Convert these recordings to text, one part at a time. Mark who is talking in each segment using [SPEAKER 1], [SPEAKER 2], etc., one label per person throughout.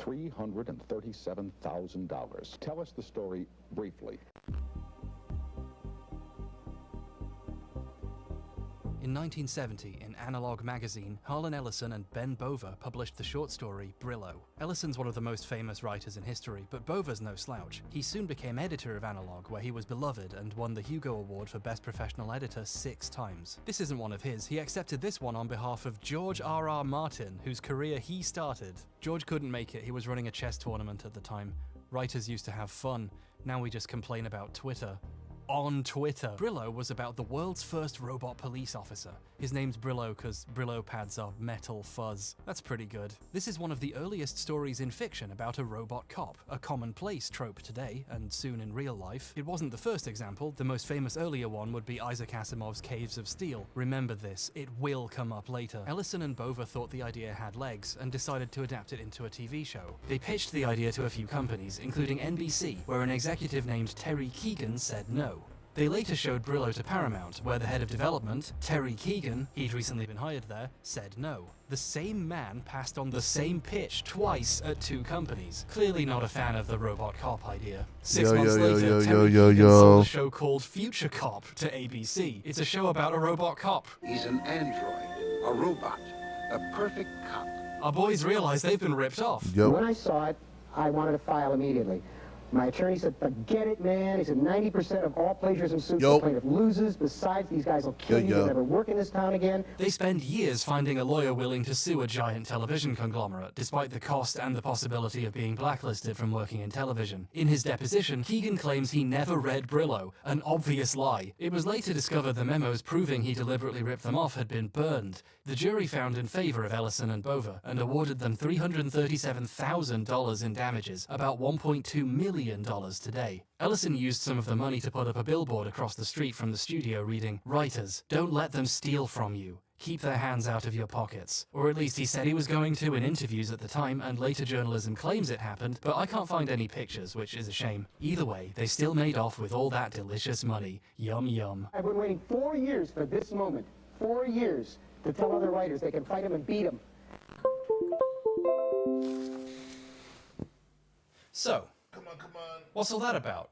[SPEAKER 1] $337,000. Tell us the story briefly.
[SPEAKER 2] In 1970, in Analog magazine, Harlan Ellison and Ben Bova published the short story Brillo. Ellison's one of the most famous writers in history, but Bova's no slouch. He soon became editor of Analog, where he was beloved and won the Hugo Award for Best Professional Editor 6 times. This isn't one of his. He accepted this one on behalf of George R.R. Martin, whose career he started. George couldn't make it. He was running a chess tournament at the time. Writers used to have fun. Now we just complain about Twitter. On Twitter. Brillo was about the world's first robot police officer. His name's Brillo because Brillo pads are metal fuzz. That's pretty good. This is one of the earliest stories in fiction about a robot cop, a commonplace trope today, and soon in real life. It wasn't the first example. The most famous earlier one would be Isaac Asimov's Caves of Steel. Remember this, it will come up later. Ellison and Bova thought the idea had legs and decided to adapt it into a TV show. They pitched the idea to a few companies, including NBC, where an executive named Terry Keegan said no. They later showed Brillo to Paramount, where the head of development, Terry Keegan, he'd recently been hired there, said no. The same man passed on the same pitch twice at 2 companies. Clearly not a fan of the robot cop idea. 6 months later, Terry Keegan sold a show called Future Cop to ABC. It's a show about a robot cop.
[SPEAKER 3] He's an android, a robot, a perfect cop.
[SPEAKER 2] Our boys realize they've been ripped off.
[SPEAKER 4] When I saw it, I wanted to file immediately. My attorney said, forget it, man. He said 90% of all plagiarism suits the plaintiff loses. Besides, these guys will kill you. You'll never work in this town again.
[SPEAKER 2] They spend years finding a lawyer willing to sue a giant television conglomerate, despite the cost and the possibility of being blacklisted from working in television. In his deposition, Keegan claims he never read Brillo, an obvious lie. It was later discovered the memos proving he deliberately ripped them off had been burned. The jury found in favor of Ellison and Bova and awarded them $337,000 in damages, about $1.2 million today. Ellison used some of the money to put up a billboard across the street from the studio reading, "Writers, don't let them steal from you. Keep their hands out of your pockets." Or at least he said he was going to in interviews at the time, and later journalism claims it happened, but I can't find any pictures, which is a shame. Either way, they still made off with all that delicious money. Yum yum.
[SPEAKER 4] I've been waiting 4 years for this moment. 4 years to tell other writers they can fight him and beat him.
[SPEAKER 2] So, what's all that about?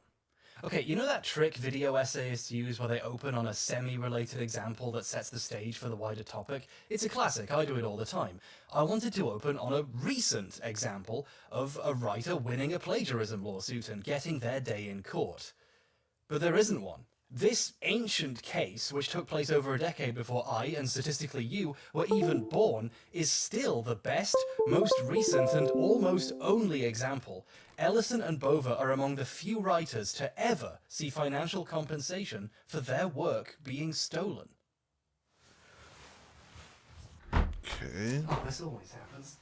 [SPEAKER 2] Okay, you know that trick video essayists use where they open on a semi-related example that sets the stage for the wider topic? It's a classic, I do it all the time. I wanted to open on a recent example of a writer winning a plagiarism lawsuit and getting their day in court. But there isn't one. This ancient case, which took place over a decade before I, and statistically you, were even born, is still the best, most recent, and almost only example. Ellison and Bova are among the few writers to ever see financial compensation for their work being stolen.
[SPEAKER 5] Okay.
[SPEAKER 2] Oh, this always happens.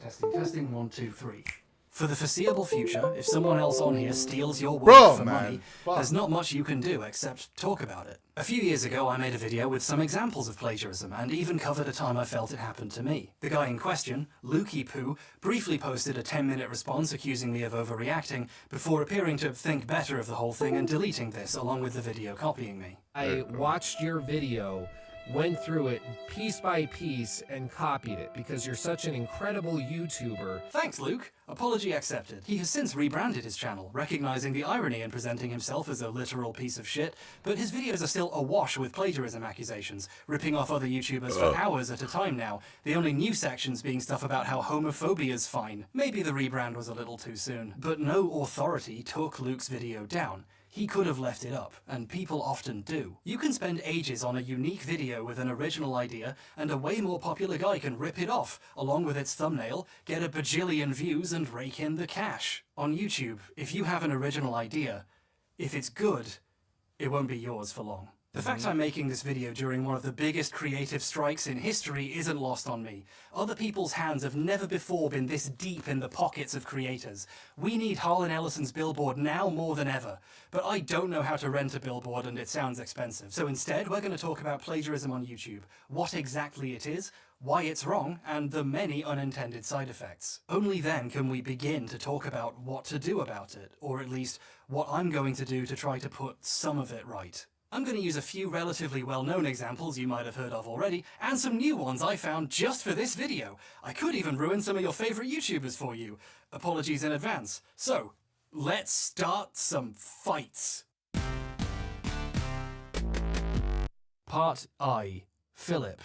[SPEAKER 2] Testing, 1, 2, 3. For the foreseeable future, if someone else on here steals your work for money, there's not much you can do except talk about it. A few years ago, I made a video with some examples of plagiarism, and even covered a time I felt it happened to me. The guy in question, Lukey Poo, briefly posted a 10-minute response accusing me of overreacting, before appearing to think better of the whole thing and deleting this, along with the video copying me.
[SPEAKER 6] I watched your video, went through it piece by piece, and copied it, because you're such an incredible YouTuber.
[SPEAKER 2] Thanks, Luke. Apology accepted. He has since rebranded his channel, recognizing the irony in presenting himself as a literal piece of shit, but his videos are still awash with plagiarism accusations, ripping off other YouTubers for hours at a time now, the only new sections being stuff about how homophobia's fine. Maybe the rebrand was a little too soon, but no authority took Luke's video down. He could have left it up, and people often do. You can spend ages on a unique video with an original idea, and a way more popular guy can rip it off, along with its thumbnail, get a bajillion views, and rake in the cash. On YouTube, if you have an original idea, if it's good, it won't be yours for long. The fact I'm making this video during one of the biggest creative strikes in history isn't lost on me. Other people's hands have never before been this deep in the pockets of creators. We need Harlan Ellison's billboard now more than ever. But I don't know how to rent a billboard and it sounds expensive. So instead, we're going to talk about plagiarism on YouTube, what exactly it is, why it's wrong, and the many unintended side effects. Only then can we begin to talk about what to do about it, or at least what I'm going to do to try to put some of it right. I'm going to use a few relatively well-known examples you might have heard of already, and some new ones I found just for this video. I could even ruin some of your favourite YouTubers for you. Apologies in advance. So, let's start some fights. Part I. Philip.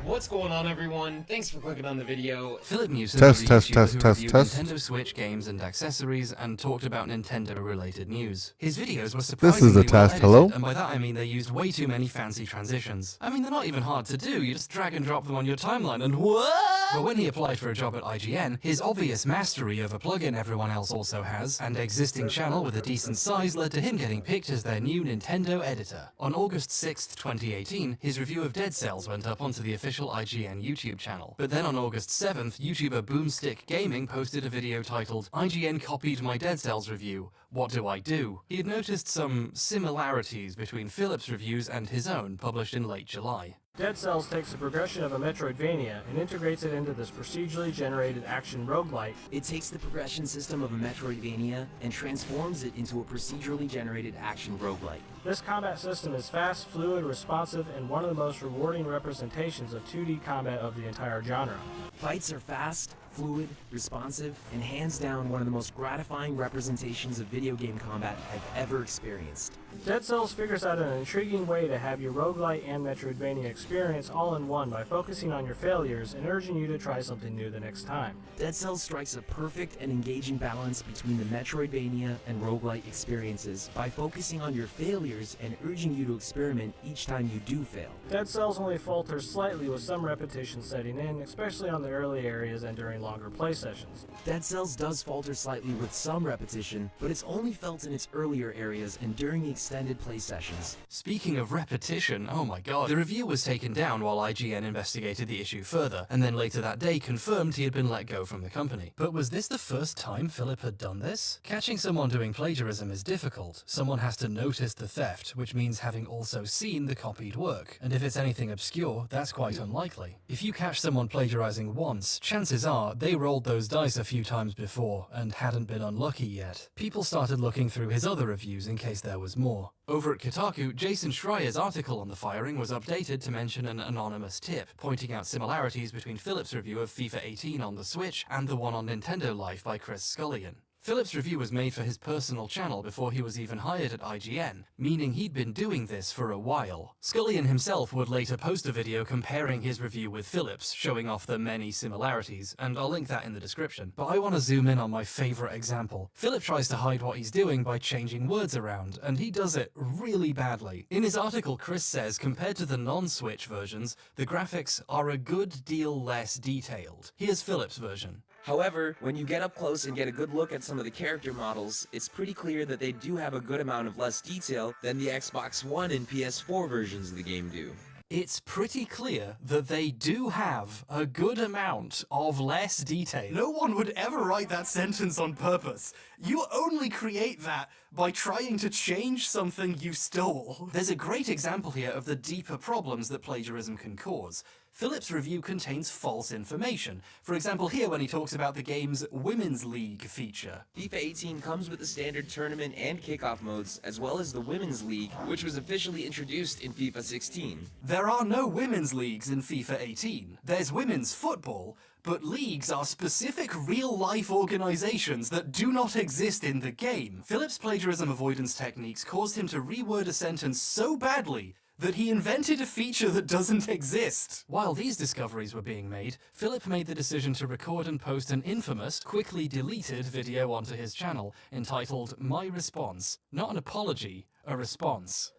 [SPEAKER 7] What's going on, everyone? Thanks for clicking on the video.
[SPEAKER 2] Philip Mewson
[SPEAKER 5] Test,
[SPEAKER 2] was a
[SPEAKER 5] test,
[SPEAKER 2] YouTuber
[SPEAKER 5] test,
[SPEAKER 2] who
[SPEAKER 5] test,
[SPEAKER 2] reviewed
[SPEAKER 5] test.
[SPEAKER 2] Nintendo Switch games and accessories and talked about Nintendo-related news. His videos were
[SPEAKER 5] This
[SPEAKER 2] surprisingly
[SPEAKER 5] is a test,
[SPEAKER 2] well-edited,
[SPEAKER 5] hello?
[SPEAKER 2] and by that I mean they used way too many fancy transitions. I mean, they're not even hard to do, you just drag and drop them on your timeline and what? But when he applied for a job at IGN, his obvious mastery of a plugin everyone else also has, and existing channel with a decent size led to him getting picked as their new Nintendo editor. On August 6th, 2018, his review of Dead Cells went up onto the official IGN YouTube channel. But then on August 7th, YouTuber Boomstick Gaming posted a video titled, "IGN copied my Dead Cells review. What do I do?" He had noticed some similarities between Philip's reviews and his own, published in late July.
[SPEAKER 8] Dead Cells takes the progression of a Metroidvania and integrates it into this procedurally generated action roguelike.
[SPEAKER 9] It takes the progression system of a Metroidvania and transforms it into a procedurally generated action roguelike.
[SPEAKER 8] This combat system is fast, fluid, responsive, and one of the most rewarding representations of 2D combat of the entire genre.
[SPEAKER 9] Fights are fast, fluid, responsive, and hands down one of the most gratifying representations of video game combat I've ever experienced.
[SPEAKER 8] Dead Cells figures out an intriguing way to have your roguelite and Metroidvania experience all in one by focusing on your failures and urging you to try something new the next time.
[SPEAKER 9] Dead Cells strikes a perfect and engaging balance between the Metroidvania and roguelite experiences by focusing on your failures and urging you to experiment each time you do fail.
[SPEAKER 8] Dead Cells only falters slightly with some repetition setting in, especially on the early areas and during longer play sessions.
[SPEAKER 9] Dead Cells does falter slightly with some repetition, but it's only felt in its earlier areas and during the extended play sessions.
[SPEAKER 2] Speaking of repetition, oh my god, the review was taken down while IGN investigated the issue further, and then later that day confirmed he had been let go from the company. But was this the first time Philip had done this? Catching someone doing plagiarism is difficult. Someone has to notice the theft, which means having also seen the copied work. And if it's anything obscure, that's quite unlikely. If you catch someone plagiarizing once, chances are they rolled those dice a few times before and hadn't been unlucky yet. People started looking through his other reviews in case there was more. Over at Kotaku, Jason Schreier's article on the firing was updated to mention an anonymous tip, pointing out similarities between Philip's review of FIFA 18 on the Switch and the one on Nintendo Life by Chris Scullion. Philip's review was made for his personal channel before he was even hired at IGN, meaning he'd been doing this for a while. Scullion himself would later post a video comparing his review with Philip's, showing off the many similarities, and I'll link that in the description. But I want to zoom in on my favourite example. Philip tries to hide what he's doing by changing words around, and he does it really badly. In his article, Chris says compared to the non-Switch versions, the graphics are a good deal less detailed. Here's Philip's version.
[SPEAKER 9] However, when you get up close and get a good look at some of the character models, it's pretty clear that they do have a good amount of less detail than the Xbox One and PS4 versions of the game do.
[SPEAKER 2] It's pretty clear that they do have a good amount of less detail. No one would ever write that sentence on purpose. You only create that by trying to change something you stole. There's a great example here of the deeper problems that plagiarism can cause. Philip's review contains false information. For example, here when he talks about the game's Women's League feature.
[SPEAKER 9] FIFA 18 comes with the standard tournament and kickoff modes, as well as the Women's League, which was officially introduced in FIFA 16.
[SPEAKER 2] There are no women's leagues in FIFA 18. There's women's football, but leagues are specific real-life organizations that do not exist in the game. Philip's plagiarism avoidance techniques caused him to reword a sentence so badly that he invented a feature that doesn't exist. While these discoveries were being made, Philip made the decision to record and post an infamous, quickly deleted video onto his channel entitled My Response. Not an apology, a response.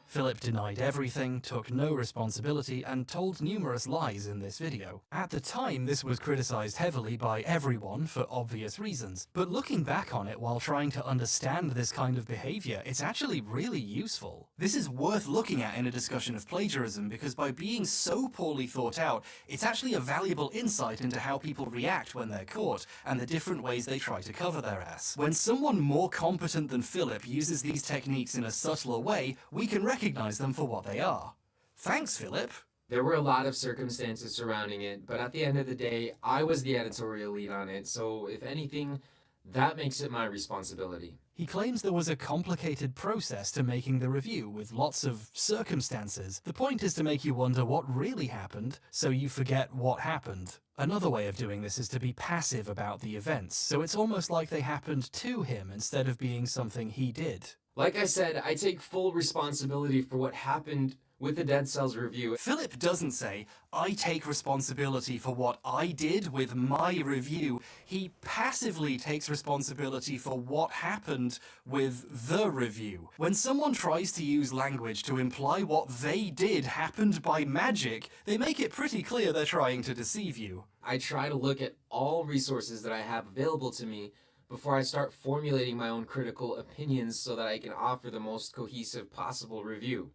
[SPEAKER 2] Philip denied everything, took no responsibility, and told numerous lies in this video. At the time, this was criticized heavily by everyone for obvious reasons, but looking back on it while trying to understand this kind of behavior, it's actually really useful. This is worth looking at in a discussion of plagiarism because by being so poorly thought out, it's actually a valuable insight into how people react when they're caught, and the different ways they try to cover their ass. When someone more competent than Philip uses these techniques in a subtler way, we can recognize them for what they are. Thanks, Philip.
[SPEAKER 7] There were a lot of circumstances surrounding it, but at the end of the day, I was the editorial lead on it, so if anything, that makes it my responsibility.
[SPEAKER 2] He claims there was a complicated process to making the review, with lots of circumstances. The point is to make you wonder what really happened, so you forget what happened. Another way of doing this is to be passive about the events, so it's almost like they happened to him instead of being something he did.
[SPEAKER 7] Like I said, I take full responsibility for what happened with the Dead Cells review.
[SPEAKER 2] Philip doesn't say, I take responsibility for what I did with my review. He passively takes responsibility for what happened with the review. When someone tries to use language to imply what they did happened by magic, they make it pretty clear they're trying to deceive you.
[SPEAKER 7] I try to look at all resources that I have available to me before I start formulating my own critical opinions so that I can offer the most cohesive possible review.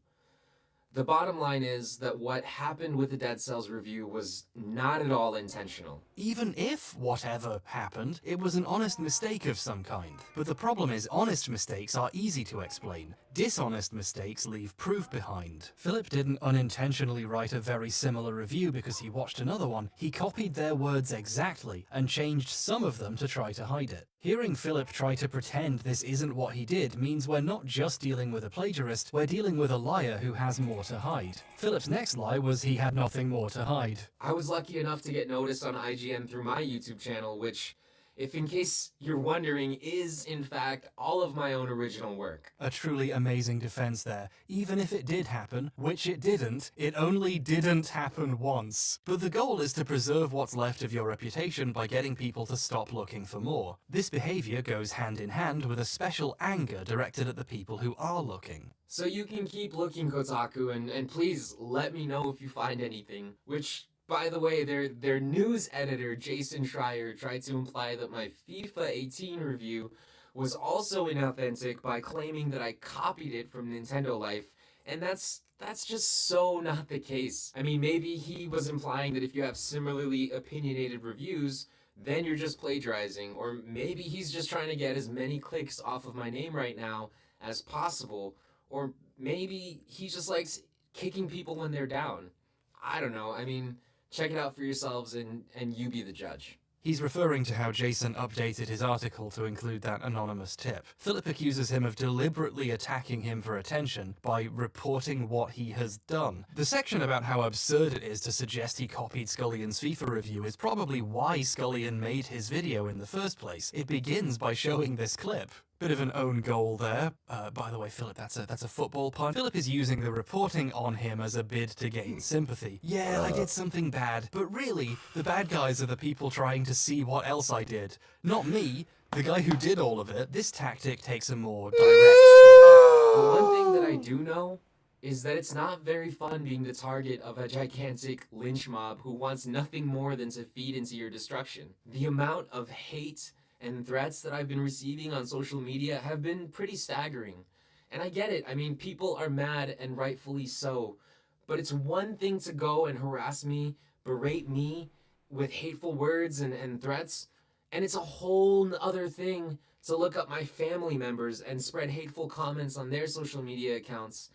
[SPEAKER 7] The bottom line is that what happened with the Dead Cells review was not at all intentional.
[SPEAKER 2] Even if whatever happened, it was an honest mistake of some kind. But the problem is, honest mistakes are easy to explain. Dishonest mistakes leave proof behind. Philip didn't unintentionally write a very similar review because he watched another one. He copied their words exactly and changed some of them to try to hide it. Hearing Philip try to pretend this isn't what he did means we're not just dealing with a plagiarist, we're dealing with a liar who has more to hide. Philip's next lie was he had nothing more to hide.
[SPEAKER 7] I was lucky enough to get noticed on IGN through my YouTube channel, which, if in case you're wondering, is in fact all of my own original work.
[SPEAKER 2] A truly amazing defense there. Even if it did happen, which it didn't, it only didn't happen once. But the goal is to preserve what's left of your reputation by getting people to stop looking for more. This behavior goes hand in hand with a special anger directed at the people who are looking.
[SPEAKER 7] So you can keep looking, Kotaku, and please let me know if you find anything, which, by the way, their news editor, Jason Schreier, tried to imply that my FIFA 18 review was also inauthentic by claiming that I copied it from Nintendo Life, and that's just so not the case. I mean, maybe he was implying that if you have similarly opinionated reviews, then you're just plagiarizing, or maybe he's just trying to get as many clicks off of my name right now as possible, or maybe he just likes kicking people when they're down. I don't know, I mean, check it out for yourselves and you be the judge.
[SPEAKER 2] He's referring to how Jason updated his article to include that anonymous tip. Philip accuses him of deliberately attacking him for attention by reporting what he has done. The section about how absurd it is to suggest he copied Scullion's FIFA review is probably why Scullion made his video in the first place. It begins by showing this clip. Bit of an own goal there. By the way, Philip, that's a football pun. Philip is using the reporting on him as a bid to gain sympathy. Yeah, I did something bad, but really, the bad guys are the people trying to see what else I did. Not me, the guy who did all of it. This tactic takes a more direct form.
[SPEAKER 7] The one thing that I do know is that it's not very fun being the target of a gigantic lynch mob who wants nothing more than to feed into your destruction. The amount of hate and threats that I've been receiving on social media have been pretty staggering. And I get it, I mean, people are mad and rightfully so, but it's one thing to go and harass me, berate me with hateful words and threats, and it's a whole other thing to look up my family members and spread hateful comments on their social media accounts.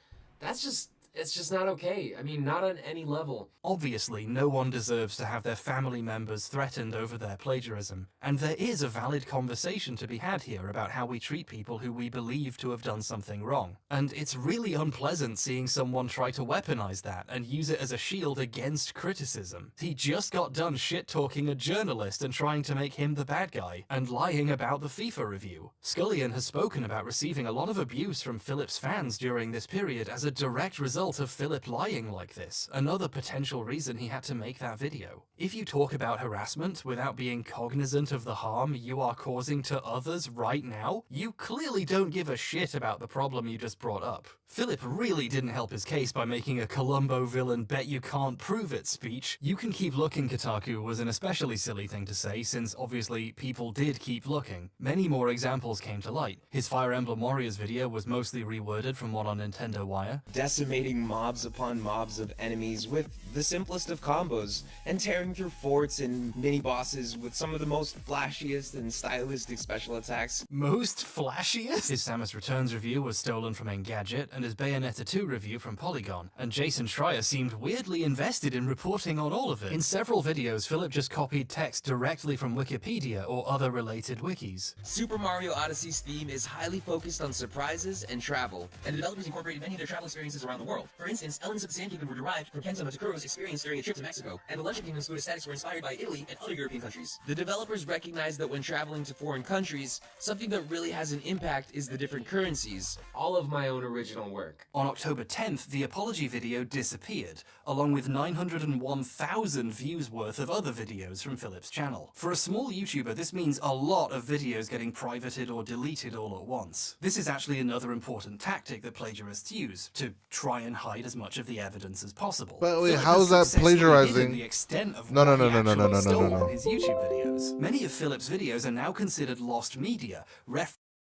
[SPEAKER 7] It's just not okay. I mean, not on any level.
[SPEAKER 2] Obviously, no one deserves to have their family members threatened over their plagiarism, and there is a valid conversation to be had here about how we treat people who we believe to have done something wrong. And it's really unpleasant seeing someone try to weaponize that and use it as a shield against criticism. He just got done shit-talking a journalist and trying to make him the bad guy, and lying about the FIFA review. Scullion has spoken about receiving a lot of abuse from Philip's fans during this period as a direct result of Philip lying like this, another potential reason he had to make that video. If you talk about harassment without being cognizant of the harm you are causing to others right now, you clearly don't give a shit about the problem you just brought up. Philip really didn't help his case by making a Columbo villain bet you can't prove it speech. You can keep looking, Kotaku was an especially silly thing to say, since obviously people did keep looking. Many more examples came to light. His Fire Emblem Warriors video was mostly reworded from one on Nintendo Wire.
[SPEAKER 9] Decimating eliminating mobs upon mobs of enemies with the simplest of combos, and tearing through forts and mini-bosses with some of the most flashiest and stylistic special attacks.
[SPEAKER 2] Most flashiest? His Samus Returns review was stolen from Engadget, and his Bayonetta 2 review from Polygon, and Jason Schreier seemed weirdly invested in reporting on all of it. In several videos, Philip just copied text directly from Wikipedia or other related wikis.
[SPEAKER 9] Super Mario Odyssey's theme is highly focused on surprises and travel, and the developers incorporated many of their travel experiences around the world. For instance, elements of the Sand Kingdom were derived from Kenzama Takuro's experience during a trip to Mexico, and the Legend Kingdom's food aesthetics were inspired by Italy and other European countries. The developers recognized that when traveling to foreign countries, something that really has an impact is the different currencies.
[SPEAKER 7] All of my own original work.
[SPEAKER 2] On October 10th, the apology video disappeared, along with 901,000 views worth of other videos from Philip's channel. For a small YouTuber, this means a lot of videos getting privated or deleted all at once. This is actually another important tactic that plagiarists use, to try and hide as much of the evidence as possible.
[SPEAKER 5] But wait,
[SPEAKER 2] Philip
[SPEAKER 5] how
[SPEAKER 2] has
[SPEAKER 5] is that
[SPEAKER 2] successfully
[SPEAKER 5] plagiarizing?
[SPEAKER 2] hidden the extent of
[SPEAKER 5] No,
[SPEAKER 2] what
[SPEAKER 5] no,
[SPEAKER 2] he
[SPEAKER 5] no, no, no,
[SPEAKER 2] actually
[SPEAKER 5] no, no,
[SPEAKER 2] stole
[SPEAKER 5] no, no.
[SPEAKER 2] in his YouTube videos. Many of Philip's videos are now considered lost media,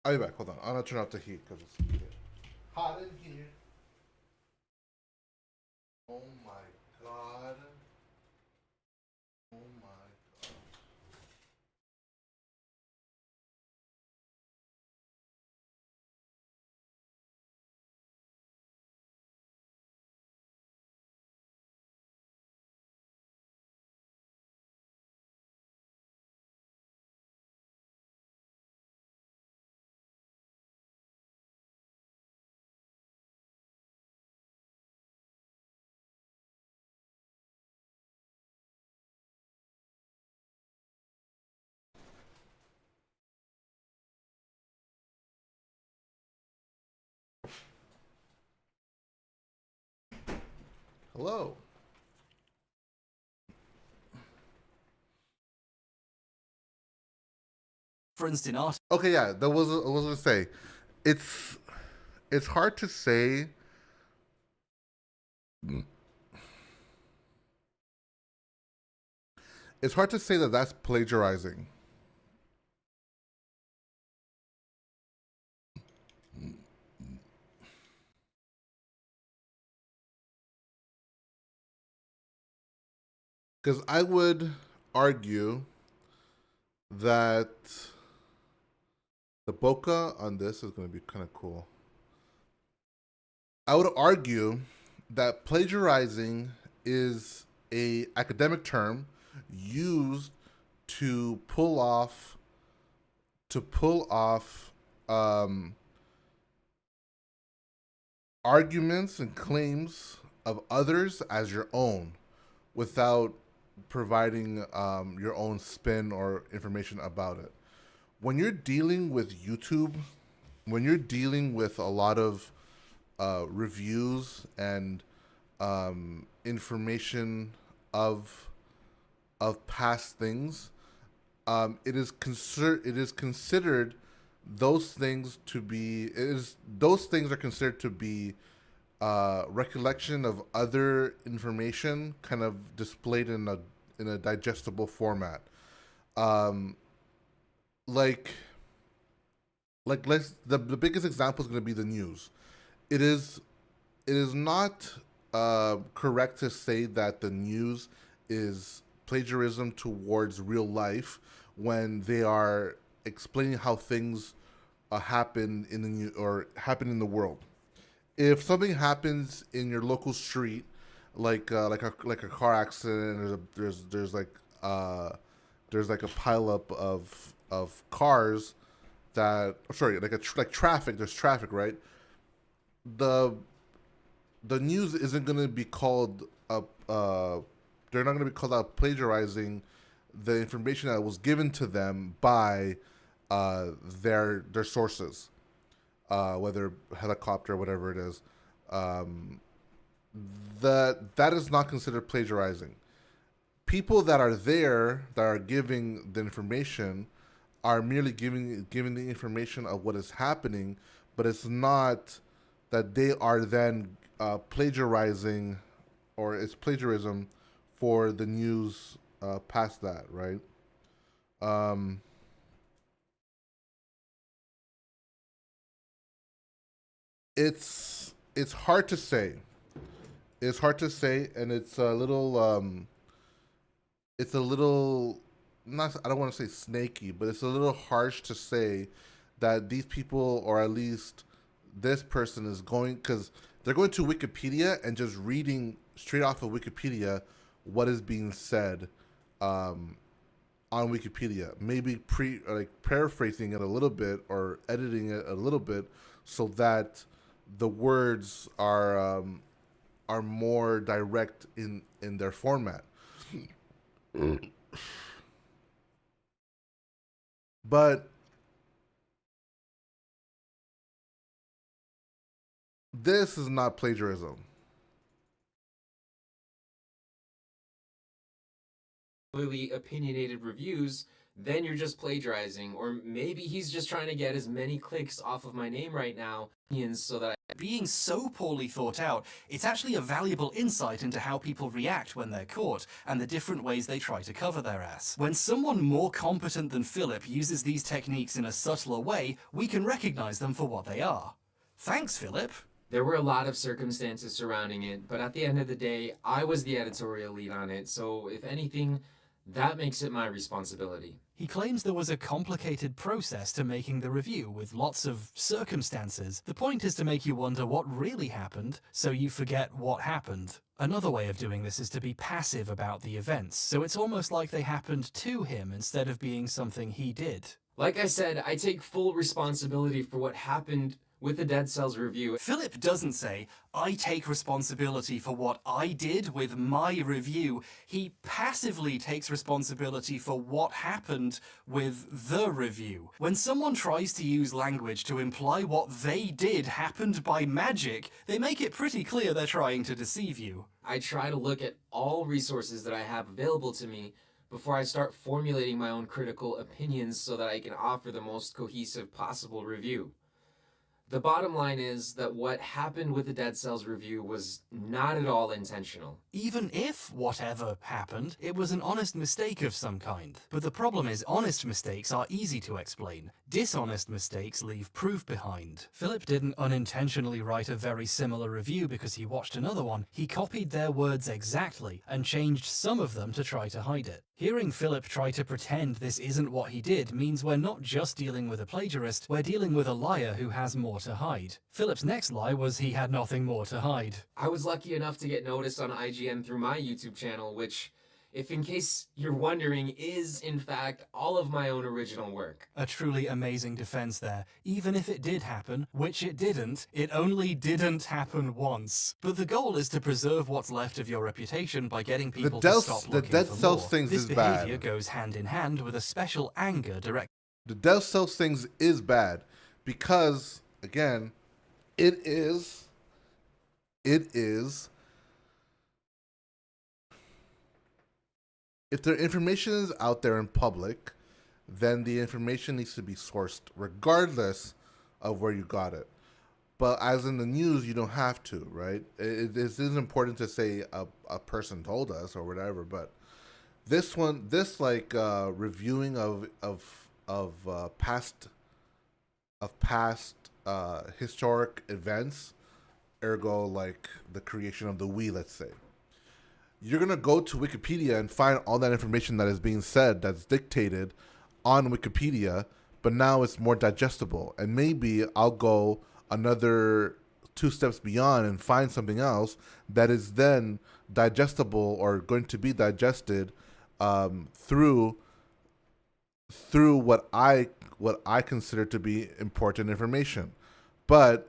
[SPEAKER 5] I'll be back. Hold on. I'm gonna turn off the heat because it's hot in here. Oh my god. Oh my god. Hello.
[SPEAKER 2] referenced in art.
[SPEAKER 5] Okay, yeah, that was I was gonna say. It's hard to say. It's hard to say that that's plagiarizing. Because I would argue that the bokeh on this is going to be kind of cool. I would argue that plagiarizing is a academic term used to pull off arguments and claims of others as your own without providing your own spin or information about it. When you're dealing with YouTube, when you're dealing with a lot of reviews and information of past things, it is considered those things to be those things are considered to be recollection of other information kind of displayed in a digestible format. Like the biggest example is going to be the news. It is not correct to say that the news is plagiarism towards real life when they are explaining how things happen in the news or happen in the world. If something happens in your local street, like a car accident, there's like a pileup of cars that like traffic. There's traffic, right? The news isn't going to be called up. They're not going to be called out plagiarizing the information that was given to them by their sources. Whether helicopter or whatever it is, that is not considered plagiarizing. People that are there that are giving the information are merely giving the information of what is happening, but it's not that they are then plagiarizing, or it's plagiarism for the news past that, right? It's hard to say. It's hard to say, and it's a little not, I don't want to say snaky, but it's a little harsh to say that these people, or at least this person, is going, because they're going to Wikipedia and just reading straight off of Wikipedia what is being said on Wikipedia. Maybe paraphrasing it a little bit or editing it a little bit so that the words are more direct in their format. But this is not plagiarism.
[SPEAKER 7] Really opinionated reviews, then you're just plagiarizing. Or maybe he's just trying to get as many clicks off of my name right now, so that
[SPEAKER 2] Being so poorly thought out, it's actually a valuable insight into how people react when they're caught, and the different ways they try to cover their ass. When someone more competent than Philip uses these techniques in a subtler way, we can recognize them for what they are. Thanks, Philip.
[SPEAKER 7] There were a lot of circumstances surrounding it, but at the end of the day, I was the editorial lead on it, so if anything, that makes it my responsibility.
[SPEAKER 2] He claims there was a complicated process to making the review with lots of circumstances. The point is to make you wonder what really happened, so you forget what happened. Another way of doing this is to be passive about the events, so it's almost like they happened to him instead of being something he did.
[SPEAKER 7] Like I said, I take full responsibility for what happened with the Dead Cells review.
[SPEAKER 2] Philip doesn't say, I take responsibility for what I did with my review. He passively takes responsibility for what happened with the review. When someone tries to use language to imply what they did happened by magic, they make it pretty clear they're trying to deceive you.
[SPEAKER 7] I try to look at all resources that I have available to me before I start formulating my own critical opinions so that I can offer the most cohesive possible review. The bottom line is that what happened with the Dead Cells review was not at all intentional.
[SPEAKER 2] Even if whatever happened, it was an honest mistake of some kind. But the problem is, honest mistakes are easy to explain. Dishonest mistakes leave proof behind. Philip didn't unintentionally write a very similar review because he watched another one. He copied their words exactly and changed some of them to try to hide it. Hearing Philip try to pretend this isn't what he did means we're not just dealing with a plagiarist, we're dealing with a liar who has more to hide. Philip's next lie was he had nothing more to hide.
[SPEAKER 7] I was lucky enough to get noticed on IGN through my YouTube channel, which, if in case you're wondering, is in fact all of my own original work.
[SPEAKER 2] A truly amazing defense there. Even if it did happen, which it didn't, it only didn't happen once. But the goal is to preserve what's left of your reputation by getting people to stop looking
[SPEAKER 5] Dead
[SPEAKER 2] for
[SPEAKER 5] Cells
[SPEAKER 2] more.
[SPEAKER 5] things
[SPEAKER 2] This
[SPEAKER 5] is bad.
[SPEAKER 2] behavior goes hand in hand with a special anger directed.
[SPEAKER 5] The Dead Cells things is bad because, again, it is if the information is out there in public, then the information needs to be sourced regardless of where you got it. But as in the news, you don't have to, right? It is important to say a person told us or whatever, but this reviewing of past historic events, ergo like the creation of the Wii, let's say. You're going to go to Wikipedia and find all that information that is being said, that's dictated on Wikipedia, but now it's more digestible. And maybe I'll go another 2 steps beyond and find something else that is then digestible or going to be digested through what I consider to be important information. But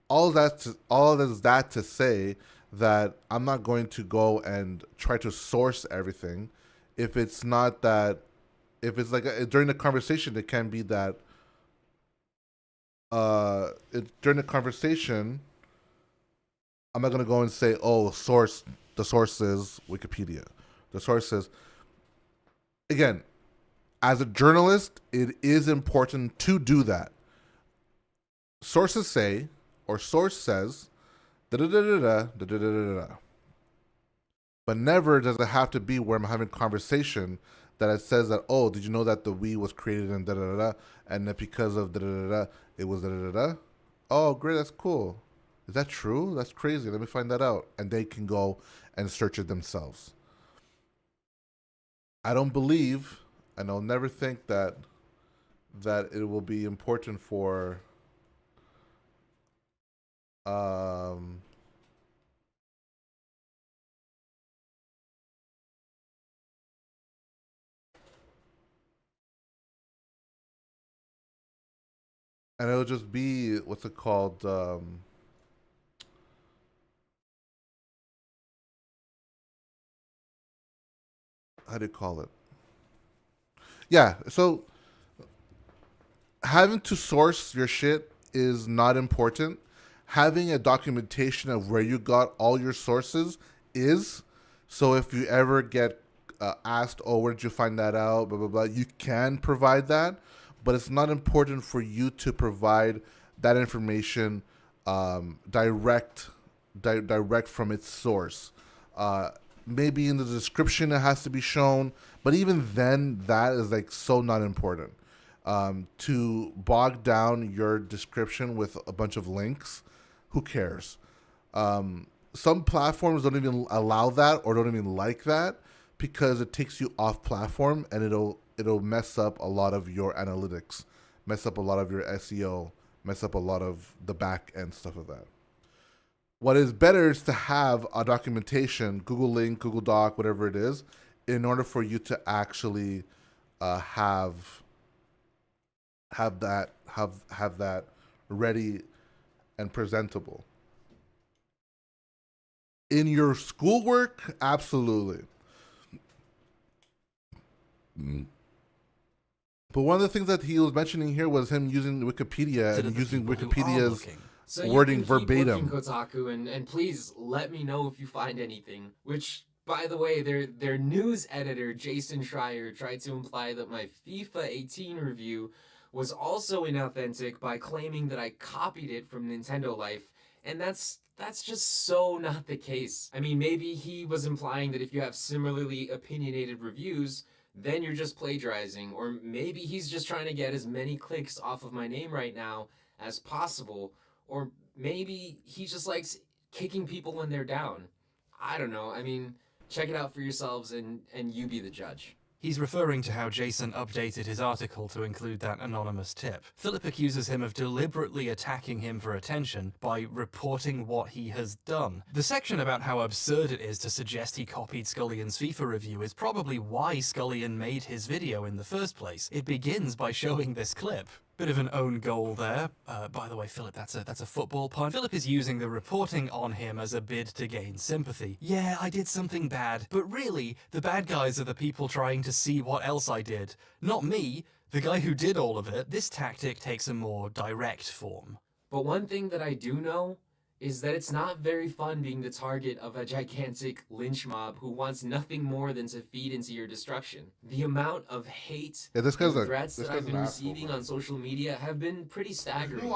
[SPEAKER 5] all is that to say that I'm not going to go and try to source everything if it's not that, if it's like during the conversation, it can be that during the conversation, I'm not going to go and say, oh, the source is Wikipedia. The source is, again, as a journalist, it is important to do that. Sources say, or source says, da-da-da-da-da, da-da-da-da-da. But never does it have to be where I'm having a conversation that it says that, oh, did you know that the Wii was created in da-da-da-da, and that because of da-da-da-da, it was da-da-da-da? Oh, great, that's cool. Is that true? That's crazy. Let me find that out. And they can go and search it themselves. I don't believe, and I'll never think that it will be important for and it'll just be, what's it called? How do you call it? Yeah, so having to source your shit is not important. Having a documentation of where you got all your sources is. So if you ever get asked, oh, where did you find that out, blah, blah, blah, you can provide that. But it's not important for you to provide that information direct from its source. Maybe in the description it has to be shown, but even then, that is like so not important. To bog down your description with a bunch of links, who cares? Some platforms don't even allow that or don't even like that because it takes you off platform and it'll mess up a lot of your analytics, mess up a lot of your SEO, mess up a lot of the back end stuff of that. What is better is to have a documentation, Google Link, Google Doc, whatever it is, in order for you to actually have that ready and presentable. In your schoolwork, absolutely. But one of the things that he was mentioning here was him using Wikipedia and using Wikipedia's wording verbatim.
[SPEAKER 7] Kotaku, and please let me know if you find anything. Which, by the way, their news editor Jason Schreier tried to imply that my FIFA 18 review was also inauthentic by claiming that I copied it from Nintendo Life, and that's just so not the case. I mean, maybe he was implying that if you have similarly opinionated reviews, then you're just plagiarizing, or maybe he's just trying to get as many clicks off of my name right now as possible, or maybe he just likes kicking people when they're down. I don't know. I mean, check it out for yourselves and you be the judge.
[SPEAKER 2] He's referring to how Jason updated his article to include that anonymous tip. Philip accuses him of deliberately attacking him for attention by reporting what he has done. The section about how absurd it is to suggest he copied Scullion's FIFA review is probably why Scullion made his video in the first place. It begins by showing this clip. Bit of an own goal there. By the way, Philip, that's a football pun. Philip is using the reporting on him as a bid to gain sympathy. Yeah, I did something bad, but really, the bad guys are the people trying to see what else I did. Not me, the guy who did all of it. This tactic takes a more direct form.
[SPEAKER 7] But one thing that I do know is that it's not very fun being the target of a gigantic lynch mob who wants nothing more than to feed into your destruction. The amount of hate and threats that I've been receiving on social media have been pretty staggering.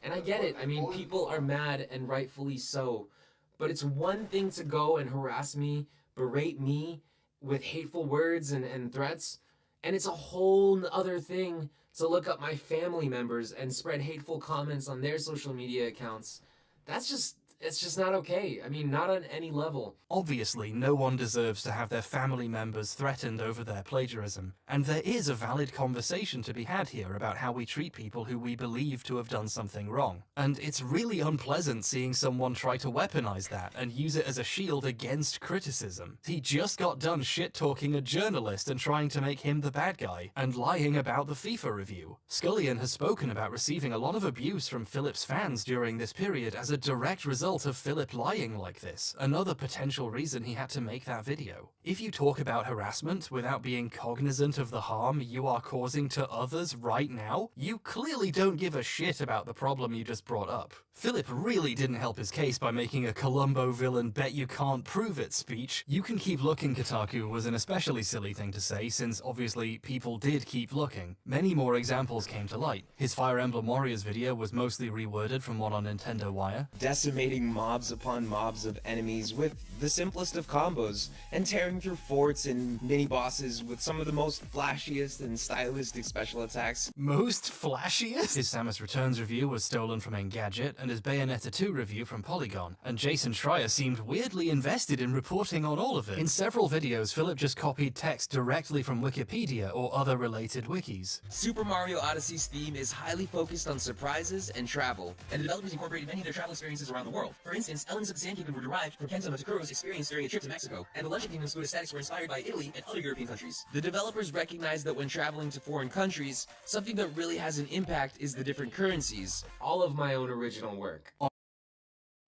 [SPEAKER 7] And I get it. I mean, people are mad, and rightfully so. But it's one thing to go and harass me, berate me with hateful words and threats, and it's a whole other thing to look up my family members and spread hateful comments on their social media accounts. It's just not okay. I mean, not on any level.
[SPEAKER 2] Obviously, no one deserves to have their family members threatened over their plagiarism, and there is a valid conversation to be had here about how we treat people who we believe to have done something wrong. And it's really unpleasant seeing someone try to weaponize that and use it as a shield against criticism. He just got done shit-talking a journalist and trying to make him the bad guy, and lying about the FIFA review. Scullion has spoken about receiving a lot of abuse from Philip's fans during this period as a direct result of Philip lying like this, another potential reason he had to make that video. If you talk about harassment without being cognizant of the harm you are causing to others right now, you clearly don't give a shit about the problem you just brought up. Philip really didn't help his case by making a Columbo villain bet you can't prove it speech. You can keep looking, Kotaku was an especially silly thing to say, since obviously people did keep looking. Many more examples came to light. His Fire Emblem Warriors video was mostly reworded from one on Nintendo Wire.
[SPEAKER 9] Decimating eliminating mobs upon mobs of enemies with the simplest of combos, and tearing through forts and mini-bosses with some of the most flashiest and stylistic special attacks.
[SPEAKER 2] Most flashiest? His Samus Returns review was stolen from Engadget, and his Bayonetta 2 review from Polygon, and Jason Schreier seemed weirdly invested in reporting on all of it. In several videos, Philip just copied text directly from Wikipedia or other related wikis.
[SPEAKER 9] Super Mario Odyssey's theme is highly focused on surprises and travel, and the developers incorporated many of their travel experiences around the world. For instance, elements of the Sand Kingdom were derived from Kenzo Matakuro's experience during a trip to Mexico, and the Legend Kingdom's food aesthetics were inspired by Italy and other European countries. The developers recognized that when traveling to foreign countries, something that really has an impact is the different currencies.
[SPEAKER 7] All of my own original work.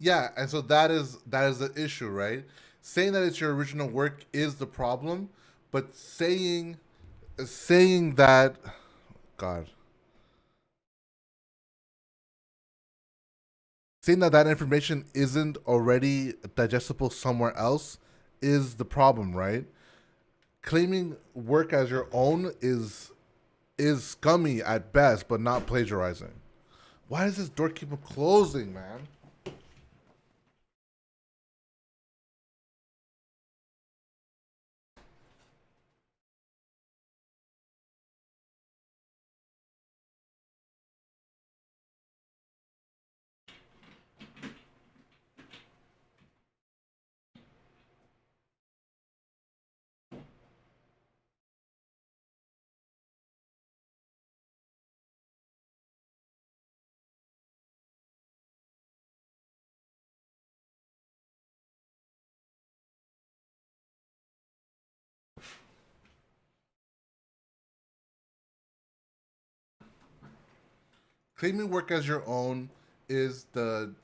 [SPEAKER 5] Yeah, and so that is the issue, right? Saying that it's your original work is the problem, but saying that, God, saying that information isn't already digestible somewhere else is the problem, right? Claiming work as your own is scummy at best, but not plagiarizing. Why does this door keep closing, man? Claiming work as your own is the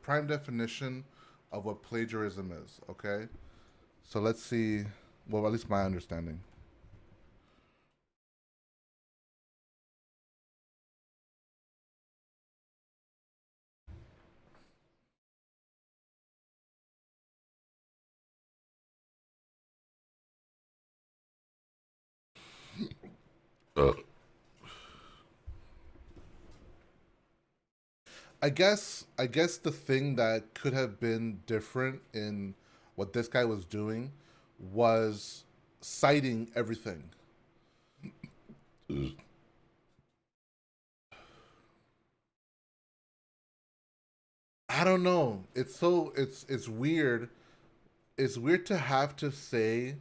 [SPEAKER 5] prime definition of what plagiarism is, okay? So let's see, well, at least my understanding. I guess the thing that could have been different in what this guy was doing was citing everything. I don't know. It's weird. It's weird to have to say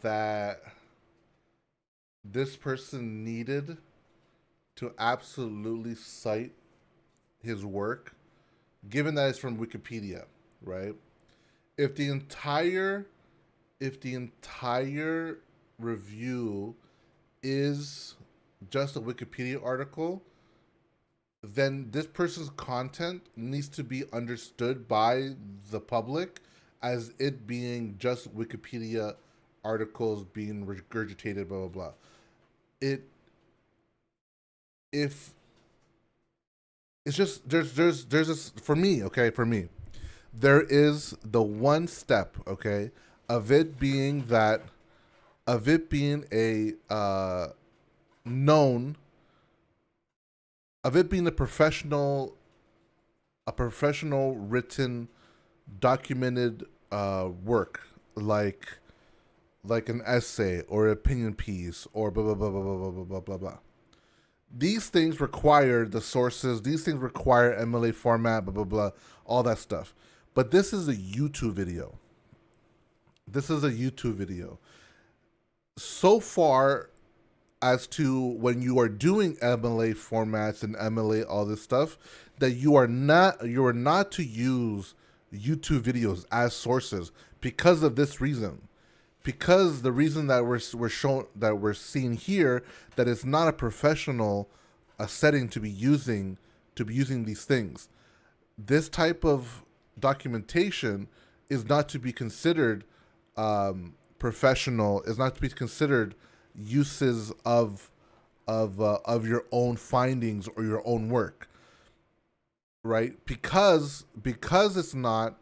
[SPEAKER 5] that this person needed to absolutely cite his work, given that it's from Wikipedia, right? If the entire review is just a Wikipedia article, then this person's content needs to be understood by the public as it being just Wikipedia articles being regurgitated, blah, blah, blah. If it's just, there's this, for me, there is the one step, okay, of it being a professional written documented work, like an essay or opinion piece or blah blah blah blah blah blah blah blah blah. These things require the sources. These things require MLA format, blah blah blah, all that stuff. But this is a YouTube video. So far as to when you are doing MLA formats and MLA all this stuff, that you are not to use YouTube videos as sources because of this reason. Because the reason that we're seeing here that it's not a professional setting to be using these things. This type of documentation is not to be considered professional. Is not to be considered uses of your own findings or your own work. right? Because it's not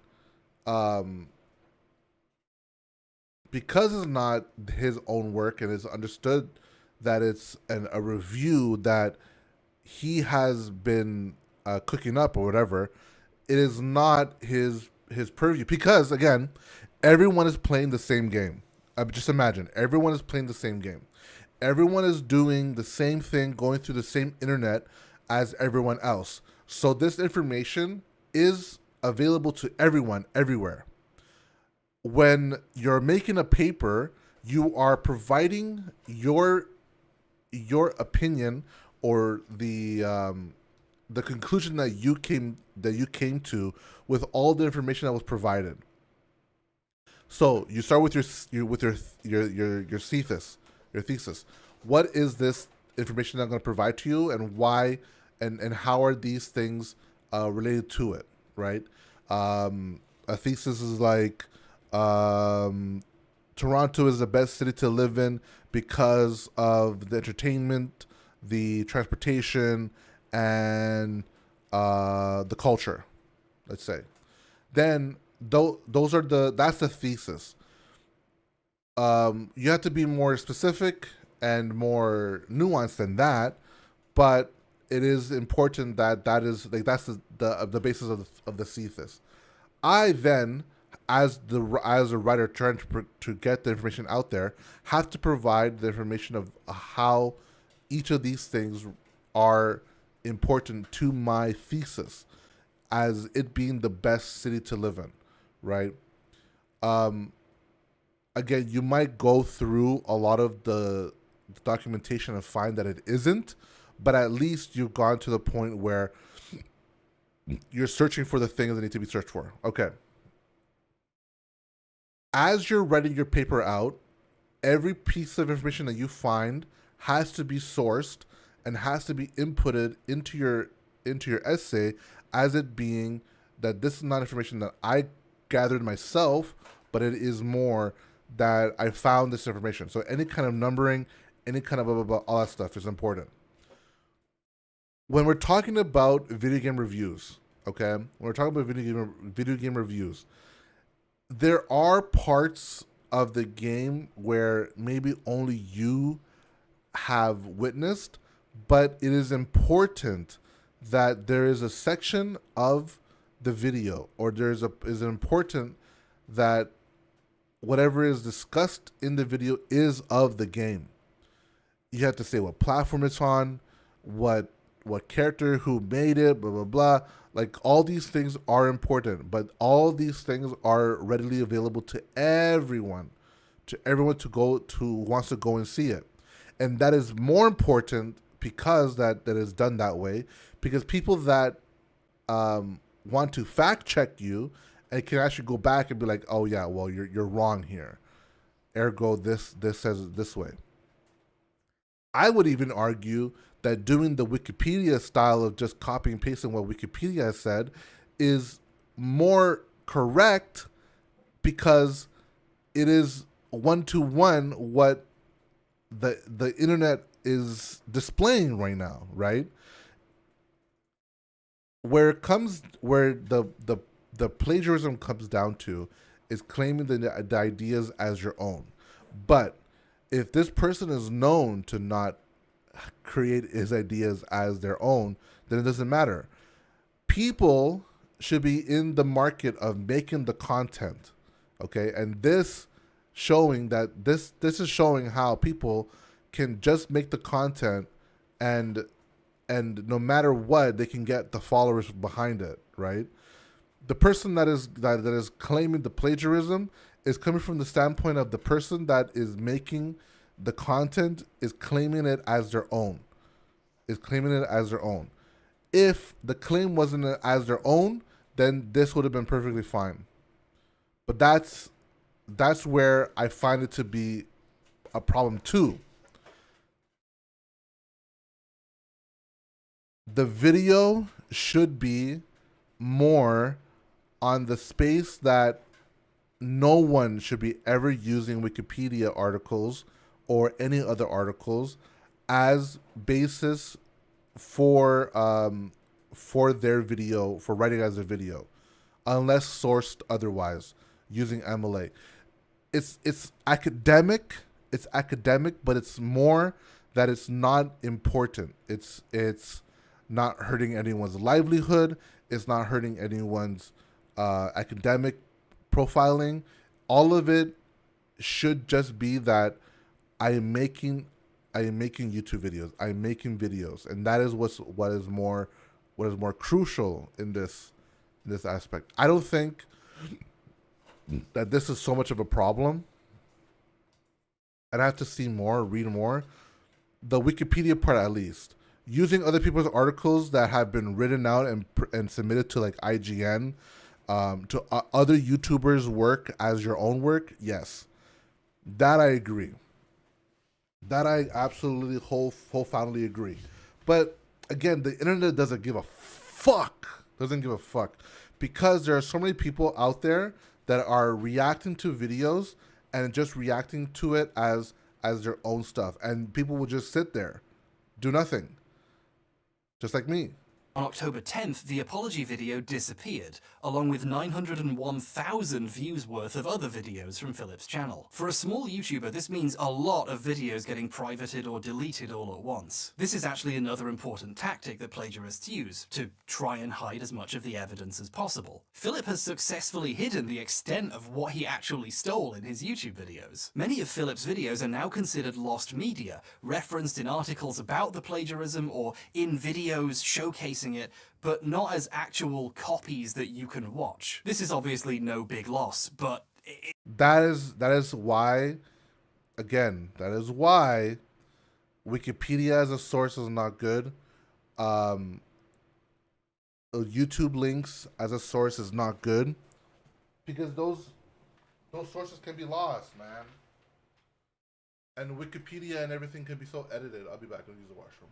[SPEAKER 5] because it's not his own work, and it's understood that it's a review that he has been cooking up or whatever. It is not his purview, because again, everyone is playing the same game. Just imagine, everyone is playing the same game. Everyone is doing the same thing, going through the same internet as everyone else. So this information is available to everyone, everywhere. When you're making a paper, you are providing your opinion, or the conclusion that you came to with all the information that was provided. So you start with your thesis. What is this information that I'm going to provide to you, and why, and how are these things related to it, right? A thesis is like, Toronto is the best city to live in because of the entertainment, the transportation, and the culture, let's say. Then that's the thesis. You have to be more specific and more nuanced than that, but it is important that is like that's the basis of the thesis. I then, as a writer trying to get the information out there, have to provide the information of how each of these things are important to my thesis, as it being the best city to live in, right? Again, you might go through a lot of the documentation and find that it isn't, but at least you've gone to the point where you're searching for the things that need to be searched for. Okay. As you're writing your paper out, every piece of information that you find has to be sourced and has to be inputted into your essay, as it being that this is not information that I gathered myself, but it is more that I found this information. So any kind of numbering, any kind of blah, blah, blah, all that stuff is important. When we're talking about video game reviews, okay? When we're talking about video game reviews, there are parts of the game where maybe only you have witnessed, but it is important that there is a section of the video, or is important that whatever is discussed in the video is of the game. You have to say what platform it's on, what character, who made it, blah, blah, blah. Like, all these things are important, but all these things are readily available to everyone who wants to go and see it. And that is more important because that is done that way, because people that want to fact check you and can actually go back and be like, oh yeah, well, you're wrong here. Ergo, this says it this way. I would even argue that doing the Wikipedia style of just copy and pasting what Wikipedia has said is more correct, because it is one-to-one what the internet is displaying right now, right? Where the plagiarism comes down to is claiming the ideas as your own. But if this person is known to not create his ideas as their own, then it doesn't matter. People should be in the market of making the content, okay? And this showing that this is showing how people can just make the content, and no matter what, they can get the followers behind it, right? The person that is claiming the plagiarism is coming from the standpoint of the person that is making the content is claiming it as their own. If the claim wasn't as their own, then this would have been perfectly fine. But that's where I find it to be a problem too. The video should be more on the space that no one should be ever using Wikipedia articles or any other articles as basis for for their video, for writing as a video, unless sourced otherwise using MLA. It's academic. It's academic, but it's more that it's not important. It's not hurting anyone's livelihood. It's not hurting anyone's academic profiling. All of it should just be that I am making YouTube videos. I'm making videos, and that is what is more crucial in this aspect. I don't think that this is so much of a problem. I'd have to see more, read more. The Wikipedia part, at least, using other people's articles that have been written out and submitted to like IGN, to other YouTubers' work as your own work. Yes, that I agree. That I absolutely wholeheartedly agree. But again, the internet doesn't give a fuck. Doesn't give a fuck, because there are so many people out there that are reacting to videos and just reacting to it as their own stuff, and people will just sit there, do nothing, just like me.
[SPEAKER 2] On October 10th, the apology video disappeared, along with 901,000 views worth of other videos from Philip's channel. For a small YouTuber, this means a lot of videos getting privated or deleted all at once. This is actually another important tactic that plagiarists use, to try and hide as much of the evidence as possible. Philip has successfully hidden the extent of what he actually stole in his YouTube videos. Many of Philip's videos are now considered lost media, referenced in articles about the plagiarism or in videos showcasing it, but not as actual copies that you can watch. This is obviously no big loss, but
[SPEAKER 5] that is why, again, that is why Wikipedia as a source is not good. YouTube links as a source is not good, because those sources can be lost, man. And Wikipedia and everything can be so edited. I'll be back. I'll use the washroom.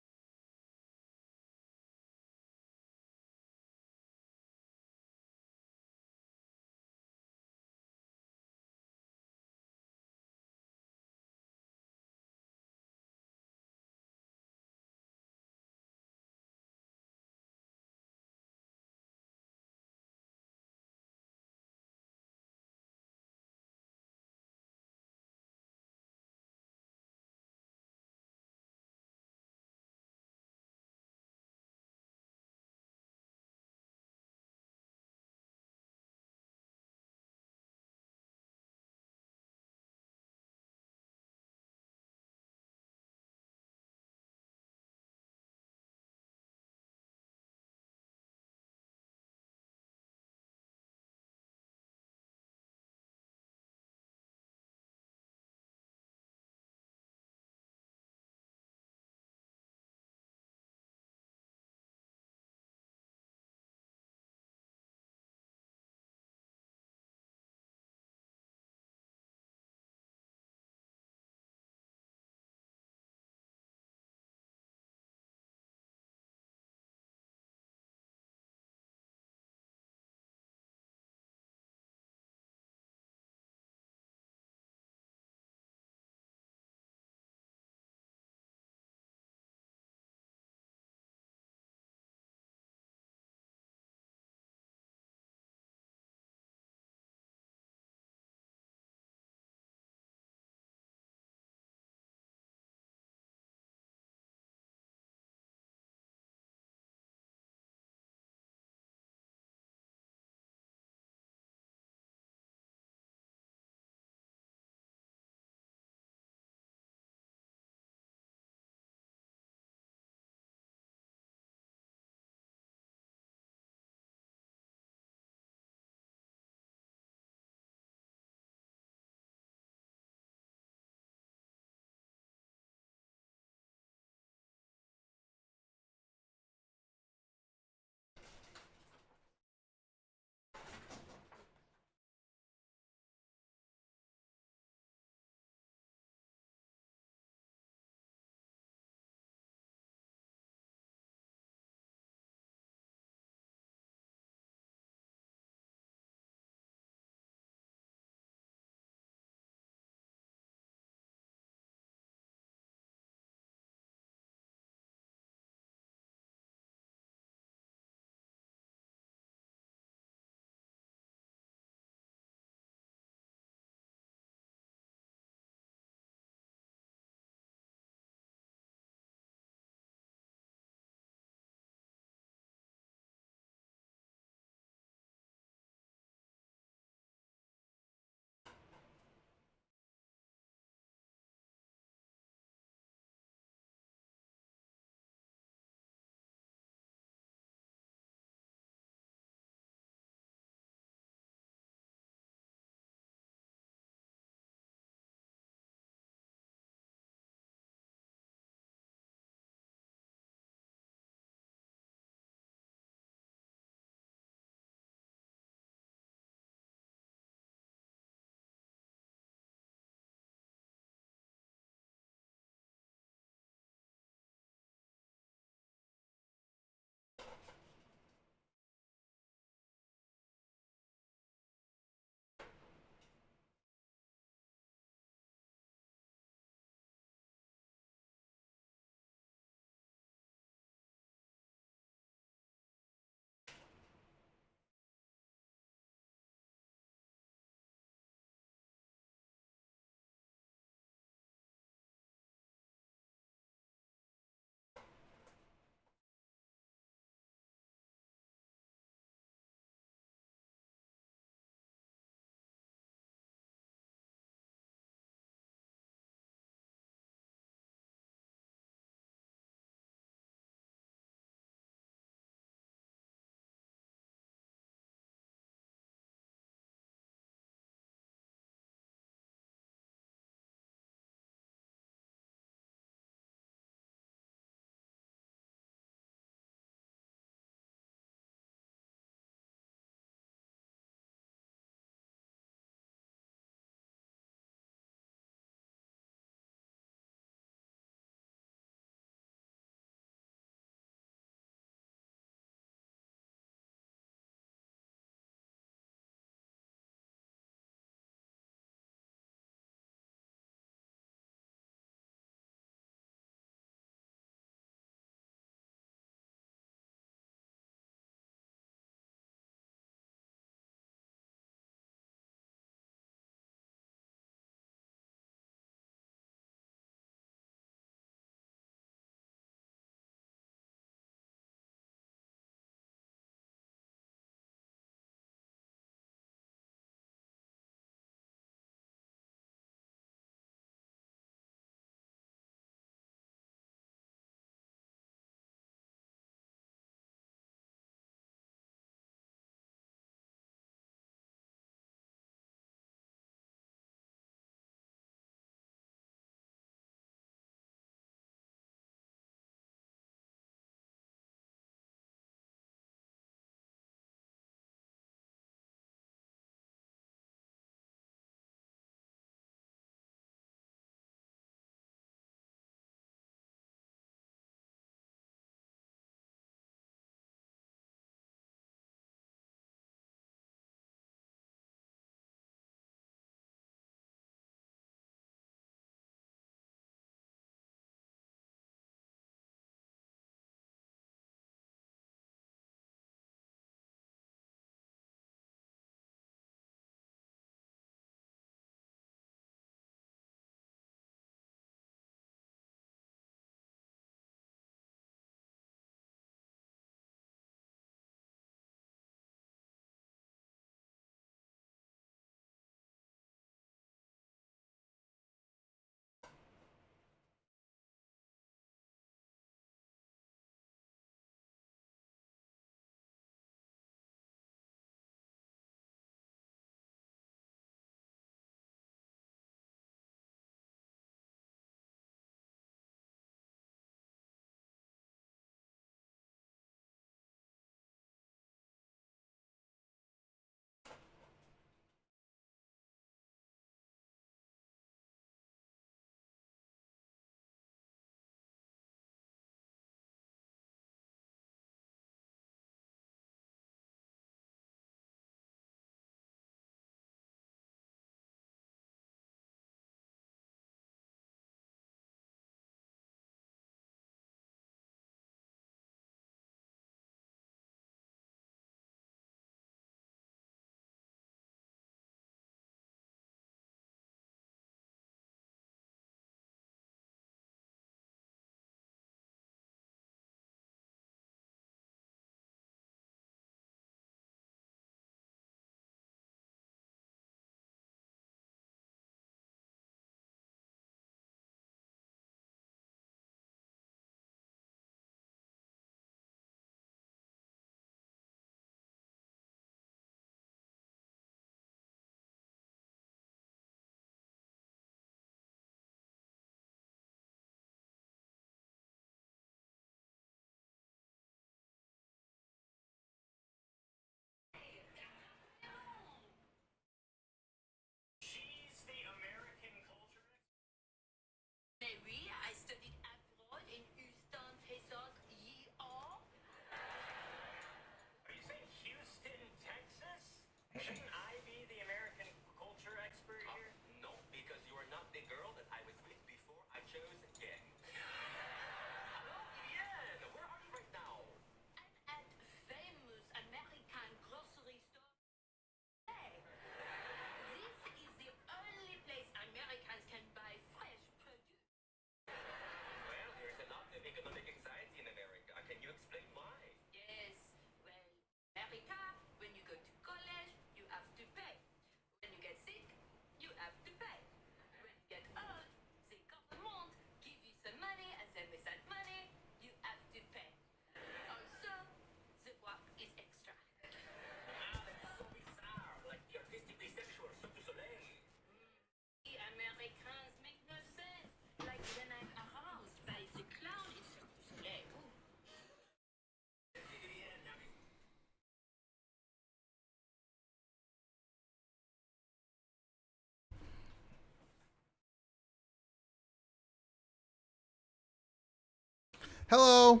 [SPEAKER 5] Hello.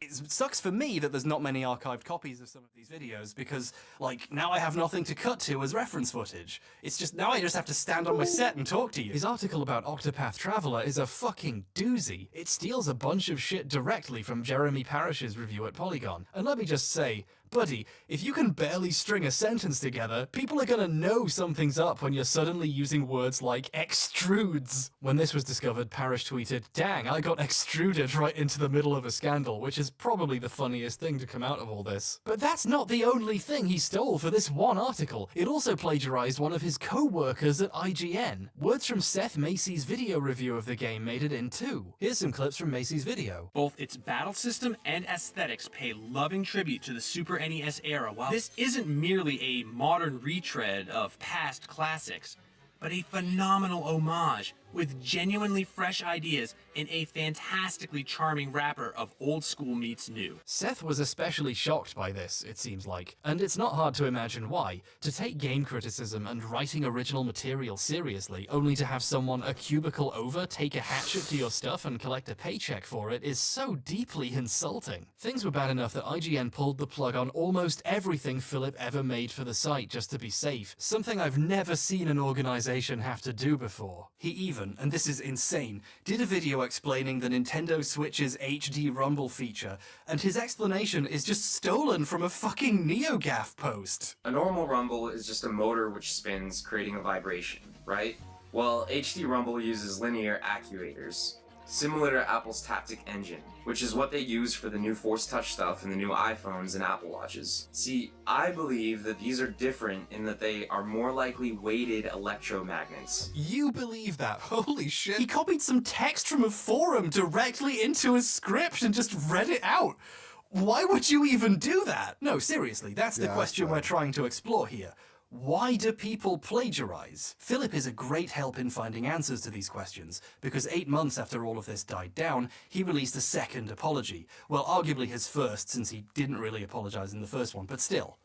[SPEAKER 2] It sucks for me that there's not many archived copies of some of these videos because, like, now I have nothing to cut to as reference footage. It's just, now I just have to stand on my set and talk to you. His article about Octopath Traveler is a fucking doozy. It steals a bunch of shit directly from Jeremy Parish's review at Polygon. And let me just say, buddy, if you can barely string a sentence together, people are gonna know something's up when you're suddenly using words like extrudes. When this was discovered, Parish tweeted, "Dang, I got extruded right into the middle of a scandal," which is probably the funniest thing to come out of all this. But that's not the only thing he stole for this one article. It also plagiarized one of his co-workers at IGN. Words from Seth Macy's video review of the game made it in too. Here's some clips from Macy's video.
[SPEAKER 10] Both its battle system and aesthetics pay loving tribute to the Super NES era. While this isn't merely a modern retread of past classics, but a phenomenal homage with genuinely fresh ideas and a fantastically charming wrapper of old school meets new.
[SPEAKER 2] Seth was especially shocked by this, it seems like, and it's not hard to imagine why. To take game criticism and writing original material seriously, only to have someone a cubicle over take a hatchet to your stuff and collect a paycheck for it is so deeply insulting. Things were bad enough that IGN pulled the plug on almost everything Philip ever made for the site just to be safe, something I've never seen an organization have to do before. He even, and this is insane, did a video explaining the Nintendo Switch's HD Rumble feature, and his explanation is just stolen from a fucking NeoGAF post.
[SPEAKER 7] A normal rumble is just a motor which spins, creating a vibration, right? Well, HD Rumble uses linear actuators, similar to Apple's Taptic Engine, which is what they use for the new Force Touch stuff in the new iPhones and Apple Watches. See, I believe that these are different in that they are more likely weighted electromagnets.
[SPEAKER 2] You believe that? Holy shit. He copied some text from a forum directly into a script and just read it out. Why would you even do that? No, seriously, that's the question we're trying to explore here. Why do people plagiarize? Philip is a great help in finding answers to these questions, because 8 months after all of this died down, he released a second apology. Well, arguably his first, since he didn't really apologize in the first one, but still.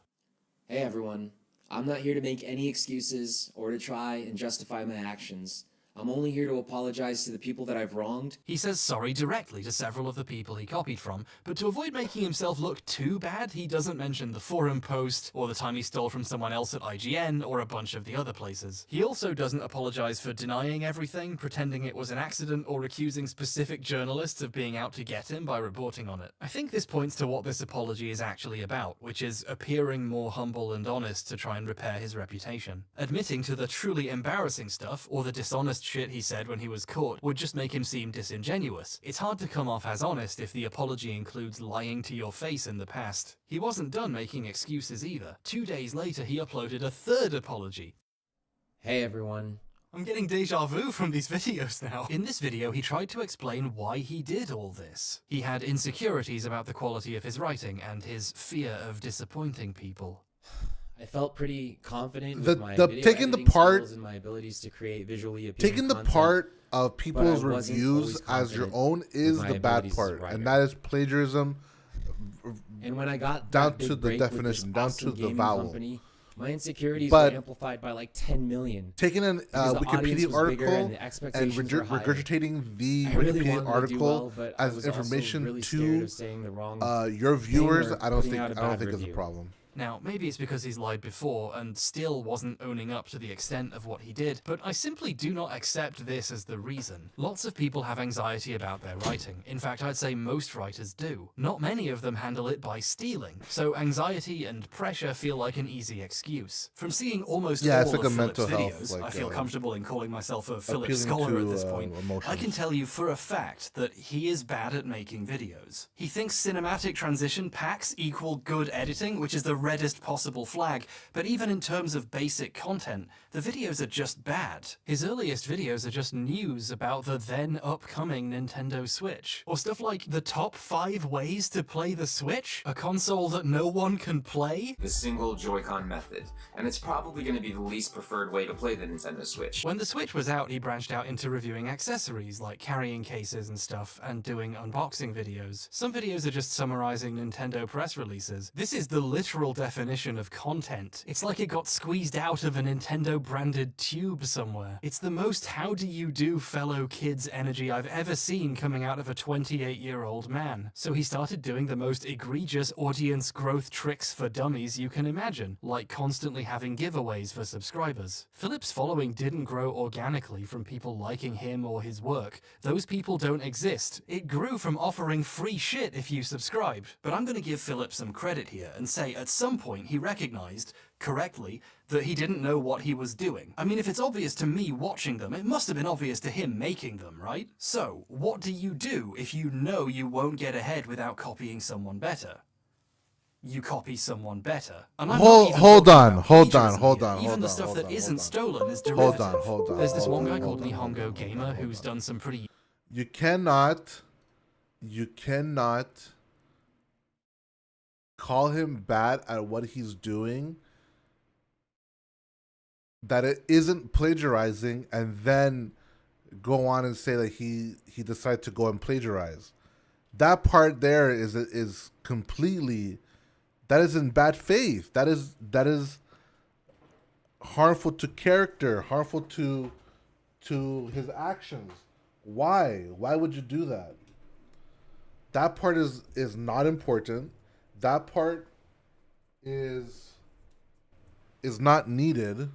[SPEAKER 11] Hey everyone, I'm not here to make any excuses or to try and justify my actions. I'm only here to apologize to the people that I've wronged.
[SPEAKER 2] He says sorry directly to several of the people he copied from, but to avoid making himself look too bad, he doesn't mention the forum post, or the time he stole from someone else at IGN, or a bunch of the other places. He also doesn't apologize for denying everything, pretending it was an accident, or accusing specific journalists of being out to get him by reporting on it. I think this points to what this apology is actually about, which is appearing more humble and honest to try and repair his reputation. Admitting to the truly embarrassing stuff, or the dishonest shit he said when he was caught, would just make him seem disingenuous. It's hard to come off as honest if the apology includes lying to your face in the past. He wasn't done making excuses either. 2 days later, he uploaded a third apology.
[SPEAKER 11] Hey everyone.
[SPEAKER 2] I'm getting deja vu from these videos now. In this video, he tried to explain why he did all this. He had insecurities about the quality of his writing and his fear of disappointing people.
[SPEAKER 11] I felt pretty confident with my video
[SPEAKER 5] taking the
[SPEAKER 11] editing
[SPEAKER 5] part
[SPEAKER 11] skills and my abilities to create visually appealing
[SPEAKER 5] taking the
[SPEAKER 11] content,
[SPEAKER 5] part of people's
[SPEAKER 11] but I wasn't
[SPEAKER 5] reviews
[SPEAKER 11] always
[SPEAKER 5] as your
[SPEAKER 11] confident
[SPEAKER 5] own is
[SPEAKER 11] with my
[SPEAKER 5] the bad
[SPEAKER 11] abilities as a
[SPEAKER 5] part,
[SPEAKER 11] writer.
[SPEAKER 5] and that is plagiarism.
[SPEAKER 11] And when I got
[SPEAKER 5] down
[SPEAKER 11] that big
[SPEAKER 5] to the
[SPEAKER 11] break with
[SPEAKER 5] definition,
[SPEAKER 11] this
[SPEAKER 5] down
[SPEAKER 11] awesome
[SPEAKER 5] to the
[SPEAKER 11] gaming
[SPEAKER 5] vowel.
[SPEAKER 11] company, my insecurities
[SPEAKER 5] But
[SPEAKER 11] were amplified by like 10 million.
[SPEAKER 5] Taking an
[SPEAKER 11] Because the audience
[SPEAKER 5] Wikipedia
[SPEAKER 11] was bigger
[SPEAKER 5] article
[SPEAKER 11] and the expectations were higher.
[SPEAKER 5] regurgitating the
[SPEAKER 11] I really
[SPEAKER 5] Wikipedia
[SPEAKER 11] wanted to do
[SPEAKER 5] article
[SPEAKER 11] well, but I
[SPEAKER 5] as
[SPEAKER 11] was also
[SPEAKER 5] information
[SPEAKER 11] really scared
[SPEAKER 5] to
[SPEAKER 11] of saying the wrong
[SPEAKER 5] your viewers,
[SPEAKER 11] thing or
[SPEAKER 5] I don't
[SPEAKER 11] putting
[SPEAKER 5] think
[SPEAKER 11] out a
[SPEAKER 5] is
[SPEAKER 11] bad
[SPEAKER 5] a
[SPEAKER 11] review.
[SPEAKER 5] problem.
[SPEAKER 2] Now, maybe it's because he's lied before and still wasn't owning up to the extent of what he did, but I simply do not accept this as the reason. Lots of people have anxiety about their writing. In fact, I'd say most writers do. Not many of them handle it by stealing, so anxiety and pressure feel like an easy excuse. From seeing almost all
[SPEAKER 5] it's like
[SPEAKER 2] of
[SPEAKER 5] a
[SPEAKER 2] Philip's
[SPEAKER 5] mental
[SPEAKER 2] videos,
[SPEAKER 5] health,
[SPEAKER 2] I feel comfortable in calling myself a Philip
[SPEAKER 5] appealing
[SPEAKER 2] scholar
[SPEAKER 5] to,
[SPEAKER 2] at this point.
[SPEAKER 5] emotions.
[SPEAKER 2] I can tell you for a fact that he is bad at making videos. He thinks cinematic transition packs equal good editing, which is the reddest possible flag, but even in terms of basic content, the videos are just bad. His earliest videos are just news about the then upcoming Nintendo Switch. Or stuff like the top 5 ways to play the Switch, a console that no one can play.
[SPEAKER 7] The single Joy-Con method, and it's probably going to be the least preferred way to play the Nintendo Switch.
[SPEAKER 2] When the Switch was out, he branched out into reviewing accessories like carrying cases and stuff and doing unboxing videos. Some videos are just summarizing Nintendo press releases. This is the literal real definition of content. It's like it got squeezed out of a Nintendo-branded tube somewhere. It's the most how do you do fellow kids energy I've ever seen coming out of a 28-year-old man. So he started doing the most egregious audience growth tricks for dummies you can imagine, like constantly having giveaways for subscribers. Philip's following didn't grow organically from people liking him or his work. Those people don't exist. It grew from offering free shit if you subscribed. But I'm gonna give Philip some credit here and say at some point he recognized, correctly, that he didn't know what he was doing. I mean, if it's obvious to me watching them, it must have been obvious to him making them, right? So, what do you do if you know you won't get ahead without copying someone better? You copy someone better. And I'm
[SPEAKER 5] hold on.
[SPEAKER 2] Even the stuff that isn't stolen is derivative.
[SPEAKER 5] Hold on.
[SPEAKER 2] There's this one guy called Nihongo Gamer who's done some pretty...
[SPEAKER 5] You cannot call him bad at what he's doing, that it isn't plagiarizing, and then go on and say that he decided to go and plagiarize. That part there is completely, that is in bad faith. That is harmful to character, harmful to his actions. Why would you do that? That part is not important. That part is not needed.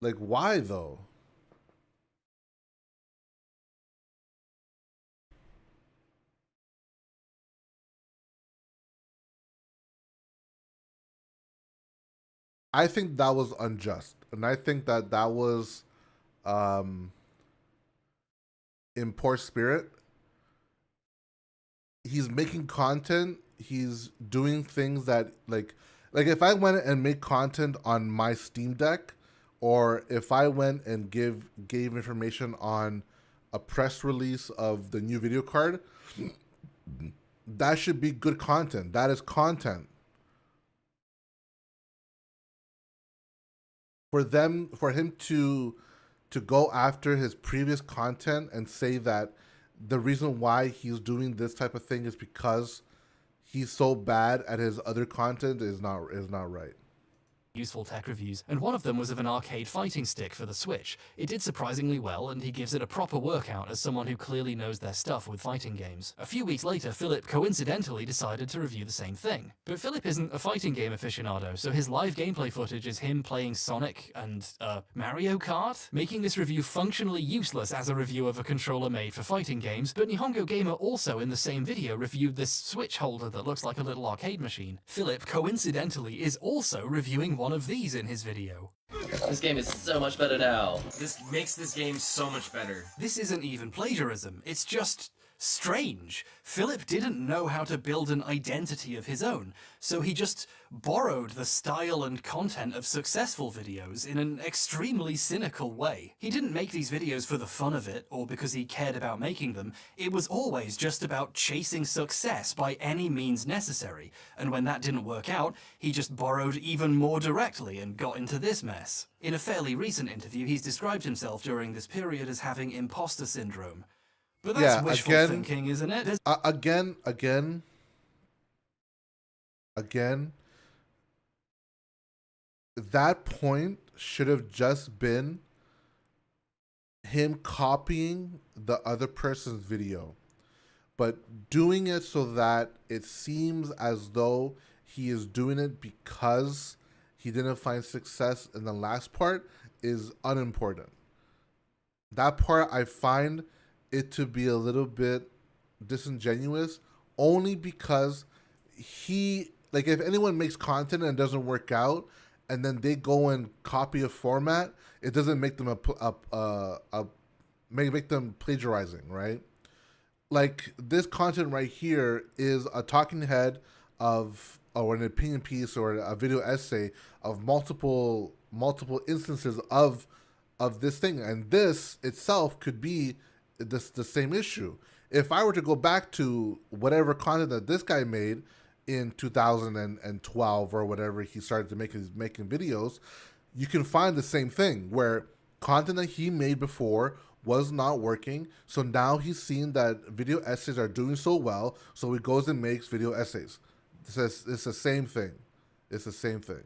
[SPEAKER 5] Like, why though? I think that was unjust. And I think that was in poor spirit. He's making content. He's doing things that like if I went and made content on my Steam Deck, or if I went and gave information on a press release of the new video card, that should be good content. That is content. For him to go after his previous content and say that the reason why he's doing this type of thing is because he's so bad at his other content is not right.
[SPEAKER 2] Useful tech reviews, and one of them was of an arcade fighting stick for the Switch. It did surprisingly well, and he gives it a proper workout as someone who clearly knows their stuff with fighting games. A few weeks later, Philip coincidentally decided to review the same thing. But Philip isn't a fighting game aficionado, so his live gameplay footage is him playing Sonic and, Mario Kart? Making this review functionally useless as a review of a controller made for fighting games, but Nihongo Gamer also in the same video reviewed this Switch holder that looks like a little arcade machine. Philip coincidentally is also reviewing one of these in his video.
[SPEAKER 9] This game is so much better now.
[SPEAKER 10] This makes this game so much better.
[SPEAKER 2] This isn't even plagiarism, it's just strange. Philip didn't know how to build an identity of his own, so he just borrowed the style and content of successful videos in an extremely cynical way. He didn't make these videos for the fun of it, or because he cared about making them. It was always just about chasing success by any means necessary, and when that didn't work out, he just borrowed even more directly and got into this mess. In a fairly recent interview, he's described himself during this period as having imposter syndrome. But that's wishful thinking, isn't it?
[SPEAKER 5] Again, that point should have just been him copying the other person's video, but doing it so that it seems as though he is doing it because he didn't find success in the last part is unimportant. That part I find it to be a little bit disingenuous, only because if anyone makes content and it doesn't work out and then they go and copy a format, it doesn't make them make them plagiarizing, right? Like, this content right here is a talking head or an opinion piece or a video essay of multiple instances of this thing, and this itself could be the same issue. If I were to go back to whatever content that this guy made in 2012 or whatever he started to making videos, you can find the same thing where content that he made before was not working. So now he's seen that video essays are doing so well, so he goes and makes video essays. It's the same thing. It's the same thing.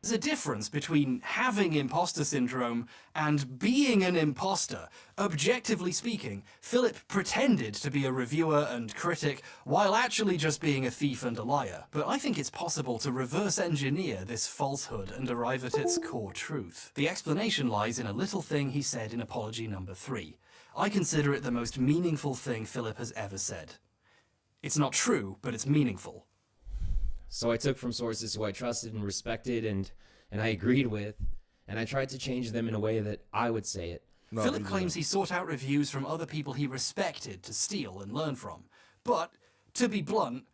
[SPEAKER 2] There's a difference between having imposter syndrome and being an imposter. Objectively speaking, Philip pretended to be a reviewer and critic while actually just being a thief and a liar. But I think it's possible to reverse engineer this falsehood and arrive at its core truth. The explanation lies in a little thing he said in apology number 3. I consider it the most meaningful thing Philip has ever said. It's not true, but it's meaningful.
[SPEAKER 11] So I took from sources who I trusted and respected and I agreed with, and I tried to change them in a way that I would say it.
[SPEAKER 5] No,
[SPEAKER 2] Philip claims he sought out reviews from other people he respected to steal and learn from. But, to be blunt,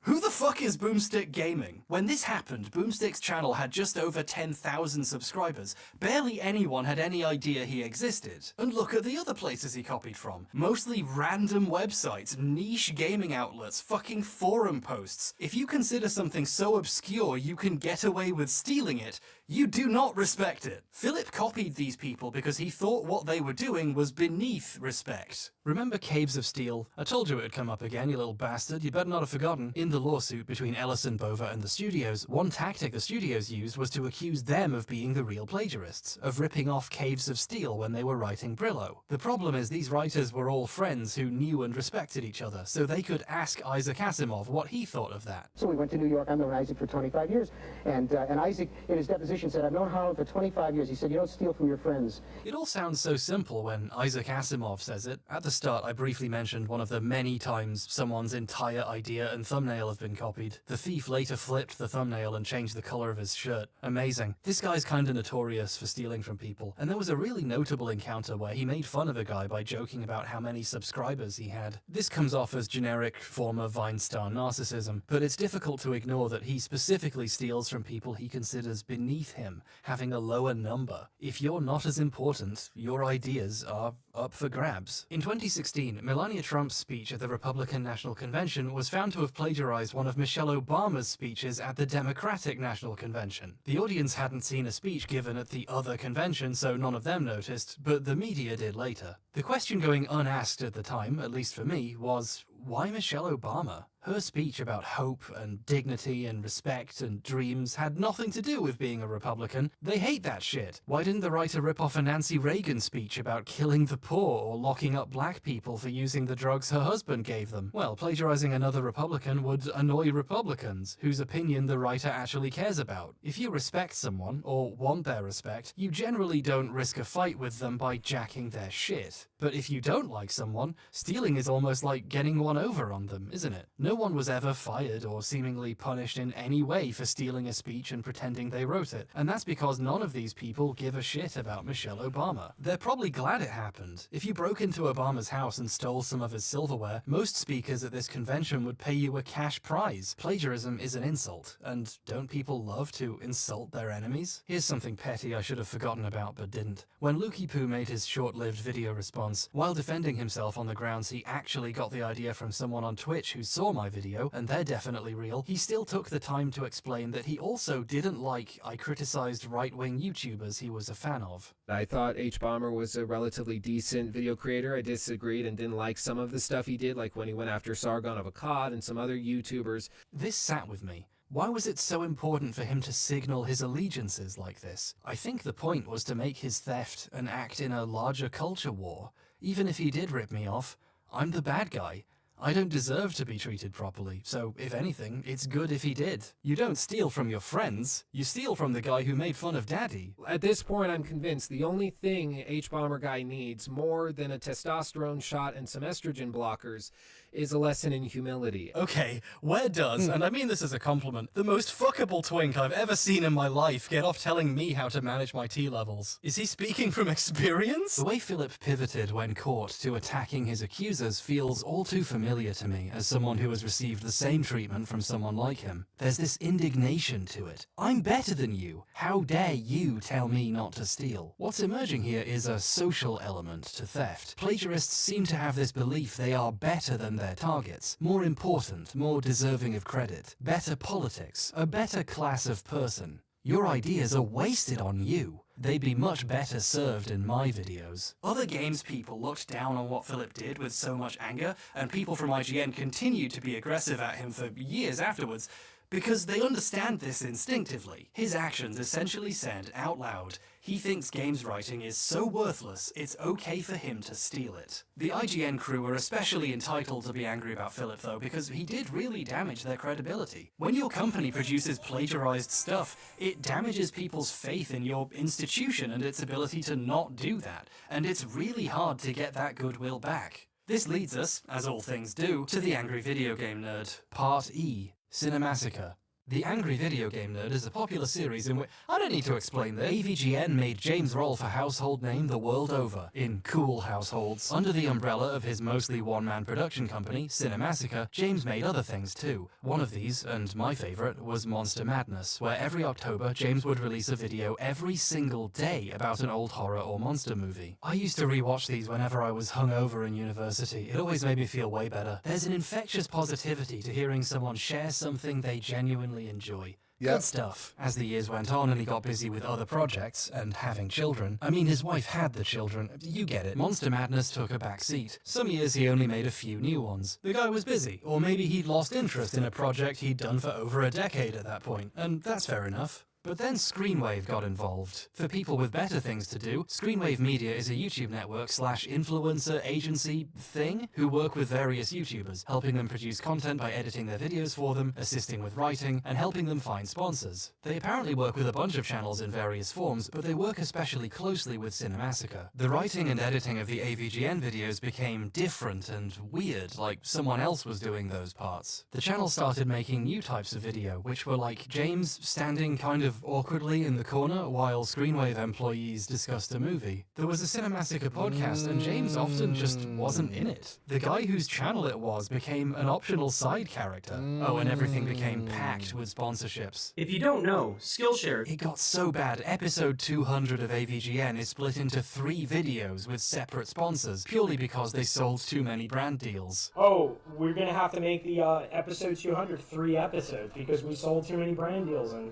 [SPEAKER 2] who the fuck is Boomstick Gaming? When this happened, Boomstick's channel had just over 10,000 subscribers. Barely anyone had any idea he existed. And look at the other places he copied from. Mostly random websites, niche gaming outlets, fucking forum posts. If you consider something so obscure you can get away with stealing it, you do not respect it. Philip copied these people because he thought what they were doing was beneath respect. Remember Caves of Steel? I told you it would come up again, you little bastard. You better not have forgotten. In the lawsuit between Ellison, Bova, and the studios, one tactic the studios used was to accuse them of being the real plagiarists, of ripping off Caves of Steel when they were writing Brillo. The problem is these writers were all friends who knew and respected each other, so they could ask Isaac Asimov what he thought of that.
[SPEAKER 4] So we went to New York. I've known Isaac for 25 years. And Isaac, in his deposition, said, I've known Harlan for 25 years. He said, you don't steal from your friends.
[SPEAKER 2] It all sounds so simple when Isaac Asimov says it. At the start, I briefly mentioned one of the many times someone's entire idea and thumbnail have been copied. The thief later flipped the thumbnail and changed the color of his shirt. Amazing. This guy's kinda notorious for stealing from people, and there was a really notable encounter where he made fun of a guy by joking about how many subscribers he had. This comes off as generic former Vine star narcissism, but it's difficult to ignore that he specifically steals from people he considers beneath him, having a lower number. If you're not as important, your ideas are up for grabs. In 2016, Melania Trump's speech at the Republican National Convention was found to have plagiarized one of Michelle Obama's speeches at the Democratic National Convention. The audience hadn't seen a speech given at the other convention, so none of them noticed, but the media did later. The question going unasked at the time, at least for me, was, why Michelle Obama? Her speech about hope and dignity and respect and dreams had nothing to do with being a Republican. They hate that shit. Why didn't the writer rip off a Nancy Reagan speech about killing the poor or locking up black people for using the drugs her husband gave them? Well, plagiarizing another Republican would annoy Republicans, whose opinion the writer actually cares about. If you respect someone, or want their respect, you generally don't risk a fight with them by jacking their shit. But if you don't like someone, stealing is almost like getting one over on them, isn't it? No one was ever fired or seemingly punished in any way for stealing a speech and pretending they wrote it, and that's because none of these people give a shit about Michelle Obama. They're probably glad it happened. If you broke into Obama's house and stole some of his silverware, most speakers at this convention would pay you a cash prize. Plagiarism is an insult, and don't people love to insult their enemies? Here's something petty I should have forgotten about but didn't. When Lukey Poo made his short-lived video response, while defending himself on the grounds he actually got the idea from someone on Twitch who saw my video, and they're definitely real, he still took the time to explain that he also didn't like I criticized right-wing YouTubers he was a fan of.
[SPEAKER 6] I thought H-Bomber was a relatively decent video creator. I disagreed and didn't like some of the stuff he did, like when he went after Sargon of Akkad and some other YouTubers.
[SPEAKER 2] This sat with me. Why was it so important for him to signal his allegiances like this? I think the point was to make his theft an act in a larger culture war. Even if he did rip me off, I'm the bad guy. I don't deserve to be treated properly, so if anything, it's good if he did. You don't steal from your friends, you steal from the guy who made fun of Daddy.
[SPEAKER 6] At this point, I'm convinced the only thing H-Bomber guy needs, more than a testosterone shot and some estrogen blockers, is a lesson in humility.
[SPEAKER 2] Okay, where does, and I mean this as a compliment, the most fuckable twink I've ever seen in my life get off telling me how to manage my T levels? Is he speaking from experience? The way Philip pivoted when caught to attacking his accusers feels all too familiar to me as someone who has received the same treatment from someone like him. There's this indignation to it. I'm better than you. How dare you tell me not to steal? What's emerging here is a social element to theft. Plagiarists seem to have this belief they are better than their targets, more important, more deserving of credit, better politics, a better class of person. Your ideas are wasted on you. They'd be much better served in my videos. Other games people looked down on what Philip did with so much anger, and people from IGN continued to be aggressive at him for years afterwards. because they understand this instinctively. His actions essentially said out loud, he thinks games writing is so worthless, it's okay for him to steal it. The IGN crew were especially entitled to be angry about Philip though, because he did really damage their credibility. When your company produces plagiarized stuff, it damages people's faith in your institution and its ability to not do that, and it's really hard to get that goodwill back. This leads us, as all things do, to the Angry Video Game Nerd, Part E, Cinemassacre. The Angry Video Game Nerd is a popular series in which, I don't need to explain that, AVGN made James Roll for household name the world over, in cool households. Under the umbrella of his mostly one-man production company, Cinemassacre, James made other things too. One of these, and my favourite, was Monster Madness, where every October James would release a video every single day about an old horror or monster movie. I used to rewatch these whenever I was hungover in university. It always made me feel way better. There's an infectious positivity to hearing someone share something they genuinely enjoy. Good stuff. As the years went on and he got busy with other projects and having children, I mean his wife had the children, you get it, Monster Madness took a back seat. Some years he only made a few new ones. The guy was busy, or maybe he'd lost interest in a project he'd done for over a decade at that point, and that's fair enough. But then Screenwave got involved. For people with better things to do, Screenwave Media is a YouTube network / influencer agency thing who work with various YouTubers, helping them produce content by editing their videos for them, assisting with writing, and helping them find sponsors. They apparently work with a bunch of channels in various forms, but they work especially closely with Cinemassacre. The writing and editing of the AVGN videos became different and weird, like someone else was doing those parts. The channel started making new types of video, which were like James standing kind of awkwardly in the corner while Screenwave employees discussed a movie. There was a Cinemassacre podcast and James often just wasn't in it. The guy whose channel it was became an optional side character. Oh, and everything became packed with sponsorships.
[SPEAKER 8] If you don't know, Skillshare...
[SPEAKER 2] It got so bad, episode 200 of AVGN is split into 3 videos with separate sponsors, purely because they sold too many brand deals.
[SPEAKER 8] Oh, we're gonna have to make the episode 200 3 episodes because we sold too many brand deals and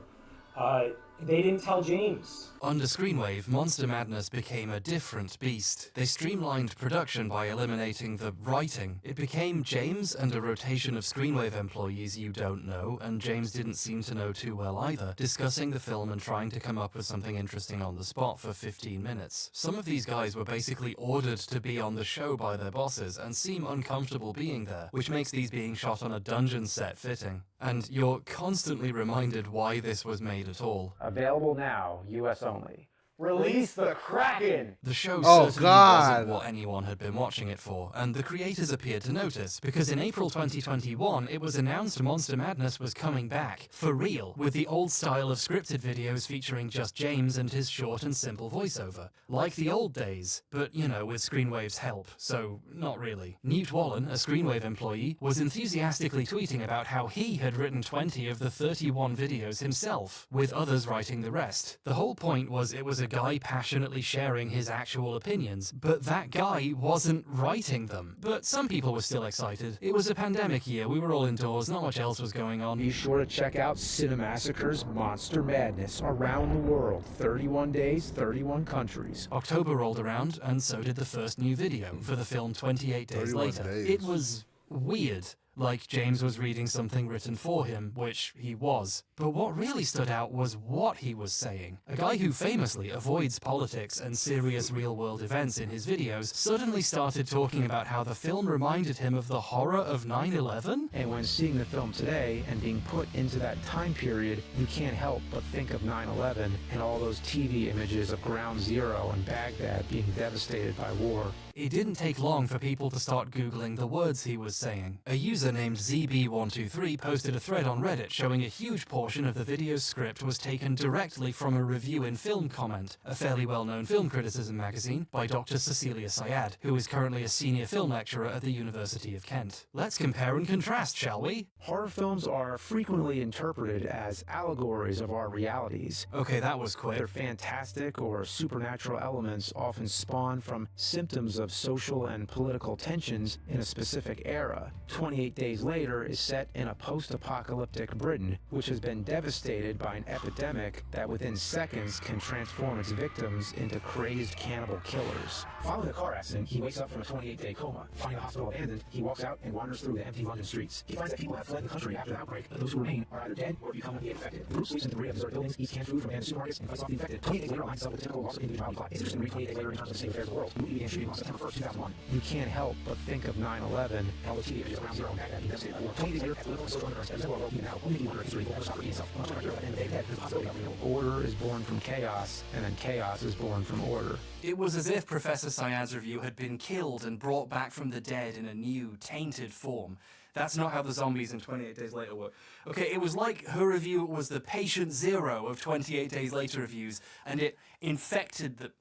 [SPEAKER 8] they didn't tell James.
[SPEAKER 2] Under Screenwave, Monster Madness became a different beast. They streamlined production by eliminating the writing. It became James and a rotation of Screenwave employees you don't know, and James didn't seem to know too well either, discussing the film and trying to come up with something interesting on the spot for 15 minutes. Some of these guys were basically ordered to be on the show by their bosses and seem uncomfortable being there, which makes these being shot on a dungeon set fitting. And you're constantly reminded why this was made at all.
[SPEAKER 12] Available now, US only. Release the Kraken!
[SPEAKER 2] The show certainly wasn't what anyone had been watching it for, and the creators appeared to notice, because in April 2021, it was announced Monster Madness was coming back, for real, with the old style of scripted videos featuring just James and his short and simple voiceover. Like the old days, but, you know, with Screenwave's help, so not really. Newt Wallen, a Screenwave employee, was enthusiastically tweeting about how he had written 20 of the 31 videos himself, with others writing the rest. The whole point was it was a guy passionately sharing his actual opinions, but that guy wasn't writing them. But some people were still excited. It was a pandemic year, we were all indoors, not much else was going on.
[SPEAKER 12] Be sure to check out Cinemassacre's Monster Madness around the world. 31 days, 31 countries.
[SPEAKER 2] October rolled around, and so did the first new video for the film 28 days later. It was weird. Like James was reading something written for him, which he was. But what really stood out was what he was saying. A guy who famously avoids politics and serious real-world events in his videos suddenly started talking about how the film reminded him of the horror of 9/11?
[SPEAKER 12] And when seeing the film today and being put into that time period, you can't help but think of 9/11 and all those TV images of Ground Zero and Baghdad being devastated by war.
[SPEAKER 2] It didn't take long for people to start Googling the words he was saying. A user named ZB123 posted a thread on Reddit showing a huge portion of the video's script was taken directly from a review in Film Comment, a fairly well-known film criticism magazine, by Dr. Cecilia Syed, who is currently a senior film lecturer at the University of Kent. Let's compare and contrast, shall we?
[SPEAKER 12] Horror films are frequently interpreted as allegories of our realities.
[SPEAKER 2] Okay, that was quick.
[SPEAKER 12] Their fantastic or supernatural elements often spawn from symptoms of social and political tensions in a specific era. 28 Days Later is set in a post-apocalyptic Britain, which has been devastated by an epidemic that within seconds can transform its victims into crazed cannibal killers. Following a car accident, he wakes up from a 28-day coma. Finding the hospital abandoned, he walks out and wanders through the empty London streets. He finds that people have fled the country after the outbreak, but those who remain are either dead or become infected. The group sleeps in debris of deserted buildings, eats canned food from abandoned supermarkets, and fights off the infected. 28 Days Later aligns itself with the typical loss of individuality plot. It's interesting to read 28 Days Later in terms of the state affairs of the world. The movie began shooting on September 1st, 2001. You can't help but think of 9/11 and all the TV images around zero and Baghdad being devastated by war. 28 Days Later, political and social undercurrents every single world, even now, only people history will ever stop repeating itself. Much like our hero at the end of the day, dead, there's a possibility of renewal. Order is born from chaos, and then chaos is born from order.
[SPEAKER 2] It was as if Professor Syad's review had been killed and brought back from the dead in a new, tainted form. That's not how the zombies in 28 Days Later work. Okay, it was like her review was the patient zero of 28 Days Later reviews, and it infected the...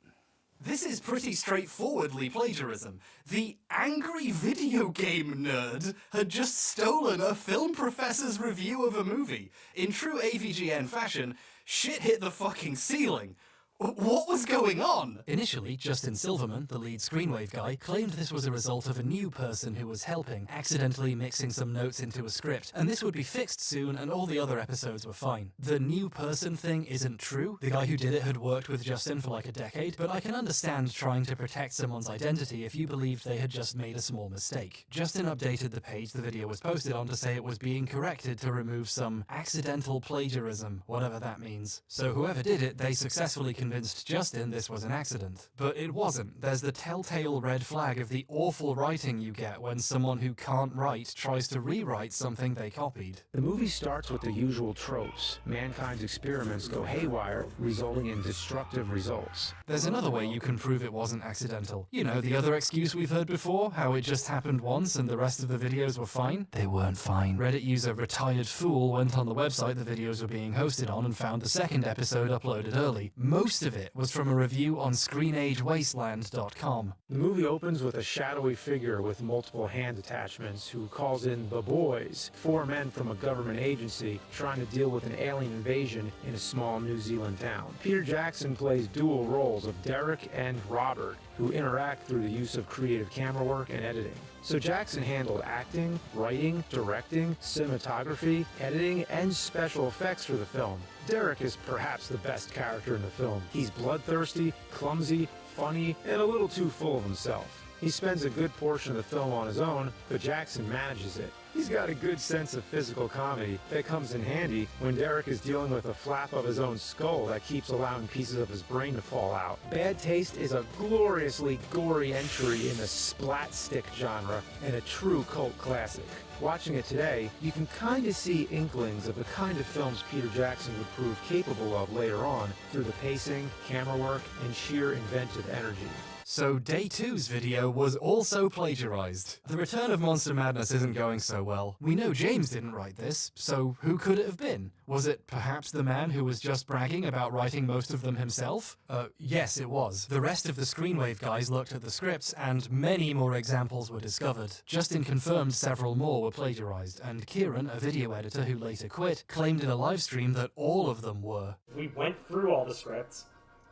[SPEAKER 2] This is pretty straightforwardly plagiarism. The angry video game nerd had just stolen a film professor's review of a movie. In true AVGN fashion, shit hit the fucking ceiling. What was going on? Initially, Justin Silverman, the lead Screenwave guy, claimed this was a result of a new person who was helping, accidentally mixing some notes into a script, and this would be fixed soon and all the other episodes were fine. The new person thing isn't true. The guy who did it had worked with Justin for like a decade, but I can understand trying to protect someone's identity if you believed they had just made a small mistake. Justin updated the page the video was posted on to say it was being corrected to remove some accidental plagiarism, whatever that means. So whoever did it, they successfully convinced Justin this was an accident. But it wasn't. There's the telltale red flag of the awful writing you get when someone who can't write tries to rewrite something they copied.
[SPEAKER 12] The movie starts with the usual tropes. Mankind's experiments go haywire, resulting in destructive results.
[SPEAKER 2] There's another way you can prove it wasn't accidental. You know, the other excuse we've heard before, how it just happened once and the rest of the videos were fine? They weren't fine. Reddit user Retired Fool went on the website the videos were being hosted on and found the second episode uploaded early. Most of it was from a review on ScreenAgeWasteland.com.
[SPEAKER 12] The movie opens with a shadowy figure with multiple hand attachments who calls in the boys, 4 men from a government agency trying to deal with an alien invasion in a small New Zealand town. Peter Jackson plays dual roles of Derek and Robert, who interact through the use of creative camera work and editing. So Jackson handled acting, writing, directing, cinematography, editing, and special effects for the film. Derek is perhaps the best character in the film. He's bloodthirsty, clumsy, funny, and a little too full of himself. He spends a good portion of the film on his own, but Jackson manages it. He's got a good sense of physical comedy that comes in handy when Derek is dealing with a flap of his own skull that keeps allowing pieces of his brain to fall out. Bad Taste is a gloriously gory entry in the splat stick genre and a true cult classic. Watching it today, you can kind of see inklings of the kind of films Peter Jackson would prove capable of later on through the pacing, camera work, and sheer inventive energy.
[SPEAKER 2] So Day 2's video was also plagiarized. The Return of Monster Madness isn't going so well. We know James didn't write this, so who could it have been? Was it perhaps the man who was just bragging about writing most of them himself? Yes, it was. The rest of the Screenwave guys looked at the scripts, and many more examples were discovered. Justin confirmed several more were plagiarized, and Kieran, a video editor who later quit, claimed in a livestream that all of them were.
[SPEAKER 8] We went through all the scripts,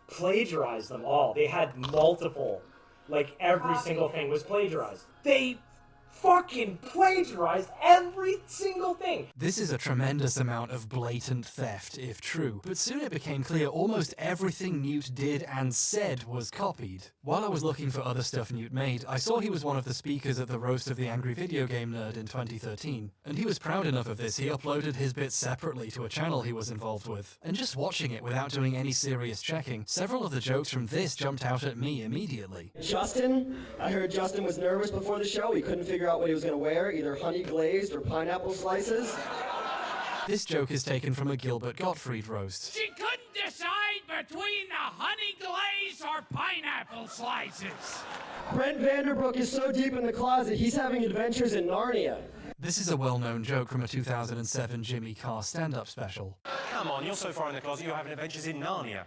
[SPEAKER 8] plagiarized them all. They had multiple, like every single thing was plagiarized. They fucking plagiarized every single thing.
[SPEAKER 2] This is a tremendous amount of blatant theft, if true, but soon it became clear almost everything Newt did and said was copied. While I was looking for other stuff Newt made, I saw he was one of the speakers at the Roast of the Angry Video Game Nerd in 2013, and he was proud enough of this he uploaded his bits separately to a channel he was involved with. And just watching it without doing any serious checking, several of the jokes from this jumped out at me immediately.
[SPEAKER 13] Justin, I heard Justin was nervous before the show. He couldn't figure out what he was going to wear, either honey glazed or pineapple slices.
[SPEAKER 2] This joke is taken from a Gilbert Gottfried roast.
[SPEAKER 14] She couldn't decide between the honey glaze or pineapple slices.
[SPEAKER 13] Brent Vanderbrook is so deep in the closet, he's having adventures in Narnia.
[SPEAKER 2] This is a well-known joke from a 2007 Jimmy Carr stand-up special.
[SPEAKER 15] Come on, you're so far in the closet you're having adventures in Narnia.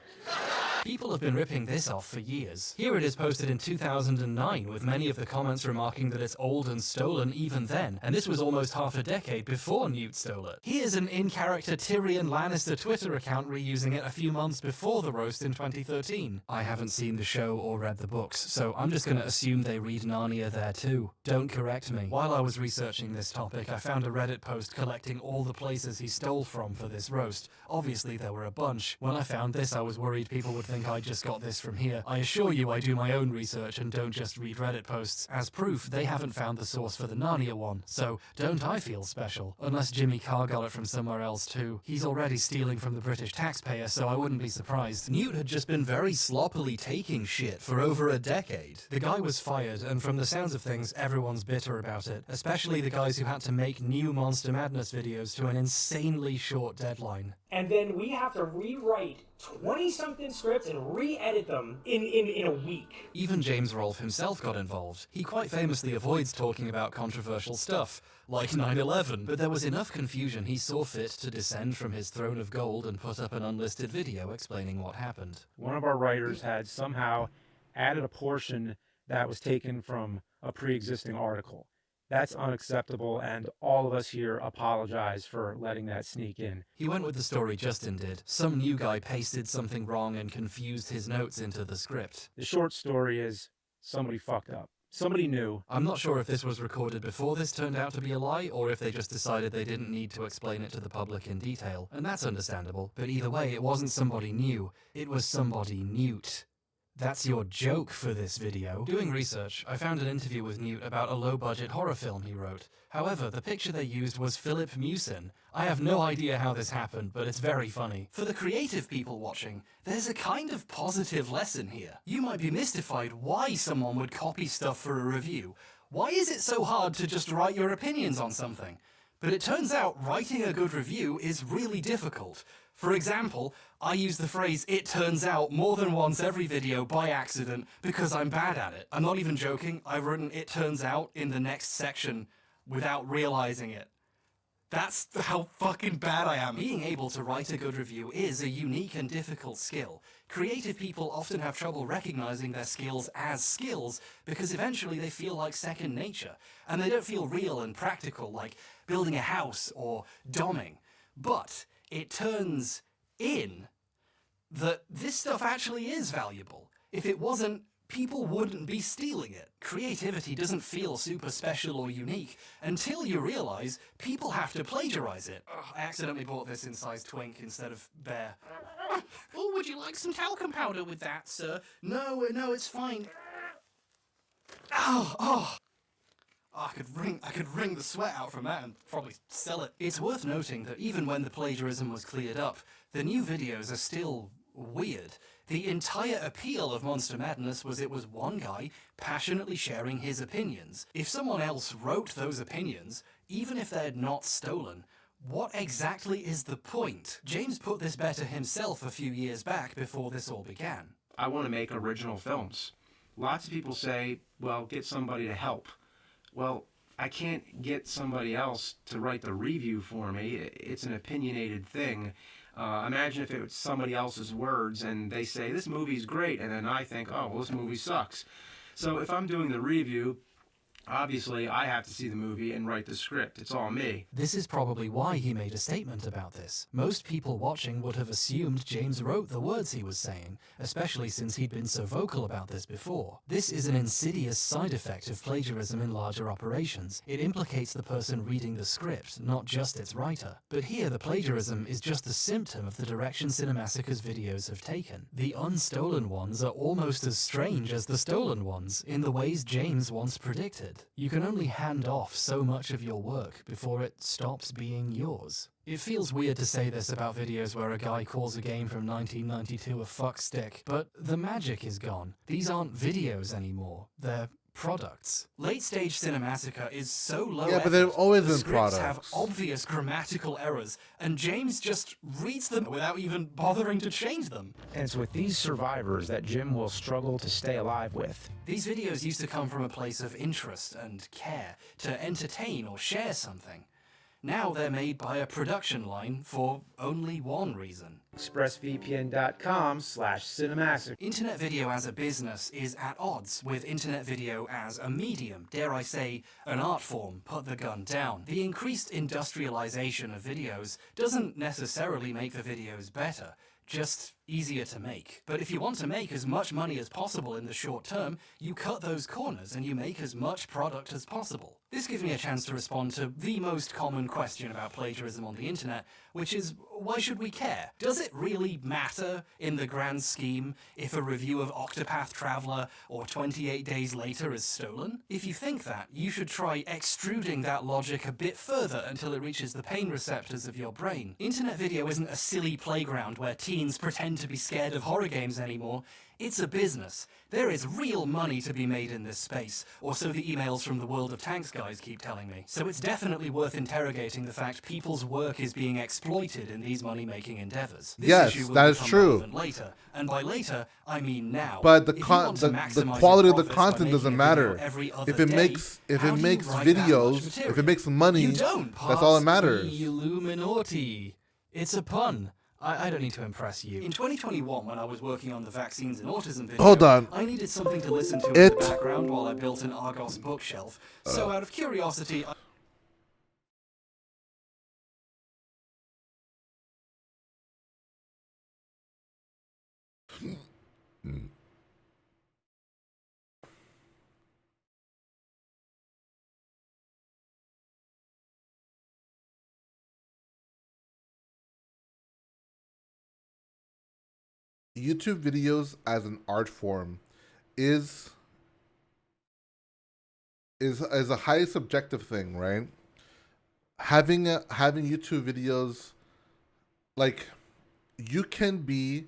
[SPEAKER 2] People have been ripping this off for years. Here it is posted in 2009, with many of the comments remarking that it's old and stolen even then, and this was almost half a decade before Newt stole it. Here's an in-character Tyrion Lannister Twitter account reusing it a few months before the roast in 2013. I haven't seen the show or read the books, so I'm just gonna assume they read Narnia there too. Don't correct me. While I was researching this topic, I found a Reddit post collecting all the places he stole from for this roast. Obviously there were a bunch. When I found this, I was worried people would think I just got this from here. I assure you I do my own research and don't just read Reddit posts. As proof, they haven't found the source for the Narnia one, so don't I feel special? Unless Jimmy Carr got it from somewhere else too. He's already stealing from the British taxpayer, so I wouldn't be surprised. Newt had just been very sloppily taking shit for over a decade. The guy was fired, and from the sounds of things, everyone's bitter about it, especially the guys who had to make new Monster Madness videos to an insanely short deadline.
[SPEAKER 8] And then we have to rewrite 20-something scripts and re-edit them in a week.
[SPEAKER 2] Even James Rolfe himself got involved. He quite famously avoids talking about controversial stuff, like 9/11, but there was enough confusion he saw fit to descend from his throne of gold and put up an unlisted video explaining what happened.
[SPEAKER 12] One of our writers had somehow added a portion that was taken from a pre-existing article. That's unacceptable, and all of us here apologize for letting that sneak in.
[SPEAKER 2] He went with the story Justin did. Some new guy pasted something wrong and confused his notes into the script.
[SPEAKER 12] The short story is somebody fucked up. Somebody knew.
[SPEAKER 2] I'm not sure if this was recorded before this turned out to be a lie, or if they just decided they didn't need to explain it to the public in detail, and that's understandable. But either way, it wasn't somebody new. It was somebody Newt. That's your joke for this video. Doing research, I found an interview with Newt about a low-budget horror film he wrote. However, the picture they used was Philip Mewson. I have no idea how this happened, but it's very funny. For the creative people watching, there's a kind of positive lesson here. You might be mystified why someone would copy stuff for a review. Why is it so hard to just write your opinions on something? But it turns out writing a good review is really difficult. For example, I use the phrase "it turns out" more than once every video by accident because I'm bad at it. I'm not even joking, I've written "it turns out" in the next section without realizing it. That's how fucking bad I am. Being able to write a good review is a unique and difficult skill. Creative people often have trouble recognizing their skills as skills because eventually they feel like second nature, and they don't feel real and practical like building a house or doming. But it turns in that this stuff actually is valuable. If it wasn't, people wouldn't be stealing it. Creativity doesn't feel super special or unique until you realize people have to plagiarize it. Ugh, I accidentally bought this in size twink instead of bear. Oh, would you like some talcum powder with that, sir? No, it's fine. Oh. I could wring the sweat out from that and probably sell it. It's worth noting that even when the plagiarism was cleared up, the new videos are still weird. The entire appeal of Monster Madness was it was one guy passionately sharing his opinions. If someone else wrote those opinions, even if they're not stolen, what exactly is the point? James put this better himself a few years back before this all began.
[SPEAKER 12] I want to make original films. Lots of people say, well, get somebody to help. Well, I can't get somebody else to write the review for me. It's an opinionated thing. Imagine if it was somebody else's words and they say, this movie's great, and then I think, oh, well, this movie sucks. So if I'm doing the review, obviously I have to see the movie and write the script. It's all me.
[SPEAKER 2] This is probably why he made a statement about this. Most people watching would have assumed James wrote the words he was saying, especially since he'd been so vocal about this before. This is an insidious side effect of plagiarism in larger operations. It implicates the person reading the script, not just its writer. But here the plagiarism is just a symptom of the direction Cinemassacre's videos have taken. The unstolen ones are almost as strange as the stolen ones, in the ways James once predicted. You can only hand off so much of your work before it stops being yours. It feels weird to say this about videos where a guy calls a game from 1992 a fuckstick, but the magic is gone. These aren't videos anymore, they're products. Late-stage Cinemassacre is so low
[SPEAKER 5] but they've always been
[SPEAKER 2] scripts
[SPEAKER 5] products.
[SPEAKER 2] have obvious grammatical errors, and James just reads them without even bothering to change them.
[SPEAKER 12] And it's with these survivors that Jim will struggle to stay alive with.
[SPEAKER 2] These videos used to come from a place of interest and care, to entertain or share something. Now they're made by a production line for only one reason.
[SPEAKER 12] ExpressVPN.com/Cinemaxer.
[SPEAKER 2] Internet video as a business is at odds with internet video as a medium, dare I say, an art form. Put the gun down. The increased industrialization of videos doesn't necessarily make the videos better, just easier to make. But if you want to make as much money as possible in the short term, you cut those corners and you make as much product as possible. This gives me a chance to respond to the most common question about plagiarism on the internet, which is, why should we care? Does it really matter in the grand scheme if a review of Octopath Traveler or 28 Days Later is stolen? If you think that, you should try extruding that logic a bit further until it reaches the pain receptors of your brain. Internet video isn't a silly playground where teens pretend to be scared of horror games anymore. It's a business. There is real money to be made in this space, or so the emails from the World of Tanks guys keep telling me. So it's definitely worth interrogating the fact people's work is being exploited in these money-making endeavors. This
[SPEAKER 5] Yes,
[SPEAKER 2] issue will
[SPEAKER 5] that is
[SPEAKER 2] become
[SPEAKER 5] true.
[SPEAKER 2] relevant later, and by later, I mean now.
[SPEAKER 5] But the
[SPEAKER 2] If you want to
[SPEAKER 5] the
[SPEAKER 2] maximize
[SPEAKER 5] quality
[SPEAKER 2] your
[SPEAKER 5] of the
[SPEAKER 2] profits by
[SPEAKER 5] content
[SPEAKER 2] making
[SPEAKER 5] doesn't
[SPEAKER 2] a video
[SPEAKER 5] matter.
[SPEAKER 2] every other
[SPEAKER 5] If it
[SPEAKER 2] day,
[SPEAKER 5] makes
[SPEAKER 2] how do you
[SPEAKER 5] makes
[SPEAKER 2] write that much
[SPEAKER 5] videos,
[SPEAKER 2] material?
[SPEAKER 5] if it makes money,
[SPEAKER 2] You don't
[SPEAKER 5] that's all that
[SPEAKER 2] pass
[SPEAKER 5] matters.
[SPEAKER 2] the Illuminati. It's a pun. I don't need to impress you. In 2021, when I was working on the vaccines and autism video,
[SPEAKER 5] Hold on.
[SPEAKER 2] I needed something to listen to in the background while I built an Argos bookshelf. So out of curiosity,
[SPEAKER 5] YouTube videos as an art form is a highly subjective thing, right? Having YouTube videos, like, you can be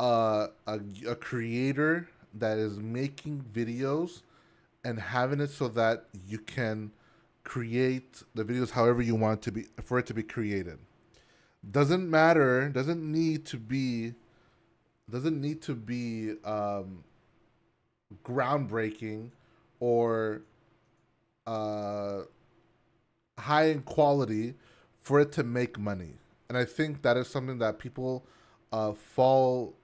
[SPEAKER 5] a creator that is making videos and having it so that you can create the videos however you want it to be, for it to be created. Doesn't matter, doesn't need to be groundbreaking or high in quality for it to make money. And I think that is something that people fall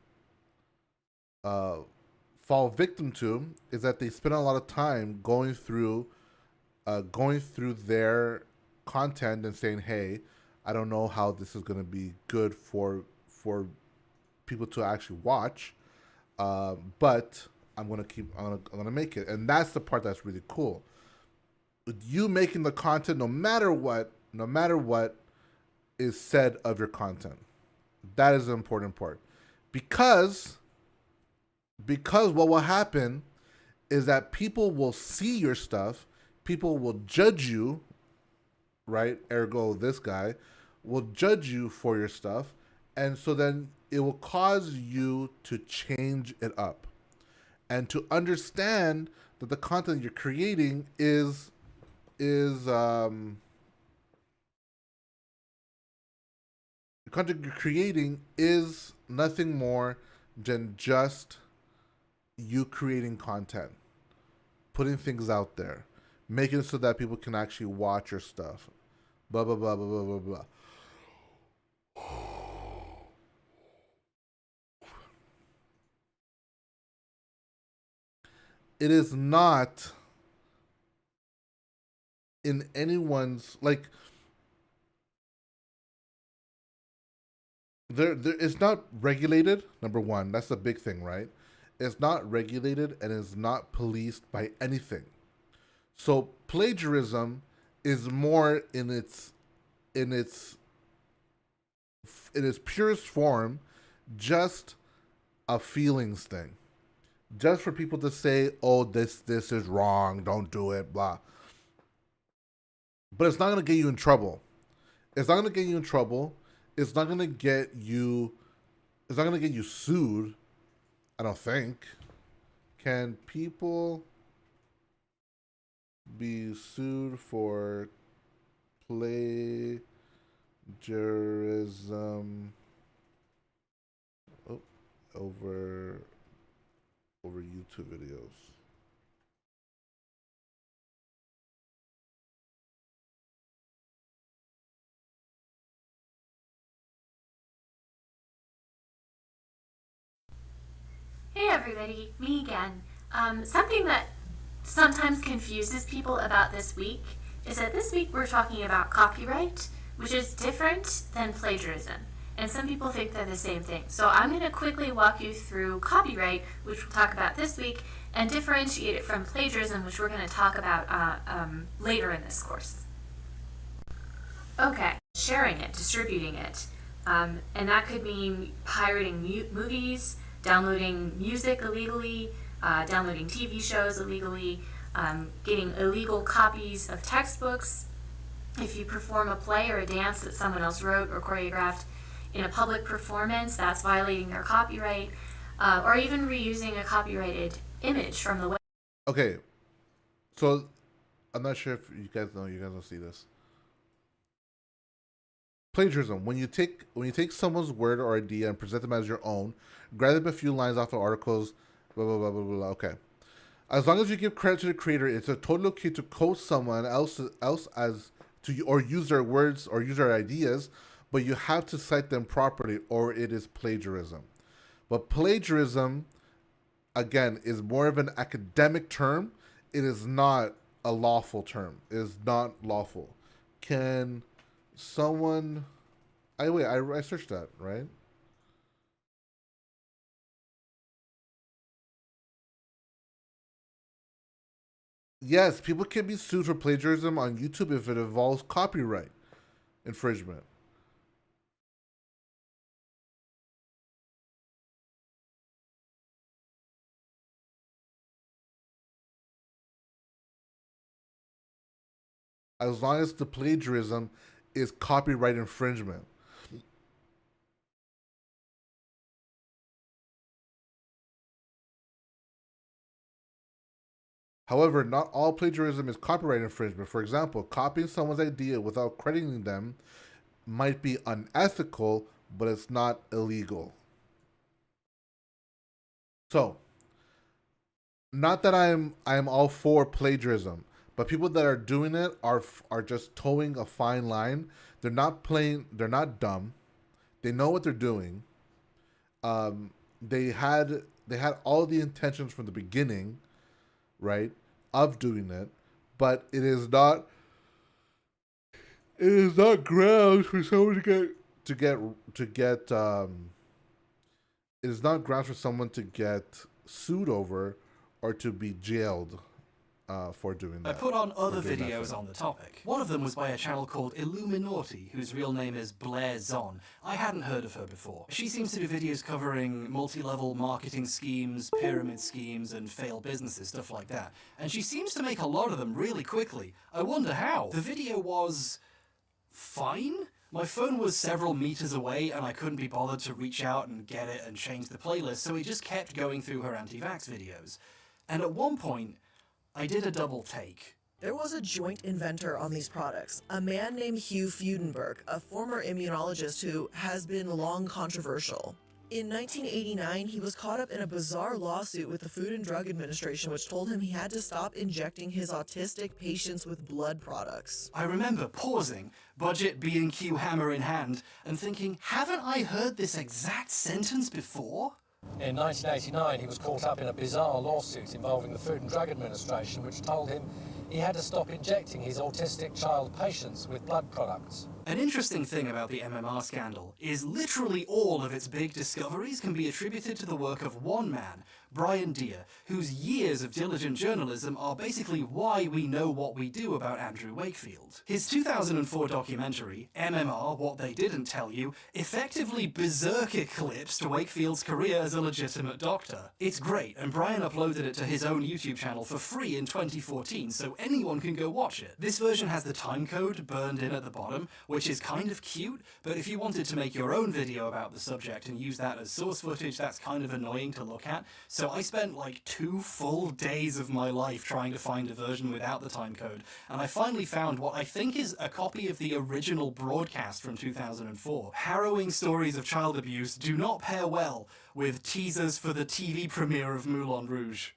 [SPEAKER 5] victim to, is that they spend a lot of time going through their content and saying, hey, I don't know how this is going to be good for people to actually watch, but I'm gonna make it. And that's the part that's really cool. You making the content, no matter what is said of your content, that is the important part, because what will happen is that people will see your stuff, people will judge you, right? Ergo, this guy will judge you for your stuff, and so then it will cause you to change it up and to understand that the content you're creating is the content you're creating is nothing more than just you creating content, putting things out there, making it so that people can actually watch your stuff, blah blah blah blah blah blah blah. It is not in anyone's, like, it's not regulated. Number one, that's the big thing, right? It's not regulated and is not policed by anything. So plagiarism is more in its purest form just a feelings thing. Just for people to say, oh, this is wrong, don't do it, blah. But it's not going to get you in trouble. It's not going to get you in trouble. It's not going to get you sued, I don't think. Can people be sued for plagiarism over YouTube videos?
[SPEAKER 15] Hey everybody, me again. Something that sometimes confuses people about this week is that this week we're talking about copyright, which is different than plagiarism. And some people think they're the same thing. So I'm going to quickly walk you through copyright, which we'll talk about this week, and differentiate it from plagiarism, which we're going to talk about later in this course. Okay, sharing it, distributing it. And that could mean pirating movies, downloading music illegally, downloading TV shows illegally, getting illegal copies of textbooks. If you perform a play or a dance that someone else wrote or choreographed in a public performance, that's violating their copyright, or even reusing a copyrighted image from the web.
[SPEAKER 5] Okay, so I'm not sure if you guys don't see this. Plagiarism: when you take someone's word or idea and present them as your own, grab a few lines off of articles, blah blah blah blah blah. Okay, as long as you give credit to the creator, it's a total okay to quote someone else as to or use their words or use their ideas, but you have to cite them properly, or it is plagiarism. But plagiarism, again, is more of an academic term. It is not a lawful term. It is not lawful. Can someone... I searched that, right? Yes, people can be sued for plagiarism on YouTube if it involves copyright infringement. As long as the plagiarism is copyright infringement. However, not all plagiarism is copyright infringement. For example, copying someone's idea without crediting them might be unethical, but it's not illegal. So, not that I'm all for plagiarism, but people that are doing it are just towing a fine line. They're not dumb. They know what they're doing. They had all the intentions from the beginning, right, of doing it, but it is not grounds for someone to get it is not grounds for someone to get sued over or to be jailed for doing that.
[SPEAKER 2] I put on other videos on the topic. One of them was by a channel called Illuminati, whose real name is Blair Zon. I hadn't heard of her before. She seems to do videos covering multi-level marketing schemes, pyramid schemes, and failed businesses, stuff like that. And she seems to make a lot of them really quickly. I wonder how. The video was... fine? My phone was several meters away and I couldn't be bothered to reach out and get it and change the playlist, so we just kept going through her anti-vax videos. And at one point, I did a double take.
[SPEAKER 16] There was a joint inventor on these products, a man named Hugh Freudenberg, a former immunologist who has been long controversial. In 1989, he was caught up in a bizarre lawsuit with the Food and Drug Administration, which told him he had to stop injecting his autistic patients with blood products.
[SPEAKER 2] I remember pausing, budget B&Q hammer in hand, and thinking, haven't I heard this exact sentence before?
[SPEAKER 17] In 1989, he was caught up in a bizarre lawsuit involving the Food and Drug Administration, which told him he had to stop injecting his autistic child patients with blood products.
[SPEAKER 2] An interesting thing about the MMR scandal is literally all of its big discoveries can be attributed to the work of one man, Brian Deere, whose years of diligent journalism are basically why we know what we do about Andrew Wakefield. His 2004 documentary, MMR, What They Didn't Tell You, effectively berserk eclipsed Wakefield's career as a legitimate doctor. It's great, and Brian uploaded it to his own YouTube channel for free in 2014, so anyone can go watch it. This version has the timecode burned in at the bottom, which is kind of cute, but if you wanted to make your own video about the subject and use that as source footage, that's kind of annoying to look at. So I spent like 2 full days of my life trying to find a version without the timecode, and I finally found what I think is a copy of the original broadcast from 2004. Harrowing stories of child abuse do not pair well with teasers for the TV premiere of Moulin Rouge.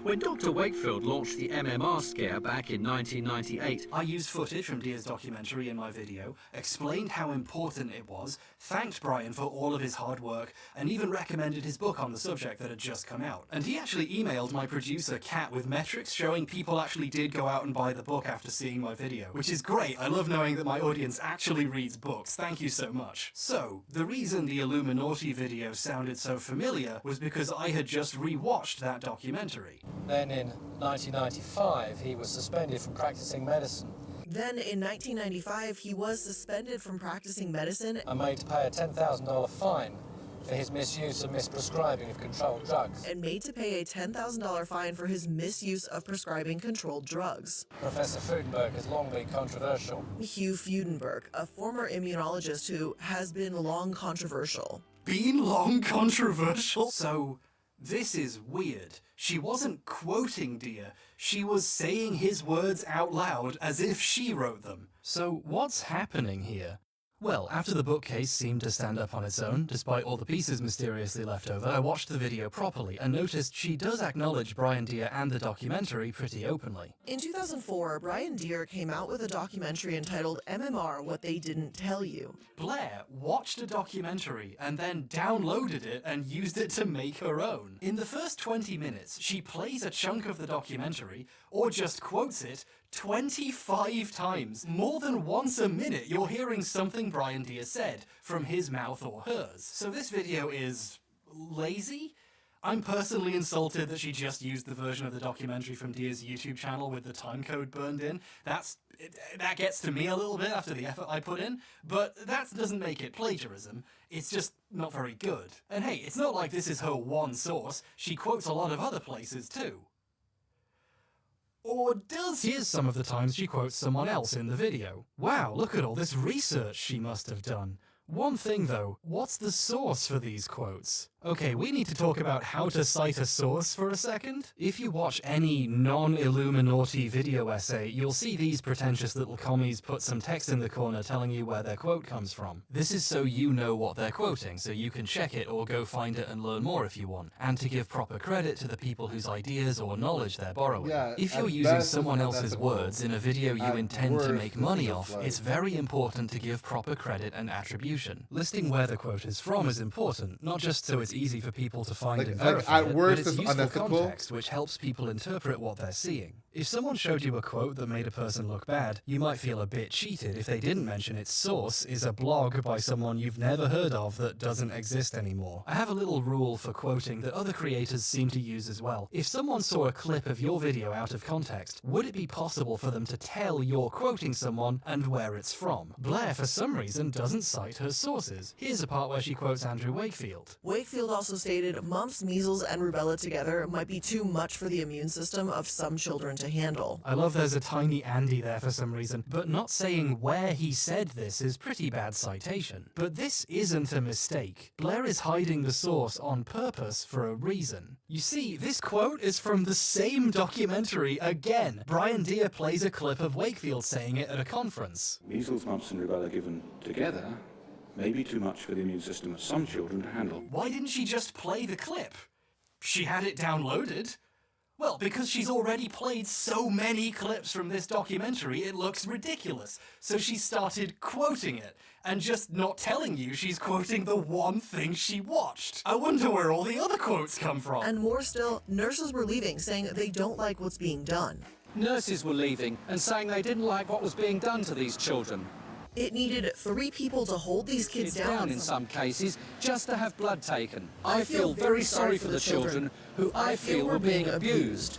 [SPEAKER 18] When Dr. Wakefield launched the MMR scare back in 1998,
[SPEAKER 2] I used footage from Deer's documentary in my video, explained how important it was, thanked Brian for all of his hard work, and even recommended his book on the subject that had just come out. And he actually emailed my producer Kat with metrics showing people actually did go out and buy the book after seeing my video, which is great. I love knowing that my audience actually reads books. Thank you so much. So, the reason the Illuminati video sounded so familiar was because I had just rewatched that documentary.
[SPEAKER 17] Then in 1995, he was suspended from practicing medicine.
[SPEAKER 16] Then in 1995, he was suspended from practicing medicine
[SPEAKER 17] and made to pay a $10,000 fine for his misuse and misprescribing of controlled drugs.
[SPEAKER 16] And made to pay a $10,000 fine for his misuse of prescribing controlled drugs.
[SPEAKER 17] Professor Freudenberg has long been controversial.
[SPEAKER 16] Hugh Freudenberg, a former immunologist who has been long controversial.
[SPEAKER 2] Been long controversial? So, this is weird. She wasn't quoting Deer, she was saying his words out loud as if she wrote them. So what's happening here? Well, after the bookcase seemed to stand up on its own, despite all the pieces mysteriously left over, I watched the video properly and noticed she does acknowledge Brian Deer and the documentary pretty openly.
[SPEAKER 16] In 2004, Brian Deer came out with a documentary entitled MMR, What They Didn't Tell You.
[SPEAKER 2] Blair watched a documentary and then downloaded it and used it to make her own. In the first 20 minutes, she plays a chunk of the documentary, or just quotes it, 25 times. More than once a minute, you're hearing something Brian Deer said from his mouth or hers. So this video is lazy? I'm personally insulted that she just used the version of the documentary from Deer's YouTube channel with the timecode burned in. That gets to me a little bit after the effort I put in, but that doesn't make it plagiarism. It's just not very good. And hey, it's not like this is her one source. She quotes a lot of other places too. Or does? Here's some of the times she quotes someone else in the video. Wow, look at all this research she must have done. One thing though, what's the source for these quotes? Okay, we need to talk about how to cite a source for a second. If you watch any non-Illuminati video essay, you'll see these pretentious little commies put some text in the corner telling you where their quote comes from. This is so you know what they're quoting, so you can check it or go find it and learn more if you want, and to give proper credit to the people whose ideas or knowledge they're borrowing.
[SPEAKER 5] Yeah,
[SPEAKER 2] if you're using someone else's words in a video you intend to make money off, it's very important to give proper credit and attribution. Listing where the quote is from is important, not just so it's easy for people to find and verify it, but it's useful context which helps people interpret what they're seeing. If someone showed you a quote that made a person look bad, you might feel a bit cheated if they didn't mention its source is a blog by someone you've never heard of that doesn't exist anymore. I have a little rule for quoting that other creators seem to use as well. If someone saw a clip of your video out of context, would it be possible for them to tell you're quoting someone and where it's from? Blair, for some reason, doesn't cite her sources. Here's a part where she quotes Andrew Wakefield.
[SPEAKER 16] Wakefield also stated, mumps, measles, and rubella together might be too much for the immune system of some children to handle.
[SPEAKER 2] I love there's a tiny Andy there for some reason, but not saying where he said this is pretty bad citation. But this isn't a mistake. Blair is hiding the source on purpose for a reason. You see, this quote is from the same documentary again. Brian Deer plays a clip of Wakefield saying it at a conference.
[SPEAKER 19] Measles, mumps, and rubella given together may be too much for the immune system of some children to handle.
[SPEAKER 2] Why didn't she just play the clip? She had it downloaded. Well, because she's already played so many clips from this documentary, it looks ridiculous. So she started quoting it, and just not telling you she's quoting the one thing she watched. I wonder where all the other quotes come from.
[SPEAKER 16] And more still, nurses were leaving, saying they don't like what's being done.
[SPEAKER 20] Nurses were leaving and saying they didn't like what was being done to these children.
[SPEAKER 16] It needed 3 people to hold these kids down
[SPEAKER 20] in some cases, just to have blood taken. I feel very sorry for the children who I feel were being abused.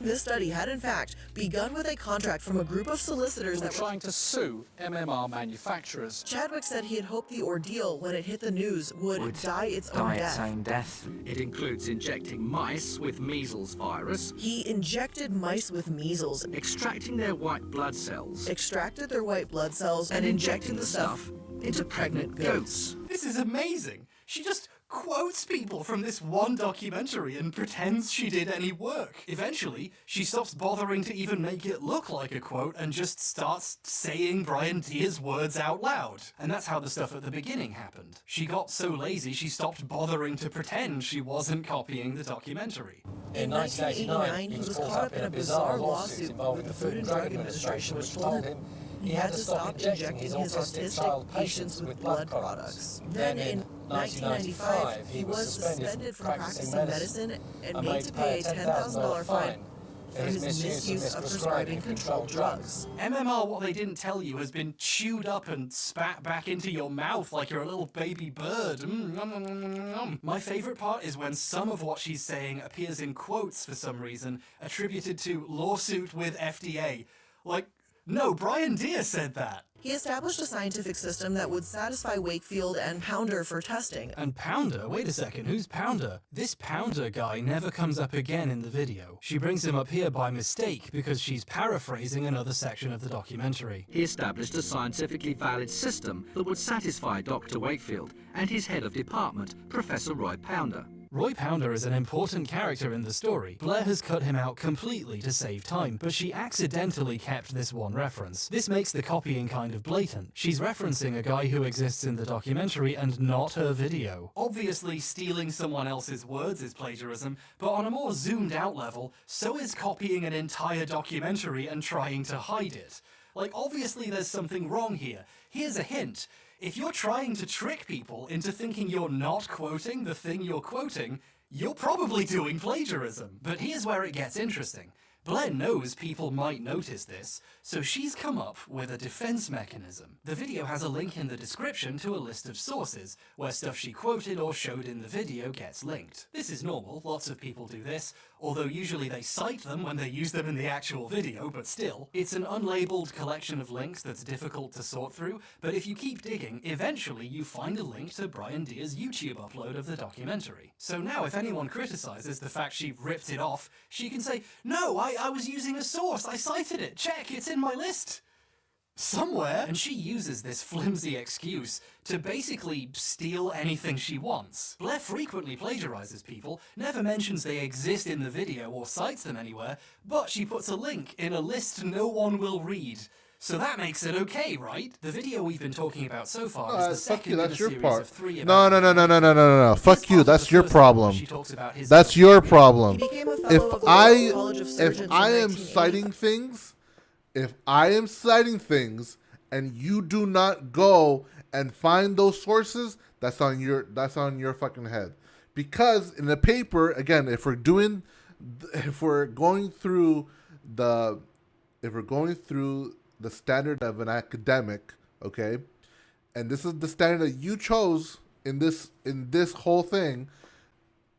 [SPEAKER 16] This study had in fact begun with a contract from a group of solicitors that
[SPEAKER 20] were trying to sue MMR manufacturers.
[SPEAKER 16] Chadwick said he had hoped the ordeal, when it hit the news, would die its own death.
[SPEAKER 20] It includes injecting mice with measles virus.
[SPEAKER 16] He injected mice with measles,
[SPEAKER 20] extracting their white blood cells,
[SPEAKER 16] and injected the stuff into pregnant goats.
[SPEAKER 2] This is amazing. She just quotes people from this one documentary and pretends she did any work. Eventually, she stops bothering to even make it look like a quote and just starts saying Brian Deer's words out loud. And that's how the stuff at the beginning happened. She got so lazy she stopped bothering to pretend she wasn't copying the documentary.
[SPEAKER 17] In 1989, he was caught up in a bizarre lawsuit involving the Food and Drug Administration, which told him he had to stop injecting his autistic child patients with blood products. Then in 1995, he was suspended from practicing medicine and made to pay a $10,000 fine for his misuse of prescribing controlled drugs.
[SPEAKER 2] MMR, what they didn't tell you, has been chewed up and spat back into your mouth like you're a little baby bird. My favorite part is when some of what she's saying appears in quotes for some reason, attributed to lawsuit with FDA. Like, no, Brian Deer said that.
[SPEAKER 16] He established a scientific system that would satisfy Wakefield and Pounder for testing.
[SPEAKER 2] And Pounder? Wait a second, who's Pounder? This Pounder guy never comes up again in the video. She brings him up here by mistake because she's paraphrasing another section of the documentary.
[SPEAKER 18] He established a scientifically valid system that would satisfy Dr. Wakefield and his head of department, Professor Roy Pounder.
[SPEAKER 2] Roy Pounder is an important character in the story. Blair has cut him out completely to save time, but she accidentally kept this one reference. This makes the copying kind of blatant. She's referencing a guy who exists in the documentary and not her video. Obviously, stealing someone else's words is plagiarism, but on a more zoomed out level, so is copying an entire documentary and trying to hide it. Like, obviously there's something wrong here. Here's a hint. If you're trying to trick people into thinking you're not quoting the thing you're quoting, you're probably doing plagiarism. But here's where it gets interesting. Blair knows people might notice this, so she's come up with a defense mechanism. The video has a link in the description to a list of sources, where stuff she quoted or showed in the video gets linked. This is normal, lots of people do this, although usually they cite them when they use them in the actual video, but still. It's an unlabeled collection of links that's difficult to sort through, but if you keep digging, eventually you find a link to Brian Deer's YouTube upload of the documentary. So now if anyone criticizes the fact she ripped it off, she can say, no, I was using a source, I cited it, check, it's in my list. Somewhere, and she uses this flimsy excuse to basically steal anything she wants. Blair frequently plagiarizes people, never mentions they exist in the video or cites them anywhere, but she puts a link in a list no one will read. So that makes it okay, right? The video we've been talking about so far is the second in a series of 3 about...
[SPEAKER 5] No. Fuck you, that's your problem. That's your problem. If I am citing things, and you do not go and find those sources, that's on your fucking head. Because in the paper, again, if we're going through the standard of an academic, okay, and this is the standard that you chose in this whole thing.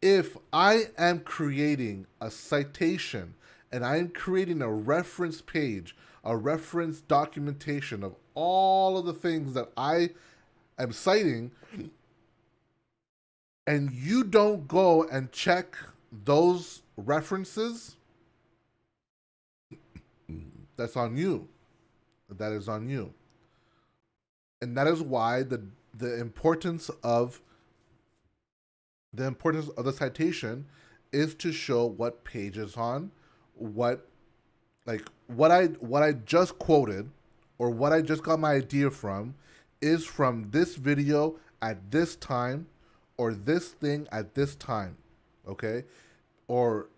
[SPEAKER 5] If I am creating a citation and I am creating a reference page, a reference documentation of all of the things that I am citing, and you don't go and check those references, that's on you. That is on you. And that is why the importance of the citation is to show what page it's on, what I just quoted or what I just got my idea from is from this video at this time, or this thing at this time, okay? Or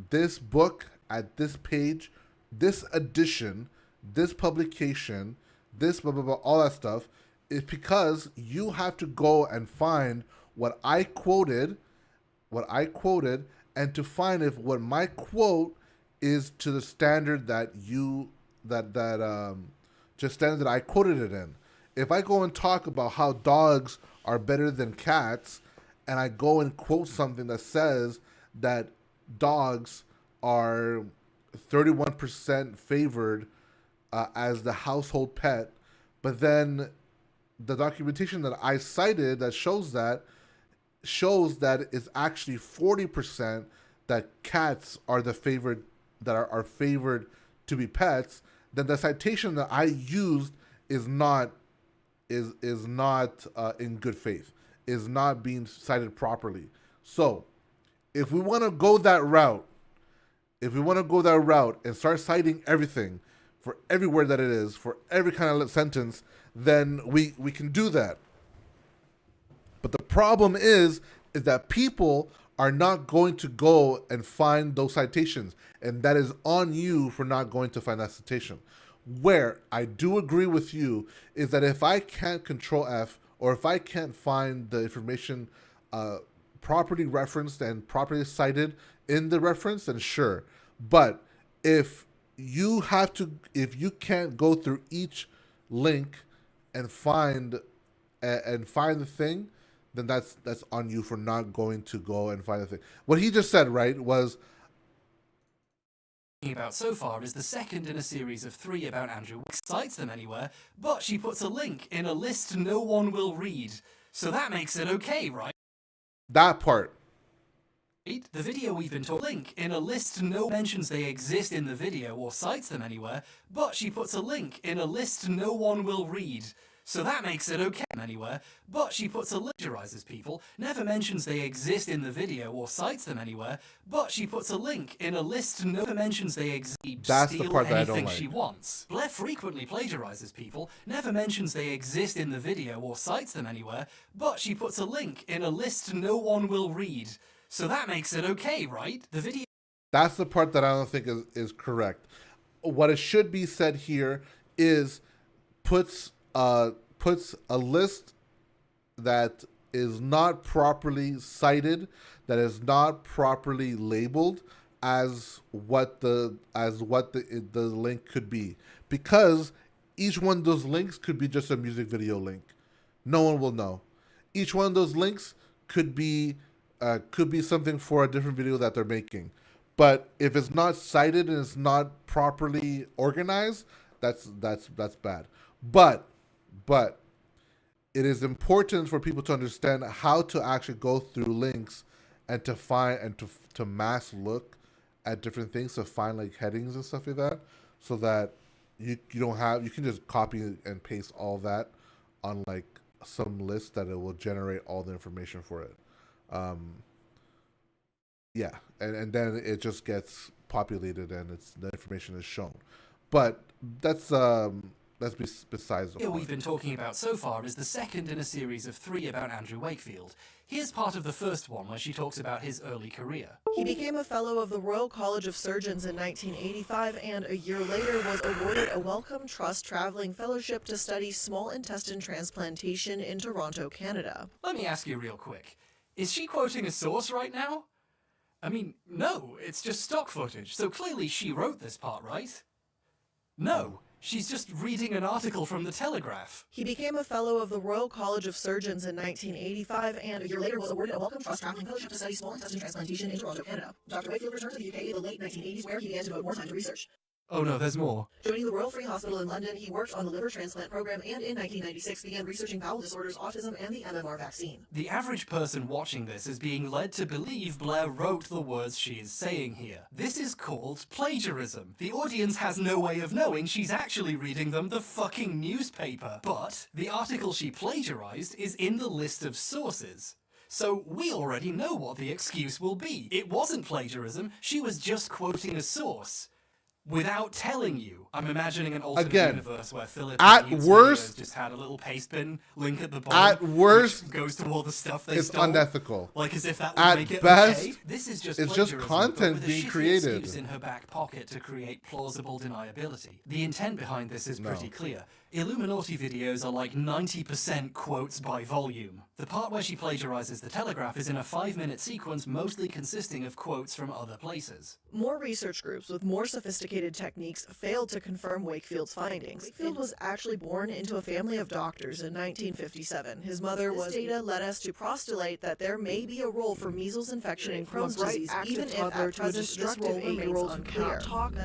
[SPEAKER 5] this book at this page, this edition, this publication, this blah, blah, blah, all that stuff, is because you have to go and find what I quoted, and to find if what my quote is to the standard that standard that I quoted it in. If I go and talk about how dogs are better than cats, and I go and quote something that says that dogs are 31% favored as the household pet, but then the documentation that I cited that shows that it's actually 40% that cats are the favored, that are favored to be pets, then the citation that I used is not in good faith. is not being cited properly. So if we want to go that route, and start citing everything for every word that it is, for every kind of sentence, then we can do that. But the problem is that people are not going to go and find those citations, and that is on you for not going to find that citation. Where I do agree with you is that if I can't control F, or if I can't find the information properly referenced and properly cited in the reference, then sure. But if you can't go through each link and find the thing, then that's on you for not going to go and find the thing. What he just said, right, was
[SPEAKER 2] about so far is the second in a series of 3 about Andrew. Cites them anywhere, but she puts a link in a list no one will read. So that makes it okay, right?
[SPEAKER 5] That part.
[SPEAKER 2] The video we've been told link in a list no mentions they exist in the video or cites them anywhere, but she puts a link in a list no one will read. So that makes it okay anywhere, but she puts a plagiarizes people, never mentions they exist in the video or cites them anywhere, but she puts a link in a list never mentions they exist.
[SPEAKER 5] That's the part that I don't like.
[SPEAKER 2] She wants. Blair frequently plagiarizes people, never mentions they exist in the video or cites them anywhere, but she puts a link in a list no one will read. So that makes it okay, right? The video.
[SPEAKER 5] That's the part that I don't think is correct. What it should be said here is puts a list that is not properly cited, that is not properly labeled as what the link could be, because each one of those links could be just a music video link. No one will know. Each one of those links could be something for a different video that they're making. But if it's not cited and it's not properly organized, that's bad. But it is important for people to understand how to actually go through links and to find and to mass look at different things, to find like headings and stuff like that, so that you can just copy and paste all that on like some list that it will generate all the information for it. And then it just gets populated and the information is shown. But that's besides the point.
[SPEAKER 2] We've been talking about so far is the second in a series of 3 about Andrew Wakefield. Here's part of the first one where she talks about his early career.
[SPEAKER 16] He became a fellow of the Royal College of Surgeons in 1985 and a year later was awarded a Wellcome Trust Traveling Fellowship to study small intestine transplantation in Toronto, Canada.
[SPEAKER 2] Let me ask you real quick. Is she quoting a source right now? I mean, no, it's just stock footage, so clearly she wrote this part, right? No, she's just reading an article from the Telegraph.
[SPEAKER 16] He became a fellow of the Royal College of Surgeons in 1985 and a year later was awarded a Wellcome Trust Traveling Fellowship to study small intestine transplantation in Toronto, Canada. Dr. Wakefield returned to the UK in the late 1980s where he began to devote more time to research.
[SPEAKER 2] Oh no, there's more.
[SPEAKER 16] Joining the Royal Free Hospital in London, he worked on the liver transplant program and in 1996 began researching bowel disorders, autism, and the MMR vaccine.
[SPEAKER 2] The average person watching this is being led to believe Blair wrote the words she is saying here. This is called plagiarism. The audience has no way of knowing she's actually reading them the fucking newspaper. But the article she plagiarized is in the list of sources. So we already know what the excuse will be. It wasn't plagiarism, she was just quoting a source. Without telling you. I'm imagining an alternate universe where Philip
[SPEAKER 5] at worst
[SPEAKER 2] just had a little paste bin link at the bottom.
[SPEAKER 5] At worst,
[SPEAKER 2] goes to all the stuff they
[SPEAKER 5] it's
[SPEAKER 2] stole.
[SPEAKER 5] unethical.
[SPEAKER 2] Like as if that would
[SPEAKER 5] at
[SPEAKER 2] make it
[SPEAKER 5] best,
[SPEAKER 2] okay. This is just
[SPEAKER 5] it's just content
[SPEAKER 2] but with
[SPEAKER 5] being
[SPEAKER 2] a
[SPEAKER 5] created.
[SPEAKER 2] Excuse in her back pocket to create plausible deniability. The intent behind this is pretty clear. Illuminati videos are like 90% quotes by volume. The part where she plagiarizes the Telegraph is in a 5-minute sequence mostly consisting of quotes from other places.
[SPEAKER 16] More research groups with more sophisticated techniques failed to confirm Wakefield's findings. Wakefield was actually born into a family of doctors in 1957. His mother was data led us to postulate that there may be a role for measles infection and Crohn's disease, even if at present this role remains unclear.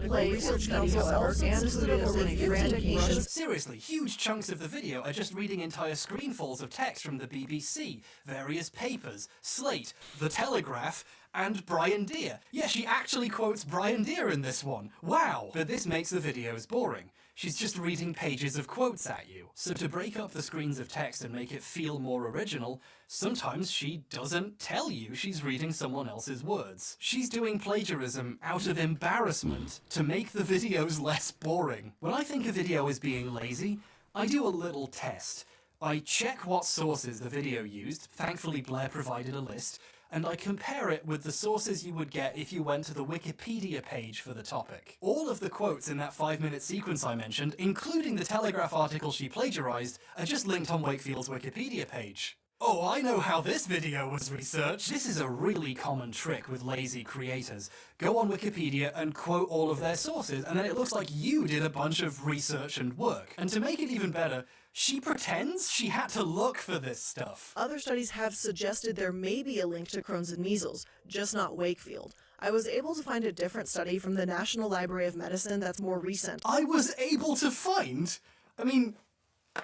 [SPEAKER 16] Play research studies, however, and studios in eradication.
[SPEAKER 2] Seriously, huge chunks of the video are just reading entire screenfuls of text from the BBC, various papers, Slate, The Telegraph, and Brian Deere. Yeah, she actually quotes Brian Deere in this one. Wow! But this makes the videos boring. She's just reading pages of quotes at you. So to break up the screens of text and make it feel more original, sometimes she doesn't tell you she's reading someone else's words. She's doing plagiarism out of embarrassment to make the videos less boring. When I think a video is being lazy, I do a little test. I check what sources the video used, thankfully Blair provided a list, and I compare it with the sources you would get if you went to the Wikipedia page for the topic. All of the quotes in that 5-minute sequence I mentioned, including the Telegraph article she plagiarized, are just linked on Wakefield's Wikipedia page. Oh, I know how this video was researched. This is a really common trick with lazy creators. Go on Wikipedia and quote all of their sources, and then it looks like you did a bunch of research and work. And to make it even better, she pretends she had to look for this stuff.
[SPEAKER 16] Other studies have suggested there may be a link to Crohn's and measles, just not Wakefield. I was able to find a different study from the National Library of Medicine that's more recent.
[SPEAKER 2] I was able to find? I mean,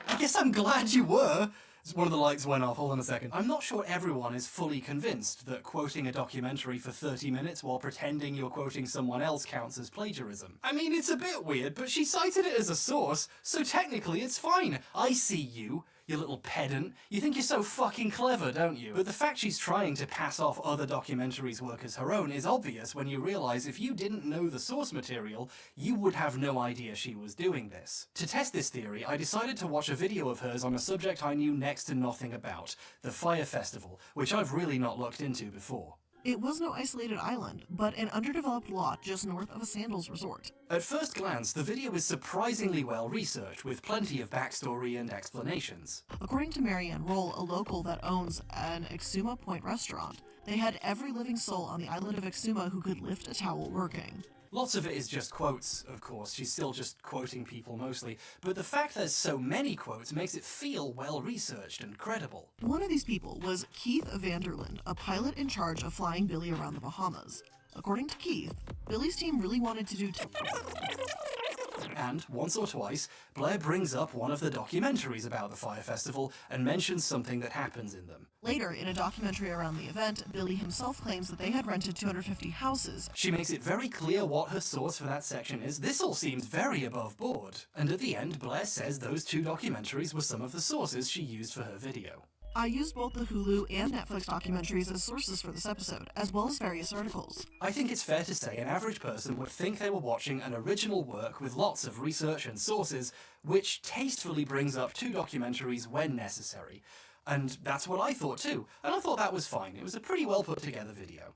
[SPEAKER 2] I guess I'm glad you were. One of the lights went off, hold on a second. I'm not sure everyone is fully convinced that quoting a documentary for 30 minutes while pretending you're quoting someone else counts as plagiarism. I mean, it's a bit weird, but she cited it as a source, so technically it's fine. I see you little pedant. You think you're so fucking clever, don't you? But the fact she's trying to pass off other documentaries' work as her own is obvious when you realize if you didn't know the source material, you would have no idea she was doing this. To test this theory, I decided to watch a video of hers on a subject I knew next to nothing about, the Fire Festival, which I've really not looked into before.
[SPEAKER 16] It was no isolated island, but an underdeveloped lot just north of a sandals resort.
[SPEAKER 2] At first glance, the video is surprisingly well researched, with plenty of backstory and explanations.
[SPEAKER 16] According to Marianne Roll, a local that owns an Exuma Point restaurant, they had every living soul on the island of Exuma who could lift a towel working.
[SPEAKER 2] Lots of it is just quotes, of course. She's still just quoting people mostly, but the fact there's so many quotes makes it feel well-researched and credible.
[SPEAKER 16] One of these people was Keith Vanderland, a pilot in charge of flying Billy around the Bahamas. According to Keith, Billy's team really wanted to do
[SPEAKER 2] And, once or twice, Blair brings up one of the documentaries about the Fire Festival and mentions something that happens in them.
[SPEAKER 16] Later, in a documentary around the event, Billy himself claims that they had rented 250 houses.
[SPEAKER 2] She makes it very clear what her source for that section is. This all seems very above board. And at the end, Blair says those 2 documentaries were some of the sources she used for her video.
[SPEAKER 16] I used both the Hulu and Netflix documentaries as sources for this episode, as well as various articles.
[SPEAKER 2] I think it's fair to say an average person would think they were watching an original work with lots of research and sources, which tastefully brings up 2 documentaries when necessary. And that's what I thought too, and I thought that was fine. It was a pretty well put together video.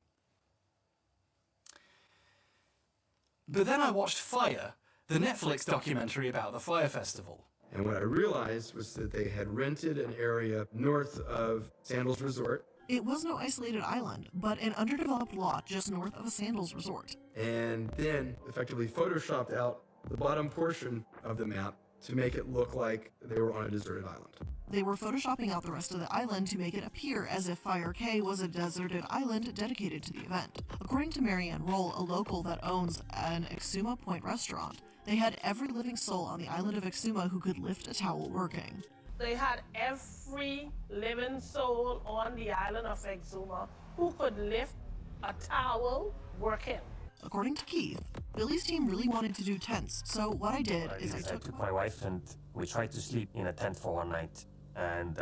[SPEAKER 2] But then I watched Fire, the Netflix documentary about the Fire Festival.
[SPEAKER 21] And what I realized was that they had rented an area north of Sandals Resort.
[SPEAKER 16] It was no isolated island, but an underdeveloped lot just north of a Sandals resort.
[SPEAKER 21] And then effectively photoshopped out the bottom portion of the map to make it look like they were on a deserted island.
[SPEAKER 16] They were photoshopping out the rest of the island to make it appear as if Fire K was a deserted island dedicated to the event. According to Marianne Roll, a local that owns an Exuma Point restaurant, they had every living soul on the island of Exuma who could lift a towel working.
[SPEAKER 22] They had every living soul on the island of Exuma who could lift a towel working.
[SPEAKER 16] According to Keith, Billy's team really wanted to do tents, so what I did is I took
[SPEAKER 23] my wife and we tried to sleep in a tent for one night, and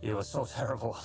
[SPEAKER 23] it was so terrible.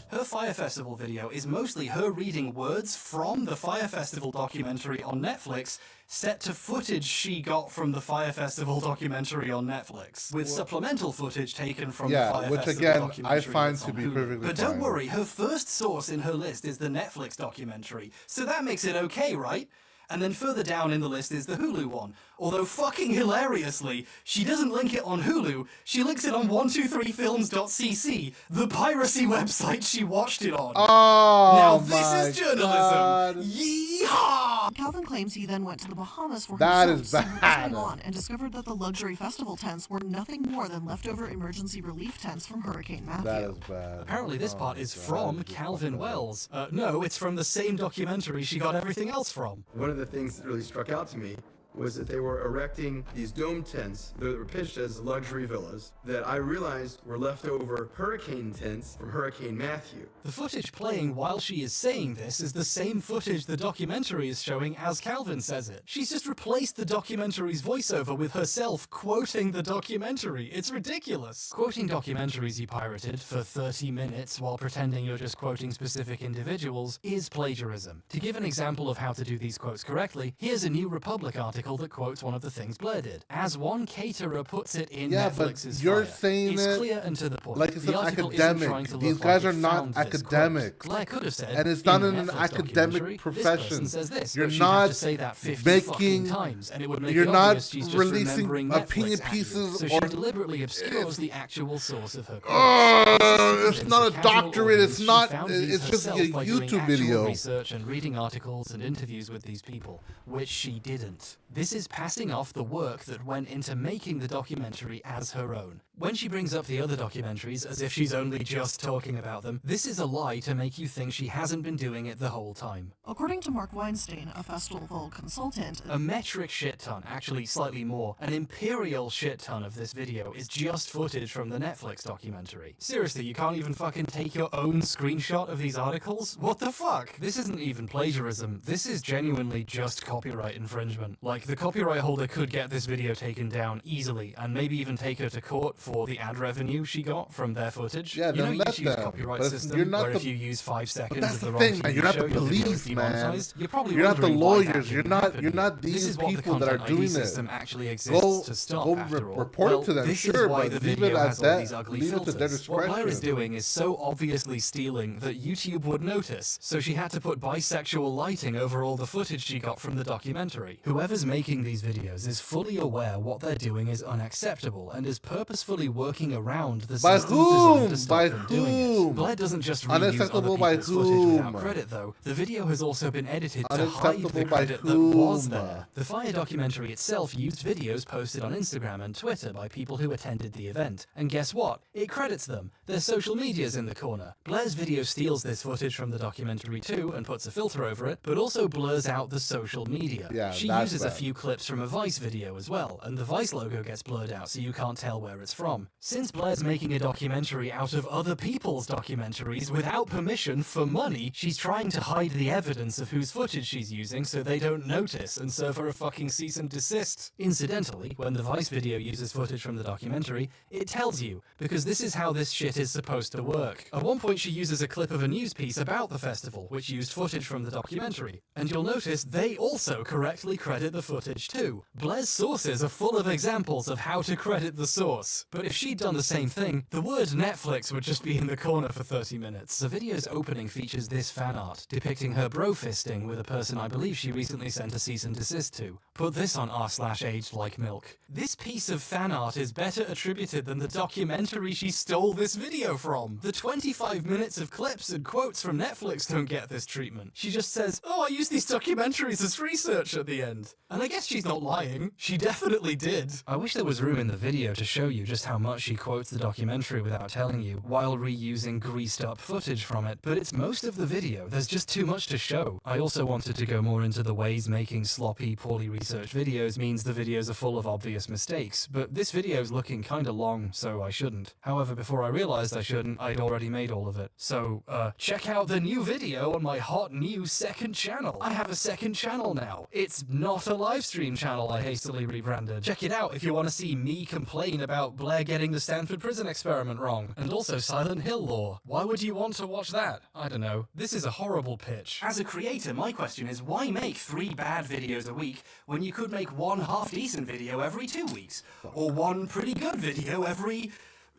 [SPEAKER 2] Her Fire Festival video is mostly her reading words from the Fire Festival documentary on Netflix, set to footage she got from the Fire Festival documentary on Netflix, with supplemental footage taken from the Fire
[SPEAKER 5] which
[SPEAKER 2] Festival
[SPEAKER 5] again
[SPEAKER 2] documentary
[SPEAKER 5] I find
[SPEAKER 2] that's
[SPEAKER 5] to
[SPEAKER 2] on
[SPEAKER 5] be
[SPEAKER 2] Hulu.
[SPEAKER 5] perfectly
[SPEAKER 2] But
[SPEAKER 5] fine.
[SPEAKER 2] don't worry, her first source in her list is the Netflix documentary, so that makes it okay, right? And then further down in the list is the Hulu one. Although fucking hilariously, she doesn't link it on Hulu, she links it on 123films.cc, the piracy website she watched it on.
[SPEAKER 5] Oh,
[SPEAKER 2] now this
[SPEAKER 5] my
[SPEAKER 2] is journalism.
[SPEAKER 5] God.
[SPEAKER 2] Yeehaw!
[SPEAKER 16] Calvin claims he then went to the Bahamas for
[SPEAKER 5] That
[SPEAKER 16] himself
[SPEAKER 5] is
[SPEAKER 16] to see what was
[SPEAKER 5] bad.
[SPEAKER 16] going on and discovered that the luxury festival tents were nothing more than leftover emergency relief tents from Hurricane Matthew.
[SPEAKER 5] That is bad.
[SPEAKER 2] Apparently this part is from Calvin Wells. No, it's from the same documentary she got everything else from.
[SPEAKER 21] One of the things that really struck out to me was that they were erecting these dome tents that were pitched as luxury villas that I realized were leftover hurricane tents from Hurricane Matthew.
[SPEAKER 2] The footage playing while she is saying this is the same footage the documentary is showing as Calvin says it. She's just replaced the documentary's voiceover with herself quoting the documentary. It's ridiculous. Quoting documentaries you pirated for 30 minutes while pretending you're just quoting specific individuals is plagiarism. To give an example of how to do these quotes correctly, here's a New Republic article that quotes one of the things Blair did. As one caterer puts it in Netflix's
[SPEAKER 5] you're
[SPEAKER 2] flyer,
[SPEAKER 5] saying
[SPEAKER 2] it's
[SPEAKER 5] it
[SPEAKER 2] clear and to the point.
[SPEAKER 5] like it's
[SPEAKER 2] The
[SPEAKER 5] an
[SPEAKER 2] article isn't trying
[SPEAKER 5] academic.
[SPEAKER 2] to
[SPEAKER 5] These
[SPEAKER 2] look
[SPEAKER 5] guys
[SPEAKER 2] like
[SPEAKER 5] are
[SPEAKER 2] it
[SPEAKER 5] not
[SPEAKER 2] found this quote.
[SPEAKER 5] academics.
[SPEAKER 2] Blair could have said,
[SPEAKER 5] and it's not
[SPEAKER 2] in
[SPEAKER 5] in
[SPEAKER 2] the
[SPEAKER 5] an
[SPEAKER 2] Netflix
[SPEAKER 5] academic
[SPEAKER 2] documentary,
[SPEAKER 5] profession.
[SPEAKER 2] This person says this,
[SPEAKER 5] You're
[SPEAKER 2] but she'd
[SPEAKER 5] not
[SPEAKER 2] have to say that 50 fucking times, and it would make
[SPEAKER 5] you're
[SPEAKER 2] it
[SPEAKER 5] not
[SPEAKER 2] obvious she's just
[SPEAKER 5] releasing
[SPEAKER 2] remembering
[SPEAKER 5] opinion
[SPEAKER 2] Netflix
[SPEAKER 5] pieces
[SPEAKER 2] so
[SPEAKER 5] or
[SPEAKER 2] she deliberately obscures the actual source of her quotes.
[SPEAKER 5] it's not a doctorate. It's not. It's just a YouTube video.
[SPEAKER 2] Research and reading articles and interviews with these people, which she didn't. This is passing off the work that went into making the documentary as her own. When she brings up the other documentaries as if she's only just talking about them, this is a lie to make you think she hasn't been doing it the whole time.
[SPEAKER 16] According to Mark Weinstein, a festival consultant,
[SPEAKER 2] a metric shit ton, actually slightly more, an imperial shit ton of this video is just footage from the Netflix documentary. Seriously, you can't even fucking take your own screenshot of these articles? What the fuck? This isn't even plagiarism. This is genuinely just copyright infringement. Like, the copyright holder could get this video taken down easily, and maybe even take her to court for the ad revenue she got from their footage.
[SPEAKER 5] Yeah,
[SPEAKER 2] you know
[SPEAKER 5] let
[SPEAKER 2] YouTube's
[SPEAKER 5] them.
[SPEAKER 2] copyright
[SPEAKER 5] But
[SPEAKER 2] system,
[SPEAKER 5] you're not
[SPEAKER 2] where
[SPEAKER 5] the-
[SPEAKER 2] if you use 5 seconds
[SPEAKER 5] that's
[SPEAKER 2] of the
[SPEAKER 5] the
[SPEAKER 2] wrong
[SPEAKER 5] thing,
[SPEAKER 2] TV
[SPEAKER 5] man. You're not
[SPEAKER 2] show,
[SPEAKER 5] the
[SPEAKER 2] your video is
[SPEAKER 5] police, man.
[SPEAKER 2] demonetized. You're probably
[SPEAKER 5] You're not the
[SPEAKER 2] wondering why that
[SPEAKER 5] lawyers. You're
[SPEAKER 2] didn't
[SPEAKER 5] not.
[SPEAKER 2] happen
[SPEAKER 5] You're
[SPEAKER 2] here.
[SPEAKER 5] not
[SPEAKER 2] This
[SPEAKER 5] these
[SPEAKER 2] is what the
[SPEAKER 5] people that are
[SPEAKER 2] Content ID
[SPEAKER 5] doing
[SPEAKER 2] system
[SPEAKER 5] it.
[SPEAKER 2] actually exists to stop, after all.
[SPEAKER 5] report
[SPEAKER 2] Well,
[SPEAKER 5] it to them.
[SPEAKER 2] this
[SPEAKER 5] Sure,
[SPEAKER 2] is why
[SPEAKER 5] but
[SPEAKER 2] the
[SPEAKER 5] leave it
[SPEAKER 2] video
[SPEAKER 5] at
[SPEAKER 2] has all
[SPEAKER 5] that.
[SPEAKER 2] these ugly
[SPEAKER 5] Leave it to their
[SPEAKER 2] filters. What Blair is
[SPEAKER 5] discretion.
[SPEAKER 2] doing is so obviously stealing that YouTube would notice, so she had to put bisexual lighting over all the footage she got from the documentary. Whoever's making these videos is fully aware what they're doing is unacceptable and is purposefully working around the
[SPEAKER 5] By
[SPEAKER 2] systems designed
[SPEAKER 5] whom?
[SPEAKER 2] to stop
[SPEAKER 5] By
[SPEAKER 2] them doing it.
[SPEAKER 5] whom?
[SPEAKER 2] Blair doesn't just reuse other
[SPEAKER 5] Unacceptable by
[SPEAKER 2] people's footage without
[SPEAKER 5] whom?
[SPEAKER 2] credit, though. The video has also been edited to hide
[SPEAKER 5] Unacceptable
[SPEAKER 2] the
[SPEAKER 5] by
[SPEAKER 2] credit that was
[SPEAKER 5] whom?
[SPEAKER 2] there. The Fire documentary itself used videos posted on Instagram and Twitter by people who attended the event. And guess what? It credits them. Their social media's in the corner. Blair's video steals this footage from the documentary too and puts a filter over it, but also blurs out the social media.
[SPEAKER 5] Yeah,
[SPEAKER 2] she
[SPEAKER 5] that's
[SPEAKER 2] uses a
[SPEAKER 5] bad.
[SPEAKER 2] few clips from a Vice video as well, and the Vice logo gets blurred out so you can't tell where it's from. Since Blair's making a documentary out of other people's documentaries without permission for money, she's trying to hide the evidence of whose footage she's using so they don't notice and serve her a fucking cease and desist. Incidentally, when the Vice video uses footage from the documentary, it tells you, because this is how this shit is supposed to work. At one point she uses a clip of a news piece about the festival, which used footage from the documentary, and you'll notice they also correctly credit the footage too. Blair's sources are full of examples of how to credit the source, but if she'd done the same thing, the word Netflix would just be in the corner for 30 minutes. The video's opening features this fan art, depicting her bro-fisting with a person I believe she recently sent a cease and desist to. Put this on r/aged like milk. This piece of fan art is better attributed than the documentary she stole this video from. The 25 minutes of clips and quotes from Netflix don't get this treatment. She just says, "Oh, I use these documentaries as research" at the end. And I guess she's not lying. She definitely did. I wish there was room in the video to show you just how much she quotes the documentary without telling you, while reusing greased up footage from it, but it's most of the video. There's just too much to show. I also wanted to go more into the ways making sloppy, poorly researched videos means the videos are full of obvious mistakes, but this video's looking kinda long, so I shouldn't. However, before I realized I shouldn't, I'd already made all of it. So, check out the new video on my hot new second channel. I have a second channel now. It's not a live stream channel I hastily rebranded. Check it out if you want to see me complain about Blair getting the Stanford prison experiment wrong, and also Silent Hill lore. Why would you want to watch that? I don't know. This is a horrible pitch. As a creator, my question is, why make 3 bad videos a week when you could make 1 half-decent video every 2 weeks? Or 1 pretty good video every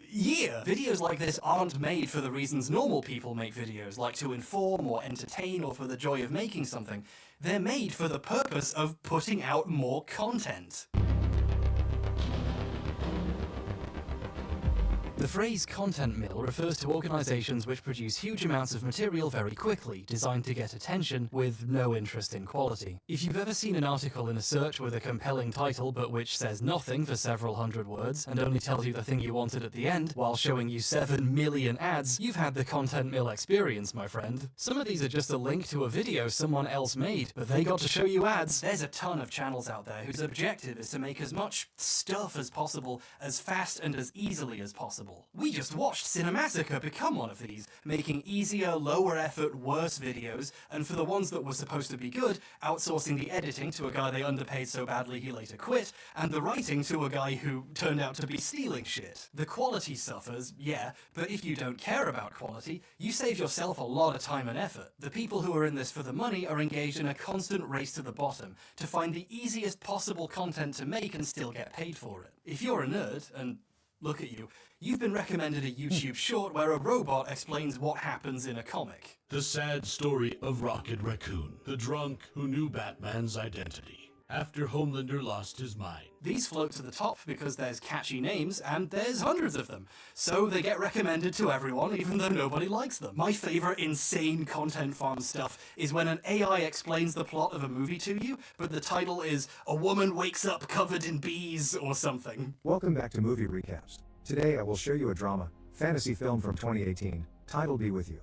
[SPEAKER 2] year? Videos like this aren't made for the reasons normal people make videos, like to inform or entertain or for the joy of making something. They're made for the purpose of putting out more content. The phrase content mill refers to organizations which produce huge amounts of material very quickly, designed to get attention, with no interest in quality. If you've ever seen an article in a search with a compelling title but which says nothing for several hundred words, and only tells you the thing you wanted at the end, while showing you 7 million ads, you've had the content mill experience, my friend. Some of these are just a link to a video someone else made, but they got to show you ads. There's a ton of channels out there whose objective is to make as much stuff as possible, as fast and as easily as possible. We just watched Cymantics become one of these, making easier, lower effort, worse videos, and for the ones that were supposed to be good, outsourcing the editing to a guy they underpaid so badly he later quit, and the writing to a guy who turned out to be stealing shit. The quality suffers, yeah, but if you don't care about quality, you save yourself a lot of time and effort. The people who are in this for the money are engaged in a constant race to the bottom, to find the easiest possible content to make and still get paid for it. If you're a nerd, and look at you, you've been recommended a YouTube short where a robot explains what happens in a comic.
[SPEAKER 1] The sad story of Rocket Raccoon, the drunk who knew Batman's identity after Homelander lost his mind.
[SPEAKER 2] These float to the top because there's catchy names, and there's hundreds of them. So they get recommended to everyone, even though nobody likes them. My favorite insane content farm stuff is when an AI explains the plot of a movie to you, but the title is "A Woman Wakes Up Covered in Bees" or something.
[SPEAKER 3] Welcome back to Movie Recaps. Today I will show you a drama, fantasy film from 2018, titled Be With You.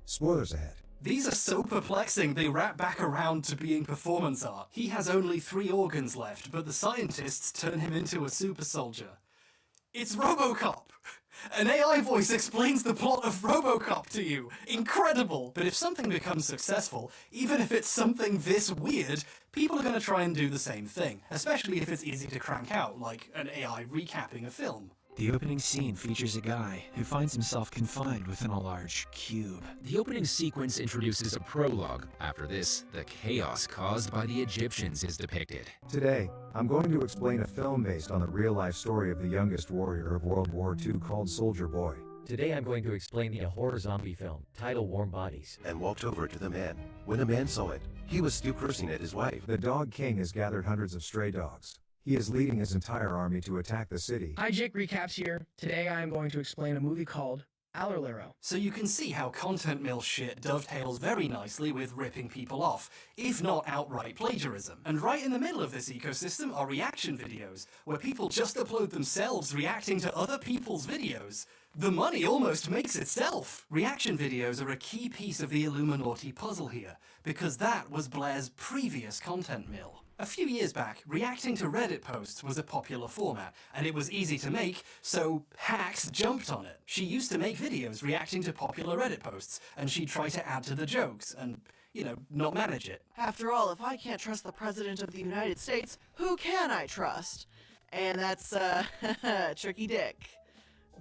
[SPEAKER 3] Spoilers ahead.
[SPEAKER 2] These are so perplexing they wrap back around to being performance art. He has only 3 organs left, but the scientists turn him into a super soldier. It's RoboCop! An AI voice explains the plot of RoboCop to you. Incredible! But if something becomes successful, even if it's something this weird, people are going to try and do the same thing, especially if it's easy to crank out, like an AI recapping a film.
[SPEAKER 7] The opening scene features a guy who finds himself confined within a large cube.
[SPEAKER 24] The opening sequence introduces a prologue. After this, the chaos caused by the Egyptians is depicted.
[SPEAKER 3] Today, I'm going to explain a film based on the real-life story of the youngest warrior of World War II called Soldier Boy.
[SPEAKER 25] Today I'm going to explain the horror zombie film, titled Warm Bodies.
[SPEAKER 26] And walked over to the man. When the man saw it, he was still cursing at his wife.
[SPEAKER 3] The Dog King has gathered hundreds of stray dogs. He is leading his entire army to attack the city.
[SPEAKER 27] Hi, Jake Recaps here. Today I am going to explain a movie called Allerlero.
[SPEAKER 2] So you can see how content mill shit dovetails very nicely with ripping people off, if not outright plagiarism. And right in the middle of this ecosystem are reaction videos, where people just upload themselves reacting to other people's videos. The money almost makes itself. Reaction videos are a key piece of the Illuminati puzzle here, because that was Blair's previous content mill. A few years back, reacting to Reddit posts was a popular format, and it was easy to make, so hacks jumped on it. She used to make videos reacting to popular Reddit posts, and she'd try to add to the jokes, and, you know, not manage it.
[SPEAKER 16] After all, if I can't trust the President of the United States, who can I trust? And that's, Tricky Dick.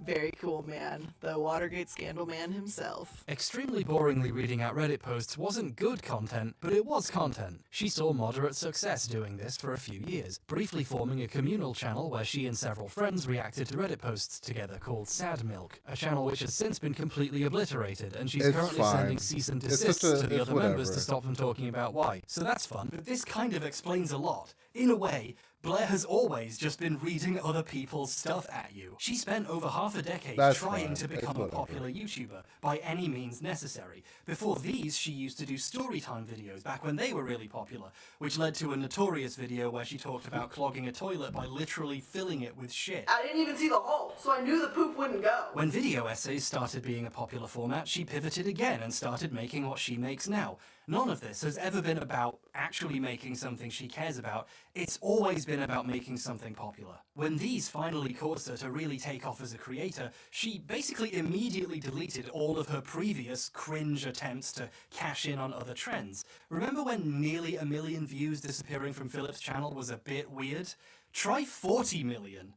[SPEAKER 16] Very cool man, the Watergate scandal man himself.
[SPEAKER 2] Extremely boringly reading out Reddit posts wasn't good content, but it was content. She saw moderate success doing this for a few years, briefly forming a communal channel where she and several friends reacted to Reddit posts together called Sad Milk, a channel which has since been completely obliterated, and she's currently sending cease and desists to the other members to stop them talking about why. So that's fun, but this kind of explains a lot. In a way, Blair has always just been reading other people's stuff at you. She spent over half a decade trying to become a popular YouTuber by any means necessary. Before these, she used to do storytime videos back when they were really popular, which led to a notorious video where she talked about clogging a toilet by literally filling it with shit.
[SPEAKER 16] I didn't even see the hole, so I knew the poop wouldn't go.
[SPEAKER 2] When video essays started being a popular format, she pivoted again and started making what she makes now. None of this has ever been about actually making something she cares about. It's always been about making something popular. When these finally caused her to really take off as a creator, she basically immediately deleted all of her previous cringe attempts to cash in on other trends. Remember when nearly 1 million views disappearing from Philip's channel was a bit weird? Try 40 million.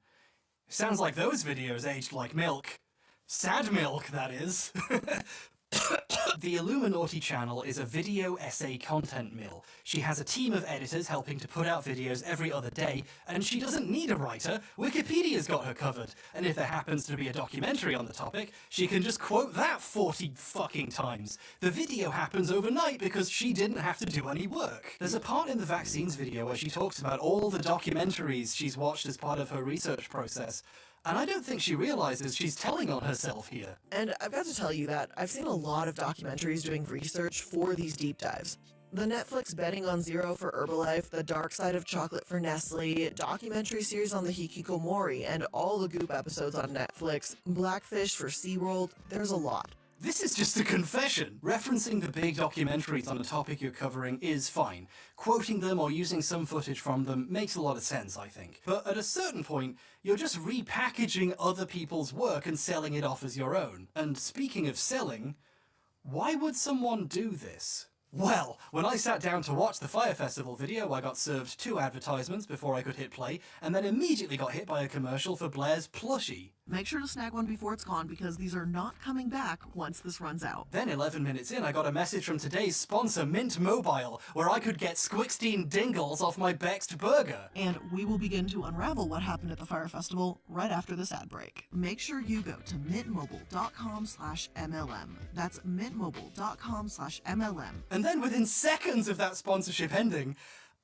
[SPEAKER 2] Sounds like those videos aged like milk. Sad milk, that is. The Illuminati channel is a video essay content mill. She has a team of editors helping to put out videos every other day, and she doesn't need a writer. Wikipedia's got her covered. And if there happens to be a documentary on the topic, she can just quote that 40 fucking times. The video happens overnight because she didn't have to do any work. There's a part in the vaccines video where she talks about all the documentaries she's watched as part of her research process. And I don't think she realizes she's telling on herself here.
[SPEAKER 16] And I've got to tell you that I've seen a lot of documentaries doing research for these deep dives. The Netflix Betting on Zero for Herbalife, The Dark Side of Chocolate for Nestle, documentary series on the Hikikomori, and all the Goop episodes on Netflix, Blackfish for SeaWorld, there's a lot.
[SPEAKER 2] This is just a confession. Referencing the big documentaries on a topic you're covering is fine. Quoting them or using some footage from them makes a lot of sense, I think. But at a certain point, you're just repackaging other people's work and selling it off as your own. And speaking of selling, why would someone do this? Well, when I sat down to watch the Fire Festival video, I got served 2 advertisements before I could hit play, and then immediately got hit by a commercial for Blair's plushie.
[SPEAKER 16] Make sure to snag one before it's gone because these are not coming back once this runs out.
[SPEAKER 2] Then 11 minutes in, I got a message from today's sponsor, Mint Mobile, where I could get Squixteen Dingles off my Bexed burger.
[SPEAKER 16] And we will begin to unravel what happened at the Fire Festival right after this ad break. Make sure you go to mintmobile.com/MLM. That's mintmobile.com/MLM.
[SPEAKER 2] And then within seconds of that sponsorship ending,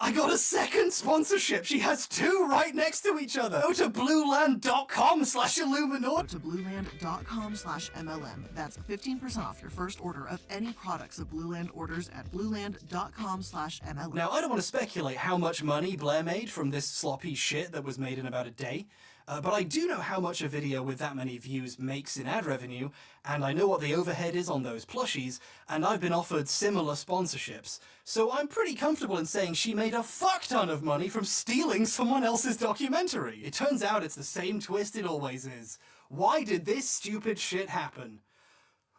[SPEAKER 2] I got a second sponsorship. She has 2 right next to each other. Go to blueland.com/Illuminati.
[SPEAKER 16] Go to blueland.com/MLM. That's 15% off your first order of any products of Blueland orders at blueland.com/MLM.
[SPEAKER 2] Now, I don't want to speculate how much money Blair made from this sloppy shit that was made in about a day. But I do know how much a video with that many views makes in ad revenue, and I know what the overhead is on those plushies, and I've been offered similar sponsorships. So I'm pretty comfortable in saying she made a fuck ton of money from stealing someone else's documentary. It turns out it's the same twist it always is. Why did this stupid shit happen?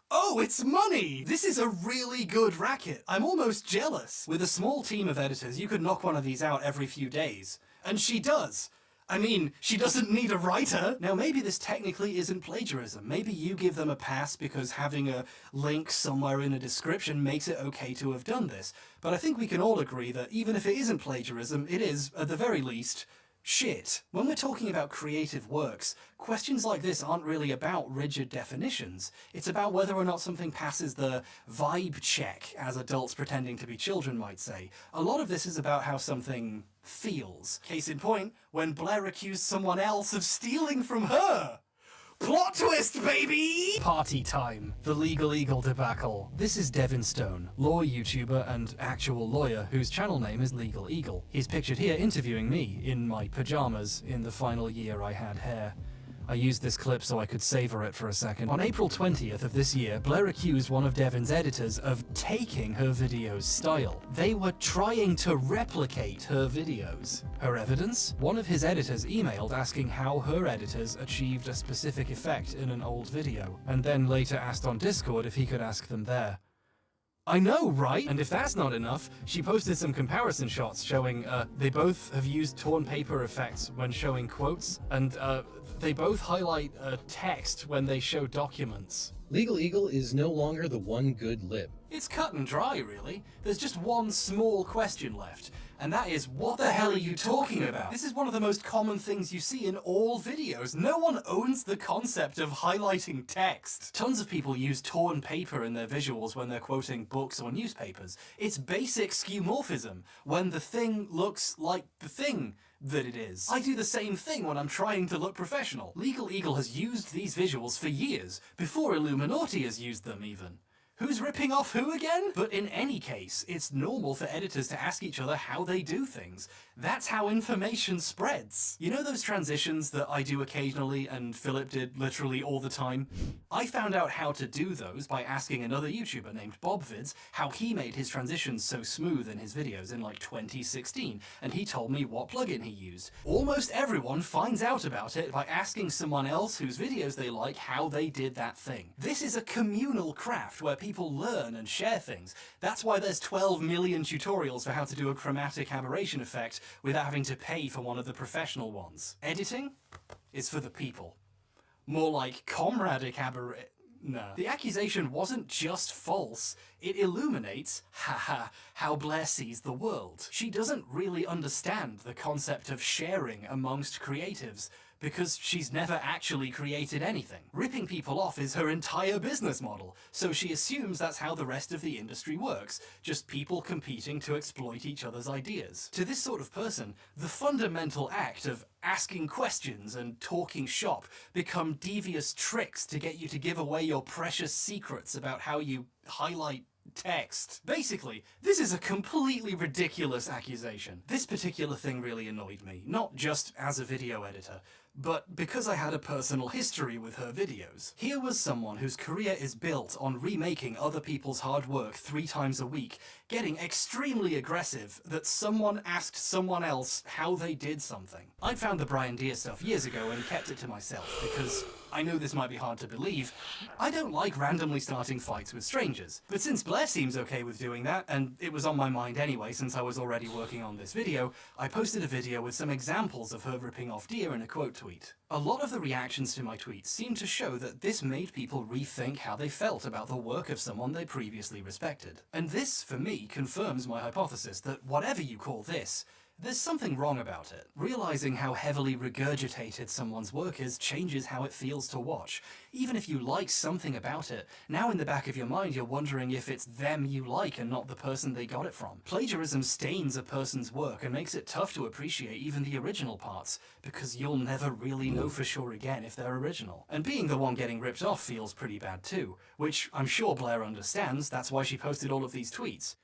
[SPEAKER 2] Oh, it's money! This is a really good racket. I'm almost jealous. With a small team of editors, you could knock one of these out every few days. And she does. I mean, she doesn't need a writer. Now, maybe this technically isn't plagiarism. Maybe you give them a pass because having a link somewhere in a description makes it okay to have done this. But I think we can all agree that even if it isn't plagiarism, it is, at the very least, shit. When we're talking about creative works, questions like this aren't really about rigid definitions. It's about whether or not something passes the vibe check, as adults pretending to be children might say. A lot of this is about how something feels. Case in point, when Blair accused someone else of stealing from her. Plot twist, baby! Party time. The Legal Eagle debacle. This is Devin Stone, law YouTuber and actual lawyer whose channel name is Legal Eagle. He's pictured here interviewing me in my pajamas in the final year I had hair. I used this clip so I could savor it for a second. On April 20th of this year, Blair accused one of Devin's editors of taking her video's style. They were trying to replicate her videos. Her evidence? One of his editors emailed asking how her editors achieved a specific effect in an old video, and then later asked on Discord if he could ask them there. I know, right? And if that's not enough, she posted some comparison shots showing they both have used torn paper effects when showing quotes, and they both highlight text when they show documents.
[SPEAKER 4] Legal Eagle is no longer the one good lib.
[SPEAKER 2] It's cut and dry, really. There's just one small question left, and that is, what the hell are you talking about? This is one of the most common things you see in all videos. No one owns the concept of highlighting text. Tons of people use torn paper in their visuals when they're quoting books or newspapers. It's basic skeuomorphism, when the thing looks like the thing that it is. I do the same thing when I'm trying to look professional. Legal Eagle has used these visuals for years, before Illuminati has used them even. Who's ripping off who again? But in any case, it's normal for editors to ask each other how they do things. That's how information spreads. You know those transitions that I do occasionally and Philip did literally all the time? I found out how to do those by asking another YouTuber named BobVids how he made his transitions so smooth in his videos in like 2016, and he told me what plugin he used. Almost everyone finds out about it by asking someone else whose videos they like how they did that thing. This is a communal craft where people learn and share things. That's why there's 12 million tutorials for how to do a chromatic aberration effect without having to pay for one of the professional ones. Editing is for the people. More like comradic aberration. No. The accusation wasn't just false, it illuminates, haha, how Blair sees the world. She doesn't really understand the concept of sharing amongst creatives, because she's never actually created anything. Ripping people off is her entire business model, so she assumes that's how the rest of the industry works, just people competing to exploit each other's ideas. To this sort of person, the fundamental act of asking questions and talking shop become devious tricks to get you to give away your precious secrets about how you highlight text. Basically, this is a completely ridiculous accusation. This particular thing really annoyed me, not just as a video editor, but because I had a personal history with her videos. Here was someone whose career is built on remaking other people's hard work 3 times a week, getting extremely aggressive that someone asked someone else how they did something. I'd found the Brian Deere stuff years ago and kept it to myself because I know this might be hard to believe. I don't like randomly starting fights with strangers, but since Blair seems okay with doing that, and it was on my mind anyway since I was already working on this video, I posted a video with some examples of her ripping off Deere in a quote tweet. A lot of the reactions to my tweets seemed to show that this made people rethink how they felt about the work of someone they previously respected. And this, for me, confirms my hypothesis that whatever you call this, there's something wrong about it. Realizing how heavily regurgitated someone's work is changes how it feels to watch. Even if you like something about it, now in the back of your mind you're wondering if it's them you like and not the person they got it from. Plagiarism stains a person's work and makes it tough to appreciate even the original parts, because you'll never really know for sure again if they're original. And being the one getting ripped off feels pretty bad too, which I'm sure Blair understands, that's why she posted all of these tweets.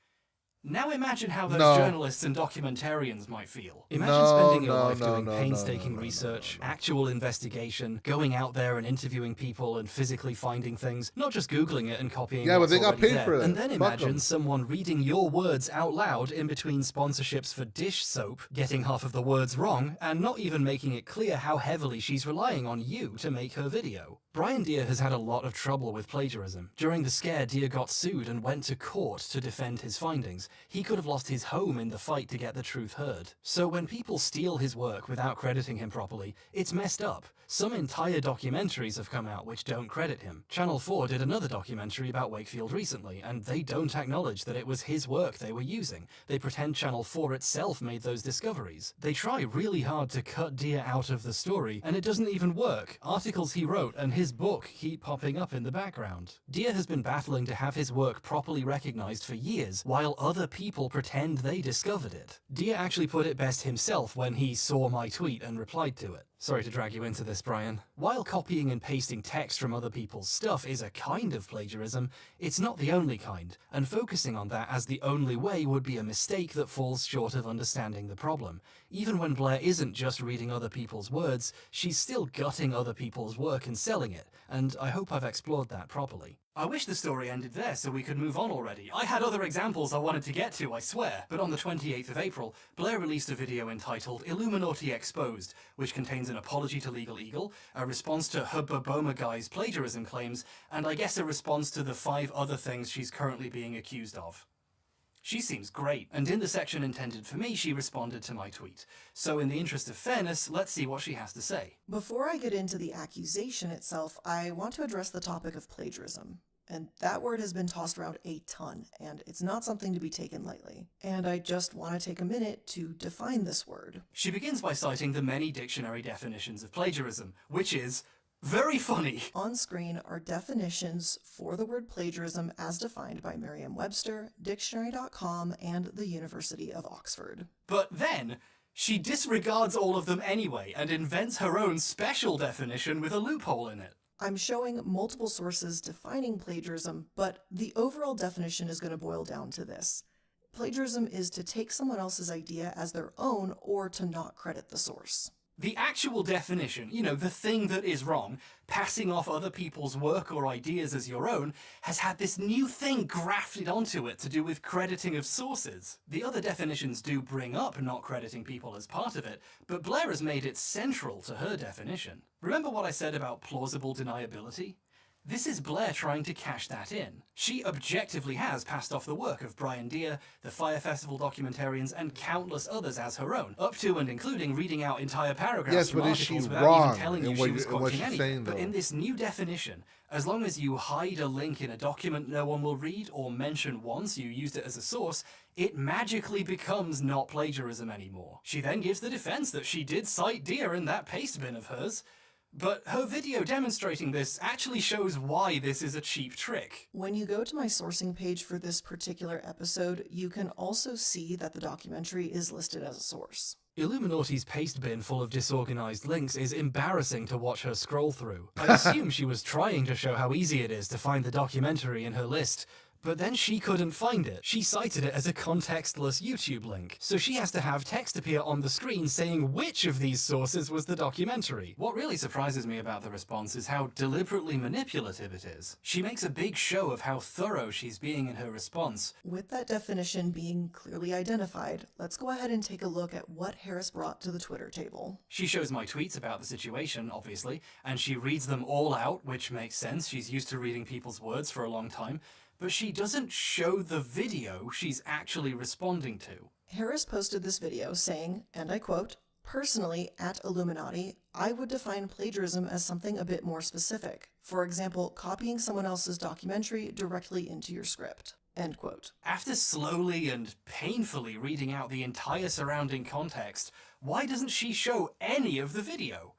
[SPEAKER 2] Now imagine how those journalists and documentarians might feel. Imagine spending your life doing painstaking research, actual investigation, going out there and interviewing people and physically finding things, not just Googling it and copying
[SPEAKER 5] Yeah, but
[SPEAKER 2] what's
[SPEAKER 5] they got
[SPEAKER 2] already
[SPEAKER 5] paid
[SPEAKER 2] there.
[SPEAKER 5] for it.
[SPEAKER 2] And then
[SPEAKER 5] Fuck
[SPEAKER 2] imagine
[SPEAKER 5] 'em.
[SPEAKER 2] someone reading your words out loud in between sponsorships for dish soap, getting half of the words wrong, and not even making it clear how heavily she's relying on you to make her video. Brian Deere has had a lot of trouble with plagiarism. During the scare, Deere got sued and went to court to defend his findings. He could have lost his home in the fight to get the truth heard. So when people steal his work without crediting him properly, it's messed up. Some entire documentaries have come out which don't credit him. Channel 4 did another documentary about Wakefield recently, and they don't acknowledge that it was his work they were using. They pretend Channel 4 itself made those discoveries. They try really hard to cut Deere out of the story, and it doesn't even work. Articles he wrote and his book keep popping up in the background. Deere has been battling to have his work properly recognized for years, while other people pretend they discovered it. Deere actually put it best himself when he saw my tweet and replied to it. Sorry to drag you into this, Brian. While copying and pasting text from other people's stuff is a kind of plagiarism, it's not the only kind, and focusing on that as the only way would be a mistake that falls short of understanding the problem. Even when Blair isn't just reading other people's words, she's still gutting other people's work and selling it, and I hope I've explored that properly. I wish the story ended there so we could move on already. I had other examples I wanted to get to, I swear. But on the 28th of April, Blair released a video entitled Illuminati Exposed, which contains an apology to Legal Eagle, a response to Hubba Boma Guy's plagiarism claims, and I guess a response to the 5 other things she's currently being accused of. She seems great, and in the section intended for me, she responded to my tweet. So in the interest of fairness, let's see what she has to say.
[SPEAKER 16] Before I get into the accusation itself, I want to address the topic of plagiarism. And that word has been tossed around a ton, and it's not something to be taken lightly. And I just want to take a minute to define this word.
[SPEAKER 2] She begins by citing the many dictionary definitions of plagiarism, which is very funny.
[SPEAKER 16] On screen are definitions for the word plagiarism as defined by Merriam-Webster, Dictionary.com, and the University of Oxford.
[SPEAKER 2] But then, she disregards all of them anyway and invents her own special definition with a loophole in it.
[SPEAKER 16] I'm showing multiple sources defining plagiarism, but the overall definition is going to boil down to this. Plagiarism is to take someone else's idea as their own or to not credit the source.
[SPEAKER 2] The actual definition, the thing that is wrong, passing off other people's work or ideas as your own, has had this new thing grafted onto it to do with crediting of sources. The other definitions do bring up not crediting people as part of it, but Blair has made it central to her definition. Remember what I said about plausible deniability? This is Blair trying to cash that in. She objectively has passed off the work of Brian Deere, the Fire Festival documentarians, and countless others as her own, up to and including reading out entire paragraphs from articles without even telling you she was quoting anything. But in this new definition, as long as you hide a link in a document no one will read, or mention once you used it as a source, it magically becomes not plagiarism anymore. She then gives the defense that she did cite Deere in that paste bin of hers, but her video demonstrating this actually shows why this is a cheap trick.
[SPEAKER 16] When you go to my sourcing page for this particular episode, you can also see that the documentary is listed as a source.
[SPEAKER 2] Illuminati's paste bin full of disorganized links is embarrassing to watch her scroll through. I assume she was trying to show how easy it is to find the documentary in her list, but then she couldn't find it. She cited it as a contextless YouTube link, so she has to have text appear on the screen saying which of these sources was the documentary. What really surprises me about the response is how deliberately manipulative it is. She makes a big show of how thorough she's being in her response.
[SPEAKER 16] With that definition being clearly identified, let's go ahead and take a look at what Harris brought to the Twitter table.
[SPEAKER 2] She shows my tweets about the situation, obviously, and she reads them all out, which makes sense. She's used to reading people's words for a long time. But she doesn't show the video she's actually responding to.
[SPEAKER 16] Harris posted this video saying, and I quote, "Personally, at Illuminati, I would define plagiarism as something a bit more specific. For example, copying someone else's documentary directly into your script." End quote.
[SPEAKER 2] After slowly and painfully reading out the entire surrounding context, why doesn't she show any of the video?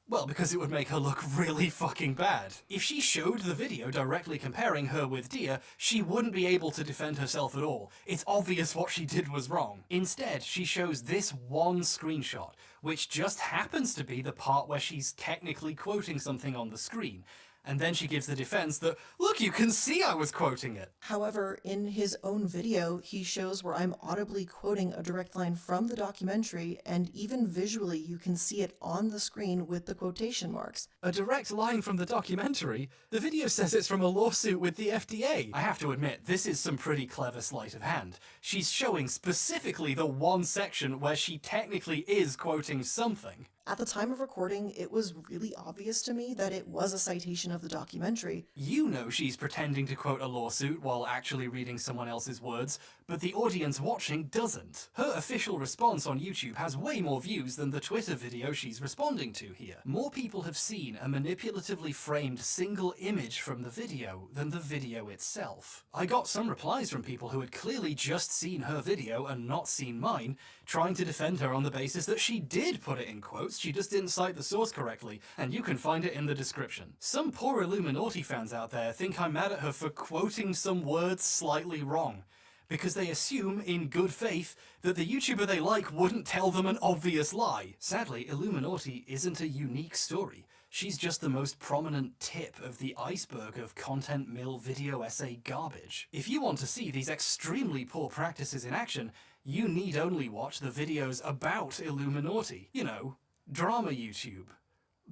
[SPEAKER 2] Well, because it would make her look really fucking bad. If she showed the video directly comparing her with Deere, she wouldn't be able to defend herself at all. It's obvious what she did was wrong. Instead, she shows this one screenshot, which just happens to be the part where she's technically quoting something on the screen. And then she gives the defense that, look, you can see I was quoting it.
[SPEAKER 16] However, in his own video, he shows where I'm audibly quoting a direct line from the documentary, and even visually you can see it on the screen with the quotation marks.
[SPEAKER 2] A direct line from the documentary? The video says it's from a lawsuit with the FDA. I have to admit, this is some pretty clever sleight of hand. She's showing specifically the one section where she technically is quoting something.
[SPEAKER 16] At the time of recording, it was really obvious to me that it was a citation of the documentary.
[SPEAKER 2] You know she's pretending to quote a lawsuit while actually reading someone else's words, but the audience watching doesn't. Her official response on YouTube has way more views than the Twitter video she's responding to here. More people have seen a manipulatively framed single image from the video than the video itself. I got some replies from people who had clearly just seen her video and not seen mine, trying to defend her on the basis that she did put it in quotes, she just didn't cite the source correctly, and you can find it in the description. Some poor Illuminati fans out there think I'm mad at her for quoting some words slightly wrong, because they assume, in good faith, that the YouTuber they like wouldn't tell them an obvious lie. Sadly, Illuminati isn't a unique story. She's just the most prominent tip of the iceberg of content mill video essay garbage. If you want to see these extremely poor practices in action, you need only watch the videos about Illuminati. You know, drama YouTube.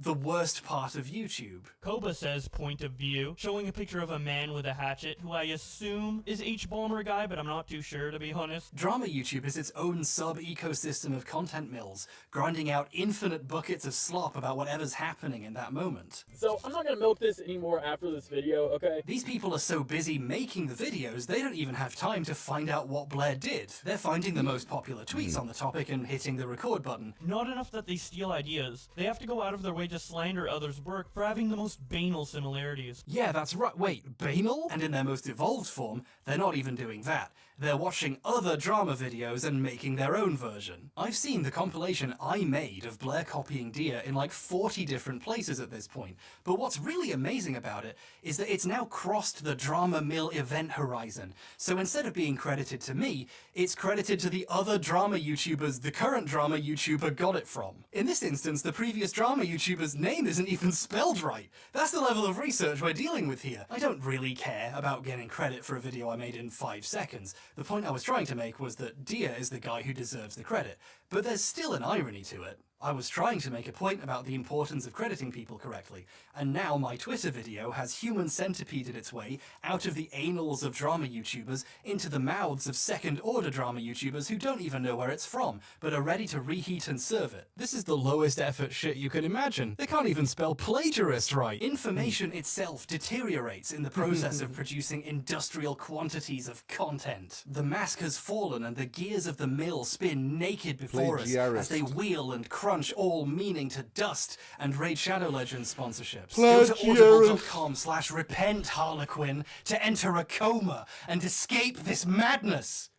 [SPEAKER 2] The worst part of YouTube.
[SPEAKER 6] Koba says point of view, showing a picture of a man with a hatchet, who I assume is H-Bomber guy, but I'm not too sure, to be honest.
[SPEAKER 2] Drama YouTube is its own sub-ecosystem of content mills, grinding out infinite buckets of slop about whatever's happening in that moment.
[SPEAKER 8] So I'm not gonna milk this anymore after this video, okay?
[SPEAKER 2] These people are so busy making the videos, they don't even have time to find out what Blair did. They're finding the most popular tweets on the topic and hitting the record button.
[SPEAKER 6] Not enough that they steal ideas. They have to go out of their way to slander others' work for having the most banal similarities.
[SPEAKER 2] Yeah, that's right. Wait, banal? And in their most evolved form, they're not even doing that. They're watching other drama videos and making their own version. I've seen the compilation I made of Blair copying Deere in like 40 different places at this point, but what's really amazing about it is that it's now crossed the drama mill event horizon. So instead of being credited to me, it's credited to the other drama YouTubers the current drama YouTuber got it from. In this instance, the previous drama YouTuber's name isn't even spelled right. That's the level of research we're dealing with here. I don't really care about getting credit for a video I made in 5 seconds. The point I was trying to make was that Deere is the guy who deserves the credit, but there's still an irony to it. I was trying to make a point about the importance of crediting people correctly, and now my Twitter video has human centipeded its way out of the anals of drama YouTubers into the mouths of second-order drama YouTubers who don't even know where it's from, but are ready to reheat and serve it. This is the lowest effort shit you could imagine. They can't even spell plagiarist right. Information itself deteriorates in the process of producing industrial quantities of content. The mask has fallen and the gears of the mill spin naked before us as they wheel and crunch, all meaning to dust and Raid Shadow Legends sponsorships. Go to audible.com/repent Harlequin to enter a coma and escape this madness.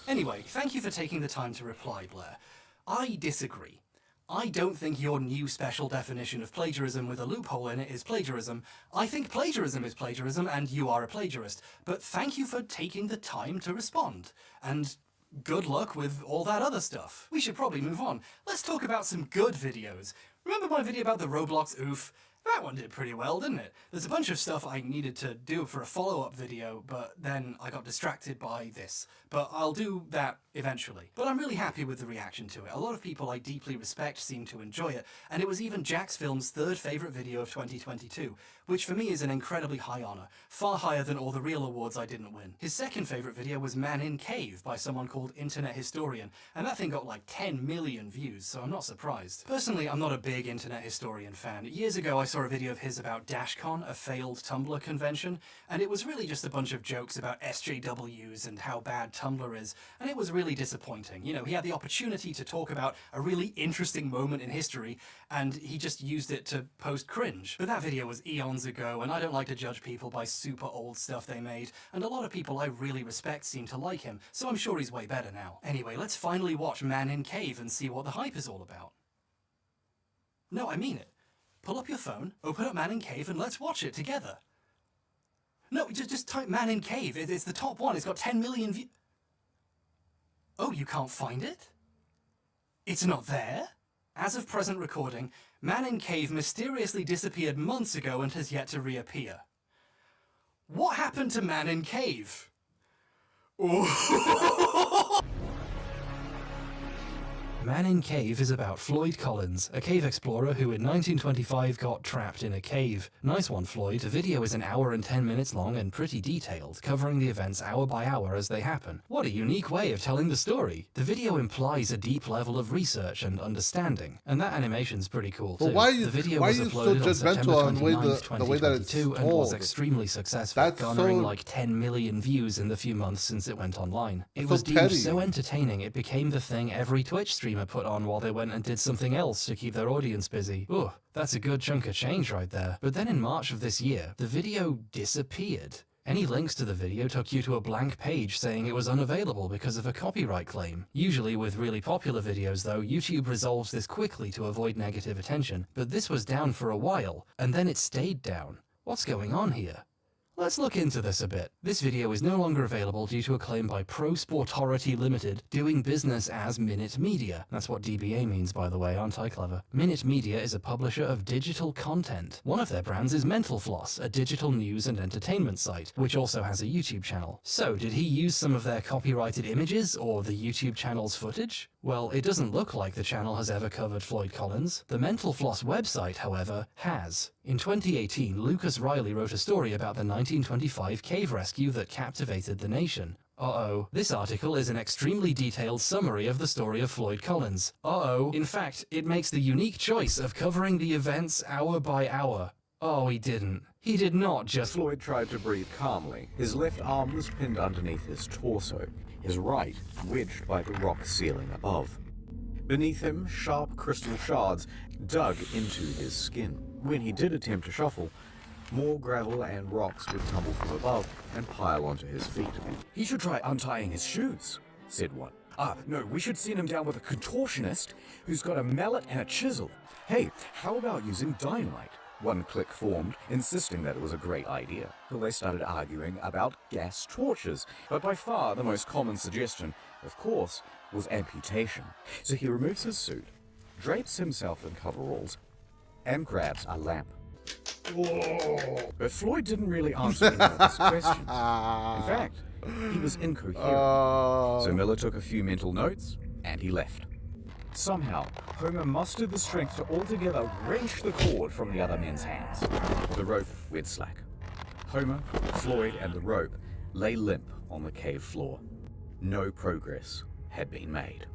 [SPEAKER 2] Anyway, thank you for taking the time to reply, Blair. I disagree. I don't think your new special definition of plagiarism with a loophole in it is plagiarism. I think plagiarism is plagiarism and you are a plagiarist. But thank you for taking the time to respond. And good luck with all that other stuff. We should probably move on. Let's talk about some good videos. Remember my video about the Roblox oof? That one did pretty well, didn't it? There's a bunch of stuff I needed to do for a follow-up video, but then I got distracted by this. But I'll do that eventually. But I'm really happy with the reaction to it. A lot of people I deeply respect seem to enjoy it, and it was even Jack's Film's third favourite video of 2022, which for me is an incredibly high honour, far higher than all the real awards I didn't win. His second favourite video was Man in Cave by someone called Internet Historian, and that thing got like 10 million views, so I'm not surprised. Personally, I'm not a big Internet Historian fan. Years ago I saw a video of his about DashCon, a failed Tumblr convention, and it was really just a bunch of jokes about SJWs and how bad Tumblr is, and it was really disappointing. You know, he had the opportunity to talk about a really interesting moment in history, and he just used it to post cringe. But that video was eons ago, and I don't like to judge people by super old stuff they made, and a lot of people I really respect seem to like him, so I'm sure he's way better now. Anyway, let's finally watch Man in Cave and see what the hype is all about. No, I mean it. Pull up your phone, open up Man in Cave, and let's watch it together. No, just type Man in Cave. It's the top one. It's got 10 million views. Oh, you can't find it? It's not there? As of present recording, Man in Cave mysteriously disappeared months ago and has yet to reappear. What happened to Man in Cave? Man in Cave is about Floyd Collins, a cave explorer who in 1925 got trapped in a cave. Nice one, Floyd. The video is an hour and 10 minutes long and pretty detailed, covering the events hour by hour as they happen. What a unique way of telling the story. The video implies a deep level of research and understanding, and that animation's pretty cool too.
[SPEAKER 5] But why are you,
[SPEAKER 2] the video
[SPEAKER 5] why
[SPEAKER 2] was
[SPEAKER 5] are you so
[SPEAKER 2] uploaded on September
[SPEAKER 5] judgmental on
[SPEAKER 2] 29th,
[SPEAKER 5] the way that it's
[SPEAKER 2] 2022 and was extremely successful,
[SPEAKER 5] That's
[SPEAKER 2] garnering
[SPEAKER 5] so,
[SPEAKER 2] like 10 million views in the few months since it went online. It
[SPEAKER 5] That's
[SPEAKER 2] was
[SPEAKER 5] so
[SPEAKER 2] deemed
[SPEAKER 5] petty.
[SPEAKER 2] so entertaining it became the thing every Twitch streamer put on while they went and did something else to keep their audience busy. Ooh, that's a good chunk of change right there. But then in March of this year, the video disappeared. Any links to the video took you to a blank page saying it was unavailable because of a copyright claim. Usually with really popular videos though, YouTube resolves this quickly to avoid negative attention, but this was down for a while, and then it stayed down. What's going on here? Let's look into this a bit. This video is no longer available due to a claim by Pro Sportority Limited, doing business as Minute Media. That's what DBA means, by the way, aren't I clever? Minute Media is a publisher of digital content. One of their brands is Mental Floss, a digital news and entertainment site, which also has a YouTube channel. So, did he use some of their copyrighted images, or the YouTube channel's footage? Well, it doesn't look like the channel has ever covered Floyd Collins. The Mental Floss website, however, has. In 2018, Lucas Riley wrote a story about the 1925 cave rescue that captivated the nation. Uh-oh. This article is an extremely detailed summary of the story of Floyd Collins. Uh-oh. In fact, it makes the unique choice of covering the events hour by hour. Oh, he didn't. He did not just...
[SPEAKER 9] Floyd tried to breathe calmly. His left arm was pinned underneath his torso, his right wedged by the rock ceiling above. Beneath him, sharp crystal shards dug into his skin. When he did attempt to shuffle, more gravel and rocks would tumble from above and pile onto his feet.
[SPEAKER 10] He should try untying his shoes, said one. No, we should send him down with a contortionist who's got a mallet and a chisel.
[SPEAKER 9] Hey, how about using dynamite? One clique formed, insisting that it was a great idea. Well, they started arguing about gas torches, but by far the most common suggestion, of course, was amputation. So he removes his suit, drapes himself in coveralls, and grabs a lamp. Whoa. But Floyd didn't really answer any of his questions. In fact, He was incoherent. So Miller took a few mental notes, and he left. Somehow, Homer mustered the strength to altogether wrench the cord from the other men's hands. The rope went slack. Homer, Floyd, and the rope lay limp on the cave floor. No progress had been made.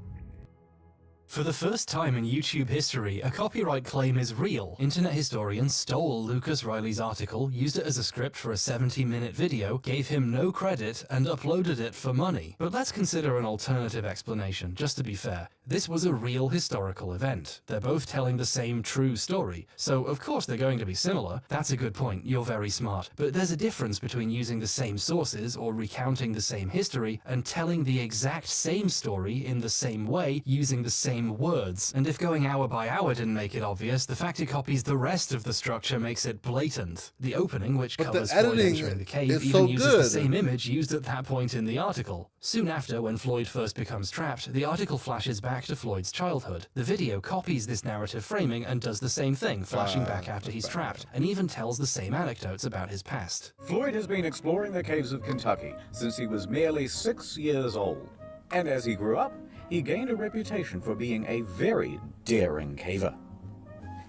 [SPEAKER 2] For the first time in YouTube history, a copyright claim is real. Internet historians stole Lucas Riley's article, used it as a script for a 70-minute video, gave him no credit, and uploaded it for money. But let's consider an alternative explanation, just to be fair. This was a real historical event. They're both telling the same true story, so of course they're going to be similar. That's a good point, you're very smart. But there's a difference between using the same sources or recounting the same history and telling the exact same story in the same way using the same words. And if going hour by hour didn't make it obvious, the fact it copies the rest of the structure makes it blatant. The opening, which covers Floyd entering the cave, even uses the same image used at that point in the article. Soon after, when Floyd first becomes trapped, the article flashes back to Floyd's childhood. The video copies this narrative framing and does the same thing, flashing back after he's trapped, and even tells the same anecdotes about his past.
[SPEAKER 9] Floyd has been exploring the caves of Kentucky since he was merely 6 years old. And as he grew up, he gained a reputation for being a very daring caver.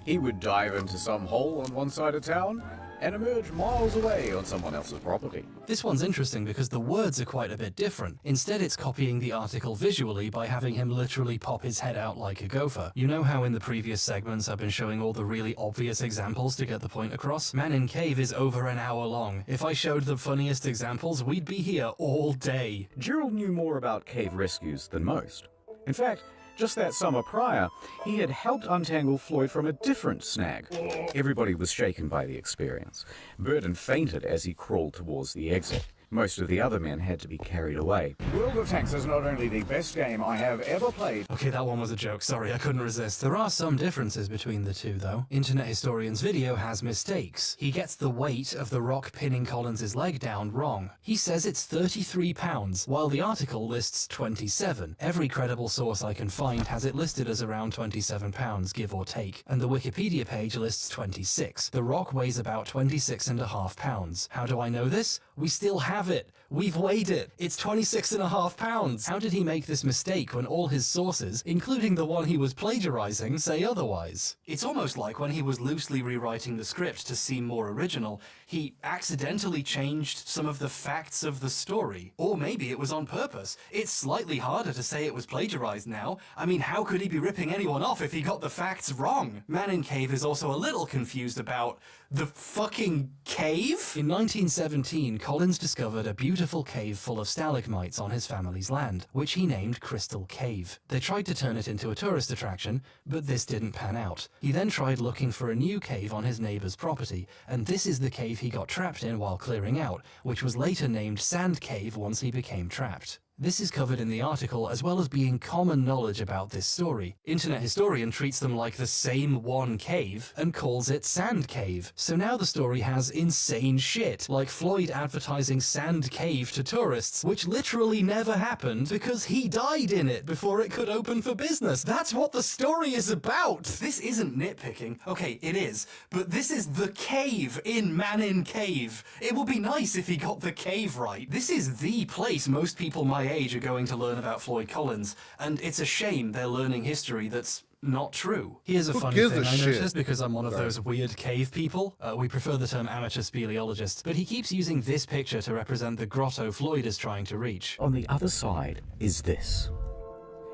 [SPEAKER 9] He would dive into some hole on one side of town and emerge miles away on someone else's property.
[SPEAKER 2] This one's interesting because the words are quite a bit different. Instead, it's copying the article visually by having him literally pop his head out like a gopher. You know how in the previous segments I've been showing all the really obvious examples to get the point across? Man in Cave is over an hour long. If I showed the funniest examples, we'd be here all day.
[SPEAKER 9] Drole knew more about cave rescues than most. In fact, just that summer prior, he had helped untangle Floyd from a different snag. Everybody was shaken by the experience. Burton fainted as he crawled towards the exit. Most of the other men had to be carried away. World of Tanks is not only the best game I have ever played.
[SPEAKER 2] Okay, that one was a joke. Sorry, I couldn't resist. There are some differences between the two, though. Internet Historian's video has mistakes. He gets the weight of the rock pinning Collins' leg down wrong. He says it's 33 pounds, while the article lists 27. Every credible source I can find has it listed as around 27 pounds, give or take. And the Wikipedia page lists 26. The rock weighs about 26.5 pounds. How do I know this? We still have it. We've weighed it. It's 26.5 pounds. How did he make this mistake when all his sources, including the one he was plagiarizing, say otherwise? It's almost like when he was loosely rewriting the script to seem more original, he accidentally changed some of the facts of the story. Or maybe it was on purpose. It's slightly harder to say it was plagiarized now. I mean, how could he be ripping anyone off if he got the facts wrong? Man in Cave is also a little confused about the fucking cave? In 1917, Collins discovered a beautiful cave full of stalagmites on his family's land, which he named Crystal Cave. They tried to turn it into a tourist attraction, but this didn't pan out. He then tried looking for a new cave on his neighbor's property, and this is the cave he got trapped in while clearing out, which was later named Sand Cave once he became trapped. This is covered in the article, as well as being common knowledge about this story. Internet Historian treats them like the same one cave and calls it Sand Cave. So now the story has insane shit, like Floyd advertising Sand Cave to tourists, which literally never happened because he died in it before it could open for business. That's what the story is about! This isn't nitpicking. Okay, it is. But this is the cave in Man in Cave. It would be nice if he got the cave right. This is the place most people my age are going to learn about Floyd Collins, and it's a shame they're learning history that's not true. Here's a funny thing I noticed, because I'm one of those weird cave people. We prefer the term amateur speleologist, but he keeps using this picture to represent the grotto Floyd is trying to reach.
[SPEAKER 9] On the other side is this.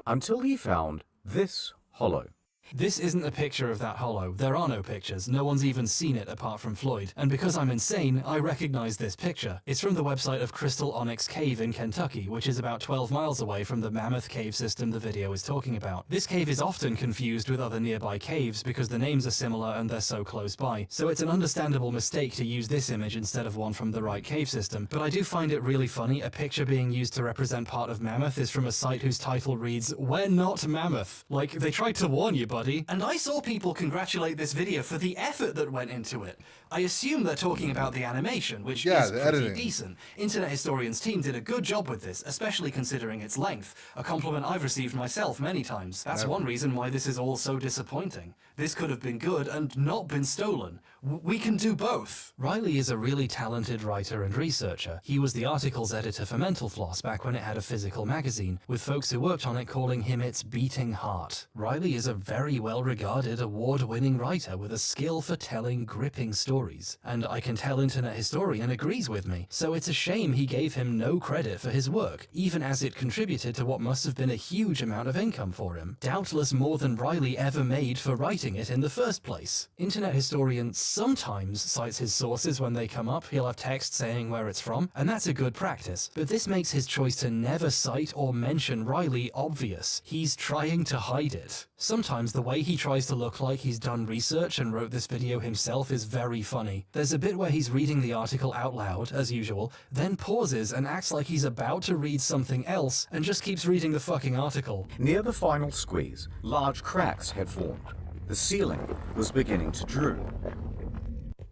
[SPEAKER 9] Until he found this hollow.
[SPEAKER 2] This isn't a picture of that hollow. There are no pictures. No one's even seen it apart from Floyd. And because I'm insane, I recognize this picture. It's from the website of Crystal Onyx Cave in Kentucky, which is about 12 miles away from the mammoth cave system the video is talking about. This cave is often confused with other nearby caves because the names are similar and they're so close by. So it's an understandable mistake to use this image instead of one from the right cave system. But I do find it really funny a picture being used to represent part of Mammoth is from a site whose title reads, "We're not Mammoth." Like, they tried to warn you, buddy. And I saw people congratulate this video for the effort that went into it. I assume they're talking about the animation, which is pretty decent. Internet Historian's team did a good job with this, especially considering its length, a compliment I've received myself many times. That's one reason why this is all so disappointing. This could have been good and not been stolen. We can do both. Riley is a really talented writer and researcher. He was the articles editor for Mental Floss back when it had a physical magazine, with folks who worked on it calling him its beating heart. Riley is a very well-regarded, award-winning writer with a skill for telling gripping stories, and I can tell Internet Historian agrees with me, so it's a shame he gave him no credit for his work, even as it contributed to what must have been a huge amount of income for him. Doubtless more than Riley ever made for writing it in the first place. Internet Historian sometimes cites his sources when they come up. He'll have text saying where it's from, and that's a good practice. But this makes his choice to never cite or mention Riley obvious. He's trying to hide it. Sometimes the way he tries to look like he's done research and wrote this video himself is very funny. There's a bit where he's reading the article out loud, as usual, then pauses and acts like he's about to read something else and just keeps reading the fucking article.
[SPEAKER 9] Near the final squeeze, large cracks had formed. The ceiling was beginning to droop.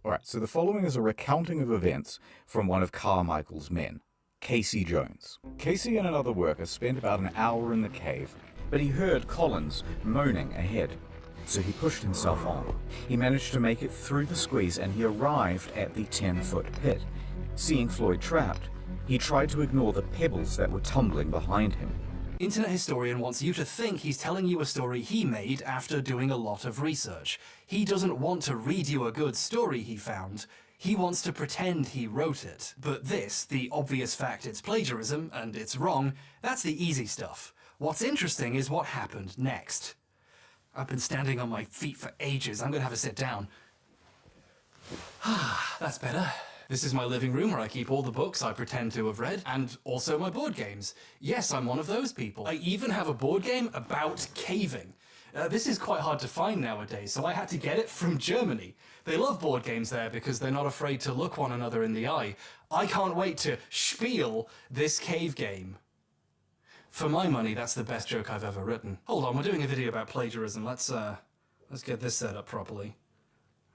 [SPEAKER 9] Alright, so the following is a recounting of events from one of Carmichael's men, Casey Jones. Casey and another worker spent about an hour in the cave, but he heard Collins moaning ahead, so he pushed himself on. He managed to make it through the squeeze and he arrived at the 10-foot pit. Seeing Floyd trapped, he tried to ignore the pebbles that were tumbling behind him.
[SPEAKER 2] Internet Historian wants you to think he's telling you a story he made after doing a lot of research. He doesn't want to read you a good story he found. He wants to pretend he wrote it. But this, the obvious fact it's plagiarism, and it's wrong, that's the easy stuff. What's interesting is what happened next. I've been standing on my feet for ages. I'm gonna have to sit down. That's better. This is my living room where I keep all the books I pretend to have read, and also my board games. Yes, I'm one of those people. I even have a board game about caving. This is quite hard to find nowadays, so I had to get it from Germany. They love board games there because they're not afraid to look one another in the eye. I can't wait to spiel this cave game. For my money, that's the best joke I've ever written. Hold on, we're doing a video about plagiarism. Let's get this set up properly.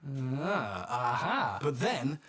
[SPEAKER 2] Aha! But then,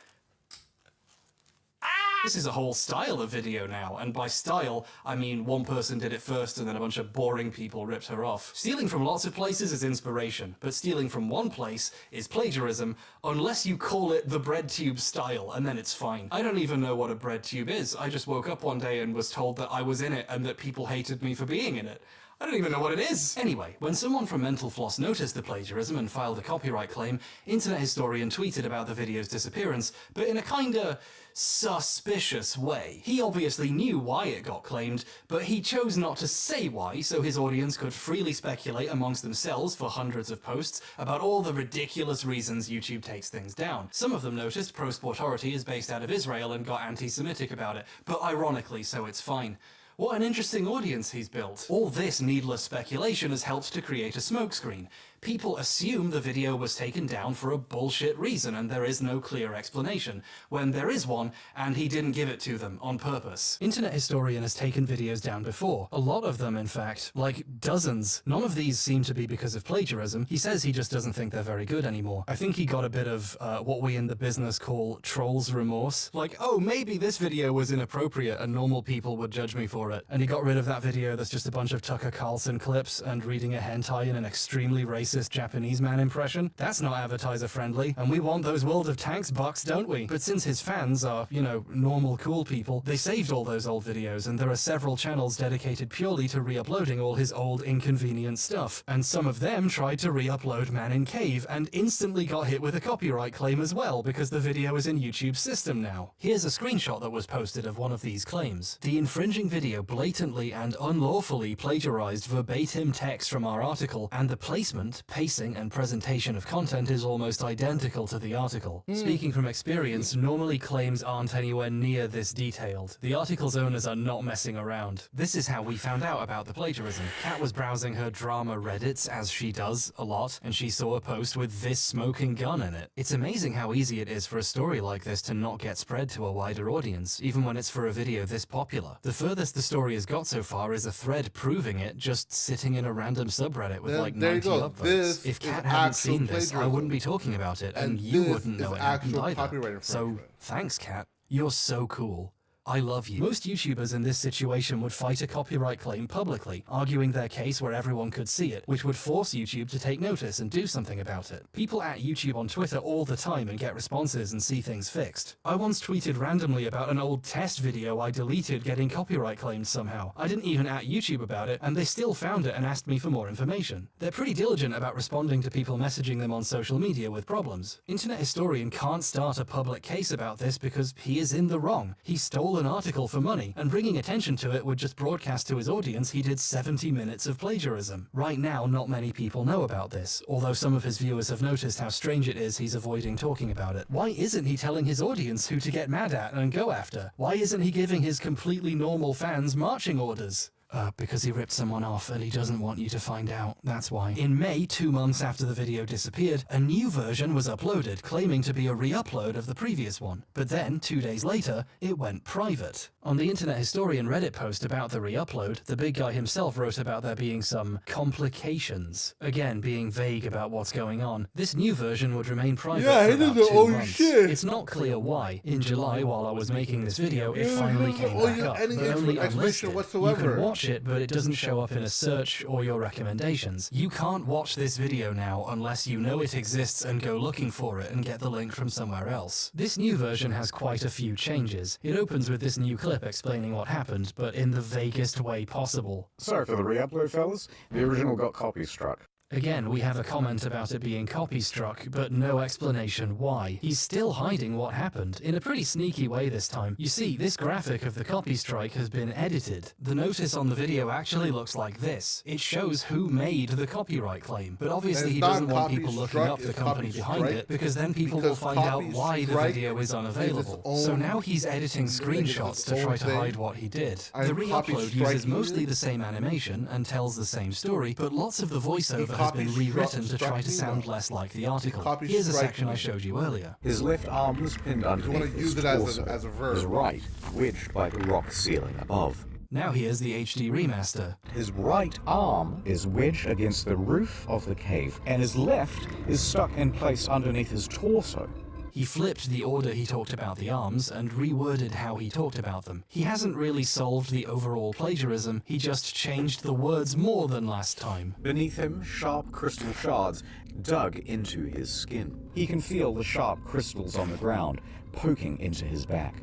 [SPEAKER 2] this is a whole style of video now, and by style, I mean one person did it first and then a bunch of boring people ripped her off. Stealing from lots of places is inspiration, but stealing from one place is plagiarism, unless you call it the bread tube style, and then it's fine. I don't even know what a bread tube is. I just woke up one day and was told that I was in it and that people hated me for being in it. I don't even know what it is. Anyway, when someone from Mental Floss noticed the plagiarism and filed a copyright claim, Internet Historian tweeted about the video's disappearance, but in a kinda suspicious way. He obviously knew why it got claimed, but he chose not to say why, so his audience could freely speculate amongst themselves for hundreds of posts about all the ridiculous reasons YouTube takes things down. Some of them noticed Pro Sportority is based out of Israel and got anti-Semitic about it, but ironically, so it's fine. What an interesting audience he's built. All this needless speculation has helped to create a smokescreen. People assume the video was taken down for a bullshit reason and there is no clear explanation, when there is one and he didn't give it to them on purpose. Internet Historian has taken videos down before. A lot of them, in fact. Like dozens. None of these seem to be because of plagiarism. He says he just doesn't think they're very good anymore. I think he got a bit of what we in the business call troll's remorse. Like, oh, maybe this video was inappropriate and normal people would judge me for it. And he got rid of that video that's just a bunch of Tucker Carlson clips and reading a hentai in an extremely racist Japanese man impression. That's not advertiser friendly, and we want those World of Tanks bucks, don't we? But since his fans are, you know, normal cool people, they saved all those old videos, and there are several channels dedicated purely to re-uploading all his old inconvenient stuff. And some of them tried to re-upload Man in Cave, and instantly got hit with a copyright claim as well, because the video is in YouTube's system now. Here's a screenshot that was posted of one of these claims. The infringing video blatantly and unlawfully plagiarized verbatim text from our article, and the placement, pacing, and presentation of content is almost identical to the article. Speaking from experience, normally claims aren't anywhere near this detailed. The article's owners are not messing around. This is how we found out about the plagiarism. Kat was browsing her drama Reddits, as she does a lot, and she saw a post with this smoking gun in it. It's amazing how easy it is for a story like this to not get spread to a wider audience, even when it's for a video this popular. The furthest the story has got so far is a thread proving it, just sitting in a random subreddit with like 90 upvotes. If Kat hadn't seen this, I wouldn't be talking about it, and you wouldn't know it happened either. So, thanks, Kat. You're so cool. I love you. Most YouTubers in this situation would fight a copyright claim publicly, arguing their case where everyone could see it, which would force YouTube to take notice and do something about it. People at YouTube on Twitter all the time and get responses and see things fixed. I once tweeted randomly about an old test video I deleted getting copyright claimed somehow. I didn't even at YouTube about it, and they still found it and asked me for more information. They're pretty diligent about responding to people messaging them on social media with problems. Internet Historian can't start a public case about this because he is in the wrong. He stole an article for money, and bringing attention to it would just broadcast to his audience he did 70 minutes of plagiarism. Right now, not many people know about this, although some of his viewers have noticed how strange it is he's avoiding talking about it. Why isn't he telling his audience who to get mad at and go after? Why isn't he giving his completely normal fans marching orders? Because he ripped someone off and he doesn't want you to find out, that's why. In May, 2 months after the video disappeared, a new version was uploaded, claiming to be a re-upload of the previous one. But then, 2 days later, it went private. On the Internet Historian Reddit post about the re-upload, the big guy himself wrote about there being some complications. Again, being vague about what's going on. This new version would remain private for about 2 months. It's not clear why. In July, while I was making this video, it finally came back up, but only unlisted. You can watch it, but it doesn't show up in a search or your recommendations. You can't watch this video now unless you know it exists and go looking for it and get the link from somewhere else. This new version has quite a few changes. It opens with this new clip explaining what happened, but in the vaguest way possible.
[SPEAKER 9] Sorry for the re-upload, fellas. The original got copy struck.
[SPEAKER 2] Again, we have a comment about it being copy struck, but no explanation why. He's still hiding what happened, in a pretty sneaky way this time. You see, this graphic of the copy strike has been edited. The notice on the video actually looks like this. It shows who made the copyright claim, but obviously he doesn't want people looking up the company behind it, because then people will find out why the video is unavailable. So now he's editing screenshots to try to hide what he did. The re-upload uses mostly the same animation and tells the same story, but lots of the voiceover has been rewritten to try to sound less like the article. Here's a section I showed you earlier.
[SPEAKER 9] His left arm was pinned underneath his torso. As a verb. His right wedged by the rock ceiling above.
[SPEAKER 2] Now here's the HD remaster.
[SPEAKER 9] His right arm is wedged against the roof of the cave, and his left is stuck in place underneath his torso.
[SPEAKER 2] He flipped the order he talked about the arms and reworded how he talked about them. He hasn't really solved the overall plagiarism, he just changed the words more than last time.
[SPEAKER 9] Beneath him, sharp crystal shards dug into his skin. He can feel the sharp crystals on the ground poking into his back.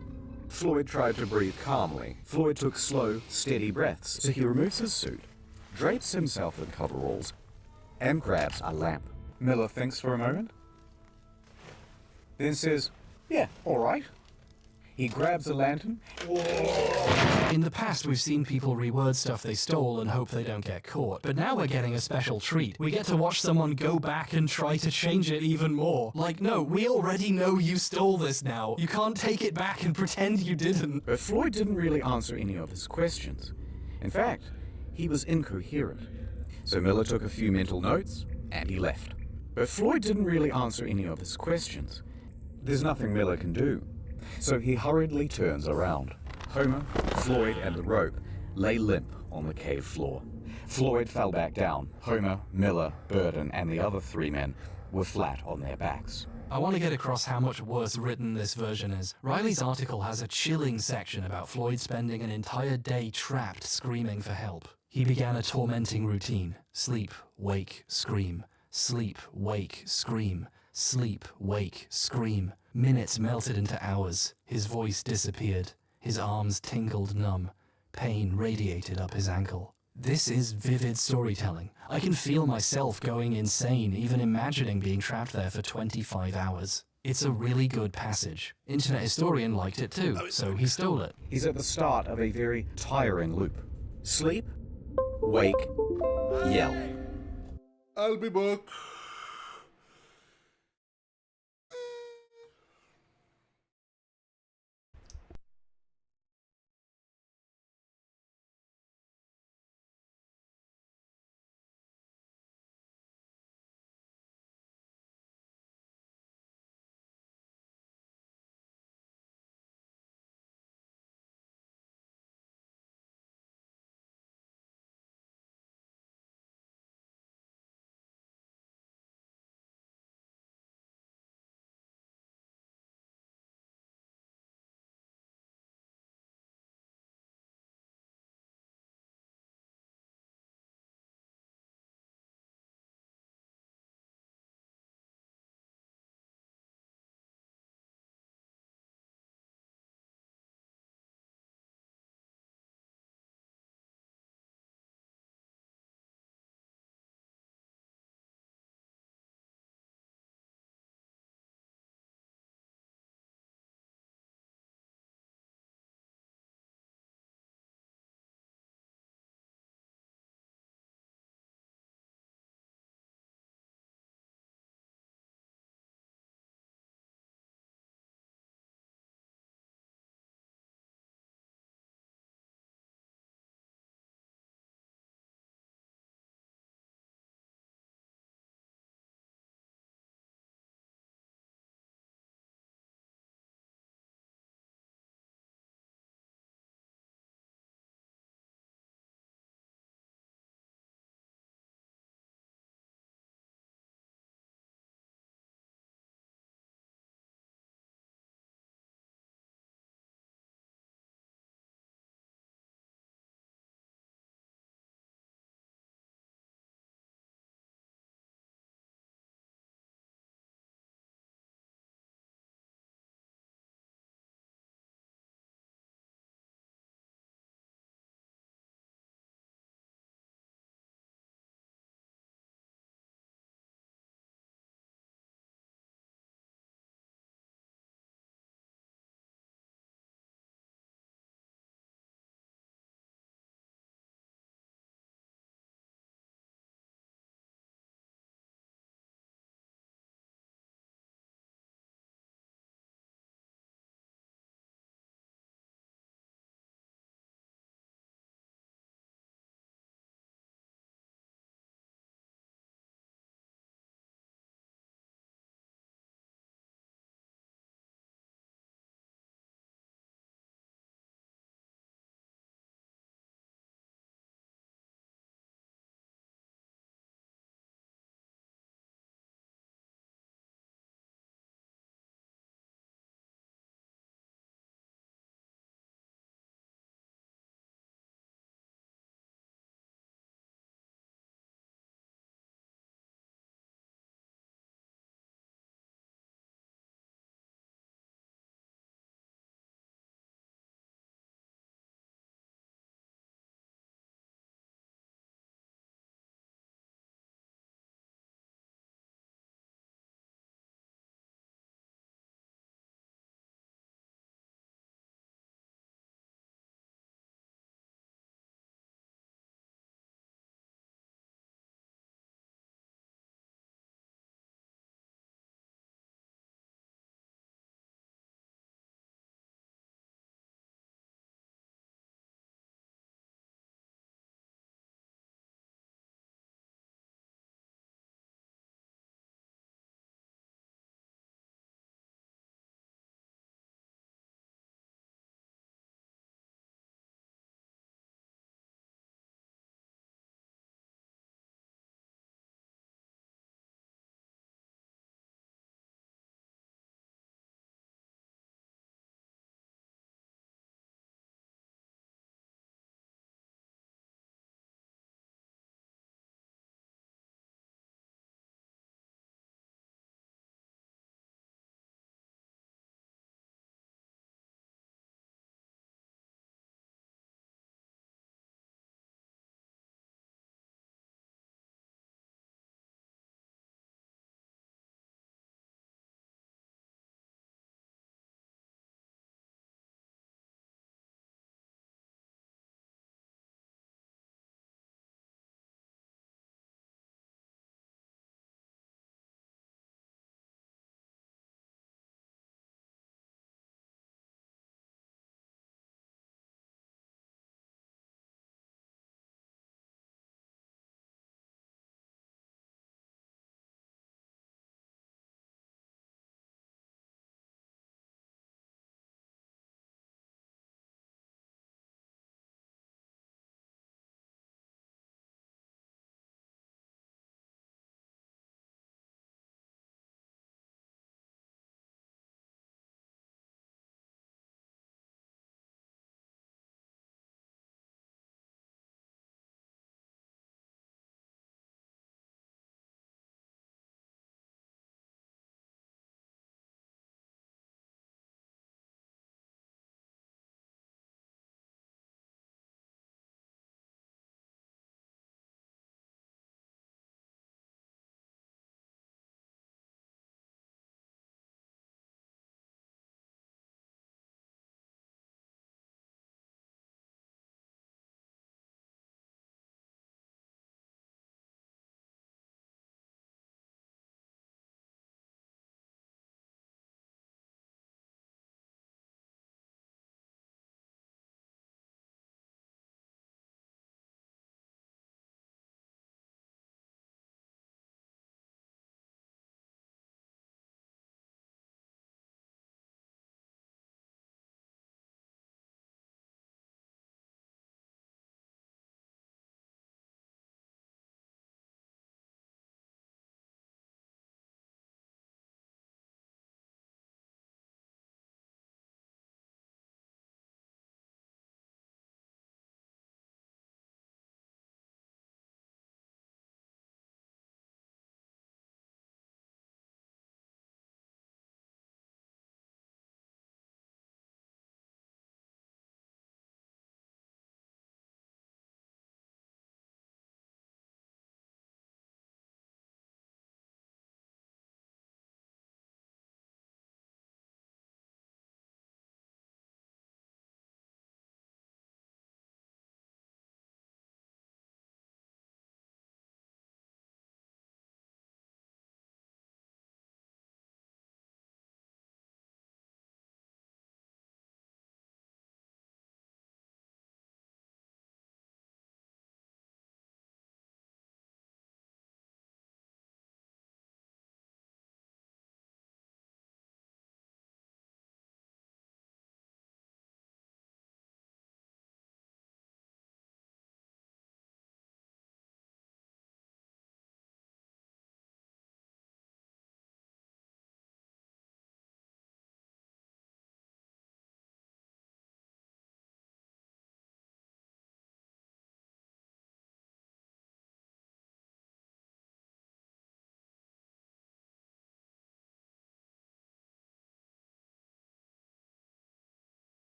[SPEAKER 9] Floyd tried to breathe calmly. Floyd took slow, steady breaths, so he removes his suit, drapes himself in coveralls, and grabs a lamp. Miller thinks for a moment, then says, "Yeah, all right." He grabs a lantern.
[SPEAKER 2] In the past, we've seen people reword stuff they stole and hope they don't get caught. But now we're getting a special treat. We get to watch someone go back and try to change it even more. Like, no, we already know you stole this now. You can't take it back and pretend you didn't.
[SPEAKER 9] But Floyd didn't really answer any of his questions. In fact, he was incoherent. So Miller took a few mental notes, and he left. But Floyd didn't really answer any of his questions. There's nothing Miller can do, so he hurriedly turns around. Homer, Floyd, and the rope lay limp on the cave floor. Floyd fell back down. Homer, Miller, Burden, and the other 3 men were flat on their backs.
[SPEAKER 2] I want to get across how much worse written this version is. Riley's article has a chilling section about Floyd spending an entire day trapped screaming for help. He began a tormenting routine. Sleep, wake, scream. Sleep, wake, scream. Sleep, wake, scream. Minutes melted into hours. His voice disappeared. His arms tingled numb. Pain radiated up his ankle. This is vivid storytelling. I can feel myself going insane even imagining being trapped there for 25 hours. It's a really good passage. Internet Historian liked it too, so he stole it.
[SPEAKER 9] He's at the start of a very tiring loop. Sleep, wake, yell.
[SPEAKER 5] I'll be back.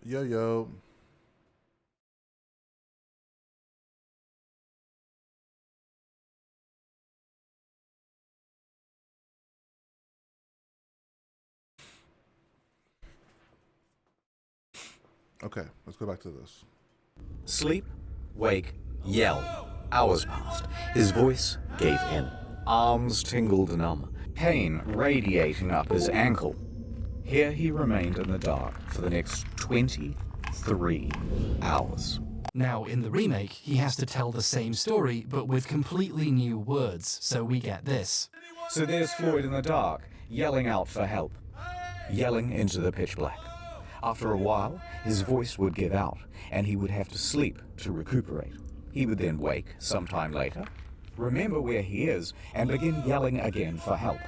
[SPEAKER 5] Yo. Okay, let's go back to this.
[SPEAKER 9] Sleep, wake, yell. Hours passed. His voice gave in. Arms tingled numb. Pain radiating up his ankle. Here he remained in the dark for the next 23 hours.
[SPEAKER 2] Now, in the remake, he has to tell the same story, but with completely new words, so we get this.
[SPEAKER 9] So there's Floyd in the dark, yelling out for help. Yelling into the pitch black. After a while, his voice would give out, and he would have to sleep to recuperate. He would then wake sometime later, remember where he is, and begin yelling again for help.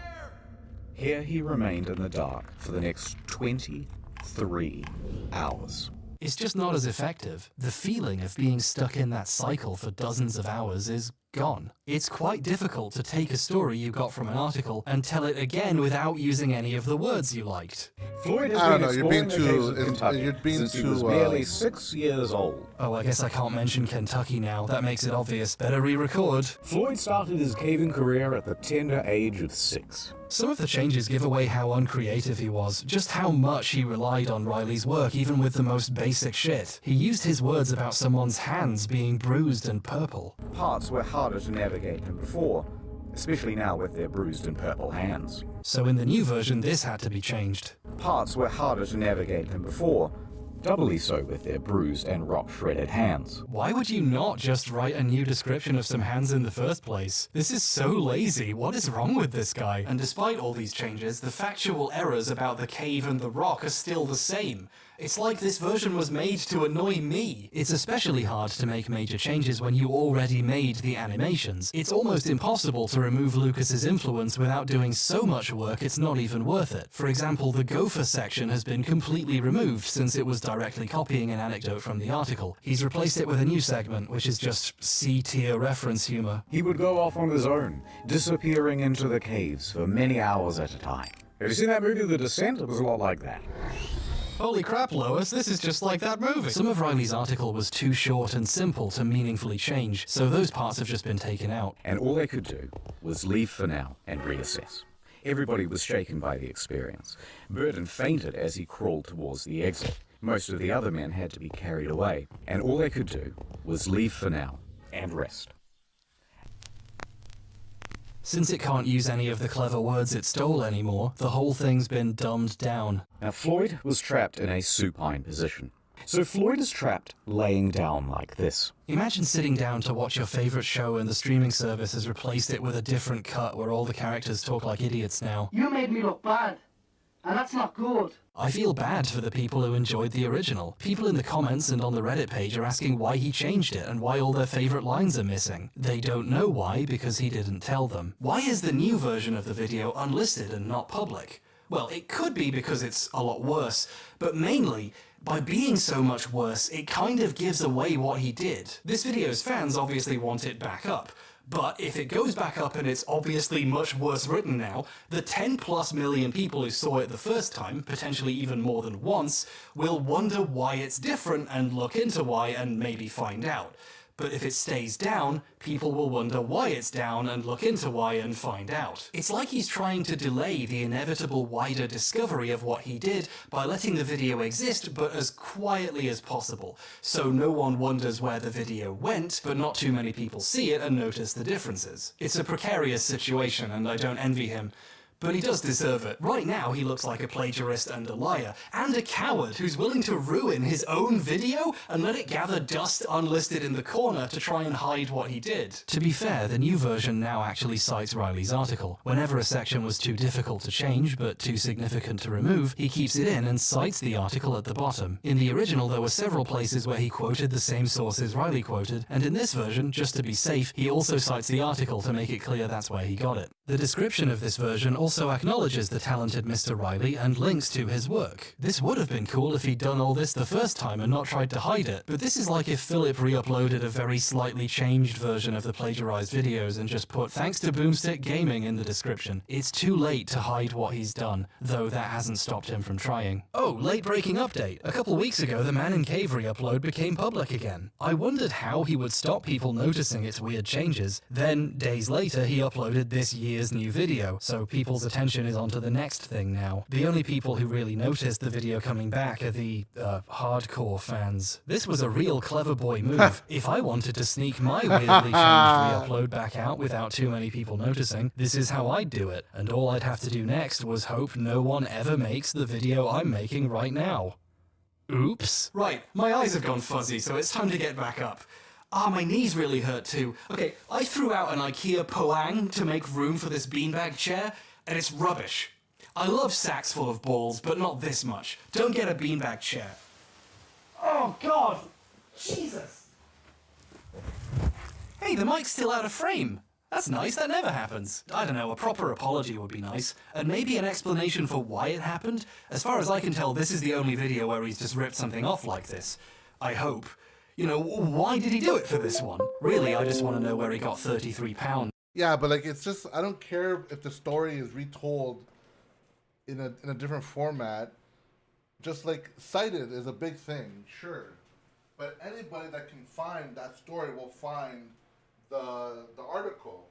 [SPEAKER 9] Here he remained in the dark for the next 23 hours.
[SPEAKER 2] It's just not as effective. The feeling of being stuck in that cycle for dozens of hours is gone. It's quite difficult to take a story you got from an article and tell it again without using any of the words you liked.
[SPEAKER 9] Floyd has been exploring the caves of Kentucky since he was barely 6 years old.
[SPEAKER 2] Oh, I guess I can't mention Kentucky now. That makes it obvious. Better re-record.
[SPEAKER 9] Floyd started his caving career at the tender age of 6.
[SPEAKER 2] Some of the changes give away how uncreative he was, just how much he relied on Riley's work even with the most basic shit. He used his words about someone's hands being bruised and purple.
[SPEAKER 9] Parts were harder to navigate than before, especially now with their bruised and purple hands.
[SPEAKER 2] So in the new version, this had to be changed.
[SPEAKER 9] Parts were harder to navigate than before, doubly so with their bruised and rock-shredded hands.
[SPEAKER 2] Why would you not just write a new description of some hands in the first place? This is so lazy. What is wrong with this guy? And despite all these changes, the factual errors about the cave and the rock are still the same. It's like this version was made to annoy me. It's especially hard to make major changes when you already made the animations. It's almost impossible to remove Lucas's influence without doing so much work it's not even worth it. For example, the gopher section has been completely removed since it was directly copying an anecdote from the article. He's replaced it with a new segment, which is just C-tier reference humor.
[SPEAKER 9] He would go off on his own, disappearing into the caves for many hours at a time. Have you seen that movie, The Descent? It was a lot like that.
[SPEAKER 2] Holy crap, Lois, this is just like that movie. Some of Riley's article was too short and simple to meaningfully change, so those parts have just been taken out.
[SPEAKER 9] And all they could do was leave for now and reassess. Everybody was shaken by the experience. Burden fainted as he crawled towards the exit. Most of the other men had to be carried away, and all they could do was leave for now and rest.
[SPEAKER 2] Since it can't use any of the clever words it stole anymore, the whole thing's been dumbed down.
[SPEAKER 9] Now, Floyd was trapped in a supine position. So Floyd is trapped laying down like this.
[SPEAKER 2] Imagine sitting down to watch your favorite show and the streaming service has replaced it with a different cut where all the characters talk like idiots now.
[SPEAKER 11] You made me look bad, and that's not good.
[SPEAKER 2] I feel bad for the people who enjoyed the original. People in the comments and on the Reddit page are asking why he changed it and why all their favorite lines are missing. They don't know why because he didn't tell them. Why is the new version of the video unlisted and not public? Well, it could be because it's a lot worse, but mainly, by being so much worse, it kind of gives away what he did. This video's fans obviously want it back up. But if it goes back up and it's obviously much worse written now, the 10+ million people who saw it the first time, potentially even more than once, will wonder why it's different and look into why and maybe find out. But if it stays down, people will wonder why it's down and look into why and find out. It's like he's trying to delay the inevitable wider discovery of what he did by letting the video exist but as quietly as possible, so no one wonders where the video went, but not too many people see it and notice the differences. It's a precarious situation and I don't envy him. But he does deserve it. Right now, he looks like a plagiarist and a liar, and a coward who's willing to ruin his own video and let it gather dust unlisted in the corner to try and hide what he did. To be fair, the new version now actually cites Riley's article. Whenever a section was too difficult to change, but too significant to remove, he keeps it in and cites the article at the bottom. In the original, there were several places where he quoted the same sources Riley quoted, and in this version, just to be safe, he also cites the article to make it clear that's where he got it. The description of this version also also acknowledges the talented Mr. Riley and links to his work. This would have been cool if he'd done all this the first time and not tried to hide it, but this is like if Philip re-uploaded a very slightly changed version of the plagiarized videos and just put "thanks to Boomstick Gaming" in the description. It's too late to hide what he's done, though that hasn't stopped him from trying. Oh, late-breaking update. A couple weeks ago, the Man in Cave re-upload became public again. I wondered how he would stop people noticing its weird changes. Then, days later, he uploaded this year's new video, so people's attention is onto the next thing now. The only people who really noticed the video coming back are the, hardcore fans. This was a real clever boy move. If I wanted to sneak my weirdly changed re-upload back out without too many people noticing, this is how I'd do it, and all I'd have to do next was hope no one ever makes the video I'm making right now. Oops. Right, my eyes have gone fuzzy, so it's time to get back up. Ah, my knees really hurt too. Okay, I threw out an IKEA Poang to make room for this beanbag chair, and it's rubbish. I love sacks full of balls, but not this much. Don't get a beanbag chair. Oh God! Jesus! Hey, the mic's still out of frame. That's nice, that never happens. I don't know, a proper apology would be nice. And maybe an explanation for why it happened. As far as I can tell, this is the only video where he's just ripped something off like this. I hope. You know, why did he do it for this one? Really, I just want to know where he got £33.
[SPEAKER 5] Yeah, but like, it's just, I don't care if the story is retold in a different format. Just like, cited is a big thing, sure. But anybody that can find that story will find the article.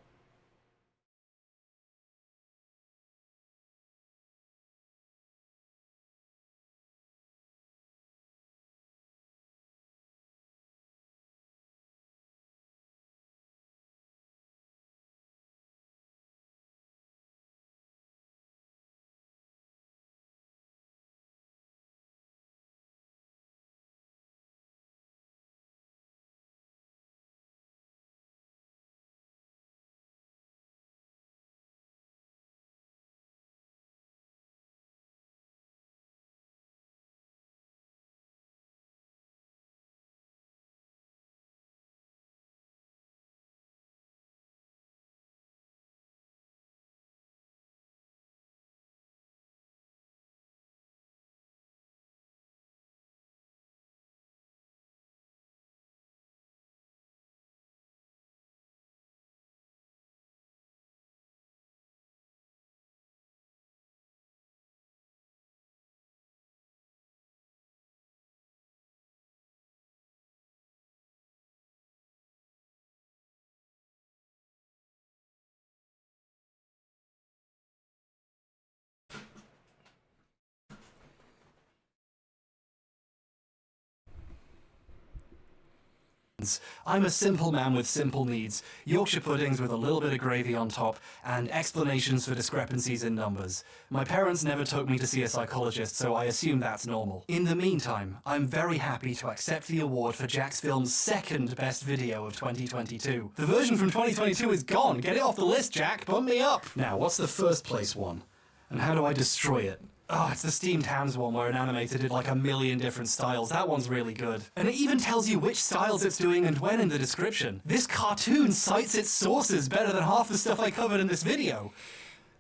[SPEAKER 2] I'm a simple man with simple needs, Yorkshire puddings with a little bit of gravy on top, and explanations for discrepancies in numbers. My parents never took me to see a psychologist, so I assume that's normal. In the meantime, I'm very happy to accept the award for Jack's Film's second best video of 2022. The version from 2022 is gone! Get it off the list, Jack! Bump me up! Now, what's the first place one? And how do I destroy it? Oh, it's the steamed hams one where an animator did like 1 million different styles. That one's really good. And it even tells you which styles it's doing and when in the description. This cartoon cites its sources better than half the stuff I covered in this video.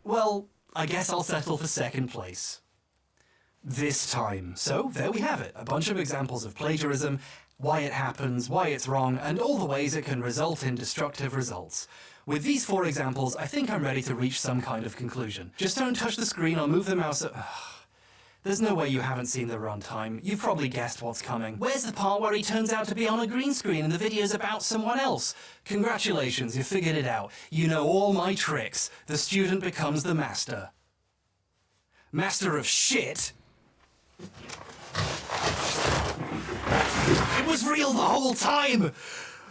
[SPEAKER 2] Well, I guess I'll settle for second place. This time. So, there we have it. A bunch of examples of plagiarism, why it happens, why it's wrong, and all the ways it can result in destructive results. With these 4 examples, I think I'm ready to reach some kind of conclusion. Just don't touch the screen or move the mouse. There's no way you haven't seen the runtime. You've probably guessed what's coming. Where's the part where he turns out to be on a green screen and the video's about someone else? Congratulations, you figured it out. You know all my tricks. The student becomes the master. Master of shit? It was real the whole time!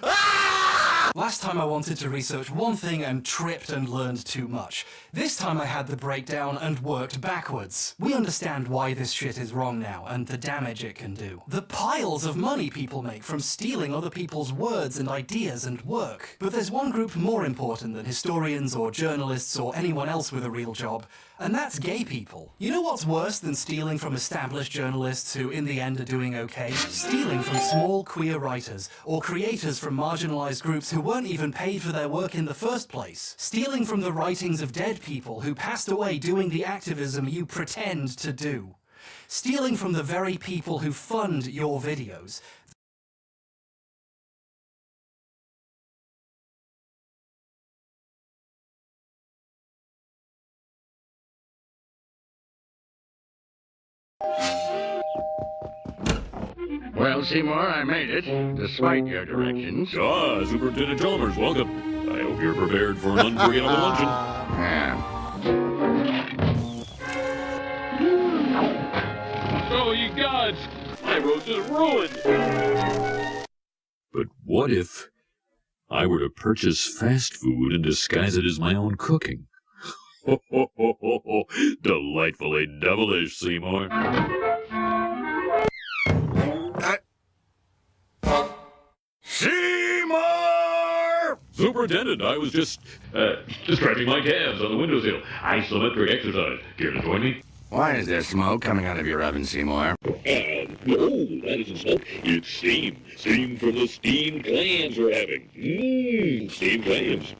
[SPEAKER 2] Ah! Last time I wanted to research one thing and tripped and learned too much. This time I had the breakdown and worked backwards. We understand why this shit is wrong now and the damage it can do. The piles of money people make from stealing other people's words and ideas and work. But there's one group more important than historians or journalists or anyone else with a real job, and that's gay people. You know what's worse than stealing from established journalists who in the end are doing okay? Stealing from small queer writers or creators from marginalized groups who weren't even paid for their work in the first place. Stealing from the writings of dead people who passed away doing the activism you pretend to do. Stealing from the very people who fund your videos.
[SPEAKER 12] Well, Seymour, I made it, despite your directions.
[SPEAKER 13] Ah, Superintendent Chalmers, welcome. I hope you're prepared for an unforgettable luncheon. Oh, you gods! My roast is ruined! But what if I were to purchase fast food and disguise it as my own cooking? Ho, ho, ho, ho, ho. Delightfully devilish, Seymour. Seymour! Superintendent, I was just stretching my calves on the windowsill. Isometric exercise. Care to join me?
[SPEAKER 12] Why is there smoke coming out of your oven, Seymour?
[SPEAKER 13] No, that isn't smoke. It's steam. Steam from the steamed clams we're having. Mmm, steamed clams.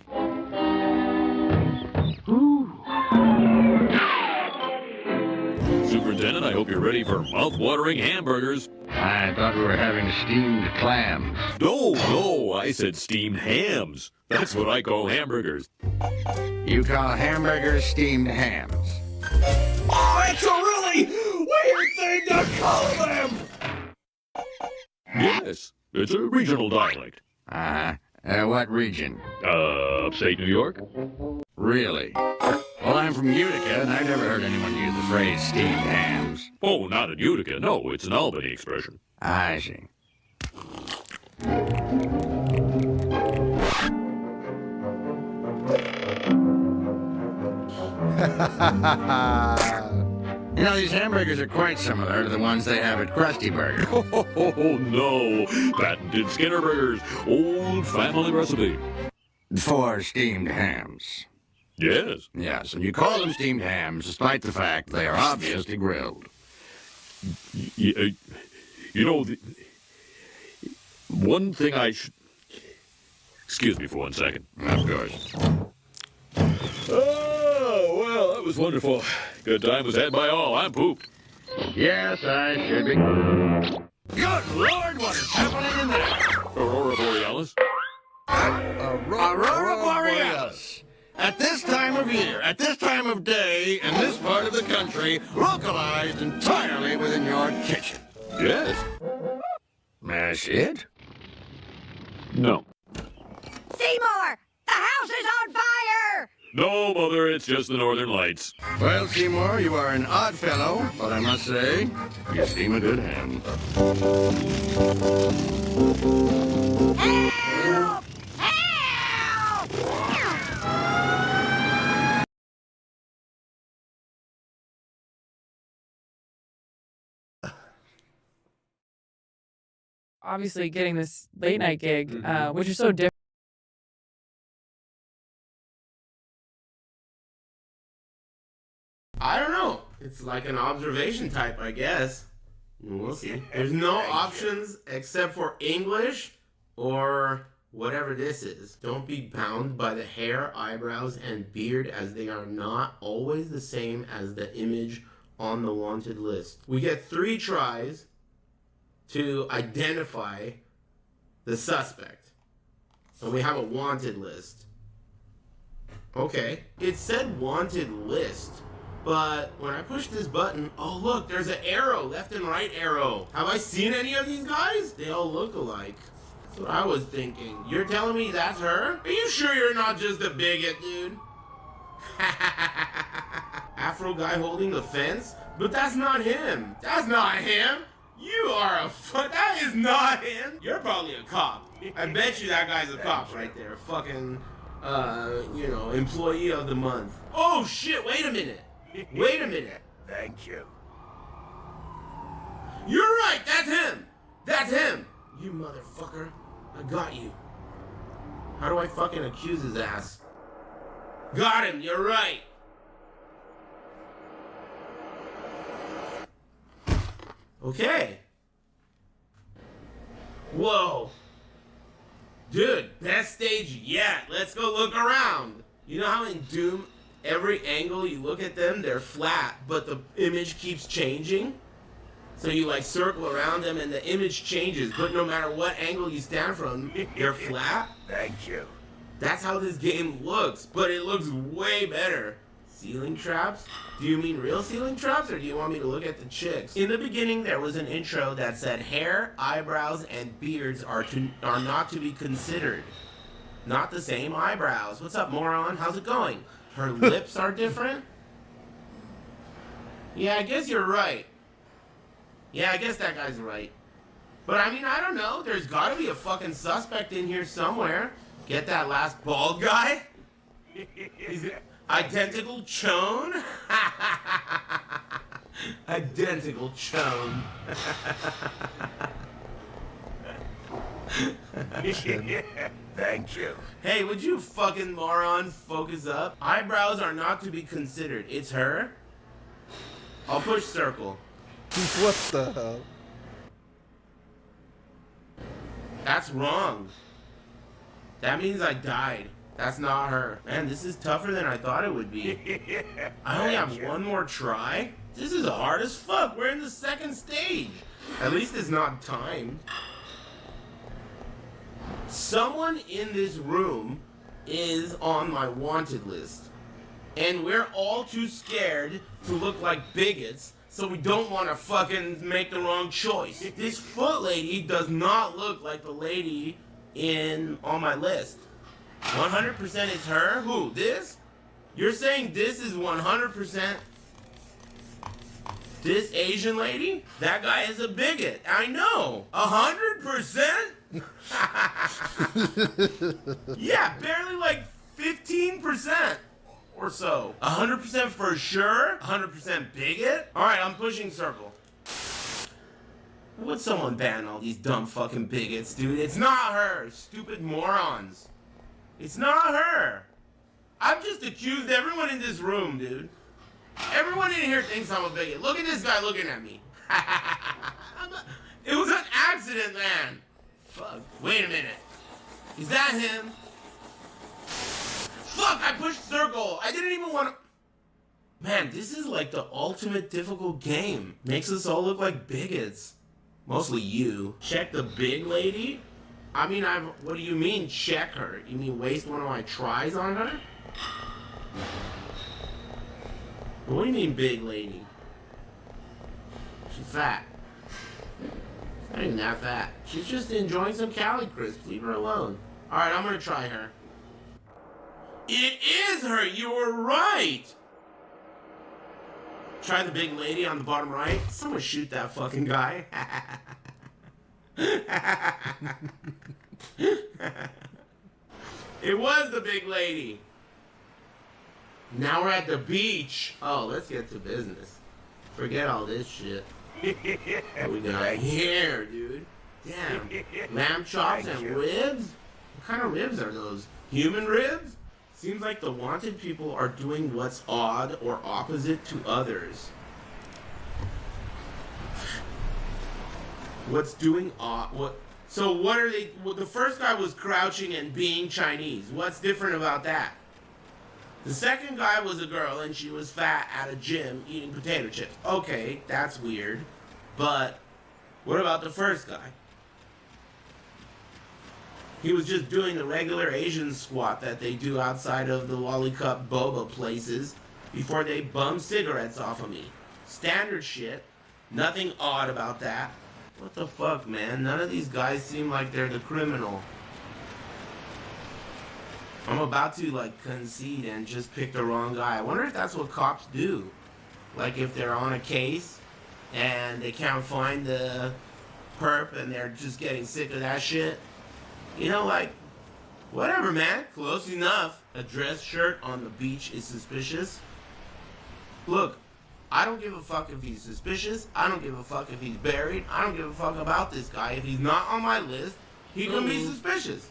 [SPEAKER 13] Superintendent, I hope you're ready for mouth-watering hamburgers.
[SPEAKER 12] I thought we were having steamed clams.
[SPEAKER 13] No, I said steamed hams. That's what I call hamburgers.
[SPEAKER 12] You call hamburgers steamed hams?
[SPEAKER 13] Oh, it's a really weird thing to call them! Yes, it's a regional dialect.
[SPEAKER 12] What region?
[SPEAKER 13] Upstate New York.
[SPEAKER 12] Really? Well, I'm from Utica, and I've never heard anyone use the phrase steamed hams.
[SPEAKER 13] Oh, not in Utica. No, it's an Albany expression.
[SPEAKER 12] I see. You know, these hamburgers are quite similar to the ones they have at Krusty Burger.
[SPEAKER 13] Oh, no. Patented Skinner Burgers. Old family recipe.
[SPEAKER 12] For steamed hams.
[SPEAKER 13] Yes.
[SPEAKER 12] Yes, and you call them steamed hams despite the fact they are obviously grilled.
[SPEAKER 13] You know, one thing I should... Excuse me for 1 second.
[SPEAKER 12] Of course.
[SPEAKER 13] Oh, well, that was wonderful. Good time was had by all. I'm pooped.
[SPEAKER 12] Yes, I should be.
[SPEAKER 13] Good Lord, what is happening in there? Aurora Borealis?
[SPEAKER 12] Aurora Borealis! At this time of year, at this time of day, in this part of the country, localized entirely within your kitchen.
[SPEAKER 13] Yes.
[SPEAKER 12] That's it?
[SPEAKER 13] No.
[SPEAKER 14] Seymour! The house is on fire!
[SPEAKER 13] No, Mother, it's just the Northern Lights.
[SPEAKER 12] Well, Seymour, you are an odd fellow, but I must say, you steam a good ham.
[SPEAKER 14] Help! Help!
[SPEAKER 15] Obviously, getting this late night gig, which is so different.
[SPEAKER 17] I don't know. It's like an observation type, I guess. We'll see. There's no options except for English or whatever this is. Don't be bound by the hair, eyebrows, and beard, as they are not always the same as the image on the wanted list. We get 3 tries to identify the suspect. And we have a wanted list. Okay. It said wanted list. But when I push this button, oh look, there's an arrow, left and right arrow. Have I seen any of these guys? They all look alike. That's what I was thinking. You're telling me that's her? Are you sure you're not just a bigot, dude? Afro guy holding the fence? But that's not him. That's not him. You are that is not him. You're probably a cop. I bet you that guy's a cop right there. Fucking, employee of the month. Oh shit, wait a minute. Wait a minute.
[SPEAKER 12] Thank you.
[SPEAKER 17] You're right, that's him. That's him. You motherfucker. I got you. How do I fucking accuse his ass? Got him, you're right. Okay. Whoa. Dude, best stage yet. Let's go look around. You know how in Doom, every angle you look at them, they're flat, but the image keeps changing? So you like circle around them and the image changes, but no matter what angle you stand from, they're flat?
[SPEAKER 12] Thank you.
[SPEAKER 17] That's how this game looks, but it looks way better. Ceiling traps? Do you mean real ceiling traps, or do you want me to look at the chicks? In the beginning, there was an intro that said hair, eyebrows, and beards are not to be considered. Not the same eyebrows. What's up, moron? How's it going? Her lips are different? Yeah, I guess you're right. Yeah, I guess that guy's right. But I mean, I don't know. There's gotta be a fucking suspect in here somewhere. Get that last bald guy? Is it identical chone? Identical chone.
[SPEAKER 12] Thank you.
[SPEAKER 17] Hey, would you fucking moron focus up? Eyebrows are not to be considered. It's her? I'll push circle.
[SPEAKER 5] What the hell?
[SPEAKER 17] That's wrong. That means I died. That's not her. Man, this is tougher than I thought it would be. I only have one more try? This is hard as fuck. We're in the second stage. At least it's not timed. Someone in this room is on my wanted list. And we're all too scared to look like bigots, so we don't want to fucking make the wrong choice. This foot lady does not look like the lady on my list. 100% it's her? Who? This? You're saying this is 100% this Asian lady? That guy is a bigot. I know. 100%? Yeah, barely like 15% or so. 100% for sure? 100% bigot? Alright, I'm pushing circle. Would someone ban all these dumb fucking bigots, dude? It's not her, stupid morons. It's not her. I've just accused everyone in this room, dude. Everyone in here thinks I'm a bigot. Look at this guy looking at me. It was an accident, man. Fuck. Wait a minute. Is that him? Fuck, I pushed circle. I didn't even want to... Man, this is like the ultimate difficult game. Makes us all look like bigots. Mostly you. Check the big lady? I mean, what do you mean, check her? You mean waste one of my tries on her? What do you mean, big lady? She's fat. She's not even that fat. She's just enjoying some Cali Crisps. Leave her alone. Alright, I'm gonna try her. It is her! You were right! Try the big lady on the bottom right. Someone shoot that fucking guy. It was the big lady. Now we're at the beach. Oh, let's get to business. Forget all this shit. What we got here, dude? Damn. Lamb chops and ribs? What kind of ribs are those? Human ribs? Seems like the wanted people are doing what's odd or opposite to others. What's doing odd? What? So what are they? Well, the first guy was crouching and being Chinese. What's different about that? The second guy was a girl and she was fat at a gym eating potato chips. Okay, that's weird. But what about the first guy? He was just doing the regular Asian squat that they do outside of the Lollicup Boba places before they bum cigarettes off of me. Standard shit. Nothing odd about that. What the fuck, man? None of these guys seem like they're the criminal. I'm about to, like, concede and just pick the wrong guy. I wonder if that's what cops do. Like, if they're on a case and they can't find the perp and they're just getting sick of that shit. You know, like, whatever, man. Close enough. A dress shirt on the beach is suspicious. Look, I don't give a fuck if he's suspicious. I don't give a fuck if he's buried. I don't give a fuck about this guy. If he's not on my list, he can be suspicious.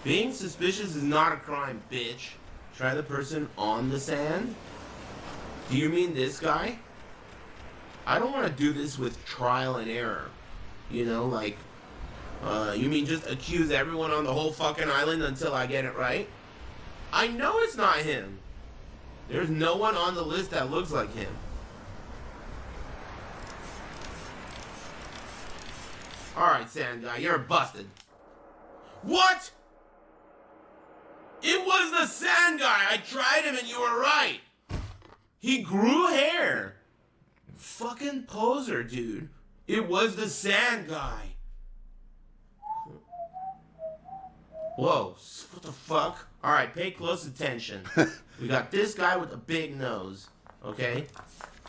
[SPEAKER 17] Being suspicious is not a crime, bitch. Try the person on the sand? Do you mean this guy? I don't want to do this with trial and error. You know, like, You mean just accuse everyone on the whole fucking island until I get it right? I know it's not him. There's no one on the list that looks like him. Alright, Sand Guy, you're busted. What? It was the Sand Guy! I tried him and you were right! He grew hair! Fucking poser, dude. It was the Sand Guy. Whoa, what the fuck? Alright, pay close attention. We got this guy with a big nose, okay?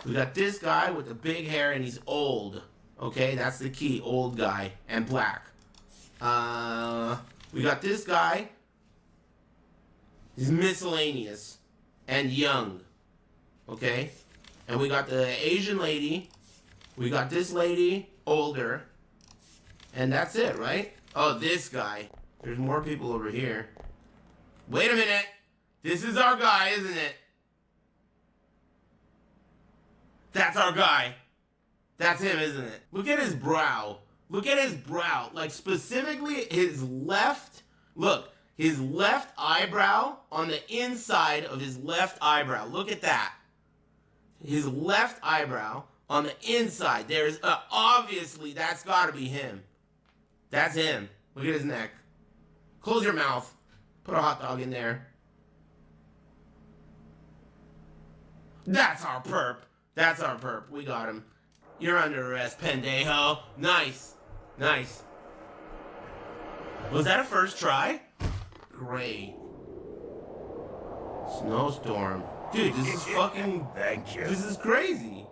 [SPEAKER 17] We got this guy with the big hair and he's old, okay? That's the key, old guy and black. We got this guy. He's miscellaneous and young, okay? And we got the Asian lady. We got this lady, older. And that's it, right? Oh, this guy. There's more people over here. Wait a minute. This is our guy, isn't it? That's our guy. That's him, isn't it? Look at his brow. Look at his brow. Like, specifically his left... Look, his left eyebrow on the inside of his left eyebrow. Look at that. His left eyebrow on the inside. There's... obviously, that's gotta be him. That's him. Look at his neck. Close your mouth. Put a hot dog in there. That's our perp. That's our perp. We got him. You're under arrest, pendejo. Nice. Nice. Was that a first try? Great. Snowstorm. Dude, this is fucking...
[SPEAKER 12] Thank you.
[SPEAKER 17] This is crazy.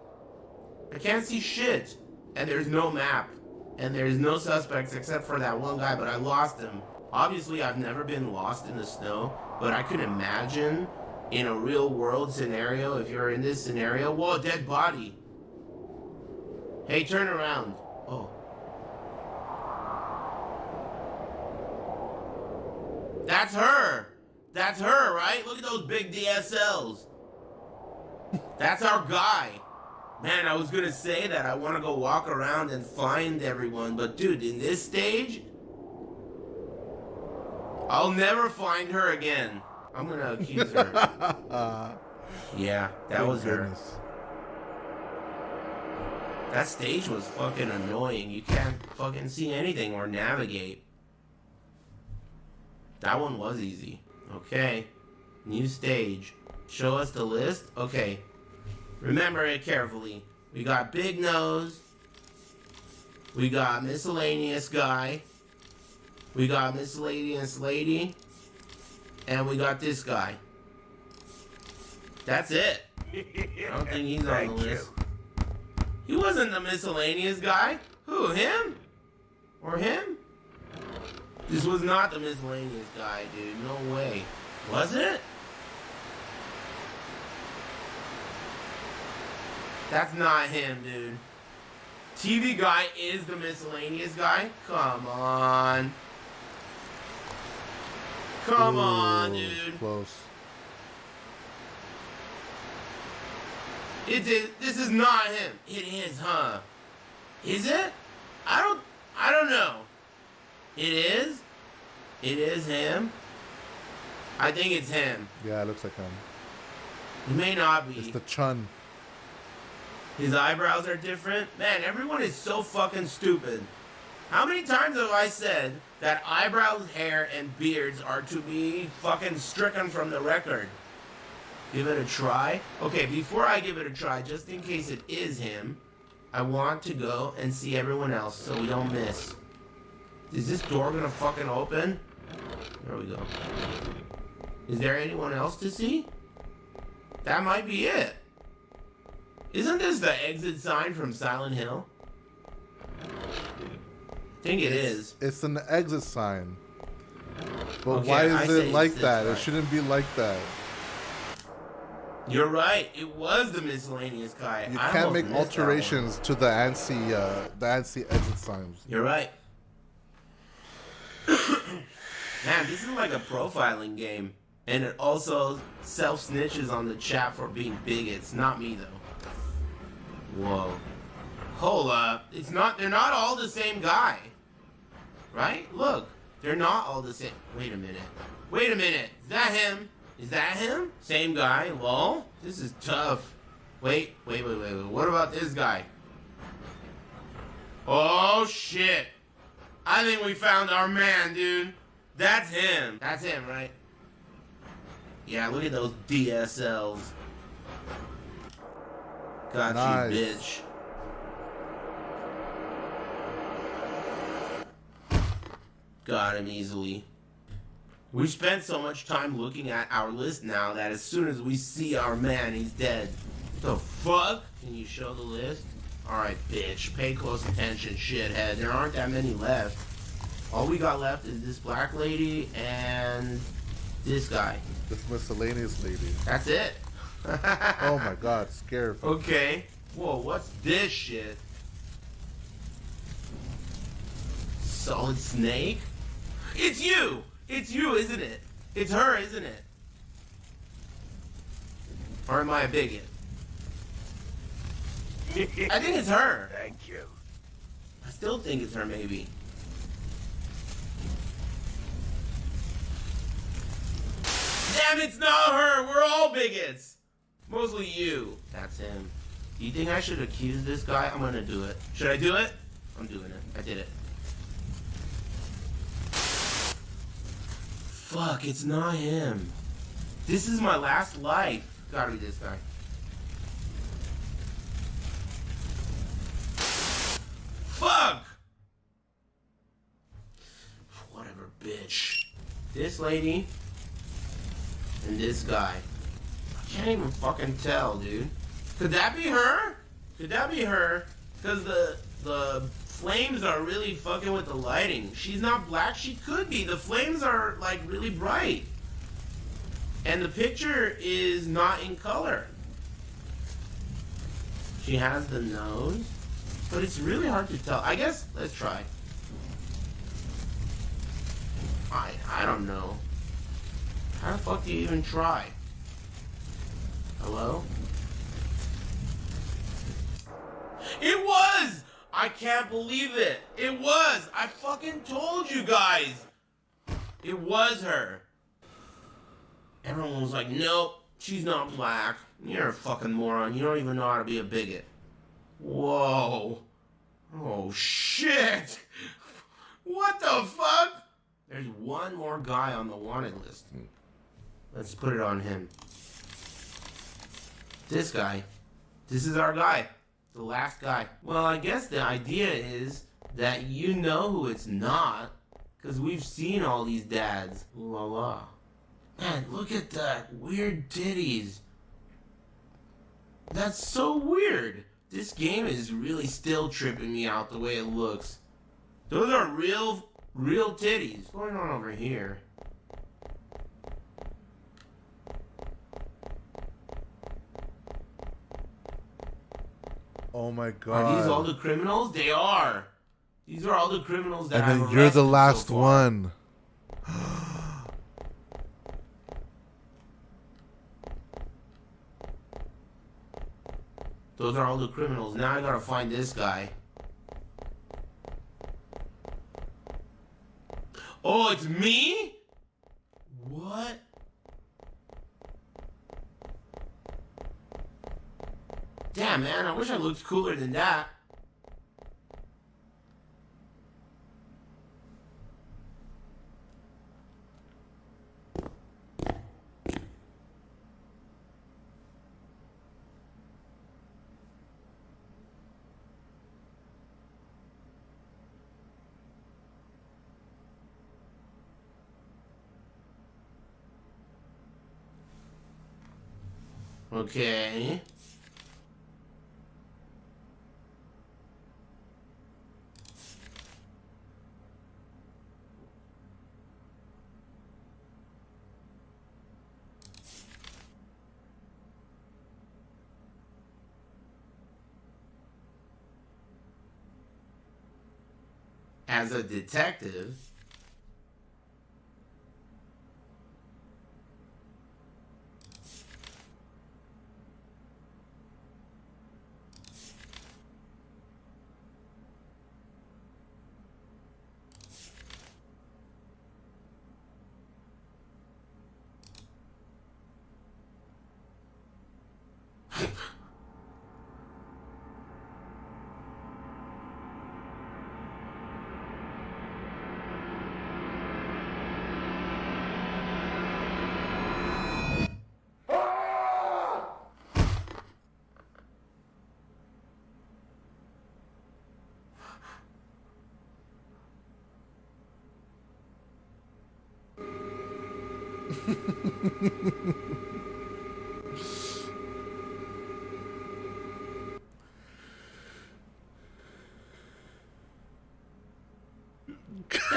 [SPEAKER 17] I can't see shit. And there's no map. And there's no suspects except for that one guy, but I lost him. Obviously, I've never been lost in the snow, but I could imagine in a real world scenario, if you're in this scenario, whoa, dead body. Hey, turn around. Oh. That's her. That's her, right? Look at those big DSLs. That's our guy. Man, I was gonna say that I want to go walk around and find everyone, but dude, in this stage, I'll never find her again. I'm gonna accuse her. Yeah, that was her. That stage was fucking annoying. You can't fucking see anything or navigate. That one was easy. Okay. New stage. Show us the list? Okay. Remember it carefully. We got Big Nose. We got Miscellaneous Guy. We got Miscellaneous Lady. And we got this guy. That's it. I don't think he's on the list. He wasn't the Miscellaneous Guy. Who, him? Or him? This was not the Miscellaneous Guy, dude. No way. Was it? That's not him, dude. TV Guy is the Miscellaneous Guy? Come on. Come on, dude.
[SPEAKER 5] Close.
[SPEAKER 17] It is. This is not him. It is, huh? Is it? I don't know. It is? It is him? I think it's him.
[SPEAKER 5] Yeah, it looks like him.
[SPEAKER 17] It may not be.
[SPEAKER 5] It's the Chun.
[SPEAKER 17] His eyebrows are different. Man, everyone is so fucking stupid. How many times have I said that eyebrows, hair, and beards are to be fucking stricken from the record? Give it a try? Okay, before I give it a try, just in case it is him, I want to go and see everyone else so we don't miss. Is this door gonna fucking open? There we go. Is there anyone else to see? That might be it. Isn't this the exit sign from Silent Hill? I think it is.
[SPEAKER 5] It's an exit sign. But
[SPEAKER 17] Okay,
[SPEAKER 5] why
[SPEAKER 17] I
[SPEAKER 5] is
[SPEAKER 17] say
[SPEAKER 5] it like
[SPEAKER 17] it's
[SPEAKER 5] that?
[SPEAKER 17] this
[SPEAKER 5] It
[SPEAKER 17] guy.
[SPEAKER 5] shouldn't be like that.
[SPEAKER 17] You're right. It was the Miscellaneous Guy.
[SPEAKER 5] You
[SPEAKER 17] I
[SPEAKER 5] can't
[SPEAKER 17] almost
[SPEAKER 5] make
[SPEAKER 17] missed that one.
[SPEAKER 5] alterations to the ANSI exit signs.
[SPEAKER 17] You're right. Man, this is like a profiling game. And it also self-snitches on the chat for being bigots. Not me, though. Whoa. Hold up. They're not all the same guy. right? Look, they're not all the same. Wait a minute. Wait a minute. Is that him? Is that him? Same guy, lol. This is tough. Wait. What about this guy? Oh, shit. I think we found our man, dude. That's him. That's him, right? Yeah, look at those DSLs. Got
[SPEAKER 5] Nice.
[SPEAKER 17] you, bitch. Got him easily. We spent so much time looking at our list now that as soon as we see our man, he's dead. What the fuck? Can you show the list? Alright, bitch. Pay close attention, shithead. There aren't that many left. All we got left is this black lady and this guy.
[SPEAKER 5] This miscellaneous lady.
[SPEAKER 17] That's it.
[SPEAKER 5] Oh my god, scared.
[SPEAKER 17] Okay. Whoa, what's this shit? Solid Snake? It's you! It's you, isn't it? It's her, isn't it? Or am I a bigot? I think it's her.
[SPEAKER 12] Thank you.
[SPEAKER 17] I still think it's her, maybe. Damn, it's not her! We're all bigots! Mostly you. That's him. Do you think I should accuse this guy? I'm gonna do it. Should I do it? I'm doing it. I did it. Fuck, it's not him. This is my last life. Gotta be this guy. Fuck! Whatever, bitch. This lady and this guy. I can't even fucking tell, dude. Could that be her? Could that be her? Because the flames are really fucking with the lighting. She's not black. She could be. The flames are like really bright. And the picture is not in color. She has the nose. But it's really hard to tell. I guess, let's try. I don't know. How the fuck do you even try? Hello? It was! I can't believe it. It was! I fucking told you guys! It was her. Everyone was like, nope, she's not black. You're a fucking moron. You don't even know how to be a bigot. Whoa. Oh, shit. What the fuck? There's one more guy on the wanted list. Let's put it on him. This guy. This is our guy. The last guy. Well, I guess the idea is that you know who it's not, because we've seen all these dads. Ooh la la. Man, look at that. Weird titties. That's so weird. This game is really still tripping me out the way it looks. Those are real titties. What's going on over here?
[SPEAKER 5] Oh my god.
[SPEAKER 17] Are these all the criminals? They are. These are all the criminals that
[SPEAKER 5] And
[SPEAKER 17] I've
[SPEAKER 5] then you're the
[SPEAKER 17] arrested
[SPEAKER 5] last
[SPEAKER 17] so far.
[SPEAKER 5] one.
[SPEAKER 17] Those are all the criminals. Now I gotta find this guy. Oh, it's me? What? Damn, man, I wish I looked cooler than that. Okay. As a detective,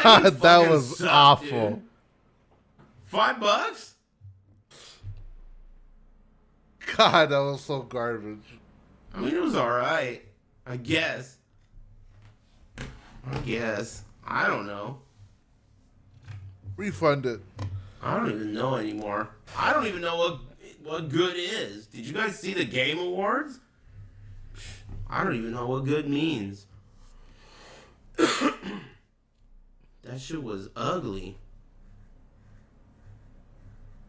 [SPEAKER 5] God, that
[SPEAKER 17] fucking
[SPEAKER 5] was
[SPEAKER 17] sucked,
[SPEAKER 5] awful.
[SPEAKER 17] dude. $5?
[SPEAKER 5] God, that was so garbage.
[SPEAKER 17] I mean, it was alright. I guess. I don't know.
[SPEAKER 5] Refund it.
[SPEAKER 17] I don't even know anymore. I don't even know what good is. Did you guys see the Game Awards? I don't even know what good means. That shit was ugly.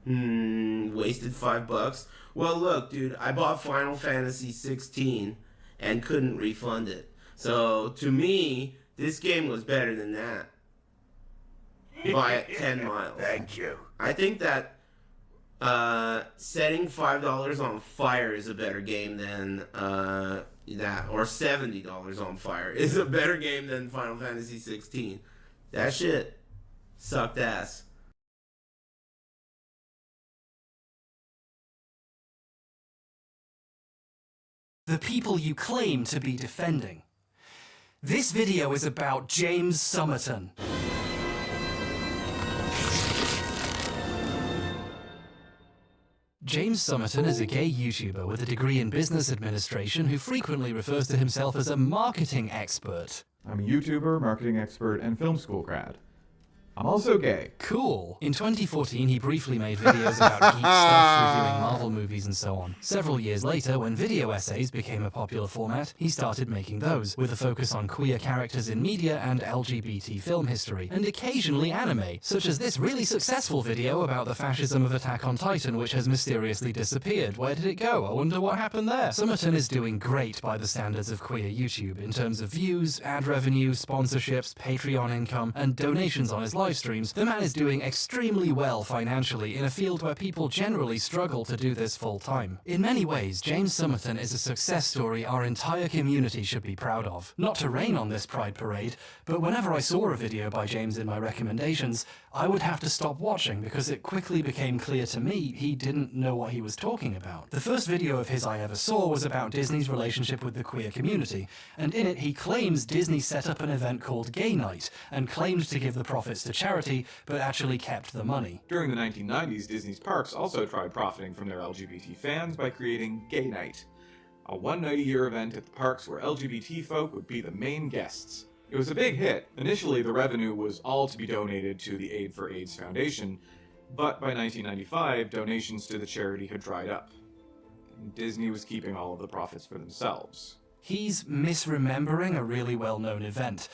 [SPEAKER 17] Wasted $5. Well, look, dude, I bought Final Fantasy 16 and couldn't refund it. So, to me, this game was better than that. By 10 miles.
[SPEAKER 12] Thank you.
[SPEAKER 17] I think that setting $5 on fire is a better game than that, or $70 on fire is a better game than Final Fantasy 16. That shit sucked ass.
[SPEAKER 2] The people you claim to be defending. This video is about James Somerton. James Somerton is a gay YouTuber with a degree in business administration who frequently refers to himself as a marketing expert.
[SPEAKER 1] I'm a YouTuber, marketing expert, and film school grad. I'm also gay.
[SPEAKER 2] Cool. In 2014, he briefly made videos about geek stuff, reviewing Marvel movies and so on. Several years later, when video essays became a popular format, he started making those, with a focus on queer characters in media and LGBT film history, and occasionally anime, such as this really successful video about the fascism of Attack on Titan, which has mysteriously disappeared. Where did it go? I wonder what happened there. Somerton is doing great by the standards of queer YouTube, in terms of views, ad revenue, sponsorships, Patreon income, and donations on his live streams. The man is doing extremely well financially in a field where people generally struggle to do this full time. In many ways, James Somerton is a success story our entire community should be proud of. Not to rain on this pride parade, but whenever I saw a video by James in my recommendations, I would have to stop watching because it quickly became clear to me he didn't know what he was talking about. The first video of his I ever saw was about Disney's relationship with the queer community, and in it he claims Disney set up an event called Gay Night, and claimed to give the profits to charity, but actually kept the money.
[SPEAKER 1] During the 1990s, Disney's parks also tried profiting from their LGBT fans by creating Gay Night, a one-night-a-year event at the parks where LGBT folk would be the main guests. It was a big hit. Initially, the revenue was all to be donated to the Aid for AIDS Foundation, but by 1995, donations to the charity had dried up. And Disney was keeping all of the profits for themselves.
[SPEAKER 2] He's misremembering a really well-known event.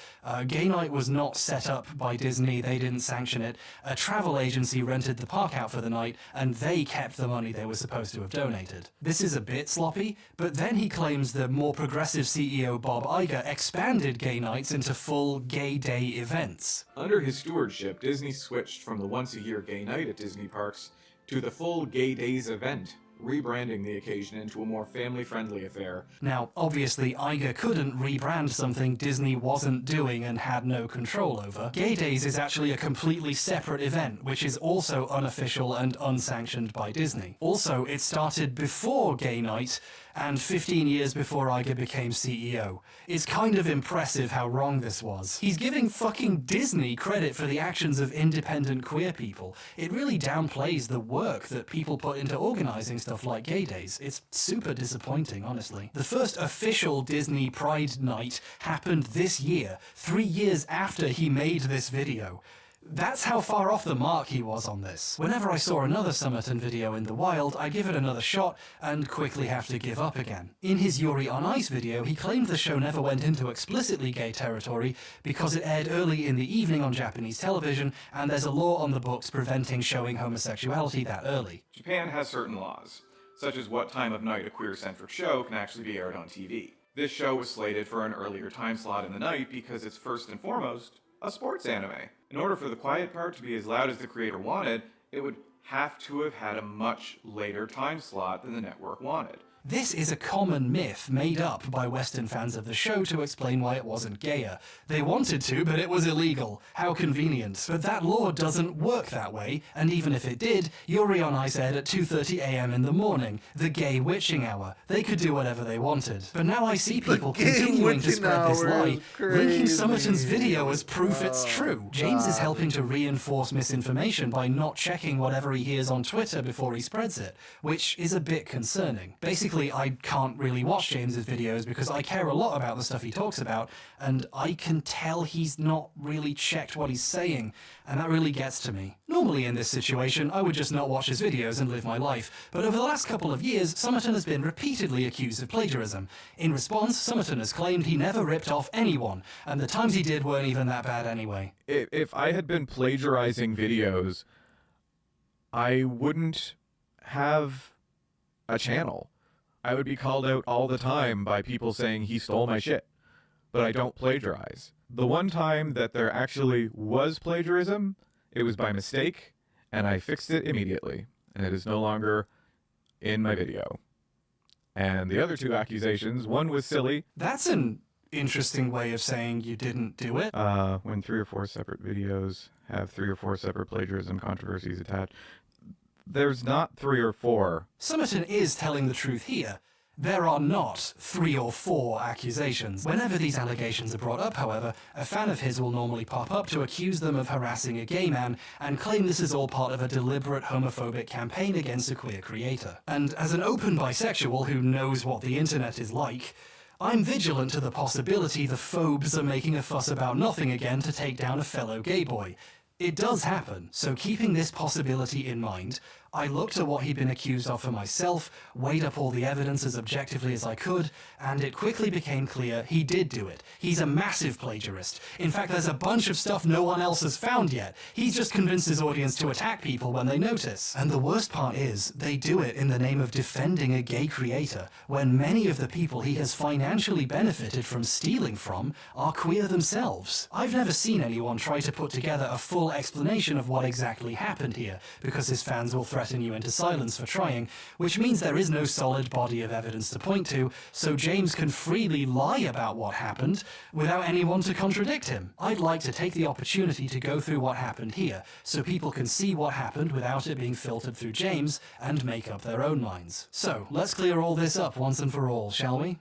[SPEAKER 2] Gay Night was not set up by Disney, they didn't sanction it. A travel agency rented the park out for the night, and they kept the money they were supposed to have donated. This is a bit sloppy, but then he claims the more progressive CEO Bob Iger expanded Gay Nights into full Gay Day events.
[SPEAKER 1] Under his stewardship, Disney switched from the once-a-year Gay Night at Disney parks to the full Gay Days event, rebranding the occasion into a more family-friendly affair.
[SPEAKER 2] Now, obviously, Iger couldn't rebrand something Disney wasn't doing and had no control over. Gay Days is actually a completely separate event, which is also unofficial and unsanctioned by Disney. Also, it started before Gay Night, and 15 years before Iger became CEO. It's kind of impressive how wrong this was. He's giving fucking Disney credit for the actions of independent queer people. It really downplays the work that people put into organizing stuff like Gay Days. It's super disappointing, honestly. The first official Disney Pride Night happened this year, 3 years after he made this video. That's how far off the mark he was on this. Whenever I saw another Somerton video in the wild, I give it another shot and quickly have to give up again. In his Yuri on Ice video, he claimed the show never went into explicitly gay territory because it aired early in the evening on Japanese television, and there's a law on the books preventing showing homosexuality that early.
[SPEAKER 1] Japan has certain laws. such as what time of night a queer-centric show can actually be aired on TV. This show was slated for an earlier time slot in the night because it's first and foremost a sports anime. In order for the quiet part to be as loud as the creator wanted, it would have to have had a much later time slot than the network wanted.
[SPEAKER 2] This is a common myth made up by Western fans of the show to explain why it wasn't gayer. They wanted to, but it was illegal. How convenient. But that law doesn't work that way, and even if it did, Yuri on Ice aired at 2:30 AM in the morning, the gay witching hour. They could do whatever they wanted. But now I see people continuing to spread this lie, linking Summerton's video as proof it's true. James is helping to reinforce misinformation by not checking whatever he hears on Twitter before he spreads it, which is a bit concerning. Basically, I can't really watch James's videos because I care a lot about the stuff he talks about, and I can tell he's not really checked what he's saying, and that really gets to me. Normally in this situation, I would just not watch his videos and live my life, but over the last couple of years, Summerton has been repeatedly accused of plagiarism. In response, Summerton has claimed he never ripped off anyone, and the times he did weren't even that bad anyway.
[SPEAKER 1] If I had been plagiarizing videos, I wouldn't have a channel. I would be called out all the time by people saying he stole my shit, but I don't plagiarize. The one time that there actually was plagiarism, it was by mistake, and I fixed it immediately, and it is no longer in my video. And the other two accusations, one was silly.
[SPEAKER 2] That's an interesting way of saying you didn't do it.
[SPEAKER 1] When 3 or 4 separate videos have 3 or 4 separate plagiarism controversies attached. There's not 3 or 4.
[SPEAKER 2] Summerton is telling the truth here. There are not 3 or 4 accusations. Whenever these allegations are brought up, however, a fan of his will normally pop up to accuse them of harassing a gay man and claim this is all part of a deliberate homophobic campaign against a queer creator. And as an open bisexual who knows what the internet is like, I'm vigilant to the possibility the phobes are making a fuss about nothing again to take down a fellow gay boy. It does happen, so keeping this possibility in mind, I looked at what he'd been accused of for myself, weighed up all the evidence as objectively as I could, and it quickly became clear he did do it. He's a massive plagiarist. In fact, there's a bunch of stuff no one else has found yet. He's just convinced his audience to attack people when they notice. And the worst part is, they do it in the name of defending a gay creator, when many of the people he has financially benefited from stealing from are queer themselves. I've never seen anyone try to put together a full explanation of what exactly happened here, because his fans will threaten you into silence for trying, which means there is no solid body of evidence to point to, so James can freely lie about what happened without anyone to contradict him. I'd like to take the opportunity to go through what happened here, so people can see what happened without it being filtered through James and make up their own minds. So, let's clear all this up once and for all, shall we?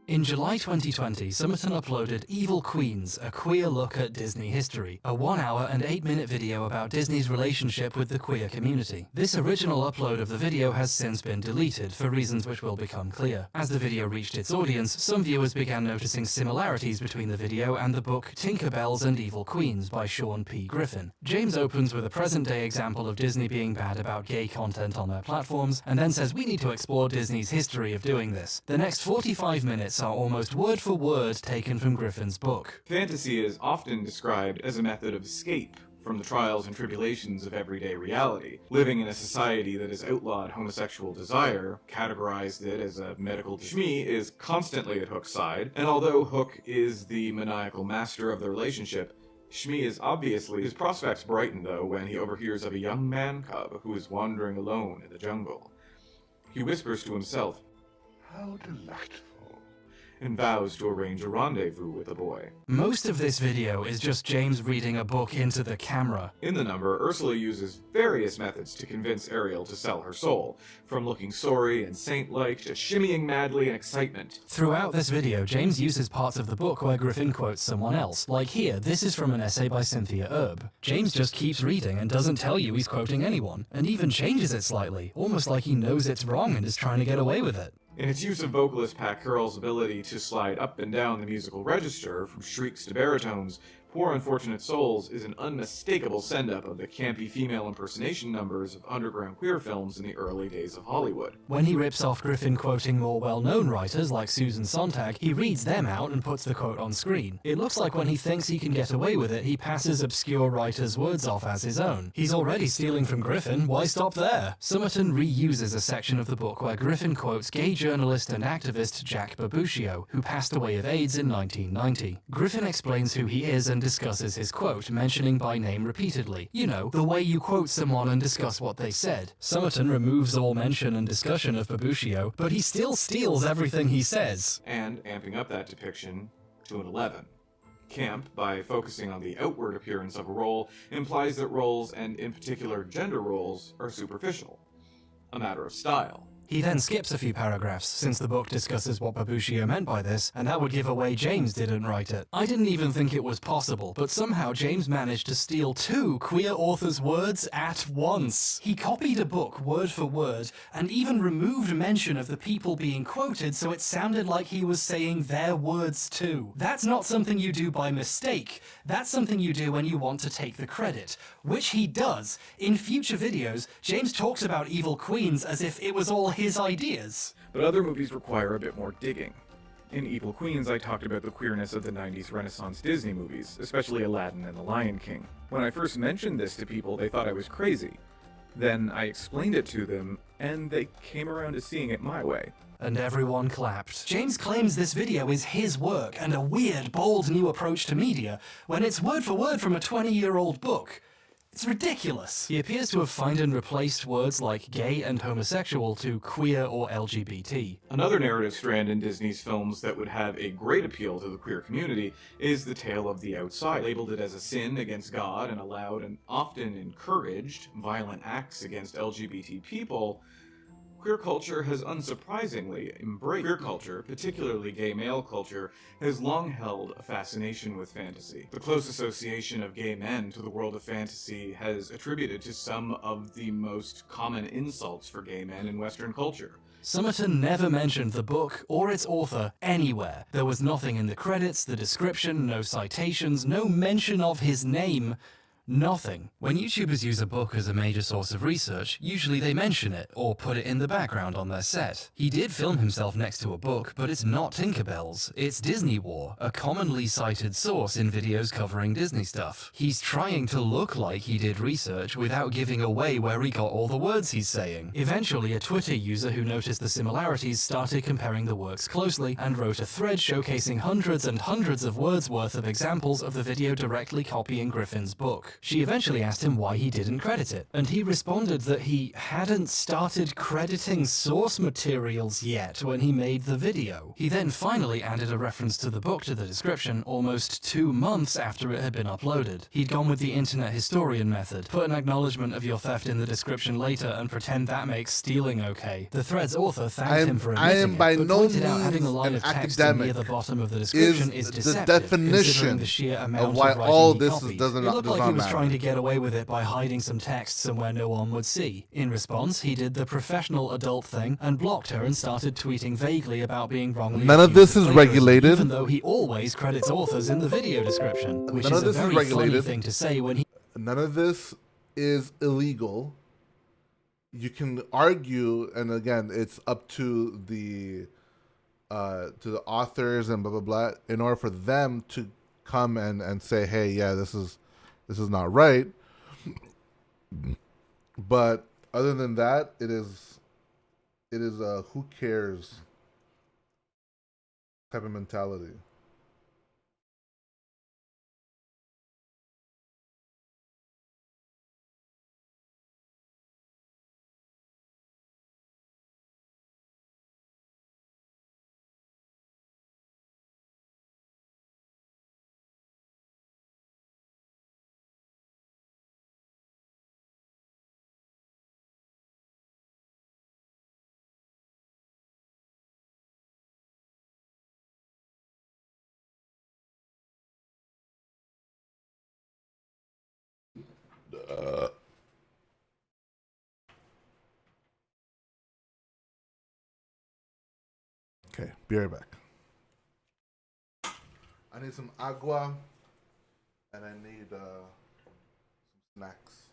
[SPEAKER 2] In July 2020, Summerton uploaded Evil Queens, a queer look at Disney history, a 1 hour and 8-minute video about Disney's relationship with the queer community. This original upload of the video has since been deleted, for reasons which will become clear. As the video reached its audience, some viewers began noticing similarities between the video and the book Tinkerbells and Evil Queens by Sean P. Griffin. James opens with a present-day example of Disney being bad about gay content on their platforms, and then says we need to explore Disney's history of doing this. The next 45 minutes are almost word for word taken from Griffin's book.
[SPEAKER 1] Fantasy is often described as a method of escape from the trials and tribulations of everyday reality. Living in a society that has outlawed homosexual desire, categorized it as a medical Shmi is constantly at Hook's side, and although Hook is the maniacal master of the relationship, Shmi is obviously his prospects brighten though when he overhears of a young man cub who is wandering alone in the jungle. He whispers to himself, "How delightful," and vows to arrange a rendezvous with the boy.
[SPEAKER 2] Most of this video is just James reading a book into the camera.
[SPEAKER 1] In the number, Ursula uses various methods to convince Ariel to sell her soul, from looking sorry and saint-like to shimmying madly in excitement.
[SPEAKER 2] Throughout this video, James uses parts of the book where Griffin quotes someone else. Like here, this is from an essay by Cynthia Erb. James just keeps reading and doesn't tell you he's quoting anyone, and even changes it slightly, almost like he knows it's wrong and is trying to get away with it.
[SPEAKER 1] In its use of vocalist Pat Carroll's ability to slide up and down the musical register, from shrieks to baritones, Poor Unfortunate Souls is an unmistakable send-up of the campy female impersonation numbers of underground queer films in the early days of Hollywood.
[SPEAKER 2] When he rips off Griffin quoting more well-known writers like Susan Sontag, he reads them out and puts the quote on screen. It looks like when he thinks he can get away with it, he passes obscure writers' words off as his own. He's already stealing from Griffin, why stop there? Cymantics reuses a section of the book where Griffin quotes gay journalist and activist Jack Babuccio, who passed away of AIDS in 1990. Griffin explains who he is and discusses his quote, mentioning by name repeatedly. You know, the way you quote someone and discuss what they said. Cymantics removes all mention and discussion of Babuccio, but he still steals everything he says.
[SPEAKER 1] And amping up that depiction to an 11. Camp, by focusing on the outward appearance of a role, implies that roles, and in particular gender roles, are superficial. A matter of style.
[SPEAKER 2] He then skips a few paragraphs, since the book discusses what Babuccio meant by this, and that would give away James didn't write it. I didn't even think it was possible, but somehow James managed to steal 2 queer authors' words at once. He copied a book word for word, and even removed mention of the people being quoted so it sounded like he was saying their words too. That's not something you do by mistake, that's something you do when you want to take the credit, which he does. In future videos, James talks about Evil Queens as if it was all his ideas.
[SPEAKER 7] But other movies require a bit more digging. In Evil Queens, I talked about the queerness of the 90s Renaissance Disney movies, especially Aladdin and The Lion King. When I first mentioned this to people, they thought I was crazy. Then I explained it to them, and they came around to seeing it my way.
[SPEAKER 2] And everyone clapped. James claims this video is his work and a weird, bold new approach to media, when it's word for word from a 20-year-old book. It's ridiculous. He appears to have found and replaced words like gay and homosexual to queer or LGBT.
[SPEAKER 1] Another narrative strand in Disney's films that would have a great appeal to the queer community is the tale of the outside. Labeled it as a sin against God and allowed and often encouraged violent acts against LGBT people, queer culture has unsurprisingly embraced. Queer culture, particularly gay male culture, has long held a fascination with fantasy. The close association of gay men to the world of fantasy has attributed to some of the most common insults for gay men in Western culture.
[SPEAKER 2] Cymantics never mentioned the book or its author anywhere. There was nothing in the credits, the description, no citations, no mention of his name. Nothing. When YouTubers use a book as a major source of research, usually they mention it, or put it in the background on their set. He did film himself next to a book, but it's not Tinkerbell's. It's Disney War, a commonly cited source in videos covering Disney stuff. He's trying to look like he did research without giving away where he got all the words he's saying. Eventually, a Twitter user who noticed the similarities started comparing the works closely, and wrote a thread showcasing hundreds and hundreds of words worth of examples of the video directly copying Griffin's book. She eventually asked him why he didn't credit it, and he responded that he hadn't started crediting source materials yet when he made the video. He then finally added a reference to the book to the description almost 2 months after it had been uploaded. He'd gone with the internet historian method, put an acknowledgement of your theft in the description later and pretend that makes stealing okay. The thread's author thanked him for admitting it, but pointed out adding a line of text near the bottom of the description is deceptive,
[SPEAKER 5] the definition
[SPEAKER 2] the sheer amount
[SPEAKER 5] of why
[SPEAKER 2] of writing
[SPEAKER 5] all
[SPEAKER 2] he
[SPEAKER 5] this
[SPEAKER 2] copied.
[SPEAKER 5] does not
[SPEAKER 2] Was trying to get away with it by hiding some text somewhere no one would see. In response, he did the professional adult thing and blocked her and started tweeting vaguely about being wrongly
[SPEAKER 5] None of this is regulated.
[SPEAKER 2] Even though he always credits authors in the video description, which is a very funny thing to say when he...
[SPEAKER 5] None of this is illegal. You can argue, and again, it's up to the authors and blah, blah, blah, in order for them to come and say, hey, yeah, this is not right. But other than that, it is a who cares type of mentality. Okay, be right back. I need some agua And I need some snacks.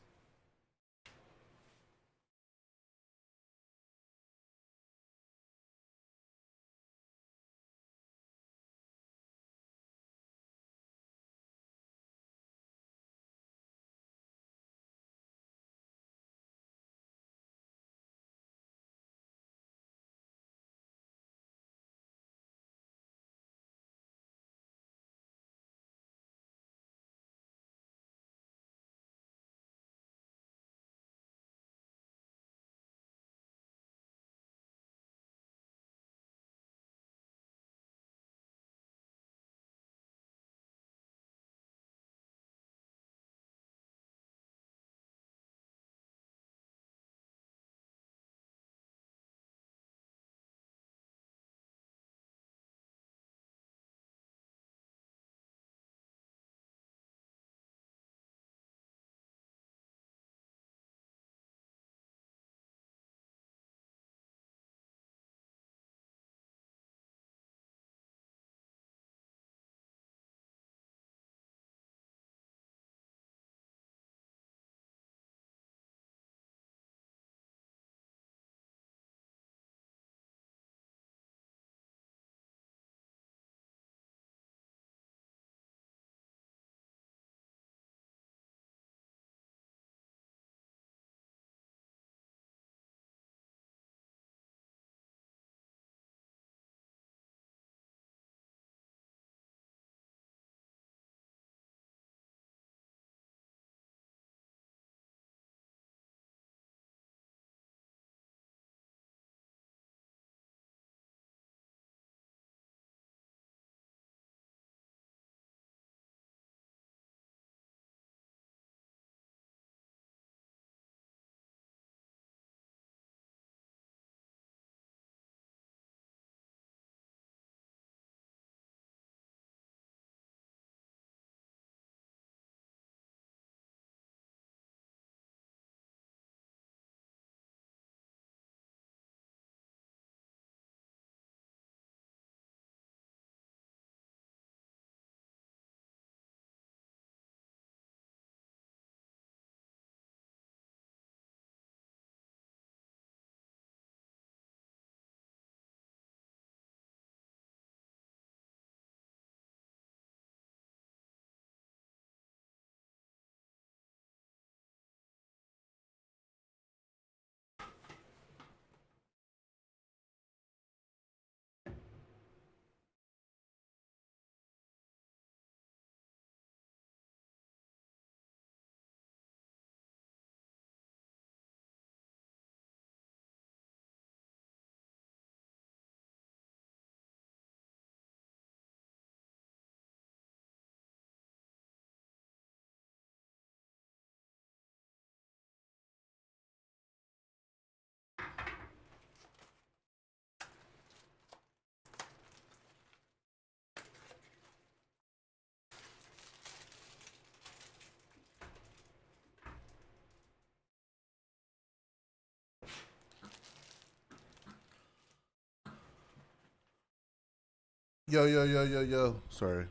[SPEAKER 5] Yo. Sorry.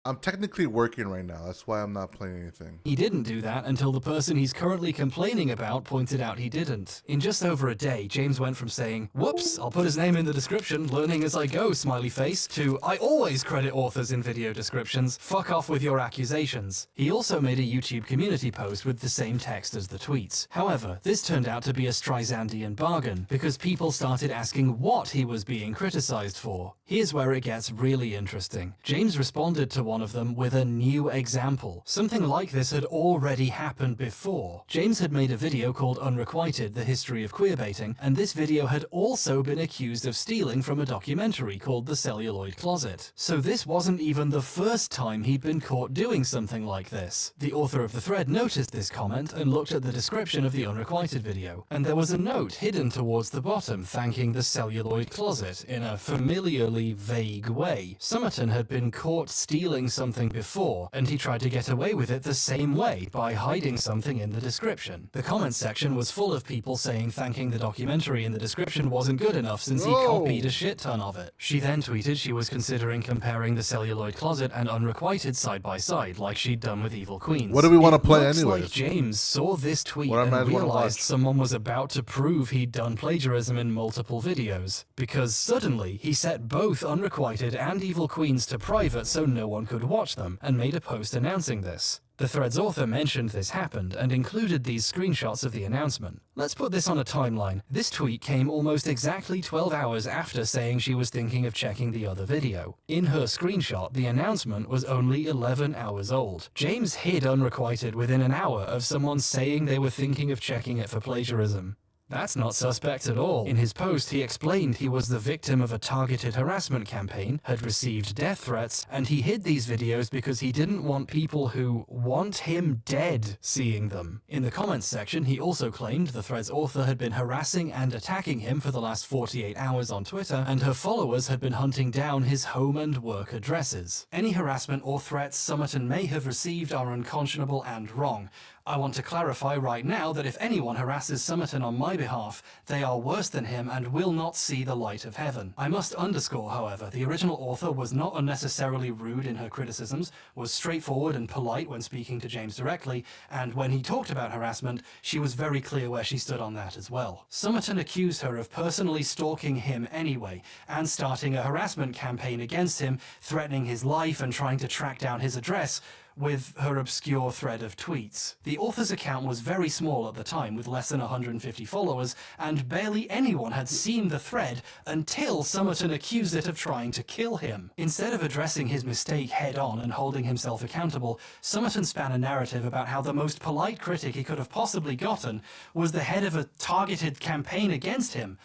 [SPEAKER 5] I'm technically working right now. That's why I'm not playing anything.
[SPEAKER 2] He didn't do that until the person he's currently complaining about pointed out he didn't. In just over a day, James went from saying, "Whoops, I'll put his name in the description, learning as I go, smiley face," to "I always credit authors in video descriptions, fuck off with your accusations." He also made a YouTube community post with the same text as the tweets. However, this turned out to be a Streisandian bargain, because people started asking what he was being criticized for. Here's where it gets really interesting. James responded to one of them with a new example. Something like this had already happened before. James had made a video called Unrequited: The History of Queerbaiting, and this video had also been accused of stealing from a documentary called The Celluloid Closet. So this wasn't even the first time he'd been caught doing something like this. The author of the thread noticed this comment and looked at the description of the Unrequited video, and there was a note hidden towards the bottom thanking The Celluloid Closet in a familiarly vague way. Somerton had been caught stealing doing something before, and he tried to get away with it the same way, by hiding something in the description. The comments section was full of people saying thanking the documentary in the description wasn't good enough since he copied a shit ton of it. She then tweeted she was considering comparing the celluloid closet and unrequited side by side, like she'd done with Evil Queens.
[SPEAKER 5] What do we want to play
[SPEAKER 2] Looks
[SPEAKER 5] anyway?
[SPEAKER 2] like James saw this tweet and realized someone was about to prove he'd done plagiarism in multiple videos, because suddenly he set both Unrequited and Evil Queens to private so no one could watch them, and made a post announcing this. The thread's author mentioned this happened and included these screenshots of the announcement. Let's put this on a timeline. This tweet came almost exactly 12 hours after saying she was thinking of checking the other video. In her screenshot, the announcement was only 11 hours old. James hid Unrequited within an hour of someone saying they were thinking of checking it for plagiarism. That's not suspect at all. In his post, he explained he was the victim of a targeted harassment campaign, had received death threats, and he hid these videos because he didn't want people who want him dead seeing them. In the comments section, he also claimed the thread's author had been harassing and attacking him for the last 48 hours on Twitter, and her followers had been hunting down his home and work addresses. Any harassment or threats Somerton may have received are unconscionable and wrong. I want to clarify right now that if anyone harasses Somerton on my behalf, they are worse than him and will not see the light of heaven. I must underscore, however, the original author was not unnecessarily rude in her criticisms, was straightforward and polite when speaking to James directly, and when he talked about harassment, she was very clear where she stood on that as well. Somerton accused her of personally stalking him anyway, and starting a harassment campaign against him, threatening his life and trying to track down his address, with her obscure thread of tweets. The author's account was very small at the time, with less than 150 followers, and barely anyone had seen the thread until Somerton accused it of trying to kill him. Instead of addressing his mistake head-on and holding himself accountable, Somerton span a narrative about how the most polite critic he could have possibly gotten was the head of a targeted campaign against him,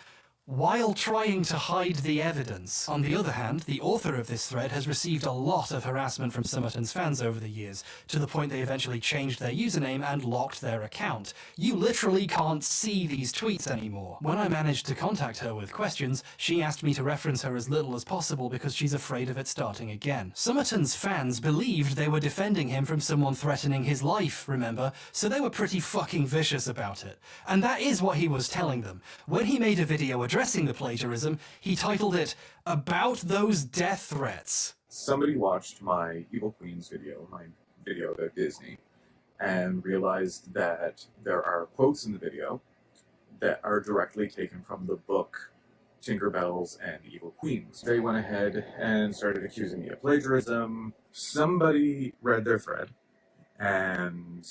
[SPEAKER 2] while trying to hide the evidence. On the other hand, the author of this thread has received a lot of harassment from Somerton's fans over the years, to the point they eventually changed their username and locked their account. You literally can't see these tweets anymore. When I managed to contact her with questions, she asked me to reference her as little as possible because she's afraid of it starting again. Somerton's fans believed they were defending him from someone threatening his life, remember? So they were pretty fucking vicious about it. And that is what he was telling them. When he made a video addressing the plagiarism, he titled it, "About Those Death Threats."
[SPEAKER 7] Somebody watched my Evil Queens video, my video about Disney, and realized that there are quotes in the video that are directly taken from the book Tinkerbells and Evil Queens. They went ahead and started accusing me of plagiarism. Somebody read their thread and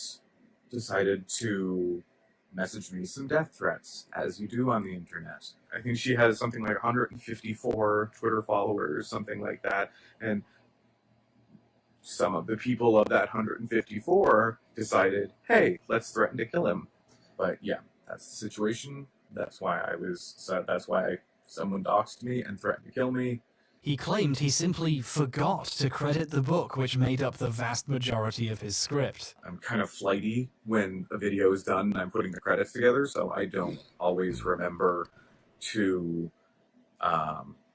[SPEAKER 7] decided to message me some death threats, as you do on the internet. I think she has something like 154 Twitter followers, something like that, and some of the people of that 154 decided, hey, let's threaten to kill him. But yeah, that's the situation. That's why someone doxed me and threatened to kill me.
[SPEAKER 2] He claimed he simply forgot to credit the book, which made up the vast majority of his script.
[SPEAKER 7] I'm kind of flighty when a video is done and I'm putting the credits together, so I don't always remember to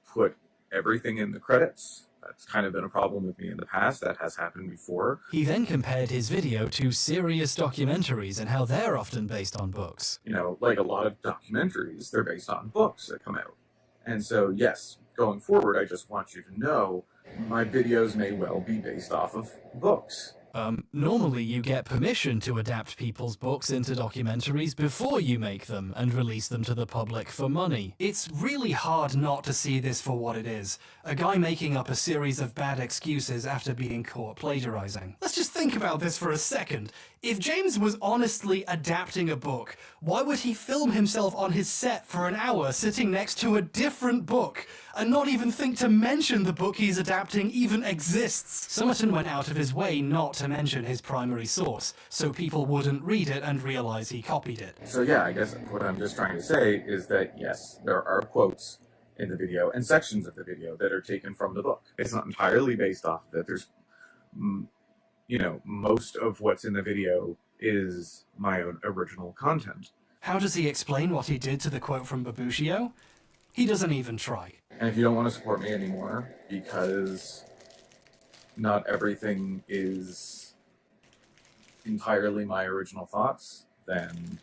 [SPEAKER 7] put everything in the credits. That's kind of been a problem with me in the past. That has happened before.
[SPEAKER 2] He then compared his video to serious documentaries and how they're often based on books.
[SPEAKER 7] You know, like a lot of documentaries, they're based on books that come out. And so, yes, going forward, I just want you to know my videos may well be based off of books.
[SPEAKER 2] Normally you get permission to adapt people's books into documentaries before you make them and release them to the public for money. It's really hard not to see this for what it is. A guy making up a series of bad excuses after being caught plagiarizing. Let's just think about this for a second. If James was honestly adapting a book, why would he film himself on his set for an hour sitting next to a different book and not even think to mention the book he's adapting even exists? Somerton went out of his way not to mention his primary source, so people wouldn't read it and realize he copied it.
[SPEAKER 7] So yeah, I guess what I'm just trying to say is that yes, there are quotes in the video and sections of the video that are taken from the book. It's not entirely based off of it. There's, you know, most of what's in the video is my own original content.
[SPEAKER 2] How does he explain what he did to the quote from Babushio? He doesn't even try.
[SPEAKER 7] And if you don't want to support me anymore because not everything is entirely my original thoughts, then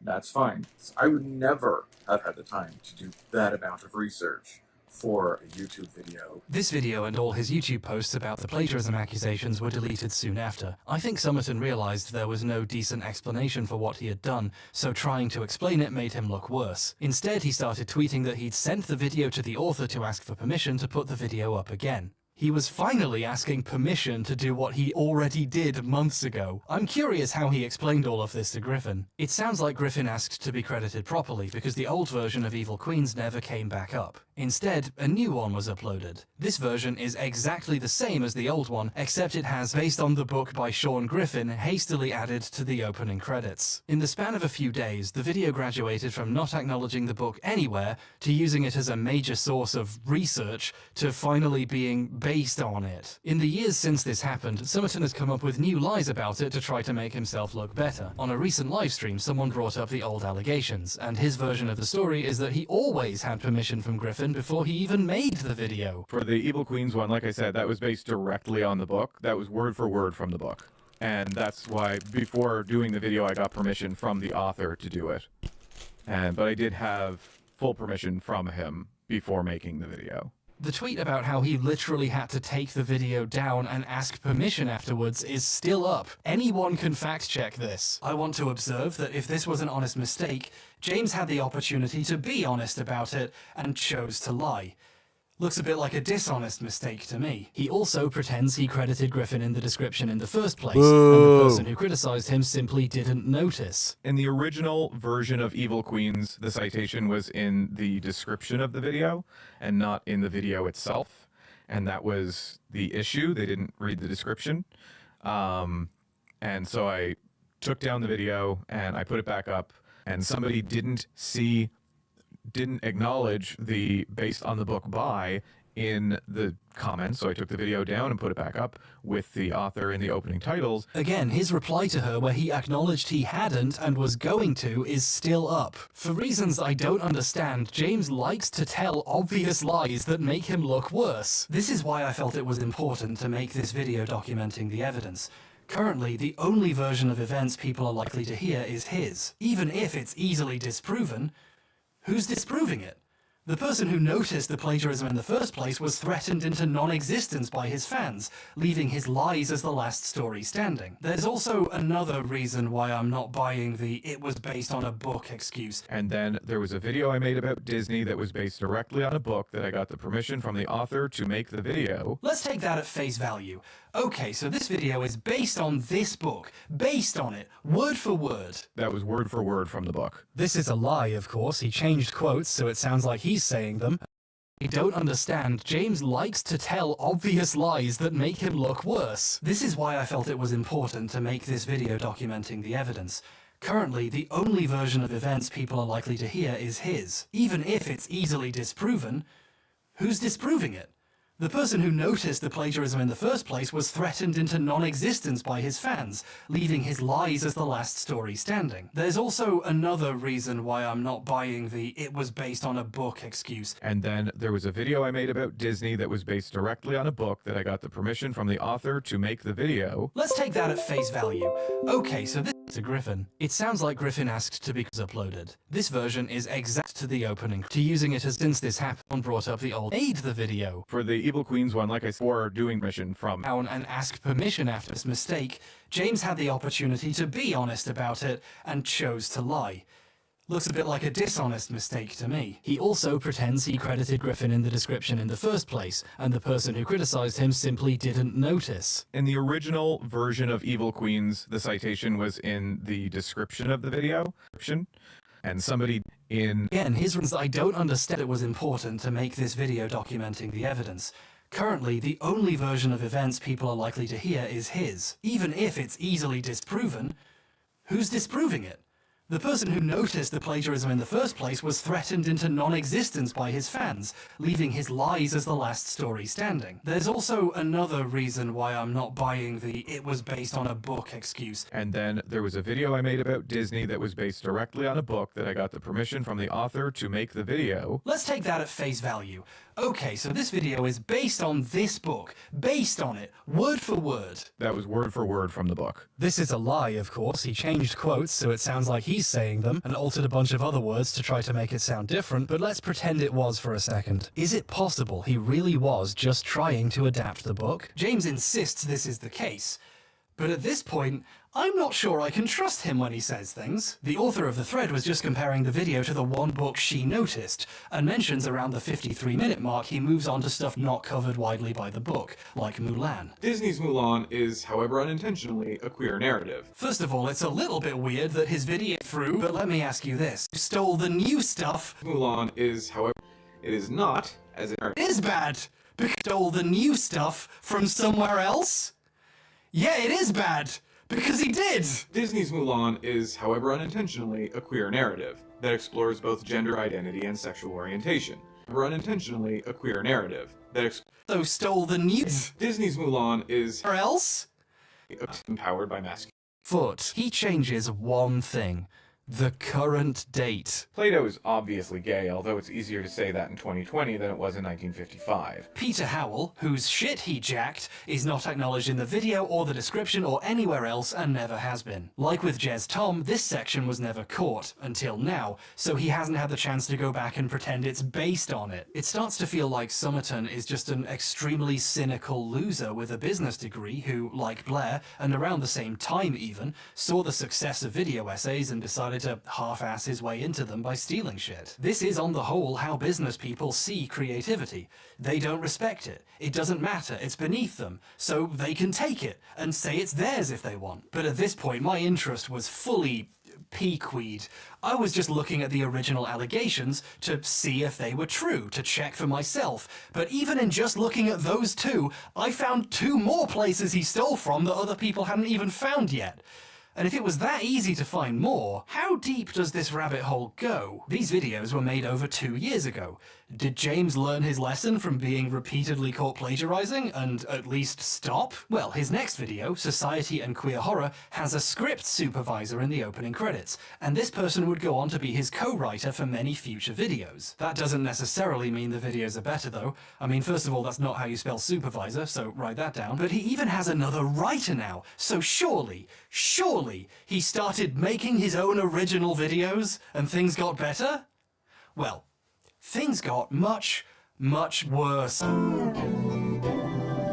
[SPEAKER 7] that's fine. I would never have had the time to do that amount of research for a YouTube video.
[SPEAKER 2] This video and all his YouTube posts about the plagiarism accusations were deleted soon after. I think Somerton realized there was no decent explanation for what he had done, so trying to explain it made him look worse. Instead, he started tweeting that he'd sent the video to the author to ask for permission to put the video up again. He was finally asking permission to do what he already did months ago. I'm curious how he explained all of this to Griffin. It sounds like Griffin asked to be credited properly because the old version of Evil Queens never came back up. Instead, a new one was uploaded. This version is exactly the same as the old one, except it has, based on the book by Sean Griffin, hastily added to the opening credits. In the span of a few days, the video graduated from not acknowledging the book anywhere to using it as a major source of research to finally being based on it. In the years since this happened, Somerton has come up with new lies about it to try to make himself look better. On a recent livestream, someone brought up the old allegations, and his version of the story is that he always had permission from Griffin before he even made the video.
[SPEAKER 7] For the Evil Queens one, like I said, that was based directly on the book. That was word for word from the book. And that's why before doing the video, I got permission from the author to do it. But I did have full permission from him before making the video.
[SPEAKER 2] The tweet about how he literally had to take the video down and ask permission afterwards is still up. Anyone can fact check this. I want to observe that if this was an honest mistake, James had the opportunity to be honest about it and chose to lie. Looks a bit like a dishonest mistake to me. He also pretends he credited Griffin in the description in the first place, and the person who criticized him simply didn't notice.
[SPEAKER 7] In the original version of Evil Queens, the citation was in the description of the video and not in the video itself. And that was the issue. They didn't read the description. And so I took down the video and I put it back up, and somebody didn't acknowledge the based on the book by in the comments, so I took the video down and put it back up with the author in the opening titles.
[SPEAKER 2] Again, his reply to her where he acknowledged he hadn't and was going to is still up. For reasons I don't understand, James likes to tell obvious lies that make him look worse. This is why I felt it was important to make this video documenting the evidence. Currently, the only version of events people are likely to hear is his. Even if it's easily disproven, who's disproving it? The person who noticed the plagiarism in the first place was threatened into non-existence by his fans, leaving his lies as the last story standing. There's also another reason why I'm not buying the "it was based on a book" excuse.
[SPEAKER 7] And then there was a video I made about Disney that was based directly on a book that I got the permission from the author to make the video.
[SPEAKER 2] Let's take that at face value. Okay, so this video is based on this book. Based on it, word for word.
[SPEAKER 7] That was word for word from the book.
[SPEAKER 2] This is a lie, of course. He changed quotes, so it sounds like he's saying them. I don't understand. James likes to tell obvious lies that make him look worse. This is why I felt it was important to make this video documenting the evidence. Currently, the only version of events people are likely to hear is his. Even if it's easily disproven, who's disproving it? The person who noticed the plagiarism in the first place was threatened into non-existence by his fans, leaving his lies as the last story standing. There's also another reason why I'm not buying the "it was based on a book" excuse.
[SPEAKER 7] And then there was a video I made about Disney that was based directly on a book that I got the permission from the author to make the video.
[SPEAKER 2] Let's take that at face value. Okay, so this to Griffin. It sounds like Griffin asked to be uploaded. This version is exact to the opening. To using it as since this happened brought up the old made the video.
[SPEAKER 7] For the Evil Queens one, like I said, or doing permission from
[SPEAKER 2] down and ask permission after this mistake, James had the opportunity to be honest about it and chose to lie. Looks a bit like a dishonest mistake to me. He also pretends he credited Griffin in the description in the first place, and the person who criticized him simply didn't notice.
[SPEAKER 7] In the original version of Evil Queens, the citation was in the description of the video. And somebody in...
[SPEAKER 2] Again, his reasons I don't understand it was important to make this video documenting the evidence. Currently, the only version of events people are likely to hear is his. Even if it's easily disproven, who's disproving it? The person who noticed the plagiarism in the first place was threatened into non-existence by his fans, leaving his lies as the last story standing. There's also another reason why I'm not buying the "it was based on a book" excuse.
[SPEAKER 7] And then there was a video I made about Disney that was based directly on a book that I got the permission from the author to make the video.
[SPEAKER 2] Let's take that at face value. Okay, so this video is based on this book. Based on it, word for word.
[SPEAKER 7] That was word for word from the book.
[SPEAKER 2] This is a lie, of course. He changed quotes so it sounds like he's saying them, and altered a bunch of other words to try to make it sound different, but let's pretend it was for a second. Is it possible he really was just trying to adapt the book? James insists this is the case. But at this point, I'm not sure I can trust him when he says things. The author of the thread was just comparing the video to the one book she noticed, and mentions around the 53-minute mark he moves on to stuff not covered widely by the book, like Mulan.
[SPEAKER 1] Disney's Mulan is, however unintentionally, a queer narrative.
[SPEAKER 2] First of all, it's a little bit weird that his video through, but let me ask you this. Who stole the new stuff?
[SPEAKER 1] Mulan is, however, it is not, as it
[SPEAKER 2] is bad, because stole the new stuff from somewhere else? Yeah, it is bad. Because he did!
[SPEAKER 1] Disney's Mulan is, however unintentionally, a queer narrative that explores both gender identity and sexual orientation. However unintentionally, a queer narrative that
[SPEAKER 2] so stole the news.
[SPEAKER 1] Disney's Mulan is...
[SPEAKER 2] Or else?
[SPEAKER 1] Empowered by masculine.
[SPEAKER 2] Foot. He changes one thing. The current date.
[SPEAKER 7] Plato is obviously gay, although it's easier to say that in 2020 than it was in 1955.
[SPEAKER 2] Peter Howell, whose shit he jacked, is not acknowledged in the video or the description or anywhere else and never has been. Like with Jez Tom, this section was never caught, until now, so he hasn't had the chance to go back and pretend it's based on it. It starts to feel like Cymantics is just an extremely cynical loser with a business degree who, like Blair, and around the same time even, saw the success of video essays and decided to half-ass his way into them by stealing shit. This is on the whole how business people see creativity. They don't respect it. It doesn't matter. It's beneath them. So they can take it and say it's theirs if they want. But at this point, my interest was fully pequeed. I was just looking at the original allegations to see if they were true, to check for myself. But even in just looking at those two, I found 2 more places he stole from that other people hadn't even found yet. And if it was that easy to find more, how deep does this rabbit hole go? These videos were made over 2 years ago. Did James learn his lesson from being repeatedly caught plagiarizing and at least stop? Well, his next video, Society and Queer Horror, has a script supervisor in the opening credits, and this person would go on to be his co-writer for many future videos. That doesn't necessarily mean the videos are better though. I mean, first of all, that's not how you spell supervisor, so write that down. But he even has another writer now, so surely he started making his own original videos and things got better? Well, things got much, much worse.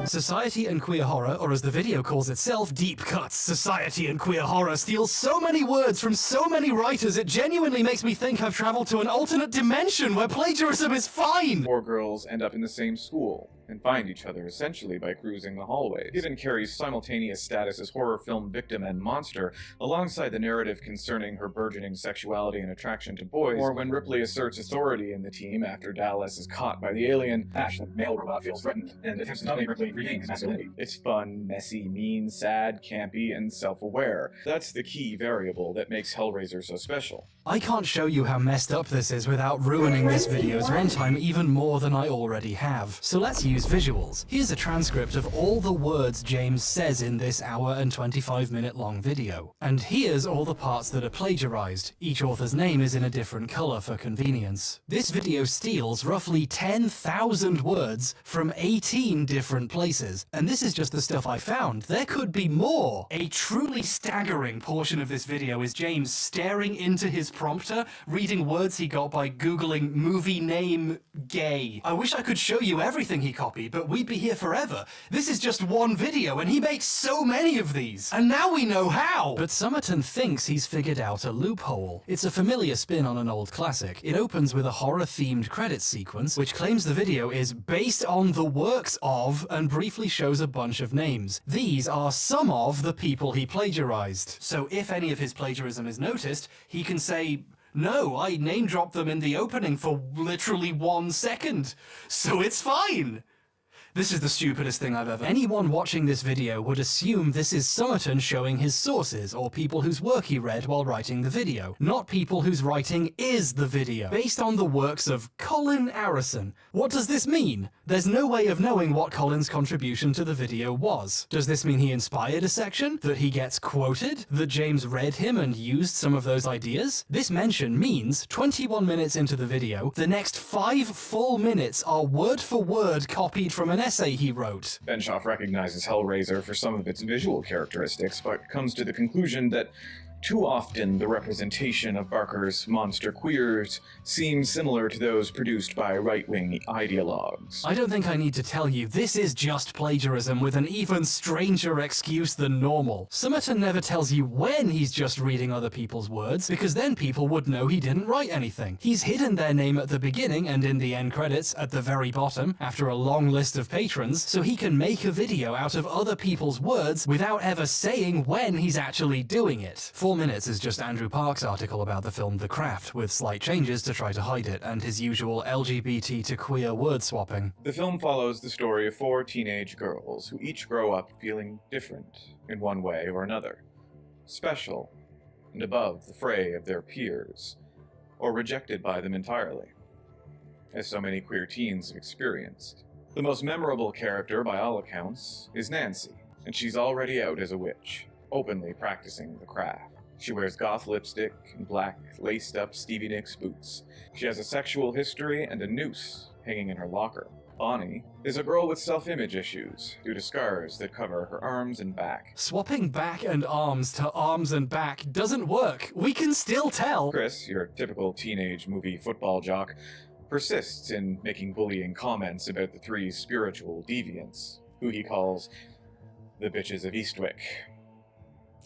[SPEAKER 2] Society and Queer Horror, or as the video calls itself, Deep Cuts, Society and Queer Horror, steals so many words from so many writers it genuinely makes me think I've traveled to an alternate dimension where plagiarism is fine!
[SPEAKER 7] 4 girls end up in the same school and find each other essentially by cruising the hallways. Given Carrie's simultaneous status as horror film victim and monster, alongside the narrative concerning her burgeoning sexuality and attraction to boys, or when Ripley asserts authority in the team after Dallas is caught by the alien, Ash, the male robot, feels threatened and attempts to dominate Ripley, regaining his masculinity. It's fun, messy, mean, sad, campy, and self-aware. That's the key variable that makes Hellraiser so special.
[SPEAKER 2] I can't show you how messed up this is without ruining this video's runtime even more than I already have. So let's use visuals. Here's a transcript of all the words James says in this hour and 25-minute long video. And here's all the parts that are plagiarized. Each author's name is in a different color for convenience. This video steals roughly 10,000 words from 18 different places. And this is just the stuff I found. There could be more. A truly staggering portion of this video is James staring into his prompter, reading words he got by Googling movie name gay. I wish I could show you everything he copied, but we'd be here forever. This is just one video, and he makes so many of these. And now we know how! But Cymantics thinks he's figured out a loophole. It's a familiar spin on an old classic. It opens with a horror-themed credit sequence, which claims the video is based on the works of, and briefly shows a bunch of names. These are some of the people he plagiarized. So if any of his plagiarism is noticed, he can say, no, I name-dropped them in the opening for literally 1 second, so it's fine. This is the stupidest thing I've ever... Anyone watching this video would assume this is Summerton showing his sources, or people whose work he read while writing the video, not people whose writing is the video, based on the works of Colin Arison. What does this mean? There's no way of knowing what Colin's contribution to the video was. Does this mean he inspired a section? That he gets quoted? That James read him and used some of those ideas? This mention means 21 minutes into the video, the next 5 full minutes are word for word copied from an essay he wrote.
[SPEAKER 7] Benshoff recognizes Hellraiser for some of its visual characteristics, but comes to the conclusion that too often the representation of Barker's monster queers seems similar to those produced by right-wing ideologues.
[SPEAKER 2] I don't think I need to tell you, this is just plagiarism with an even stranger excuse than normal. Summerton never tells you when he's just reading other people's words, because then people would know he didn't write anything. He's hidden their name at the beginning and in the end credits at the very bottom, after a long list of patrons, so he can make a video out of other people's words without ever saying when he's actually doing it. 4 minutes is just Andrew Park's article about the film The Craft, with slight changes to try to hide it, and his usual LGBT to queer word swapping.
[SPEAKER 7] The film follows the story of 4 teenage girls who each grow up feeling different in one way or another. Special, and above the fray of their peers, or rejected by them entirely, as so many queer teens have experienced. The most memorable character, by all accounts, is Nancy, and she's already out as a witch, openly practicing the craft. She wears goth lipstick and black, laced-up Stevie Nicks boots. She has a sexual history and a noose hanging in her locker. Bonnie is a girl with self-image issues due to scars that cover her arms and back.
[SPEAKER 2] Swapping back and arms to arms and back doesn't work. We can still tell.
[SPEAKER 7] Chris, your typical teenage movie football jock, persists in making bullying comments about the 3 spiritual deviants, who he calls the bitches of Eastwick.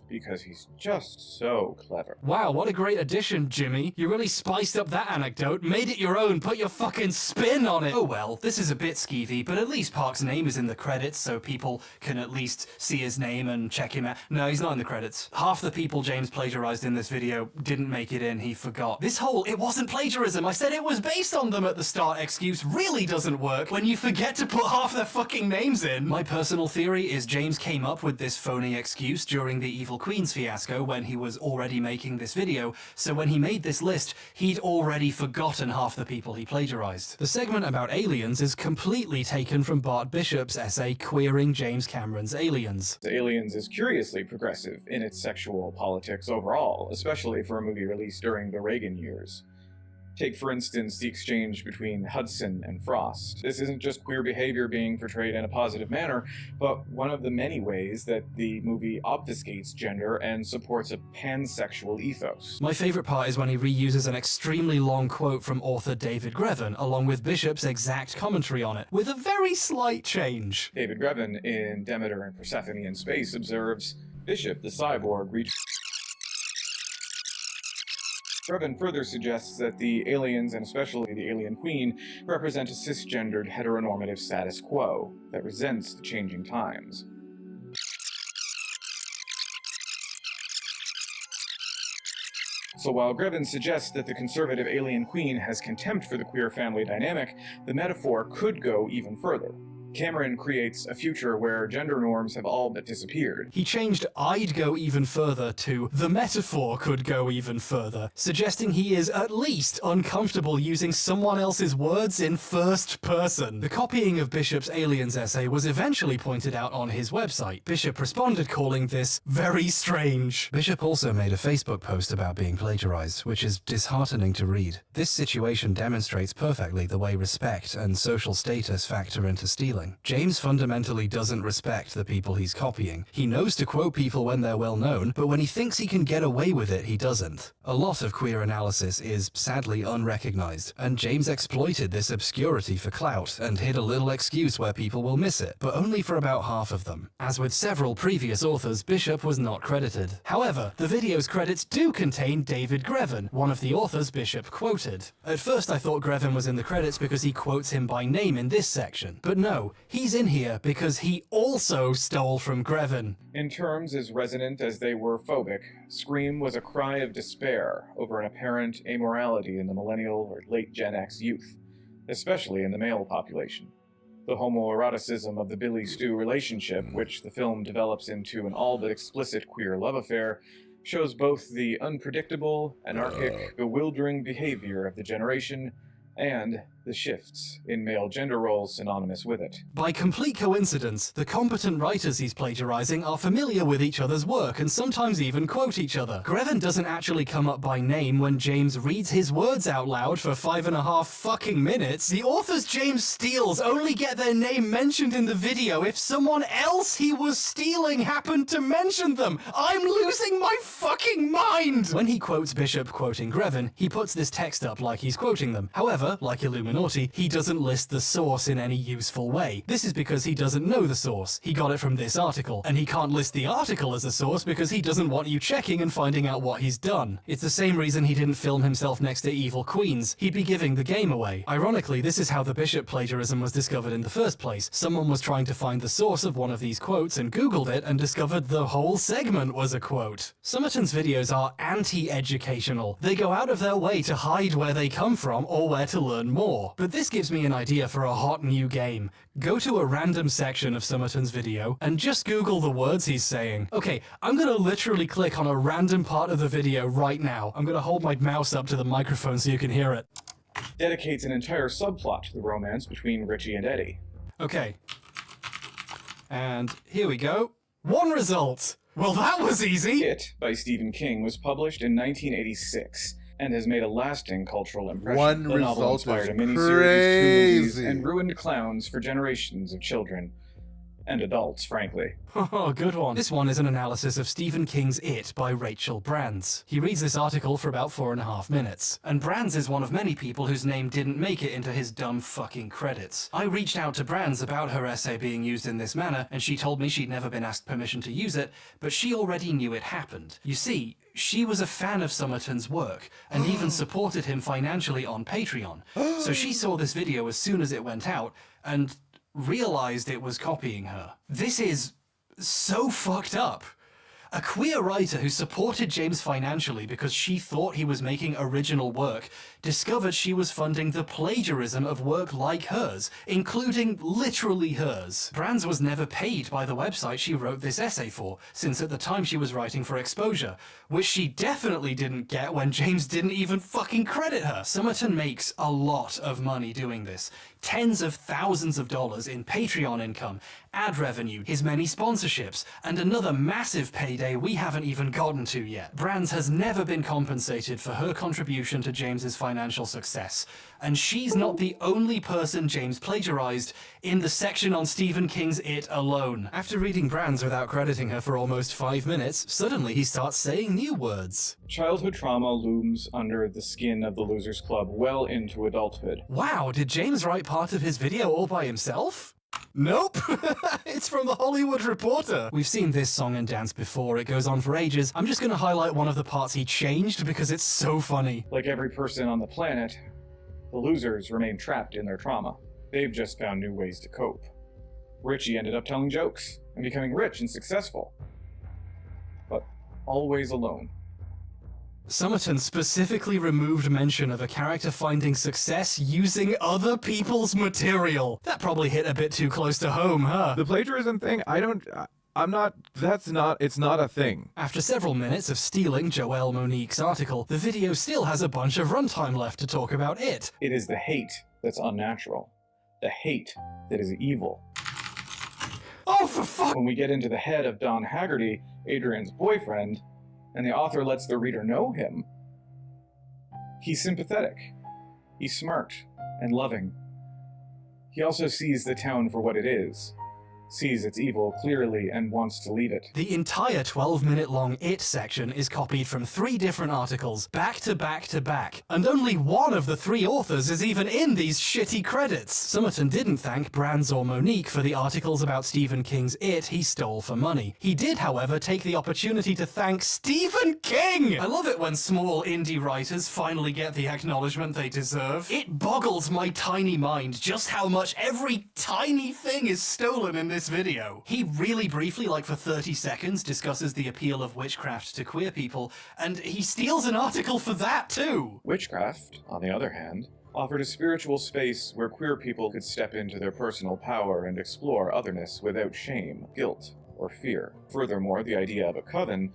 [SPEAKER 7] Because he's just so clever.
[SPEAKER 2] Wow, what a great addition, Jimmy. You really spiced up that anecdote, made it your own, put your fucking spin on it. Oh well, this is a bit skeevy, but at least Park's name is in the credits, so people can at least see his name and check him out. No, he's not in the credits. Half the people James plagiarized in this video didn't make it in, he forgot. This whole "it wasn't plagiarism, I said it was based on them at the start" excuse really doesn't work when you forget to put half their fucking names in. My personal theory is James came up with this phony excuse during the Evil Queen's fiasco when he was already making this video, so when he made this list, he'd already forgotten half the people he plagiarized. The segment about aliens is completely taken from Bart Bishop's essay queering James Cameron's Aliens.
[SPEAKER 7] Aliens is curiously progressive in its sexual politics overall, especially for a movie released during the Reagan years. Take, for instance, the exchange between Hudson and Frost. This isn't just queer behavior being portrayed in a positive manner, but one of the many ways that the movie obfuscates gender and supports a pansexual ethos.
[SPEAKER 2] My favorite part is when he reuses an extremely long quote from author David Grevin, along with Bishop's exact commentary on it, with a very slight change.
[SPEAKER 7] David Grevin, in Demeter and Persephone in Space, observes, Bishop, the cyborg, reached... Grevin further suggests that the aliens, and especially the alien queen, represent a cisgendered heteronormative status quo that resents the changing times. So while Grevin suggests that the conservative alien queen has contempt for the queer family dynamic, the metaphor could go even further. Cameron creates a future where gender norms have all but disappeared.
[SPEAKER 2] He changed "I'd go even further" to "the metaphor could go even further," suggesting he is at least uncomfortable using someone else's words in first person. The copying of Bishop's Aliens essay was eventually pointed out on his website. Bishop responded calling this very strange. Bishop also made a Facebook post about being plagiarized, which is disheartening to read. This situation demonstrates perfectly the way respect and social status factor into stealing. James fundamentally doesn't respect the people he's copying. He knows to quote people when they're well known, but when he thinks he can get away with it, he doesn't. A lot of queer analysis is sadly unrecognized, and James exploited this obscurity for clout and hid a little excuse where people will miss it, but only for about half of them. As with several previous authors, Bishop was not credited. However, the video's credits do contain David Grevin, one of the authors Bishop quoted. At first I thought Grevin was in the credits because he quotes him by name in this section, but no, he's in here because he also stole from Grevin.
[SPEAKER 7] In terms as resonant as they were phobic, Scream was a cry of despair over an apparent amorality in the millennial or late Gen X youth, especially in the male population. The homoeroticism of the Billy Stu relationship, which the film develops into an all but explicit queer love affair, shows both the unpredictable, anarchic, bewildering behavior of the generation and the shifts in male gender roles synonymous with it.
[SPEAKER 2] By complete coincidence, the competent writers he's plagiarizing are familiar with each other's work and sometimes even quote each other. Greven doesn't actually come up by name when James reads his words out loud for 5.5 fucking minutes. The authors James steals only get their name mentioned in the video if someone else he was stealing happened to mention them. I'm losing my fucking mind! When he quotes Bishop quoting Greven, he puts this text up like he's quoting them. However, like Illuminati, he doesn't list the source in any useful way. This is because he doesn't know the source. He got it from this article, and he can't list the article as a source because he doesn't want you checking and finding out what he's done. It's the same reason he didn't film himself next to evil queens. He'd be giving the game away. Ironically, this is how the Bishop plagiarism was discovered in the first place. Someone was trying to find the source of one of these quotes and Googled it and discovered the whole segment was a quote. Somerton's videos are anti-educational. They go out of their way to hide where they come from or where to learn more. But this gives me an idea for a hot new game. Go to a random section of Somerton's video and just Google the words he's saying. Okay, I'm gonna literally click on a random part of the video right now. I'm gonna hold my mouse up to the microphone so you can hear it.
[SPEAKER 7] Dedicates an entire subplot to the romance between Richie and Eddie.
[SPEAKER 2] Okay. And here we go. One result! Well, that was easy!
[SPEAKER 7] It, by Stephen King, was published in 1986. And has made a lasting cultural impression.
[SPEAKER 5] One
[SPEAKER 7] the novel
[SPEAKER 5] result
[SPEAKER 7] inspired
[SPEAKER 5] is
[SPEAKER 7] a miniseries, 2 movies,
[SPEAKER 5] crazy.
[SPEAKER 7] and ruined clowns for generations of children. And adults, frankly.
[SPEAKER 2] Oh, good one. This one is an analysis of Stephen King's It by Rachel Brands. He reads this article for about 4.5 minutes. And Brands is one of many people whose name didn't make it into his dumb fucking credits. I reached out to Brands about her essay being used in this manner, and she told me she'd never been asked permission to use it, but she already knew it happened. You see, she was a fan of Somerton's work, and even supported him financially on Patreon. So she saw this video as soon as it went out, and realized it was copying her. This is so fucked up. A queer writer who supported James financially because she thought he was making original work discovered she was funding the plagiarism of work like hers, including literally hers. Brands was never paid by the website she wrote this essay for, since at the time she was writing for exposure, which she definitely didn't get when James didn't even fucking credit her. Somerton makes a lot of money doing this. Tens of thousands of dollars in Patreon income, ad revenue, his many sponsorships, and another massive payday we haven't even gotten to yet. Brands has never been compensated for her contribution to James's financial success, and she's not the only person James plagiarized in the section on Stephen King's It alone. After reading Brands without crediting her for almost 5 minutes, suddenly he starts saying new words.
[SPEAKER 7] Childhood trauma looms under the skin of the Losers Club well into adulthood.
[SPEAKER 2] Wow, did James write part of his video all by himself? Nope! It's from the Hollywood Reporter! We've seen this song and dance before, it goes on for ages. I'm just gonna highlight one of the parts he changed because it's so funny.
[SPEAKER 7] Like every person on the planet, the losers remain trapped in their trauma. They've just found new ways to cope. Richie ended up telling jokes and becoming rich and successful. But always alone.
[SPEAKER 2] Somerton specifically removed mention of a character finding success using other people's material. That probably hit a bit too close to home, huh?
[SPEAKER 1] The plagiarism thing, it's not a thing.
[SPEAKER 2] After several minutes of stealing Joelle Monique's article, the video still has a bunch of runtime left to talk about it.
[SPEAKER 7] It is the hate that's unnatural. The hate that is evil.
[SPEAKER 2] Oh, for fuck!
[SPEAKER 7] When we get into the head of Don Haggerty, Adrian's boyfriend, and the author lets the reader know him, he's sympathetic, he's smart, and loving. He also sees the town for what it is, sees its evil clearly and wants to leave it.
[SPEAKER 2] The entire 12-minute long It section is copied from 3 different articles, back to back to back, and only one of the 3 authors is even in these shitty credits. Somerton didn't thank Brands or Monique for the articles about Stephen King's It he stole for money. He did, however, take the opportunity to thank Stephen King! I love it when small indie writers finally get the acknowledgement they deserve. It boggles my tiny mind just how much every tiny thing is stolen in this video. He really briefly, like for 30 seconds, discusses the appeal of witchcraft to queer people, and he steals an article for that too!
[SPEAKER 7] Witchcraft, on the other hand, offered a spiritual space where queer people could step into their personal power and explore otherness without shame, guilt, or fear. Furthermore, the idea of a coven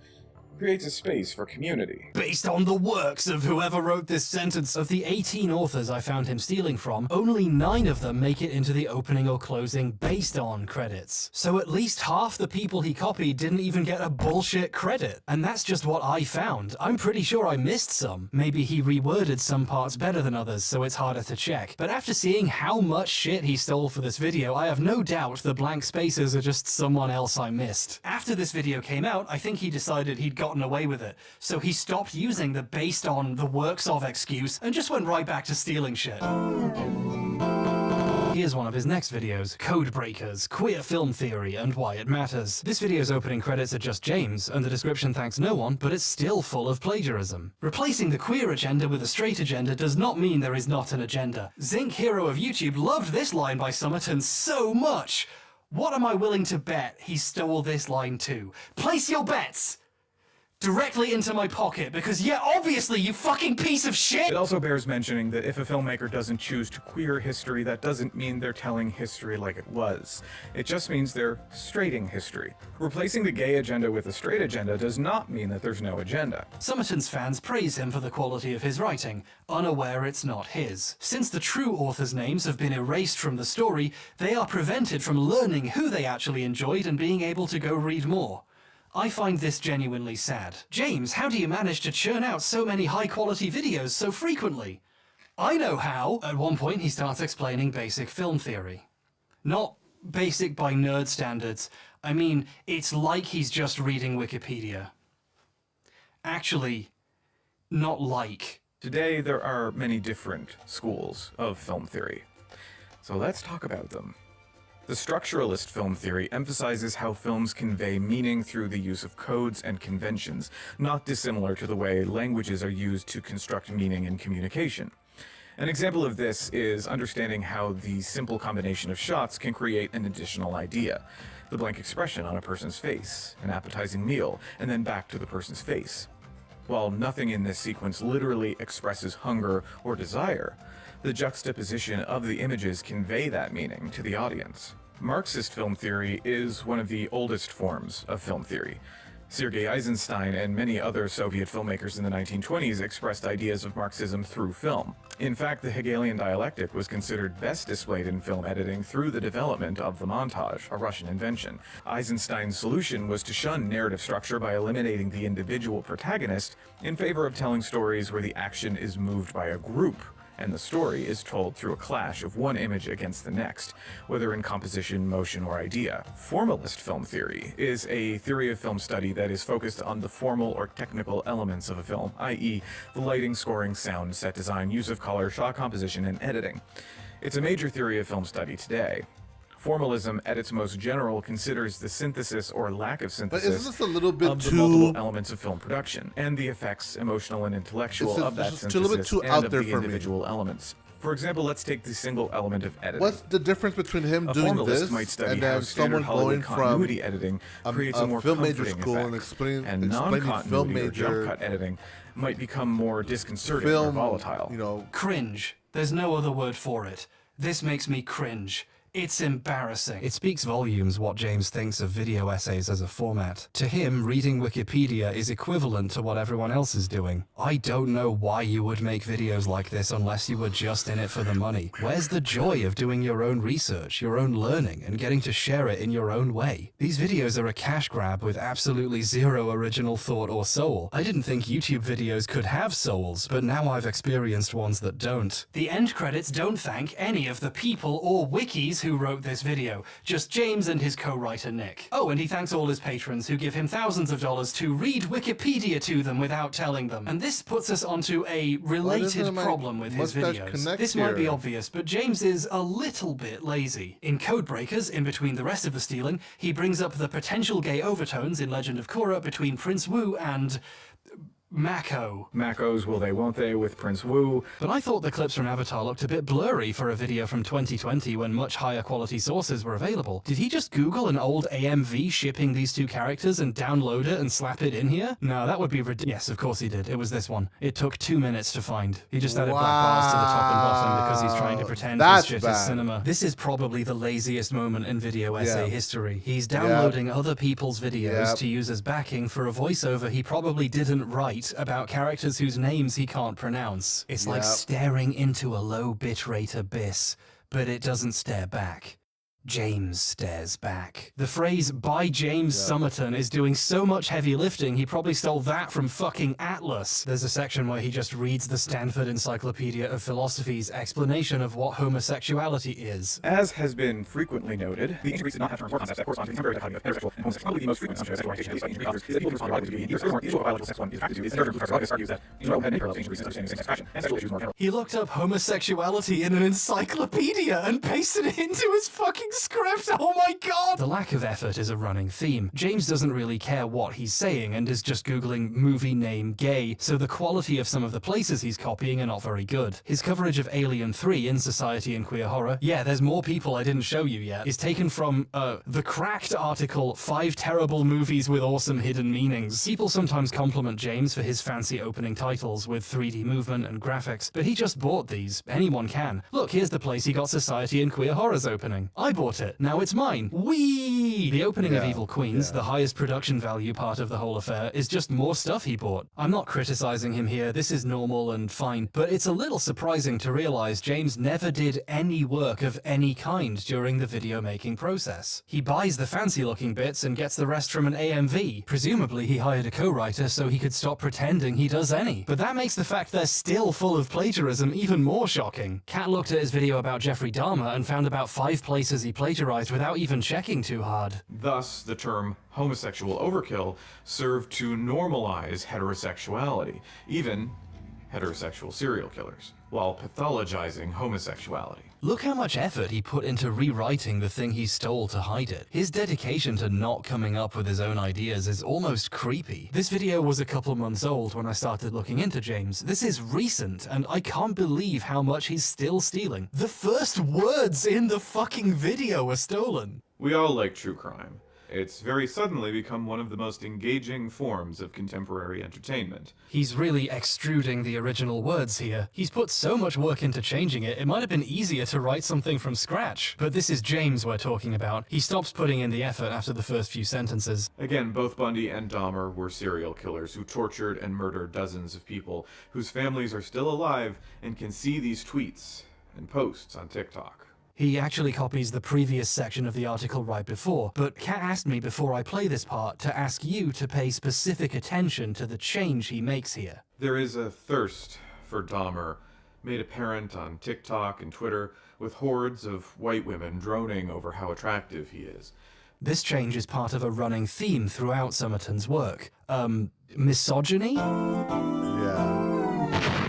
[SPEAKER 7] creates a space for community.
[SPEAKER 2] Based on the works of whoever wrote this sentence, of the 18 authors I found him stealing from, only 9 of them make it into the opening or closing based on credits. So at least half the people he copied didn't even get a bullshit credit. And that's just what I found. I'm pretty sure I missed some. Maybe he reworded some parts better than others, so it's harder to check. But after seeing how much shit he stole for this video, I have no doubt the blank spaces are just someone else I missed. After this video came out, I think he decided he'd gotten away with it, so he stopped using the based on the works of excuse and just went right back to stealing shit. Here's one of his next videos, Code Breakers, Queer Film Theory and Why It Matters. This video's opening credits are just James, and the description thanks no one, but it's still full of plagiarism. Replacing the queer agenda with a straight agenda does not mean there is not an agenda. Zinc Hero of YouTube loved this line by Summerton so much. What am I willing to bet he stole this line too? Place your bets! Directly into my pocket, because yeah, obviously, you fucking piece of shit!
[SPEAKER 7] It also bears mentioning that if a filmmaker doesn't choose to queer history, that doesn't mean they're telling history like it was. It just means they're straighting history. Replacing the gay agenda with a straight agenda does not mean that there's no agenda.
[SPEAKER 2] Summerton's fans praise him for the quality of his writing, unaware it's not his. Since the true authors' names have been erased from the story, they are prevented from learning who they actually enjoyed and being able to go read more. I find this genuinely sad. James, how do you manage to churn out so many high-quality videos so frequently? I know how. At one point, he starts explaining basic film theory. Not basic by nerd standards. I mean, it's like he's just reading Wikipedia. Actually, not like.
[SPEAKER 7] Today, there are many different schools of film theory. So let's talk about them. The structuralist film theory emphasizes how films convey meaning through the use of codes and conventions, not dissimilar to the way languages are used to construct meaning in communication. An example of this is understanding how the simple combination of shots can create an additional idea. The blank expression on a person's face, an appetizing meal, and then back to the person's face. While nothing in this sequence literally expresses hunger or desire, the juxtaposition of the images convey that meaning to the audience. Marxist film theory is one of the oldest forms of film theory. Sergei Eisenstein and many other Soviet filmmakers in the 1920s expressed ideas of Marxism through film. In fact, the Hegelian dialectic was considered best displayed in film editing through the development of the montage, a Russian invention. Eisenstein's solution was to shun narrative structure by eliminating the individual protagonist in favor of telling stories where the action is moved by a group, and the story is told through a clash of one image against the next, whether in composition, motion, or idea. Formalist film theory is a theory of film study that is focused on the formal or technical elements of a film, i.e. the lighting, scoring, sound, set design, use of color, shot composition, and editing. It's a major theory of film study today. Formalism, at its most general, considers the synthesis or lack of synthesis
[SPEAKER 5] but isn't this a little bit
[SPEAKER 7] of the multiple elements of film production, and the effects, emotional and intellectual, of that synthesis and of the individual elements. For example, let's take the single element of editing.
[SPEAKER 5] What's the difference between him doing this
[SPEAKER 7] might study
[SPEAKER 5] and
[SPEAKER 7] how
[SPEAKER 5] then someone
[SPEAKER 7] Hollywood
[SPEAKER 5] going
[SPEAKER 7] continuity
[SPEAKER 5] from
[SPEAKER 7] editing
[SPEAKER 5] a
[SPEAKER 7] creates a more
[SPEAKER 5] film major
[SPEAKER 7] comforting
[SPEAKER 5] school
[SPEAKER 7] effect,
[SPEAKER 5] and explaining
[SPEAKER 7] non-continuity
[SPEAKER 5] film
[SPEAKER 7] or
[SPEAKER 5] major
[SPEAKER 7] jump cut editing might become more disconcerting or
[SPEAKER 5] film,
[SPEAKER 7] volatile.
[SPEAKER 5] you know,
[SPEAKER 2] Cringe. There's no other word for it. This makes me cringe. It's embarrassing. It speaks volumes what James thinks of video essays as a format. To him, reading Wikipedia is equivalent to what everyone else is doing. I don't know why you would make videos like this unless you were just in it for the money. Where's the joy of doing your own research, your own learning, and getting to share it in your own way? These videos are a cash grab with absolutely zero original thought or soul. I didn't think YouTube videos could have souls, but now I've experienced ones that don't. The end credits don't thank any of the people or wikis who wrote this video, just James and his co-writer Nick. Oh, and he thanks all his patrons who give him thousands of dollars to read Wikipedia to them without telling them. And this puts us onto a related problem with his videos. This might be obvious, but James is a little bit lazy. In Code Breakers, in between the rest of the stealing, he brings up the potential gay overtones in Legend of Korra between Prince Wu and Mako.
[SPEAKER 7] Makos will they won't they with Prince Wu.
[SPEAKER 2] But I thought the clips from Avatar looked a bit blurry for a video from 2020 when much higher quality sources were available. Did he just Google an old AMV shipping these two characters and download it and slap it in here? No, that would be ridiculous. Yes, of course he did. It was this one. It took 2 minutes to find. He just added black bars to the top and bottom because he's trying to pretend his shit is cinema. This is probably the laziest moment in video essay history. He's downloading other people's videos to use as backing for a voiceover he probably didn't write about characters whose names he can't pronounce. It's like staring into a low bitrate abyss, but it doesn't stare back. James stares back. The phrase, by James Somerton, is doing so much heavy lifting, he probably stole that from fucking Atlas. There's a section where he just reads the Stanford Encyclopedia of Philosophy's explanation of what homosexuality is.
[SPEAKER 7] As has been frequently noted, the ancient Greeks did not have terms or concepts that correspond to contemporary dichotomy of heterosexual and homosexual. Probably the most frequent assumption of sexual orientation by ancient Greek authors is that people respond biologically to being either sexual or biological sex one is attracted to. Is another group of archaeologists argues that Drole had many parallels to ancient Greeks' understanding of same-sex attraction and sexual issues more generally.
[SPEAKER 2] He looked up homosexuality in an encyclopedia and pasted it into his fucking script. Oh my god! The lack of effort is a running theme. James doesn't really care what he's saying and is just googling movie name gay, so the quality of some of the places he's copying are not very good. His coverage of Alien 3 in Society and Queer Horror, yeah, there's more people I didn't show you yet, is taken from, the Cracked article, 5 Terrible Movies with Awesome Hidden Meanings. People sometimes compliment James for his fancy opening titles with 3D movement and graphics, but he just bought these. Anyone can. Look, here's the place he got Society and Queer Horror's opening. I bought it. Now it's mine. Whee! The opening of Evil Queens, the highest production value part of the whole affair, is just more stuff he bought. I'm not criticizing him here, this is normal and fine, but it's a little surprising to realize James never did any work of any kind during the video making process. He buys the fancy looking bits and gets the rest from an AMV. Presumably he hired a co-writer so he could stop pretending he does any. But that makes the fact they're still full of plagiarism even more shocking. Kat looked at his video about Jeffrey Dahmer and found about 5 places he plagiarized without even checking too hard.
[SPEAKER 1] Thus, the term homosexual overkill served to normalize heterosexuality, even heterosexual serial killers, while pathologizing homosexuality.
[SPEAKER 2] Look how much effort he put into rewriting the thing he stole to hide it. His dedication to not coming up with his own ideas is almost creepy. This video was a couple months old when I started looking into James. This is recent, and I can't believe how much he's still stealing. The first words in the fucking video were stolen.
[SPEAKER 1] We all like true crime. It's very suddenly become one of the most engaging forms of contemporary entertainment.
[SPEAKER 2] He's really extruding the original words here. He's put so much work into changing it, it might have been easier to write something from scratch. But this is James we're talking about. He stops putting in the effort after the first few sentences.
[SPEAKER 1] Again, both Bundy and Dahmer were serial killers who tortured and murdered dozens of people whose families are still alive and can see these tweets and posts on TikTok.
[SPEAKER 2] He actually copies the previous section of the article right before, but Kat asked me before I play this part to ask you to pay specific attention to the change he makes here.
[SPEAKER 1] There is a thirst for Dahmer, made apparent on TikTok and Twitter, with hordes of white women droning over how attractive he is.
[SPEAKER 2] This change is part of a running theme throughout Somerton's work. Misogyny?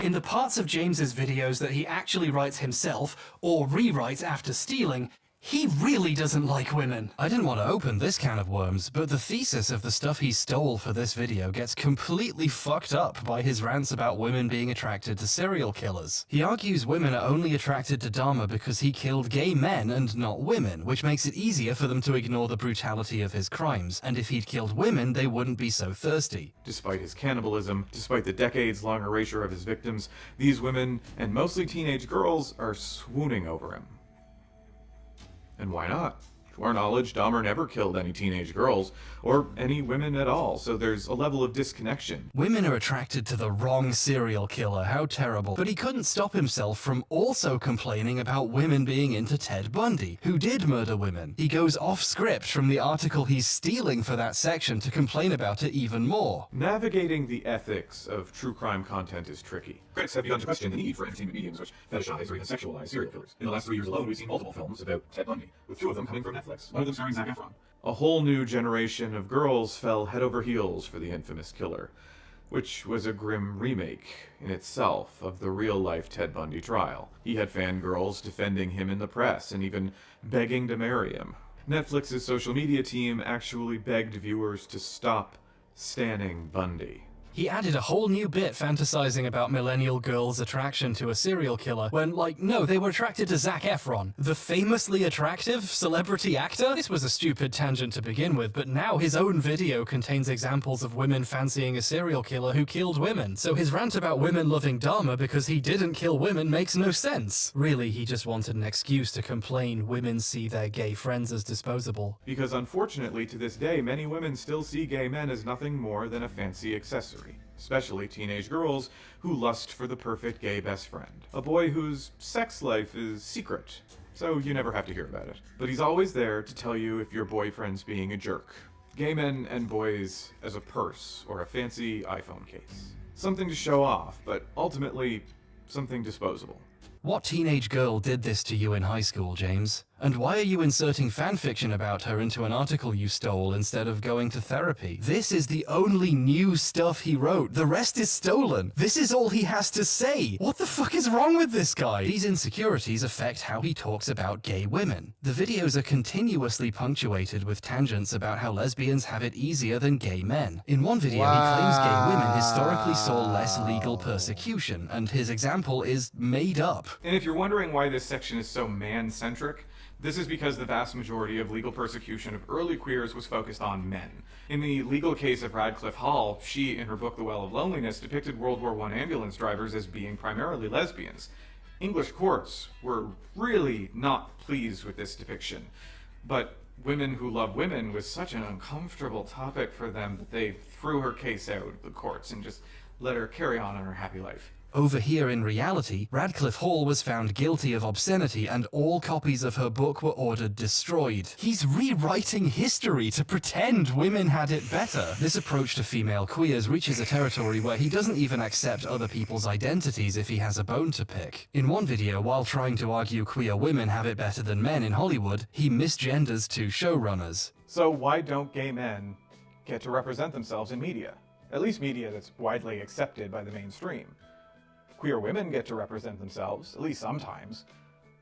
[SPEAKER 2] In the parts of James's videos that he actually writes himself, or rewrites after stealing, he really doesn't like women. I didn't want to open this can of worms, but the thesis of the stuff he stole for this video gets completely fucked up by his rants about women being attracted to serial killers. He argues women are only attracted to Dahmer because he killed gay men and not women, which makes it easier for them to ignore the brutality of his crimes, and if he'd killed women, they wouldn't be so thirsty.
[SPEAKER 1] Despite his cannibalism, despite the decades-long erasure of his victims, these women, and mostly teenage girls, are swooning over him. And why not? To our knowledge, Dahmer never killed any teenage girls, or any women at all, so there's a level of disconnection.
[SPEAKER 2] Women are attracted to the wrong serial killer, how terrible. But he couldn't stop himself from also complaining about women being into Ted Bundy, who did murder women. He goes off script from the article he's stealing for that section to complain about it even more.
[SPEAKER 1] Navigating the ethics of true crime content is tricky. Critics have begun to question the need for entertainment mediums which fetishize or even sexualize serial killers. In the last 3 years alone, we've seen multiple films about Ted Bundy, with 2 of them coming from Netflix, one of them starring Zac Efron. A whole new generation of girls fell head over heels for the infamous killer, which was a grim remake in itself of the real-life Ted Bundy trial. He had fangirls defending him in the press and even begging to marry him. Netflix's social media team actually begged viewers to stop stanning Bundy.
[SPEAKER 2] He added a whole new bit fantasizing about millennial girls' attraction to a serial killer when, like, no, they were attracted to Zac Efron, the famously attractive celebrity actor. This was a stupid tangent to begin with, but now his own video contains examples of women fancying a serial killer who killed women. So his rant about women loving Dahmer because he didn't kill women makes no sense. Really, he just wanted an excuse to complain women see their gay friends as disposable.
[SPEAKER 1] Because unfortunately, to this day, many women still see gay men as nothing more than a fancy accessory. Especially teenage girls who lust for the perfect gay best friend. A boy whose sex life is secret, so you never have to hear about it. But he's always there to tell you if your boyfriend's being a jerk. Gay men and boys as a purse or a fancy iPhone case. Something to show off, but ultimately something disposable.
[SPEAKER 2] What teenage girl did this to you in high school, James? And why are you inserting fanfiction about her into an article you stole instead of going to therapy? This is the only new stuff he wrote. The rest is stolen. This is all he has to say. What the fuck is wrong with this guy? These insecurities affect how he talks about gay women. The videos are continuously punctuated with tangents about how lesbians have it easier than gay men. In one video, he claims gay women historically saw less legal persecution, and his example is made up.
[SPEAKER 1] And if you're wondering why this section is so man-centric, this is because the vast majority of legal persecution of early queers was focused on men. In the legal case of Radcliffe Hall, she, in her book The Well of Loneliness, depicted World War I ambulance drivers as being primarily lesbians. English courts were really not pleased with this depiction, but women who love women was such an uncomfortable topic for them that they threw her case out of the courts and just let her carry on in her happy life.
[SPEAKER 2] Over here in reality, Radcliffe Hall was found guilty of obscenity and all copies of her book were ordered destroyed. He's rewriting history to pretend women had it better. This approach to female queers reaches a territory where he doesn't even accept other people's identities if he has a bone to pick. In one video, while trying to argue queer women have it better than men in Hollywood, he misgenders two showrunners.
[SPEAKER 1] So why don't gay men get to represent themselves in media? At least media that's widely accepted by the mainstream. Queer women get to represent themselves, at least sometimes.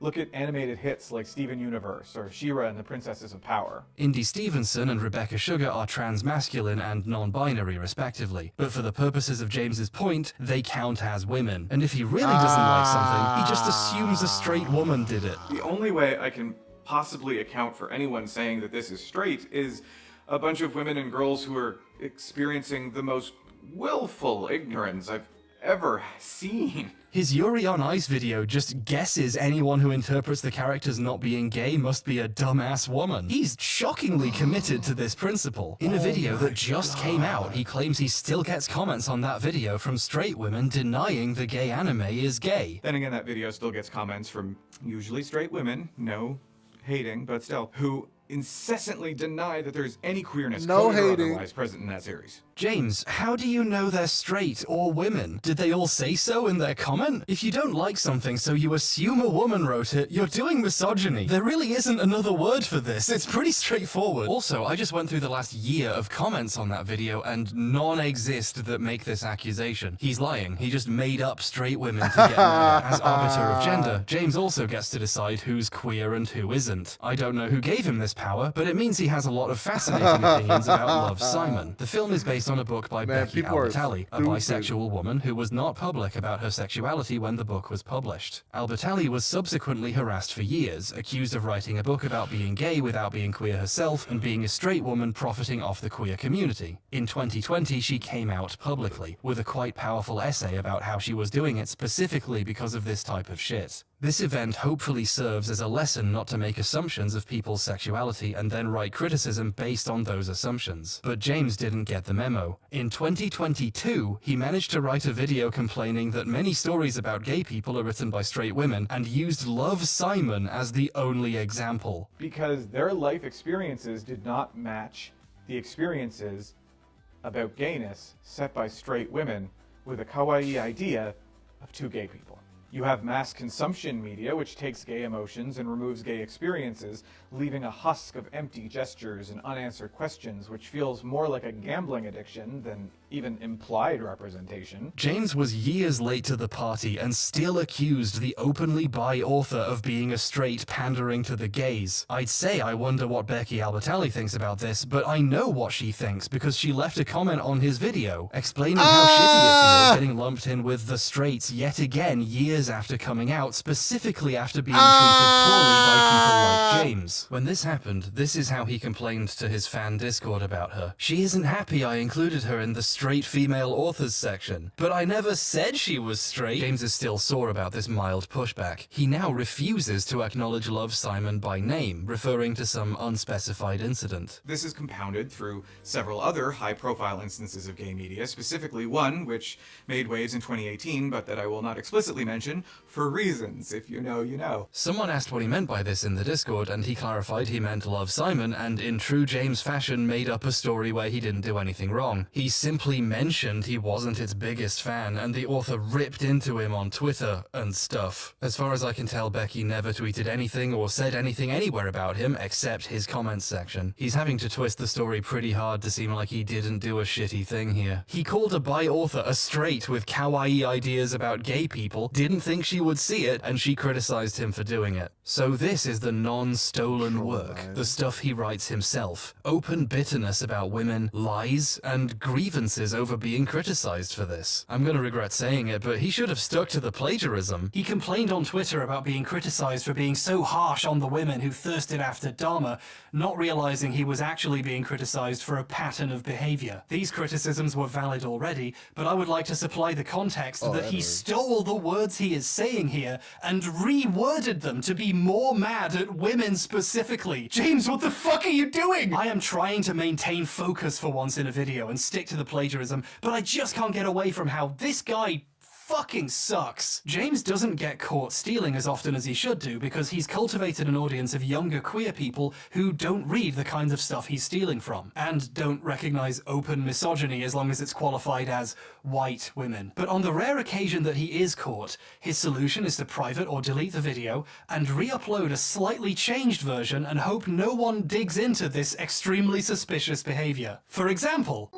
[SPEAKER 1] Look at animated hits like Steven Universe or She-Ra and the Princesses of Power.
[SPEAKER 2] Indy Stevenson and Rebecca Sugar are trans-masculine and non-binary respectively, but for the purposes of James's point, they count as women. And if he really doesn't like something, he just assumes a straight woman did it.
[SPEAKER 1] The only way I can possibly account for anyone saying that this is straight is a bunch of women and girls who are experiencing the most willful ignorance I've ever seen.
[SPEAKER 2] His Yuri on Ice video just guesses anyone who interprets the characters not being gay must be a dumbass woman. He's shockingly committed to this principle. In a video that just came out, he claims he still gets comments on that video from straight women denying the gay anime is gay.
[SPEAKER 1] Then again, that video still gets comments from usually straight women, no hating, but still, who incessantly deny that there's any queerness, coded or otherwise, present in that series.
[SPEAKER 2] James, how do you know they're straight or women? Did they all say so in their comment? If you don't like something so you assume a woman wrote it, you're doing misogyny. There really isn't another word for this. It's pretty straightforward. Also, I just went through the last year of comments on that video and none exist that make this accusation. He's lying. He just made up straight women to get mad. As arbiter of gender, James also gets to decide who's queer and who isn't. I don't know who gave him this power, but it means he has a lot of fascinating opinions about Love, Simon. The film is based on a book by Becky Albertalli, a bisexual woman who was not public about her sexuality when the book was published. Albertalli was subsequently harassed for years, accused of writing a book about being gay without being queer herself and being a straight woman profiting off the queer community. In 2020, she came out publicly, with a quite powerful essay about how she was doing it specifically because of this type of shit. This event hopefully serves as a lesson not to make assumptions of people's sexuality and then write criticism based on those assumptions. But James didn't get the memo. In 2022, he managed to write a video complaining that many stories about gay people are written by straight women and used Love, Simon as the only example.
[SPEAKER 1] Because their life experiences did not match the experiences about gayness set by straight women with a kawaii idea of two gay people. You have mass consumption media, which takes gay emotions and removes gay experiences, leaving a husk of empty gestures and unanswered questions, which feels more like a gambling addiction than even implied representation.
[SPEAKER 2] James was years late to the party and still accused the openly bi author of being a straight pandering to the gays. I'd say I wonder what Becky Albertalli thinks about this, but I know what she thinks because she left a comment on his video explaining how shitty it feels getting lumped in with the straights yet again years after coming out, specifically after being treated poorly by people like James. When this happened, this is how he complained to his fan Discord about her. She isn't happy I included her in the straight female authors section. But I never said she was straight. James is still sore about this mild pushback. He now refuses to acknowledge Love Simon by name, referring to some unspecified incident.
[SPEAKER 1] This is compounded through several other high-profile instances of gay media, specifically one which made waves in 2018, but that I will not explicitly mention, for reasons. If you know, you know.
[SPEAKER 2] Someone asked what he meant by this in the Discord, and he clarified he meant Love Simon, and in true James fashion made up a story where he didn't do anything wrong. He simply mentioned he wasn't its biggest fan, and the author ripped into him on Twitter and stuff. As far as I can tell, Becky never tweeted anything or said anything anywhere about him except his comments section. He's having to twist the story pretty hard to seem like he didn't do a shitty thing here. He called a bi author a straight with kawaii ideas about gay people, didn't think she would see it, and she criticized him for doing it. So this is the non-stolen work, the stuff he writes himself. Open bitterness about women, lies, and grievances over being criticized for this. I'm gonna regret saying it, but he should have stuck to the plagiarism.
[SPEAKER 18] He complained on Twitter about being criticized for being so harsh on the women who thirsted after Dharma, not realizing he was actually being criticized for a pattern of behavior. These criticisms were valid already, but I would like to supply the context that he stole the words he is saying here and reworded them to be more mad at women specifically. James, what the fuck are you doing? I am trying to maintain focus for once in a video and stick to the plagiarism, but I just can't get away from how this guy fucking sucks. James doesn't get caught stealing as often as he should do because he's cultivated an audience of younger queer people who don't read the kinds of stuff he's stealing from, and don't recognize open misogyny as long as it's qualified as white women. But on the rare occasion that he is caught, his solution is to private or delete the video and re-upload a slightly changed version and hope no one digs into this extremely suspicious behavior. For example,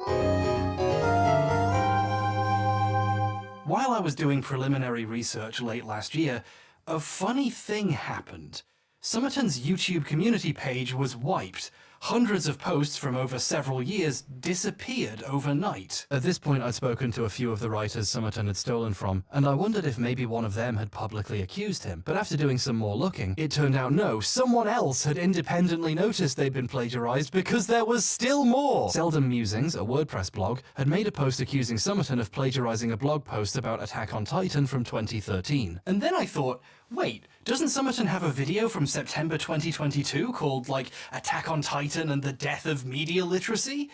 [SPEAKER 18] while I was doing preliminary research late last year, a funny thing happened. Somerton's YouTube community page was wiped. Hundreds of posts from over several years disappeared overnight.
[SPEAKER 2] At this point, I'd spoken to a few of the writers Somerton had stolen from, and I wondered if maybe one of them had publicly accused him. But after doing some more looking, it turned out no, someone else had independently noticed they'd been plagiarized because there was still more. Seldom Musings, a WordPress blog, had made a post accusing Somerton of plagiarizing a blog post about Attack on Titan from 2013.
[SPEAKER 18] And then I thought, wait, doesn't Somerton have a video from September 2022 called, like, Attack on Titan and the Death of Media Literacy?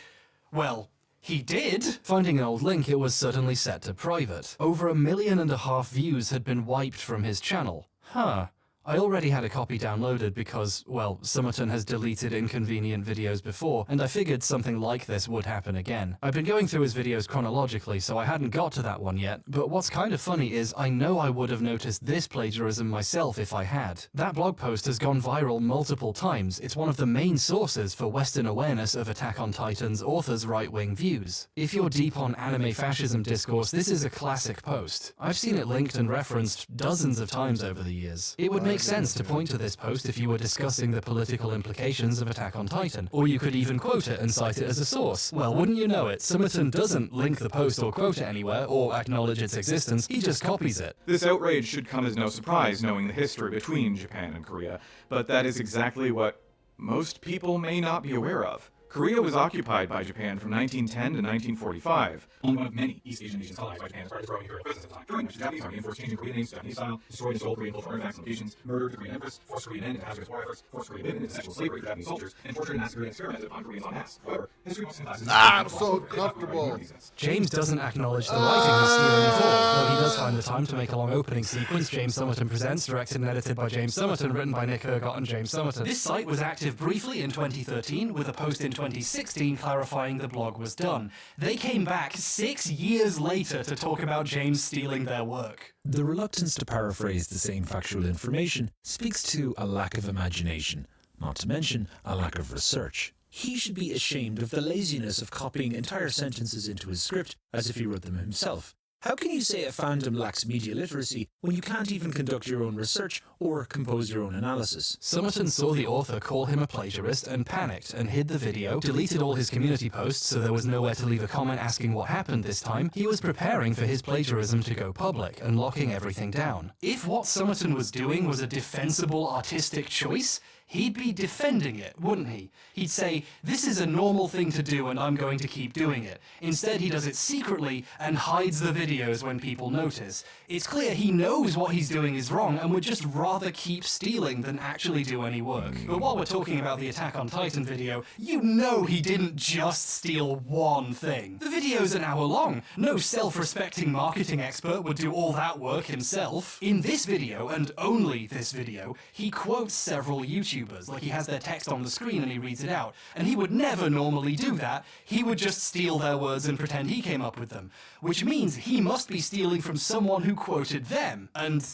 [SPEAKER 18] Well, he did.
[SPEAKER 2] Finding an old link, it was suddenly set to private. Over 1.5 million views had been wiped from his channel. Huh. I already had a copy downloaded because, well, Somerton has deleted inconvenient videos before, and I figured something like this would happen again. I've been going through his videos chronologically, so I hadn't got to that one yet, but what's kind of funny is I know I would have noticed this plagiarism myself if I had. That blog post has gone viral multiple times. It's one of the main sources for Western awareness of Attack on Titan's authors' right-wing views. If you're deep on anime fascism discourse, this is a classic post. I've seen it linked and referenced dozens of times over the years. It would make sense to point to this post if you were discussing the political implications of Attack on Titan, or you could even quote it and cite it as a source. Well, wouldn't you know it, Somerton doesn't link the post or quote it anywhere, or acknowledge its existence, he just copies it.
[SPEAKER 1] This outrage should come as no surprise knowing the history between Japan and Korea, but that is exactly what most people may not be aware of. Korea was occupied by Japan from 1910 to 1945. Only one of many East Asian nations colonized by Japan as part of its growing imperial presence at the time, during which the Japanese army enforced changing Korean names to Japanese style, destroyed and stole Korean cultural artifacts and locations, murdered the Korean empress, forced Korean men into hazardous war efforts, forced Korean women into sexual slavery for Japanese soldiers, and tortured and massacred and experimented upon Koreans en masse. However, history books and classes...
[SPEAKER 5] I'm so comfortable!
[SPEAKER 2] James doesn't acknowledge the writing he's stealing at all, though he does find the time to make a long opening sequence. James Somerton Presents, directed and edited by James Somerton, written by Nick Ergott and James Somerton.
[SPEAKER 18] This site was active briefly in 2013, with a post in
[SPEAKER 2] 2016 clarifying the blog was done. They came back 6 years later to talk about James stealing their work.
[SPEAKER 19] The reluctance to paraphrase the same factual information speaks to a lack of imagination, not to mention a lack of research. He should be ashamed of the laziness of copying entire sentences into his script as if he wrote them himself. How can you say a fandom lacks media literacy when you can't even conduct your own research or compose your own analysis?
[SPEAKER 2] Summerton saw the author call him a plagiarist and panicked and hid the video, deleted all his community posts so there was nowhere to leave a comment asking what happened this time. He was preparing for his plagiarism to go public and locking everything down. If what Summerton was doing was a defensible artistic choice, he'd be defending it, wouldn't he? He'd say, this is a normal thing to do and I'm going to keep doing it. Instead, he does it secretly and hides the videos when people notice. It's clear he knows what he's doing is wrong and would just rather keep stealing than actually do any work. But while we're talking about the Attack on Titan video, you know he didn't just steal one thing. The video's an hour long. No self-respecting marketing expert would do all that work himself. In this video, and only this video, he quotes several YouTubers. Like he has their text on the screen and he reads it out. And he would never normally do that. He would just steal their words and pretend he came up with them. Which means he must be stealing from someone who quoted them. And,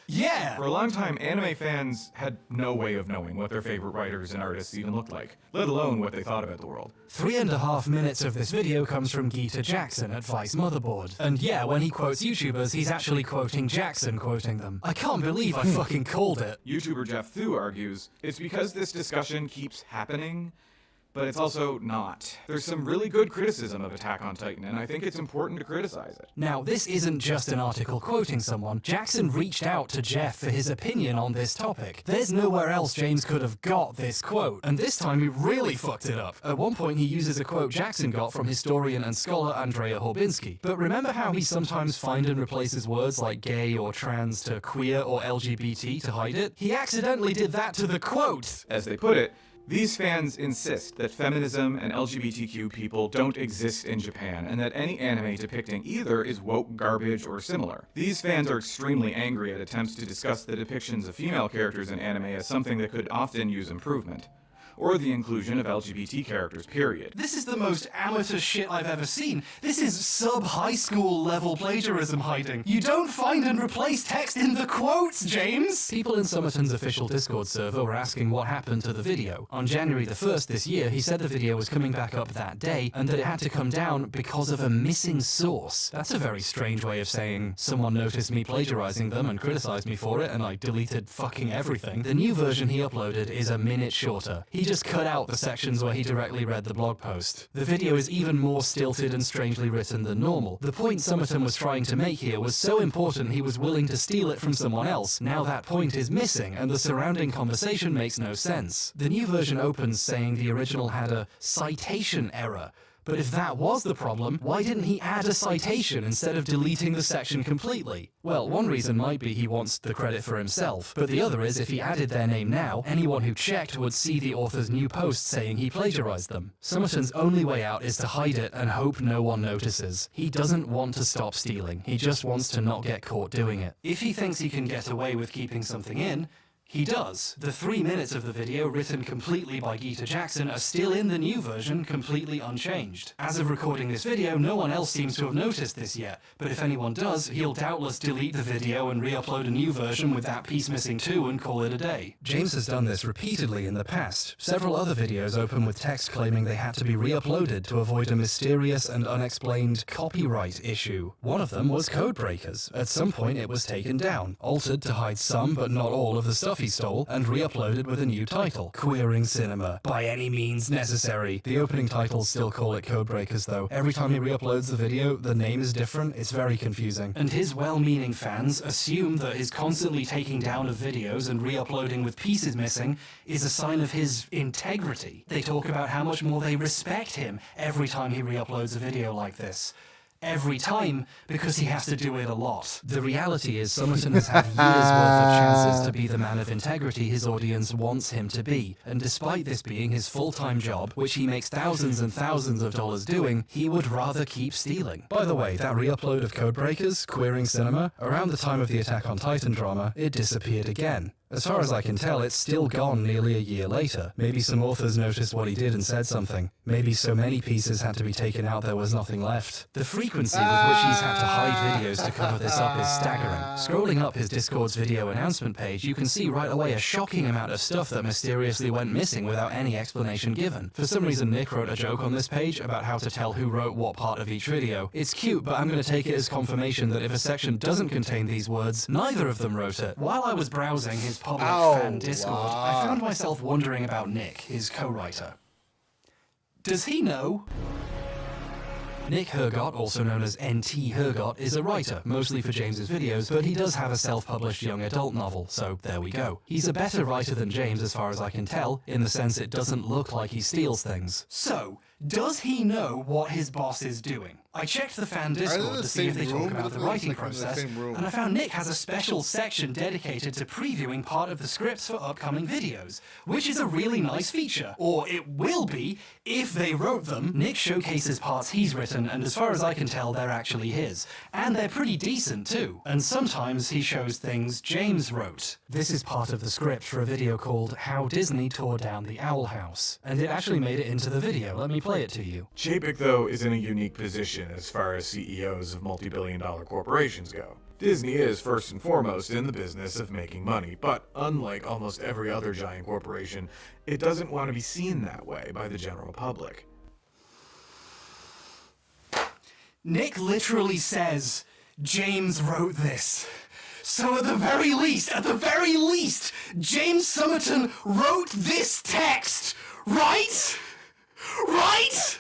[SPEAKER 2] yeah.
[SPEAKER 1] For a long time, anime fans had no way of knowing what their favorite writers and artists even looked like, let alone what they thought about the world.
[SPEAKER 2] 3.5 minutes of this video comes from Geeta Jackson at Vice Motherboard. And yeah, when he quotes YouTubers, he's actually quoting Jackson quoting them. I can't believe I fucking called it.
[SPEAKER 1] YouTuber Jeff Thu argues, it's because this discussion keeps happening, but it's also not. There's some really good criticism of Attack on Titan, and I think it's important to criticize it.
[SPEAKER 2] Now, this isn't just an article quoting someone. Jackson reached out to Jeff for his opinion on this topic. There's nowhere else James could have got this quote, and this time he really fucked it up. At one point, he uses a quote Jackson got from historian and scholar Andrea Horbinski. But remember how he sometimes finds and replaces words like gay or trans to queer or LGBT to hide it? He accidentally did that to the quote!
[SPEAKER 1] As they put it, these fans insist that feminism and LGBTQ people don't exist in Japan, and that any anime depicting either is woke garbage or similar. These fans are extremely angry at attempts to discuss the depictions of female characters in anime as something that could often use improvement, or the inclusion of LGBT characters, period.
[SPEAKER 2] This is the most amateur shit I've ever seen. This is sub-high school level plagiarism hiding. You don't find and replace text in the quotes, James! People in Summerton's official Discord server were asking what happened to the video. On January the 1st this year, he said the video was coming back up that day, and that it had to come down because of a missing source. That's a very strange way of saying, someone noticed me plagiarizing them and criticized me for it, and I deleted fucking everything. The new version he uploaded is a minute shorter. He just cut out the sections where he directly read the blog post. The video is even more stilted and strangely written than normal. The point Summerton was trying to make here was so important he was willing to steal it from someone else. Now that point is missing, and the surrounding conversation makes no sense. The new version opens saying the original had a citation error. But if that was the problem, why didn't he add a citation instead of deleting the section completely? Well, one reason might be he wants the credit for himself, but the other is if he added their name now, anyone who checked would see the author's new post saying he plagiarized them. Summerton's only way out is to hide it and hope no one notices. He doesn't want to stop stealing, he just wants to not get caught doing it. If he thinks he can get away with keeping something in, he does. The 3 minutes of the video, written completely by Geeta Jackson, are still in the new version, completely unchanged. As of recording this video, no one else seems to have noticed this yet, but if anyone does, he'll doubtless delete the video and re-upload a new version with that piece missing too and call it a day. James has done this repeatedly in the past. Several other videos open with text claiming they had to be re-uploaded to avoid a mysterious and unexplained copyright issue. One of them was Codebreakers. At some point it was taken down, altered to hide some but not all of the stuff he stole, and re-uploaded with a new title, Queering Cinema. By any means necessary. The opening titles still call it Codebreakers though. Every time he re-uploads the video, the name is different. It's very confusing. And his well-meaning fans assume that his constantly taking down of videos and re-uploading with pieces missing is a sign of his integrity. They talk about how much more they respect him every time he re-uploads a video like this. Every time, because he has to do it a lot. The reality is Summerton has had years worth of chances to be the man of integrity his audience wants him to be, and despite this being his full-time job, which he makes thousands and thousands of dollars doing, he would rather keep stealing. By the way, that re-upload of Codebreakers, Queering Cinema, around the time of the Attack on Titan drama, it disappeared again. As far as I can tell, it's still gone nearly a year later. Maybe some authors noticed what he did and said something. Maybe so many pieces had to be taken out there was nothing left. The frequency with which he's had to hide videos to cover this up is staggering. Scrolling up his Discord's video announcement page, you can see right away a shocking amount of stuff that mysteriously went missing without any explanation given. For some reason, Nick wrote a joke on this page about how to tell who wrote what part of each video. It's cute, but I'm going to take it as confirmation that if a section doesn't contain these words, neither of them wrote it. While I was browsing his public fan Discord, I found myself wondering about Nick, his co-writer. Does he know? Nick Hergott, also known as NT Hergott, is a writer, mostly for James's videos, but he does have a self-published young adult novel, so there we go. He's a better writer than James as far as I can tell, in the sense it doesn't look like he steals things. So, does he know what his boss is doing? I checked the fan Discord to see if they talk about the writing process, and I found Nick has a special section dedicated to previewing part of the scripts for upcoming videos, which is a really nice feature. Or it will be, if they wrote them. Nick showcases parts he's written, and as far as I can tell, they're actually his. And they're pretty decent, too. And sometimes he shows things James wrote. This is part of the script for a video called How Disney Tore Down the Owl House, and it actually made it into the video. Let me play it to you.
[SPEAKER 1] Chapek, though, is in a unique position as far as CEOs of multi-billion-dollar corporations go. Disney is first and foremost in the business of making money, but unlike almost every other giant corporation, it doesn't want to be seen that way by the general public.
[SPEAKER 18] Nick literally says, James wrote this. So at the very least, James Somerton wrote this text, right? Right?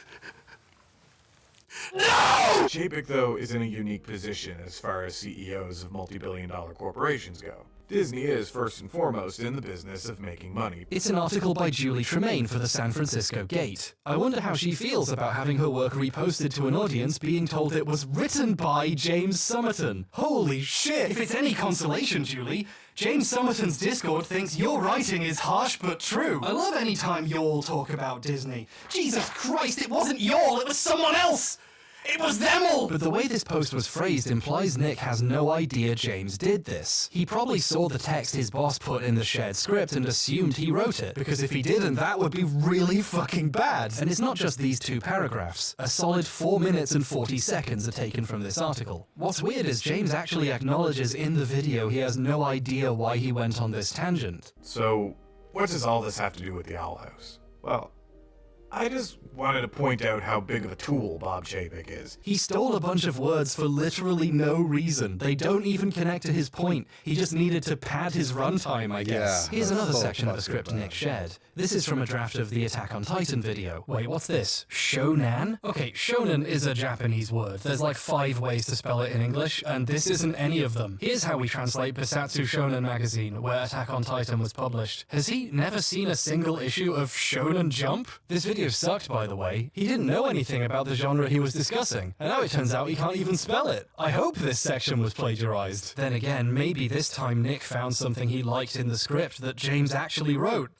[SPEAKER 18] No!
[SPEAKER 1] Chapek, though, is in a unique position as far as CEOs of multi-billion-dollar corporations go. Disney is first and foremost in the business of making money.
[SPEAKER 2] It's an article by Julie Tremaine for the San Francisco Gate. I wonder how she feels about having her work reposted to an audience being told it was written by James Somerton. Holy shit! If it's any consolation, Julie, James Somerton's Discord thinks your writing is harsh but true. I love any time y'all talk about Disney. Jesus Christ, it wasn't y'all, it was someone else! It was them all! But the way this post was phrased implies Nick has no idea James did this. He probably saw the text his boss put in the shared script and assumed he wrote it, because if he didn't, that would be really fucking bad. And it's not just these two paragraphs. A solid 4 minutes and 40 seconds are taken from this article. What's weird is James actually acknowledges in the video he has no idea why he went on this tangent.
[SPEAKER 1] So, what does all this have to do with the Owl House? Well, I just wanted to point out how big of a tool Bob Chapek is.
[SPEAKER 2] He stole a bunch of words for literally no reason. They don't even connect to his point. He just needed to pad his runtime, I guess. Here's another section of the script Nick shared. This is from a draft of the Attack on Titan video. Wait, what's this? Shonan? Okay, shonen is a Japanese word. There's like 5 ways to spell it in English, and this isn't any of them. Here's how we translate Bisatsu Shonen magazine, where Attack on Titan was published. Has he never seen a single issue of Shonen Jump? This video sucked, by the way. He didn't know anything about the genre he was discussing, and now it turns out he can't even spell it. I hope this section was plagiarized. Then again, maybe this time Nick found something he liked in the script that James actually wrote.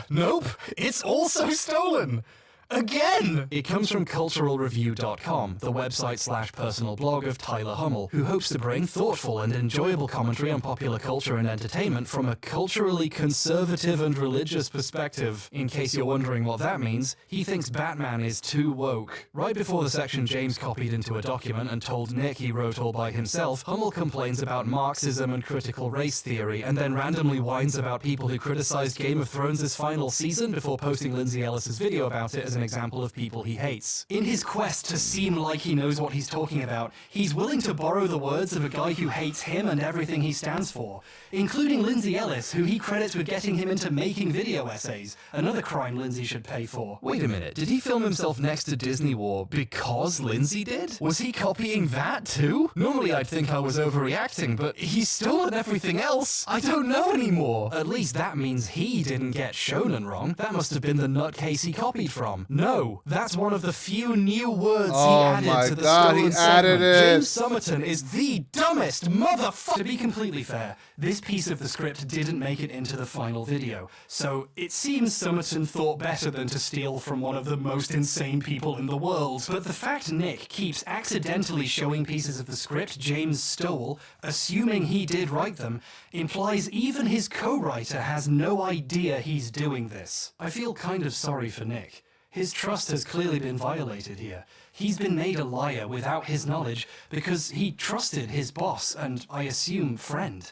[SPEAKER 2] Nope. It's also stolen! Again! It comes from culturalreview.com, the website/personal blog of Tyler Hummel, who hopes to bring thoughtful and enjoyable commentary on popular culture and entertainment from a culturally conservative and religious perspective. In case you're wondering what that means, he thinks Batman is too woke. Right before the section James copied into a document and told Nick he wrote all by himself, Hummel complains about Marxism and critical race theory, and then randomly whines about people who criticized Game of Thrones' final season before posting Lindsay Ellis's video about it as an example of people he hates. In his quest to seem like he knows what he's talking about, he's willing to borrow the words of a guy who hates him and everything he stands for, including Lindsay Ellis, who he credits with getting him into making video essays, another crime Lindsay should pay for. Wait a minute, did he film himself next to Disney War because Lindsay did? Was he copying that too? Normally I'd think I was overreacting, but he's stolen everything else. I don't know anymore. At least that means he didn't get Shonen wrong. That must have been the nutcase he copied from. No, that's one of the few new words
[SPEAKER 5] Oh
[SPEAKER 2] he
[SPEAKER 5] my
[SPEAKER 2] added to the
[SPEAKER 5] God,
[SPEAKER 2] stolen
[SPEAKER 5] he added
[SPEAKER 2] segment.
[SPEAKER 5] it.
[SPEAKER 2] James Somerton is the dumbest motherfucker. To be completely fair, this piece of the script didn't make it into the final video, so it seems Somerton thought better than to steal from one of the most insane people in the world. But the fact Nick keeps accidentally showing pieces of the script James stole, assuming he did write them, implies even his co-writer has no idea he's doing this. I feel kind of sorry for Nick. His trust has clearly been violated here. He's been made a liar without his knowledge because he trusted his boss and, I assume, friend.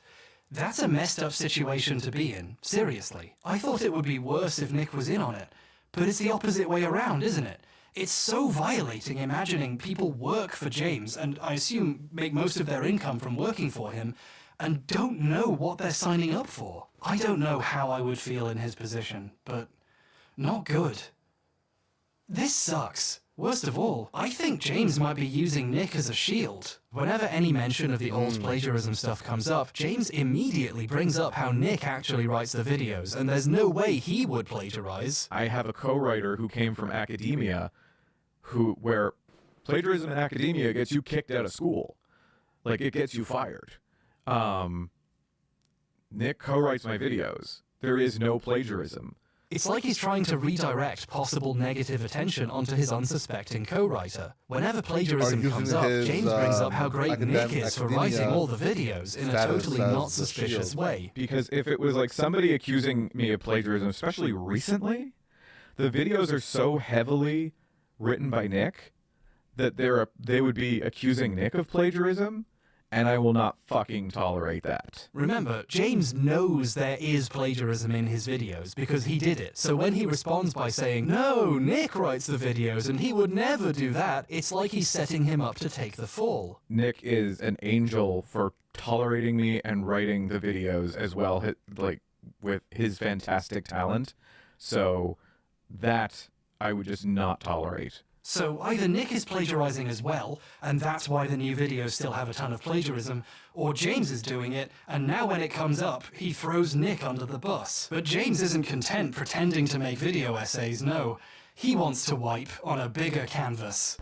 [SPEAKER 2] That's a messed up situation to be in, seriously. I thought it would be worse if Nick was in on it, but it's the opposite way around, isn't it? It's so violating imagining people work for James and, I assume, make most of their income from working for him, and don't know what they're signing up for. I don't know how I would feel in his position, but not good. This sucks. Worst of all, I think James might be using Nick as a shield. Whenever any mention of the old plagiarism stuff comes up, James immediately brings up how Nick actually writes the videos, and there's no way he would plagiarize.
[SPEAKER 7] I have a co-writer who came from academia, where plagiarism in academia gets you kicked out of school. Like, it gets you fired. Nick co-writes my videos. There is no plagiarism.
[SPEAKER 2] It's like he's trying to redirect possible negative attention onto his unsuspecting co-writer. Whenever plagiarism comes up, James brings up how great Nick is for writing all the videos in a totally not suspicious way.
[SPEAKER 7] Because if it was like somebody accusing me of plagiarism, especially recently, the videos are so heavily written by Nick that they would be accusing Nick of plagiarism, and I will not fucking tolerate that.
[SPEAKER 2] Remember, James knows there is plagiarism in his videos because he did it. So when he responds by saying, no, Nick writes the videos and he would never do that, it's like he's setting him up to take the fall.
[SPEAKER 7] Nick is an angel for tolerating me and writing the videos as well, like with his fantastic talent. So that I would just not tolerate.
[SPEAKER 2] So either Nick is plagiarizing as well, and that's why the new videos still have a ton of plagiarism, or James is doing it, and now when it comes up, he throws Nick under the bus. But James isn't content pretending to make video essays, no. He wants to wipe on a bigger canvas.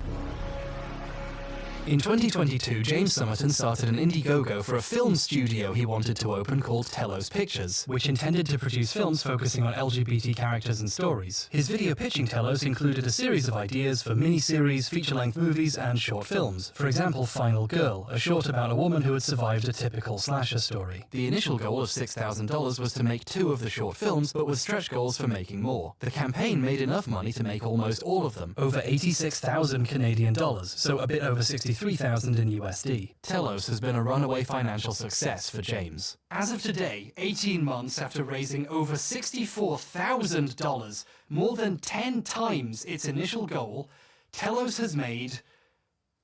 [SPEAKER 2] In 2022, James Somerton started an Indiegogo for a film studio he wanted to open called Telos Pictures, which intended to produce films focusing on LGBT characters and stories. His video pitching Telos included a series of ideas for miniseries, feature-length movies, and short films. For example, Final Girl, a short about a woman who had survived a typical slasher story. The initial goal of $6,000 was to make 2 of the short films, but with stretch goals for making more. The campaign made enough money to make almost all of them, over 86,000 Canadian dollars, so a bit over 63,000 in USD. Telos has been a runaway financial success for James. As of today, 18 months after raising over $64,000, more than 10 times its initial goal, Telos has made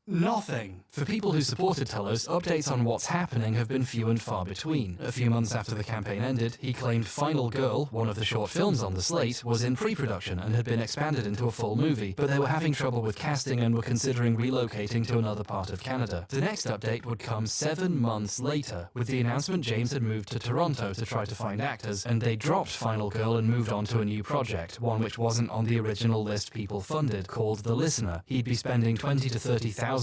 [SPEAKER 2] nothing. For people who supported Telos, updates on what's happening have been few and far between. A few months after the campaign ended, he claimed Final Girl, one of the short films on the slate, was in pre-production and had been expanded into a full movie, but they were having trouble with casting and were considering relocating to another part of Canada. The next update would come 7 months later, with the announcement James had moved to Toronto to try to find actors, and they dropped Final Girl and moved on to a new project, one which wasn't on the original list people funded, called The Listener. He'd be spending $20,000 to $30,000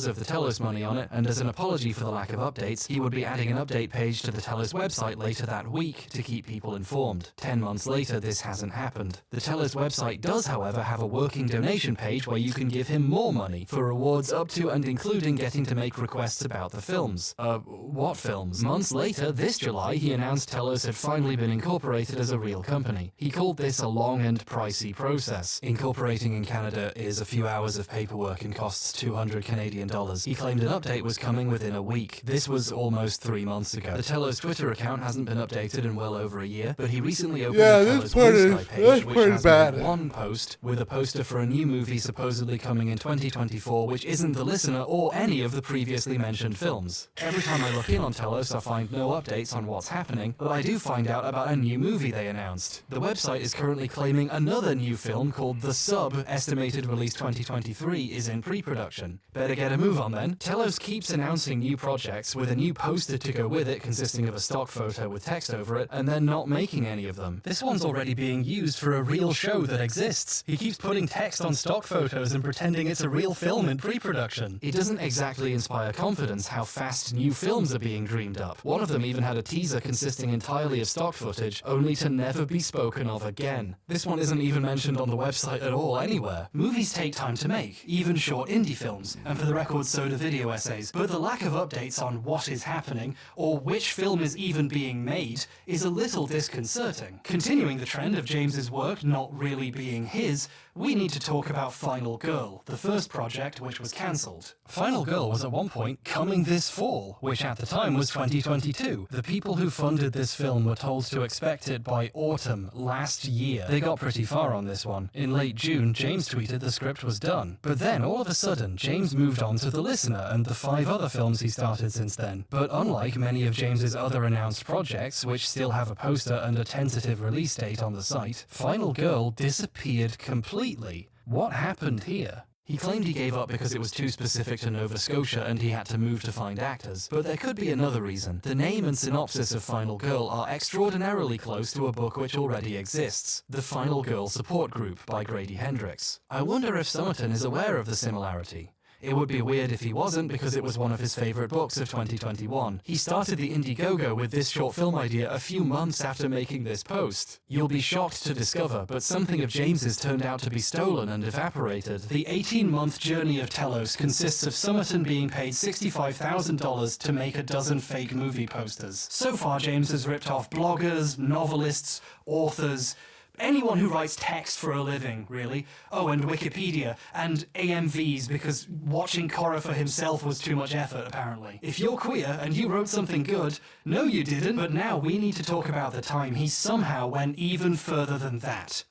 [SPEAKER 2] of the Telos money on it, and as an apology for the lack of updates, he would be adding an update page to the Telos website later that week to keep people informed. 10 months later, this hasn't happened. The Telos website does, however, have a working donation page where you can give him more money for rewards up to and including getting to make requests about the films. What films? Months later, this July, he announced Telos had finally been incorporated as a real company. He called this a long and pricey process. Incorporating in Canada is a few hours of paperwork and costs $200 Canadian. He claimed an update was coming within a week. This was almost 3 months ago. The Telos Twitter account hasn't been updated in well over a year, but he recently opened the Telos Blue Sky page, which has made one post with a poster for a new movie supposedly coming in 2024, which isn't The Listener or any of the previously mentioned films. Every time I look in on Telos, I find no updates on what's happening, but I do find out about a new movie they announced. The website is currently claiming another new film called The Sub, estimated release 2023, is in pre-production. Better get a move on then. Telos keeps announcing new projects with a new poster to go with it consisting of a stock photo with text over it, and then not making any of them. This one's already being used for a real show that exists. He keeps putting text on stock photos and pretending it's a real film in pre-production. It doesn't exactly inspire confidence how fast new films are being dreamed up. One of them even had a teaser consisting entirely of stock footage, only to never be spoken of again. This one isn't even mentioned on the website at all anywhere. Movies take time to make, even short indie films, and for the record so do video essays, but the lack of updates on what is happening, or which film is even being made, is a little disconcerting. Continuing the trend of James's work not really being his, we need to talk about Final Girl, the first project which was cancelled. Final Girl was at one point coming this fall, which at the time was 2022. The people who funded this film were told to expect it by autumn last year. They got pretty far on this one. In late June, James tweeted the script was done. But then, all of a sudden, James moved on to The Listener and the 5 other films he started since then. But unlike many of James's other announced projects, which still have a poster and a tentative release date on the site, Final Girl disappeared completely. What happened here? He claimed he gave up because it was too specific to Nova Scotia and he had to move to find actors, but there could be another reason. The name and synopsis of Final Girl are extraordinarily close to a book which already exists, The Final Girl Support Group by Grady Hendrix. I wonder if Somerton is aware of the similarity. It would be weird if he wasn't, because it was one of his favourite books of 2021. He started the Indiegogo with this short film idea a few months after making this post. You'll be shocked to discover, but something of James's turned out to be stolen and evaporated. The 18-month journey of Telos consists of Somerton being paid $65,000 to make a dozen fake movie posters. So far, James has ripped off bloggers, novelists, authors, anyone who writes text for a living, really. Oh, and Wikipedia, and AMVs, because watching Korra for himself was too much effort, apparently. If you're queer and you wrote something good, no you didn't, but now we need to talk about the time he somehow went even further than that.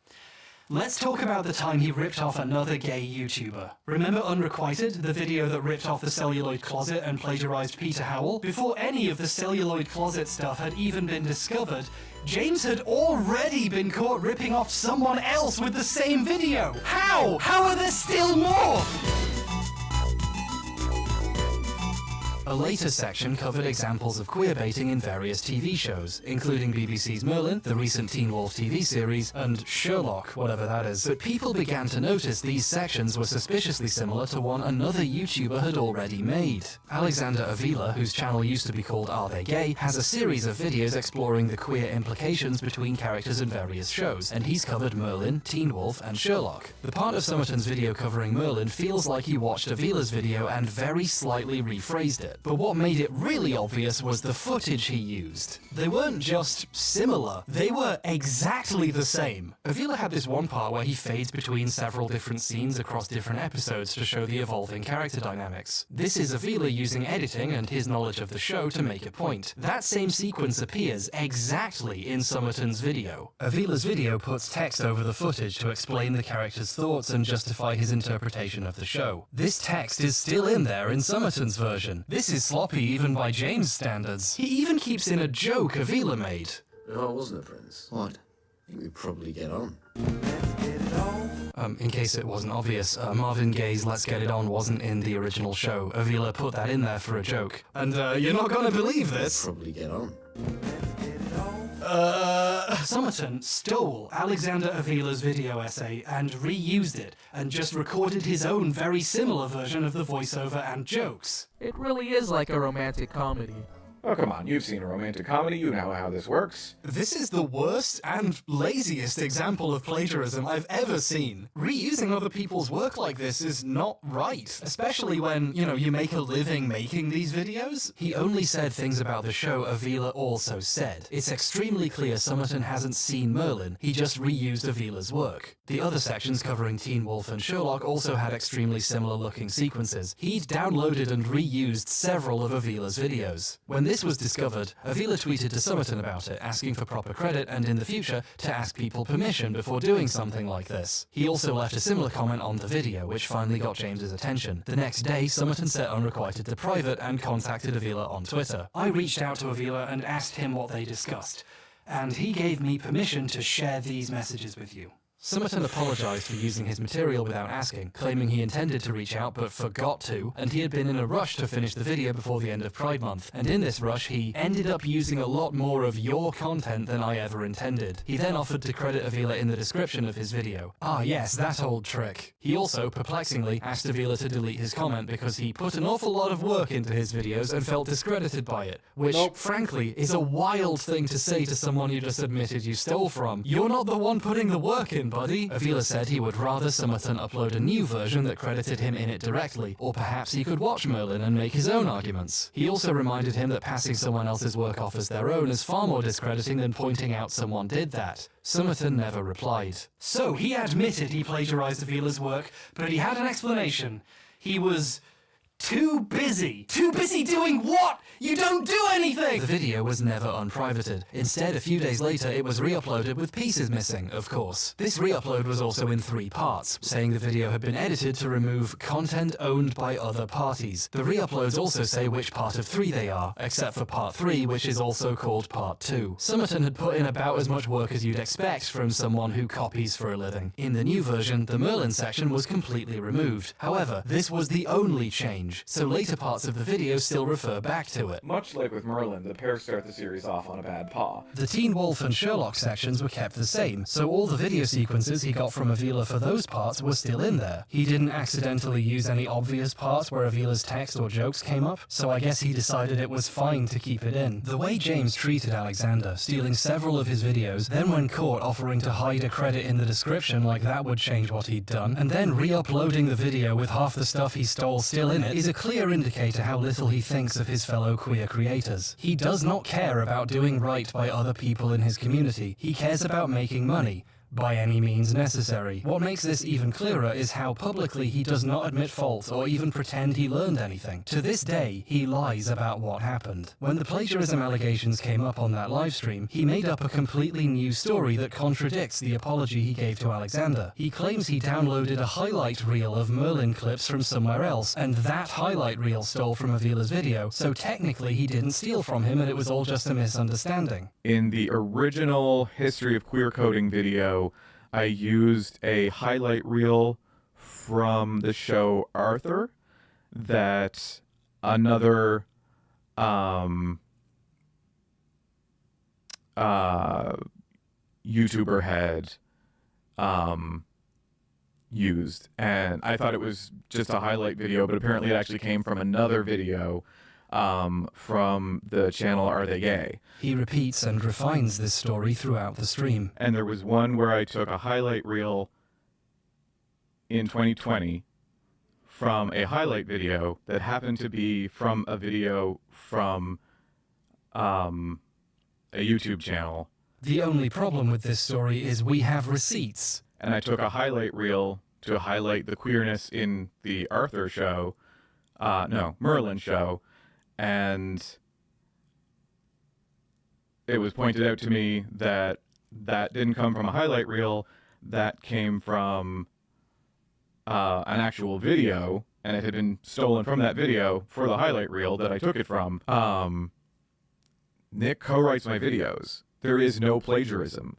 [SPEAKER 2] Let's talk about the time he ripped off another gay YouTuber. Remember Unrequited, the video that ripped off the celluloid closet and plagiarized Peter Howell? Before any of the celluloid closet stuff had even been discovered, James had already been caught ripping off someone else with the same video. How? How are there still more? A later section covered examples of queerbaiting in various TV shows, including BBC's Merlin, the recent Teen Wolf TV series, and Sherlock, whatever that is. But people began to notice these sections were suspiciously similar to one another YouTuber had already made. Alexander Avila, whose channel used to be called Are They Gay, has a series of videos exploring the queer implications between characters in various shows, and he's covered Merlin, Teen Wolf, and Sherlock. The part of Somerton's video covering Merlin feels like he watched Avila's video and very slightly rephrased it. But what made it really obvious was the footage he used. They weren't just similar, they were exactly the same. Avila had this one part where he fades between several different scenes across different episodes to show the evolving character dynamics. This is Avila using editing and his knowledge of the show to make a point. That same sequence appears exactly in Somerton's video. Avila's video puts text over the footage to explain the character's thoughts and justify his interpretation of the show. This text is still in there in Somerton's version. This is sloppy even by James' standards. He even keeps in a joke Avila made.
[SPEAKER 20] Oh, wasn't it, Prince? What? I think we'd probably get on.
[SPEAKER 2] In case it wasn't obvious, Marvin Gaye's Let's Get It On wasn't in the original show. Avila put that in there for a joke. And you're not gonna believe this.
[SPEAKER 20] We'd probably get on.
[SPEAKER 2] Somerton stole Alexander Avila's video essay and reused it, and just recorded his own very similar version of the voiceover and jokes.
[SPEAKER 21] It really is like a romantic comedy.
[SPEAKER 7] Oh, come on, you've seen a romantic comedy, you know how this works.
[SPEAKER 2] This is the worst and laziest example of plagiarism I've ever seen. Reusing other people's work like this is not right, especially when, you make a living making these videos. He only said things about the show Avila also said. It's extremely clear Somerton hasn't seen Merlin, he just reused Avila's work. The other sections covering Teen Wolf and Sherlock also had extremely similar looking sequences. He'd downloaded and reused several of Avila's videos. When this was discovered, Avila tweeted to Somerton about it, asking for proper credit and in the future to ask people permission before doing something like this. He also left a similar comment on the video, which finally got James's attention. The next day, Somerton set Unrequited to private and contacted Avila on Twitter. I reached out to Avila and asked him what they discussed, and he gave me permission to share these messages with you. Cymantics apologized for using his material without asking, claiming he intended to reach out but forgot to, and he had been in a rush to finish the video before the end of Pride Month, and in this rush he ended up using a lot more of your content than I ever intended. He then offered to credit Avila in the description of his video. Ah yes, that old trick. He also, perplexingly, asked Avila to delete his comment because he put an awful lot of work into his videos and felt discredited by it, which, frankly, is a wild thing to say to someone you just admitted you stole from. You're not the one putting the work in, buddy. Avila said he would rather Cymantics upload a new version that credited him in it directly, or perhaps he could watch Merlin and make his own arguments. He also reminded him that passing someone else's work off as their own is far more discrediting than pointing out someone did that. Cymantics never replied. So he admitted he plagiarized Avila's work, but he had an explanation. He was too busy. Too busy doing what? You don't do anything! The video was never unprivated. Instead, a few days later, it was re-uploaded with pieces missing, of course. This re-upload was also in 3 parts, saying the video had been edited to remove content owned by other parties. The re-uploads also say which part of 3 they are, except for part 3, which is also called part 2. Cymantics had put in about as much work as you'd expect from someone who copies for a living. In the new version, the Merlin section was completely removed. However, this was the only change, so later parts of the video still refer back to it.
[SPEAKER 7] Much like with Merlin, the pair start the series off on a bad paw.
[SPEAKER 2] The Teen Wolf and Sherlock sections were kept the same, so all the video sequences he got from Avila for those parts were still in there. He didn't accidentally use any obvious parts where Avila's text or jokes came up, so I guess he decided it was fine to keep it in. The way James treated Alexander, stealing several of his videos, then when caught offering to hide a credit in the description like that would change what he'd done, and then re-uploading the video with half the stuff he stole still in it, is a clear indicator how little he thinks of his fellow queer creators. He does not care about doing right by other people in his community. He cares about making money, by any means necessary. What makes this even clearer is how publicly he does not admit fault or even pretend he learned anything. To this day, he lies about what happened. When the plagiarism allegations came up on that livestream, he made up a completely new story that contradicts the apology he gave to Alexander. He claims he downloaded a highlight reel of Merlin clips from somewhere else, and that highlight reel stole from Avila's video, so technically he didn't steal from him and it was all just a misunderstanding.
[SPEAKER 7] In the original History of Queer Coding video, I used a highlight reel from the show Arthur that another YouTuber had used, and I thought it was just a highlight video, but apparently it actually came from another video from the channel Are They Gay?
[SPEAKER 2] He repeats and refines this story throughout the stream.
[SPEAKER 7] And there was one where I took a highlight reel in 2020 from a highlight video that happened to be from a video from a YouTube channel.
[SPEAKER 2] The only problem with this story is we have receipts.
[SPEAKER 7] And I took a highlight reel to highlight the queerness in the Arthur show, Merlin show, and it was pointed out to me that that didn't come from a highlight reel, that came from an actual video, and it had been stolen from that video for the highlight reel that I took it from. Nick co-writes my videos. There is no plagiarism.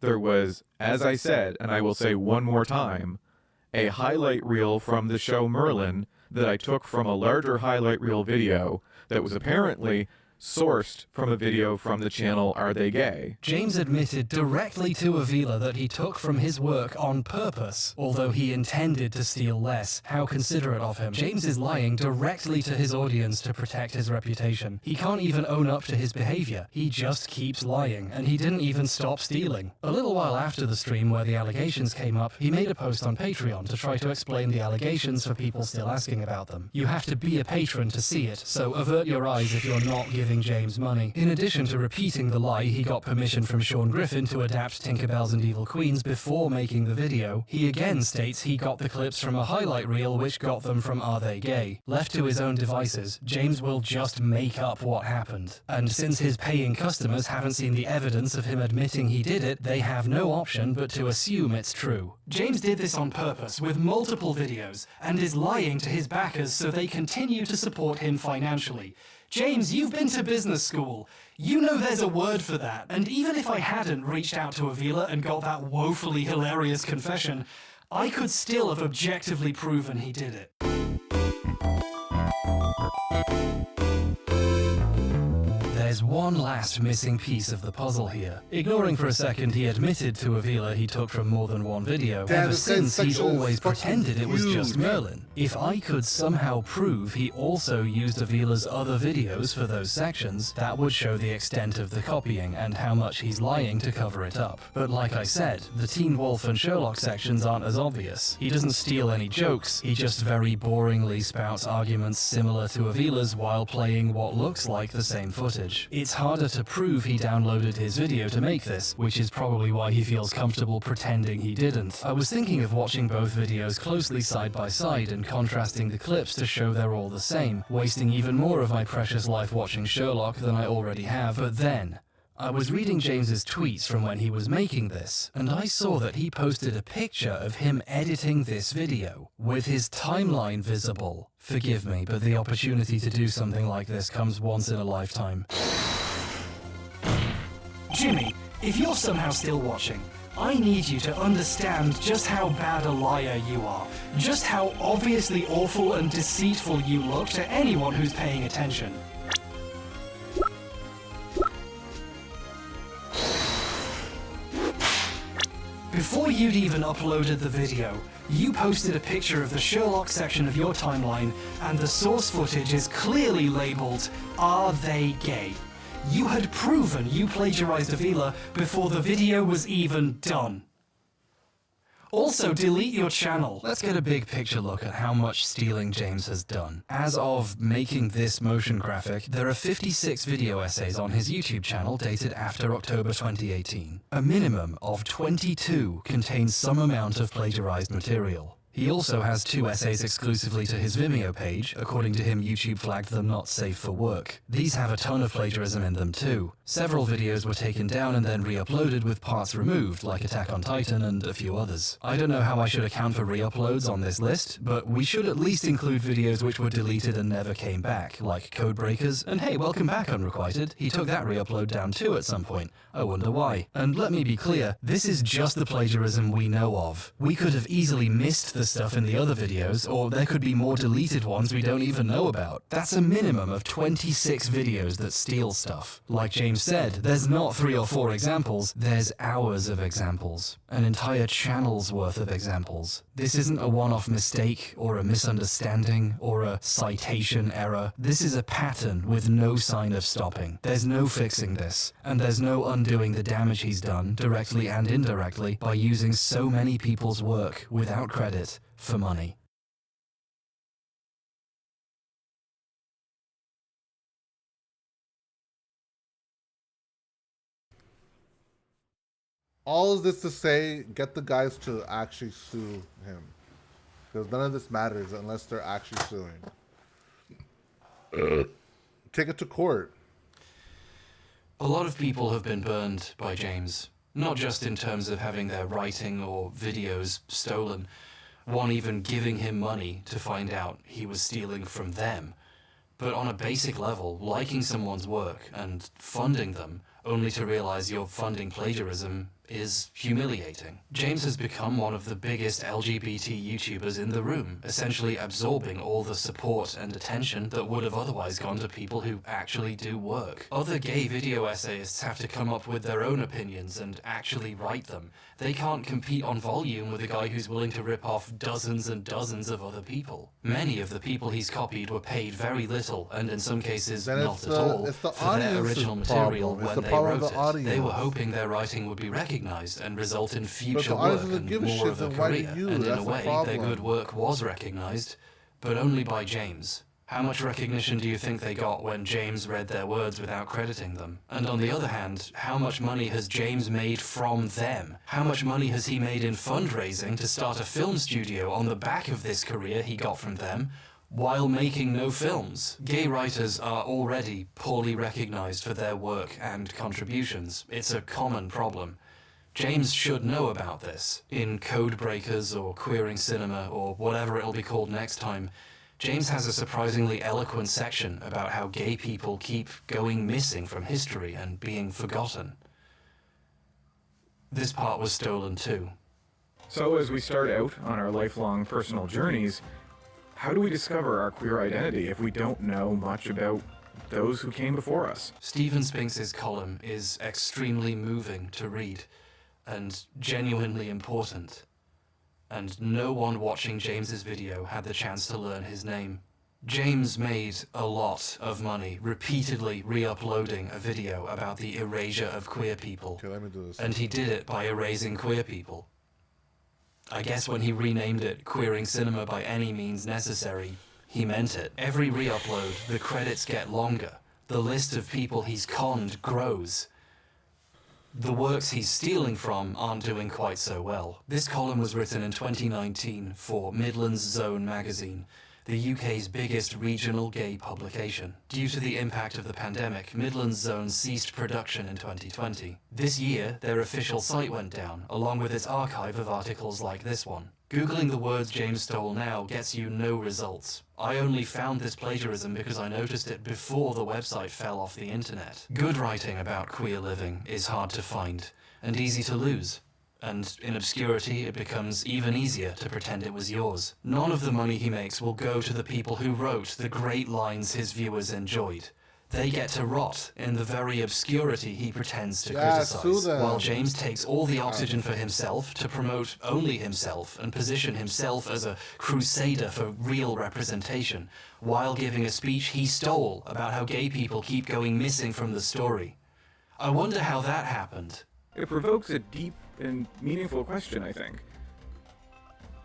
[SPEAKER 7] There was, as I said, and I will say one more time, a highlight reel from the show Merlin that I took from a larger highlight reel video that was apparently sourced from a video from the channel Are They Gay?
[SPEAKER 2] James admitted directly to Avila that he took from his work on purpose, although he intended to steal less. How considerate of him. James is lying directly to his audience to protect his reputation. He can't even own up to his behavior. He just keeps lying, and he didn't even stop stealing. A little while after the stream where the allegations came up, he made a post on Patreon to try to explain the allegations for people still asking about them. You have to be a patron to see it, so avert your eyes if you're not giving James money. In addition to repeating the lie, he got permission from Sean Griffin to adapt Tinkerbells and Evil Queens before making the video. He again states he got the clips from a highlight reel which got them from Are They Gay? Left to his own devices, James will just make up what happened. And since his paying customers haven't seen the evidence of him admitting he did it, they have no option but to assume it's true. James did this on purpose with multiple videos and is lying to his backers so they continue to support him financially.
[SPEAKER 18] James, you've been to business school. You know there's a word for that. And even if I hadn't reached out to Avila and got that woefully hilarious confession, I could still have objectively proven he did it. There's one last missing piece of the puzzle here. Ignoring for a second he admitted to Avila he took from more than one video, ever since he's always pretended it was just Merlin. If I could somehow prove he also used Avila's other videos for those sections, that would show the extent of the copying and how much he's lying to cover it up. But like I said, the Teen Wolf and Sherlock sections aren't as obvious. He doesn't steal any jokes, he just very boringly spouts arguments similar to Avila's while playing what looks like the same footage. It's harder to prove he downloaded his video to make this, which is probably why he feels comfortable pretending he didn't. I was thinking of watching both videos closely side by side and contrasting the clips to show they're all the same, wasting even more of my precious life watching Sherlock than I already have, but then I was reading James's tweets from when he was making this, and I saw that he posted a picture of him editing this video, with his timeline visible. Forgive me, but the opportunity to do something like this comes once in a lifetime. Jimmy, if you're somehow still watching, I need you to understand just how bad a liar you are, just how obviously awful and deceitful you look to anyone who's paying attention. Before you'd even uploaded the video, you posted a picture of the Sherlock section of your timeline, and the source footage is clearly labeled, "Are they gay?" You had proven you plagiarized Avila before the video was even done. Also, delete your channel. Let's get a big picture look at how much stealing James has done. As of making this motion graphic, there are 56 video essays on his YouTube channel dated after October 2018. A minimum of 22 contain some amount of plagiarized material. He also has 2 essays exclusively to his Vimeo page. According to him, YouTube flagged them not safe for work. These have a ton of plagiarism in them too. Several videos were taken down and then re-uploaded with parts removed, like Attack on Titan and a few others. I don't know how I should account for re-uploads on this list, but we should at least include videos which were deleted and never came back, like Codebreakers, and hey, welcome back Unrequited. He took that re-upload down too at some point. I wonder why. And let me be clear, this is just the plagiarism we know of. We could have easily missed the stuff in the other videos, or there could be more deleted ones we don't even know about. That's a minimum of 26 videos that steal stuff. Like James said, there's not 3 or 4 examples, there's hours of examples. An entire channel's worth of examples. This isn't a one-off mistake, or a misunderstanding, or a citation error. This is a pattern with no sign of stopping. There's no fixing this, and there's no undoing the damage he's done, directly and indirectly, by using so many people's work without credit for money.
[SPEAKER 5] All of this to say, get the guys to actually sue him. Because none of this matters unless they're actually suing. Take it to court.
[SPEAKER 2] A lot of people have been burned by James, not just in terms of having their writing or videos stolen, one even giving him money to find out he was stealing from them, but on a basic level, liking someone's work and funding them only to realize you're funding plagiarism is humiliating. James has become one of the biggest LGBT YouTubers in the room, essentially absorbing all the support and attention that would have otherwise gone to people who actually do work. Other gay video essayists have to come up with their own opinions and actually write them. They can't compete on volume with a guy who's willing to rip off dozens and dozens of other people. Many of the people he's copied were paid very little, and in some cases not at all, for their original material when they wrote it. They were hoping their writing would be recognized and result in future work and more of a career, and in a way, their good work was recognized, but only by James. How much recognition do you think they got when James read their words without crediting them? And on the other hand, how much money has James made from them? How much money has he made in fundraising to start a film studio on the back of this career he got from them, while making no films? Gay writers are already poorly recognized for their work and contributions. It's a common problem. James should know about this. In Codebreakers or Queering Cinema or whatever it'll be called next time, James has a surprisingly eloquent section about how gay people keep going missing from history and being forgotten. This part was stolen too.
[SPEAKER 7] So as we start out on our lifelong personal journeys, how do we discover our queer identity if we don't know much about those who came before us?
[SPEAKER 2] Stephen Spinks's column is extremely moving to read and genuinely important. And no one watching James's video had the chance to learn his name. James made a lot of money repeatedly re-uploading a video about the erasure of queer people.
[SPEAKER 5] Okay, let me do this.
[SPEAKER 2] And he did it by erasing queer people. I guess when he renamed it Queering Cinema by Any Means Necessary, he meant it. Every re-upload, the credits get longer. The list of people he's conned grows. The works he's stealing from aren't doing quite so well. This column was written in 2019 for Midlands Zone magazine, the UK's biggest regional gay publication. Due to the impact of the pandemic, Midlands Zone ceased production in 2020. This year, their official site went down, along with its archive of articles like this one. Googling the words James stole now gets you no results. I only found this plagiarism because I noticed it before the website fell off the internet. Good writing about queer living is hard to find and easy to lose. And in obscurity, it becomes even easier to pretend it was yours. None of the money he makes will go to the people who wrote the great lines his viewers enjoyed. They get to rot in the very obscurity he pretends to criticize, while James takes all the oxygen for himself to promote only himself and position himself as a crusader for real representation, while giving a speech he stole about how gay people keep going missing from the story. I wonder how that happened.
[SPEAKER 7] It provokes a deep and meaningful question, I think.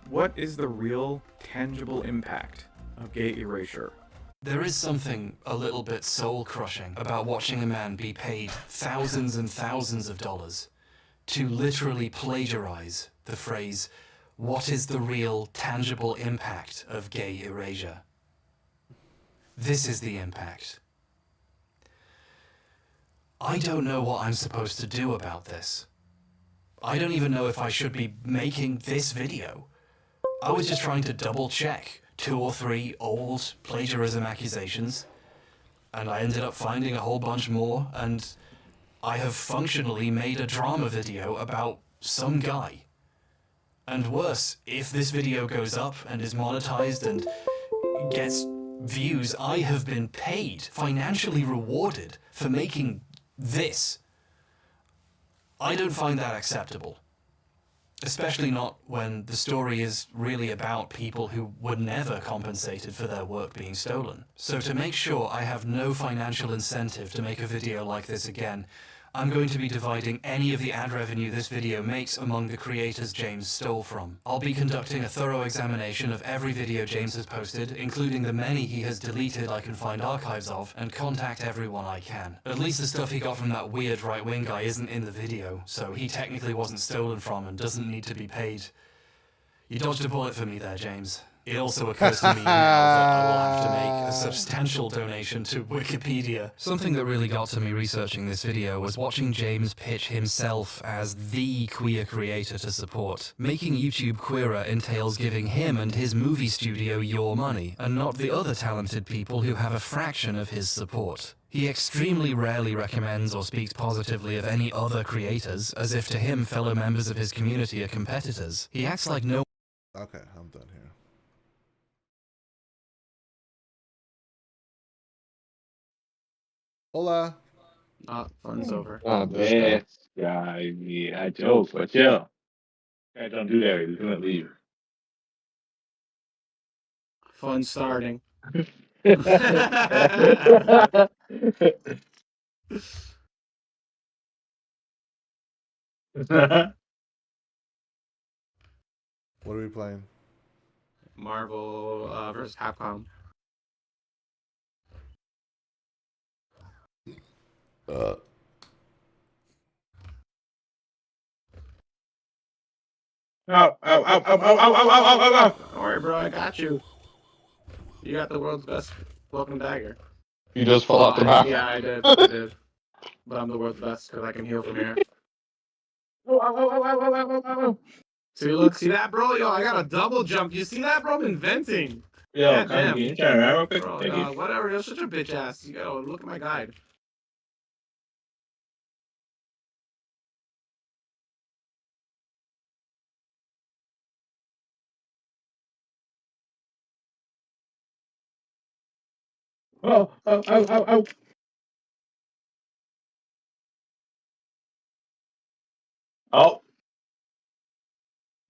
[SPEAKER 7] What is the real, tangible impact of gay erasure?
[SPEAKER 2] There is something a little bit soul-crushing about watching a man be paid thousands and thousands of dollars to literally plagiarize the phrase, "What is the real, tangible impact of gay erasure?" This is the impact. I don't know what I'm supposed to do about this. I don't even know if I should be making this video. I was just trying to double-check 2 or 3 old plagiarism accusations, and I ended up finding a whole bunch more, and I have functionally made a drama video about some guy. And worse, if this video goes up and is monetized and gets views, I have been paid, financially rewarded for making this. I don't find that acceptable. Especially not when the story is really about people who were never compensated for their work being stolen. So to make sure I have no financial incentive to make a video like this again, I'm going to be dividing any of the ad revenue this video makes among the creators James stole from. I'll be conducting a thorough examination of every video James has posted, including the many he has deleted I can find archives of, and contact everyone I can. At least the stuff he got from that weird right-wing guy isn't in the video, so he technically wasn't stolen from and doesn't need to be paid. You dodged a bullet for me there, James. It also occurs to me now that I will have to make a substantial donation to Wikipedia. Something that really got to me researching this video was watching James pitch himself as the queer creator to support. Making YouTube queerer entails giving him and his movie studio your money, and not the other talented people who have a fraction of his support. He extremely rarely recommends or speaks positively of any other creators, as if to him fellow members of his community are competitors. He acts like no...
[SPEAKER 5] Okay, I'm done here. Hola.
[SPEAKER 17] Fun's over.
[SPEAKER 3] Oh, man. Yeah, I joke, but yeah. I don't do that. He's gonna leave.
[SPEAKER 17] Fun starting.
[SPEAKER 5] What are we playing?
[SPEAKER 17] Marvel versus Capcom.
[SPEAKER 5] Ow,
[SPEAKER 3] ow, ow, ow, ow, ow, ow, ow, ow, ow.
[SPEAKER 17] Don't worry, bro. I got you. You got the world's best welcome dagger.
[SPEAKER 3] You just fall off the map.
[SPEAKER 17] Yeah, I did. I did. But I'm the world's best because I can heal from here.
[SPEAKER 3] Oh, ow, ow, ow, ow, ow, ow, ow.
[SPEAKER 17] See, look, see that, bro? Yo, I got a double jump. You see that, bro? I'm inventing.
[SPEAKER 3] Yo,
[SPEAKER 17] God
[SPEAKER 3] can
[SPEAKER 17] damn.
[SPEAKER 3] you turn around real quick?
[SPEAKER 17] Bro,
[SPEAKER 3] Thank you.
[SPEAKER 17] whatever, you're such a bitch ass. You gotta look at my guide.
[SPEAKER 3] Oh. Oh.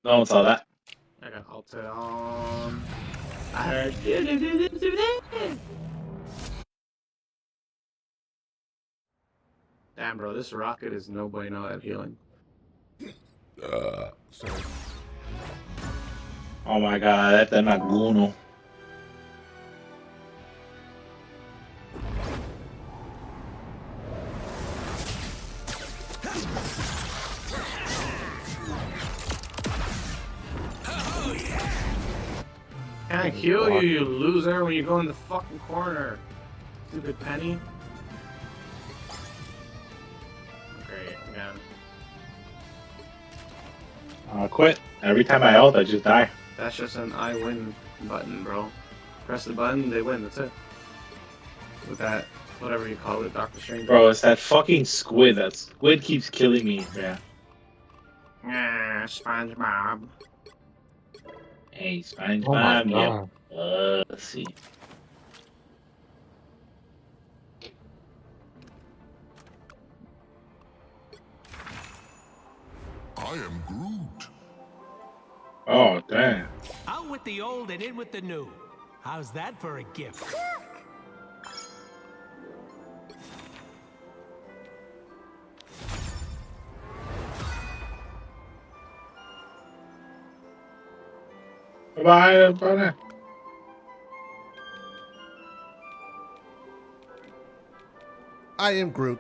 [SPEAKER 3] No one saw that.
[SPEAKER 17] I got altered on. I heard. Do. Damn, bro, this rocket is no bueno at healing.
[SPEAKER 5] Sorry.
[SPEAKER 3] Oh my god, that's not Guno.
[SPEAKER 17] Can't heal you, you loser, when you go in the fucking corner. Stupid penny. Great, again.
[SPEAKER 3] Quit. Every time I ult, I just die.
[SPEAKER 17] That's just an I win button, bro. Press the button, they win, that's it. With that, whatever you call it, Doctor Strange.
[SPEAKER 3] Bro, it's that fucking squid. That squid keeps killing me, man.
[SPEAKER 17] Yeah, SpongeBob.
[SPEAKER 3] Hey, SpongeBob.
[SPEAKER 4] Oh my
[SPEAKER 3] Yeah.
[SPEAKER 4] God.
[SPEAKER 3] Let's see.
[SPEAKER 22] I am Groot.
[SPEAKER 3] Oh, damn.
[SPEAKER 23] Out with the old and in with the new. How's that for a gift?
[SPEAKER 3] Bye, brother.
[SPEAKER 5] I am Groot.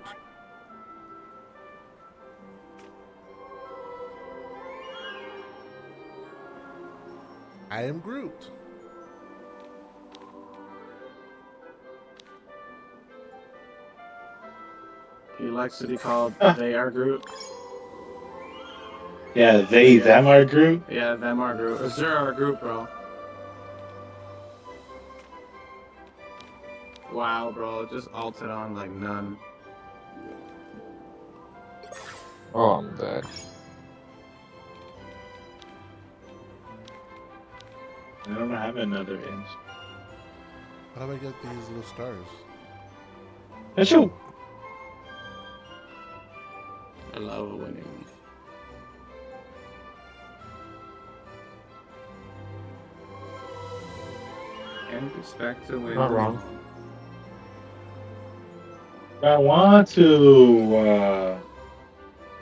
[SPEAKER 5] I am Groot.
[SPEAKER 17] He likes to be called They Are Groot.
[SPEAKER 3] Yeah, they, them are Groot.
[SPEAKER 17] Yeah, them are Groot. Zero are Groot, bro. Wow, bro, just ulted on like none.
[SPEAKER 4] Oh, I'm dead.
[SPEAKER 3] I don't have another inch.
[SPEAKER 5] How do I get these little stars?
[SPEAKER 3] Achoo!
[SPEAKER 17] I love winning. Can't expect to win.
[SPEAKER 4] Not wrong.
[SPEAKER 3] I want to.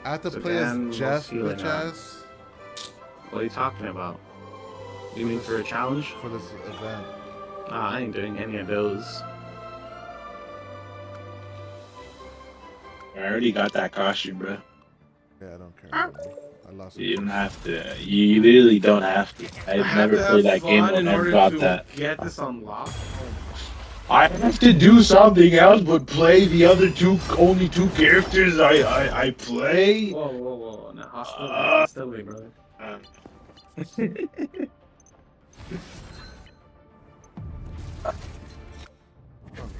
[SPEAKER 5] I have to
[SPEAKER 17] So
[SPEAKER 5] play
[SPEAKER 17] Dan
[SPEAKER 5] as Jeff,
[SPEAKER 17] was healing
[SPEAKER 5] bitch
[SPEAKER 17] up.
[SPEAKER 5] ass,
[SPEAKER 17] What are you talking about? You mean for a challenge?
[SPEAKER 5] for this event.
[SPEAKER 17] Ah, I ain't doing any of those.
[SPEAKER 3] I already got that costume, bro.
[SPEAKER 5] Yeah, I don't care. Anymore. I lost it.
[SPEAKER 3] You don't have to. You literally don't have to. I've never played that game
[SPEAKER 17] in
[SPEAKER 3] and never
[SPEAKER 17] order
[SPEAKER 3] got
[SPEAKER 17] to
[SPEAKER 3] that.
[SPEAKER 17] get this unlocked.
[SPEAKER 3] I have to do something else but play the other only two characters I play.
[SPEAKER 17] Whoa, whoa, whoa! No, hostility, brother.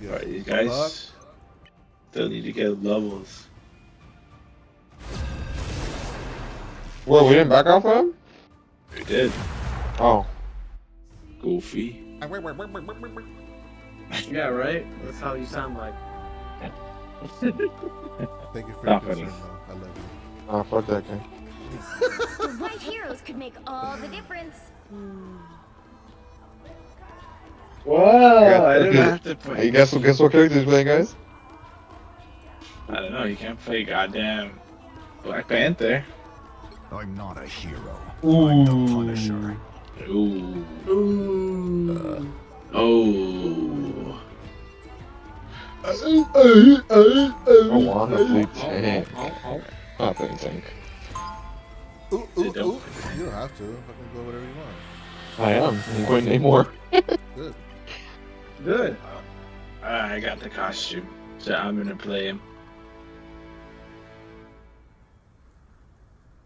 [SPEAKER 3] Alright, you guys still need to get levels.
[SPEAKER 4] Whoa, we didn't back off of him?
[SPEAKER 3] We did.
[SPEAKER 4] Oh.
[SPEAKER 3] Goofy.
[SPEAKER 17] Yeah, right. That's how you sound like.
[SPEAKER 5] Thank you for
[SPEAKER 3] Not
[SPEAKER 5] your
[SPEAKER 3] funny.
[SPEAKER 5] concern, though. I love you.
[SPEAKER 4] Oh, fuck that game.
[SPEAKER 14] The right heroes could make all the difference.
[SPEAKER 3] Whoa! I didn't have to play.
[SPEAKER 4] Hey, guess what character he's playing, guys?
[SPEAKER 3] I don't know. You can't play goddamn Black Panther.
[SPEAKER 22] I'm not a hero.
[SPEAKER 3] Ooh.
[SPEAKER 22] I'm the Punisher.
[SPEAKER 3] Ooh.
[SPEAKER 17] Ooh.
[SPEAKER 3] Oh.
[SPEAKER 4] Oh, honestly, tank. Not playing tank.
[SPEAKER 5] Ooh. You don't have to. Fucking go whatever you want.
[SPEAKER 4] I am. I'm going to name more.
[SPEAKER 5] Good.
[SPEAKER 17] Good.
[SPEAKER 3] I got the costume, so I'm gonna play him.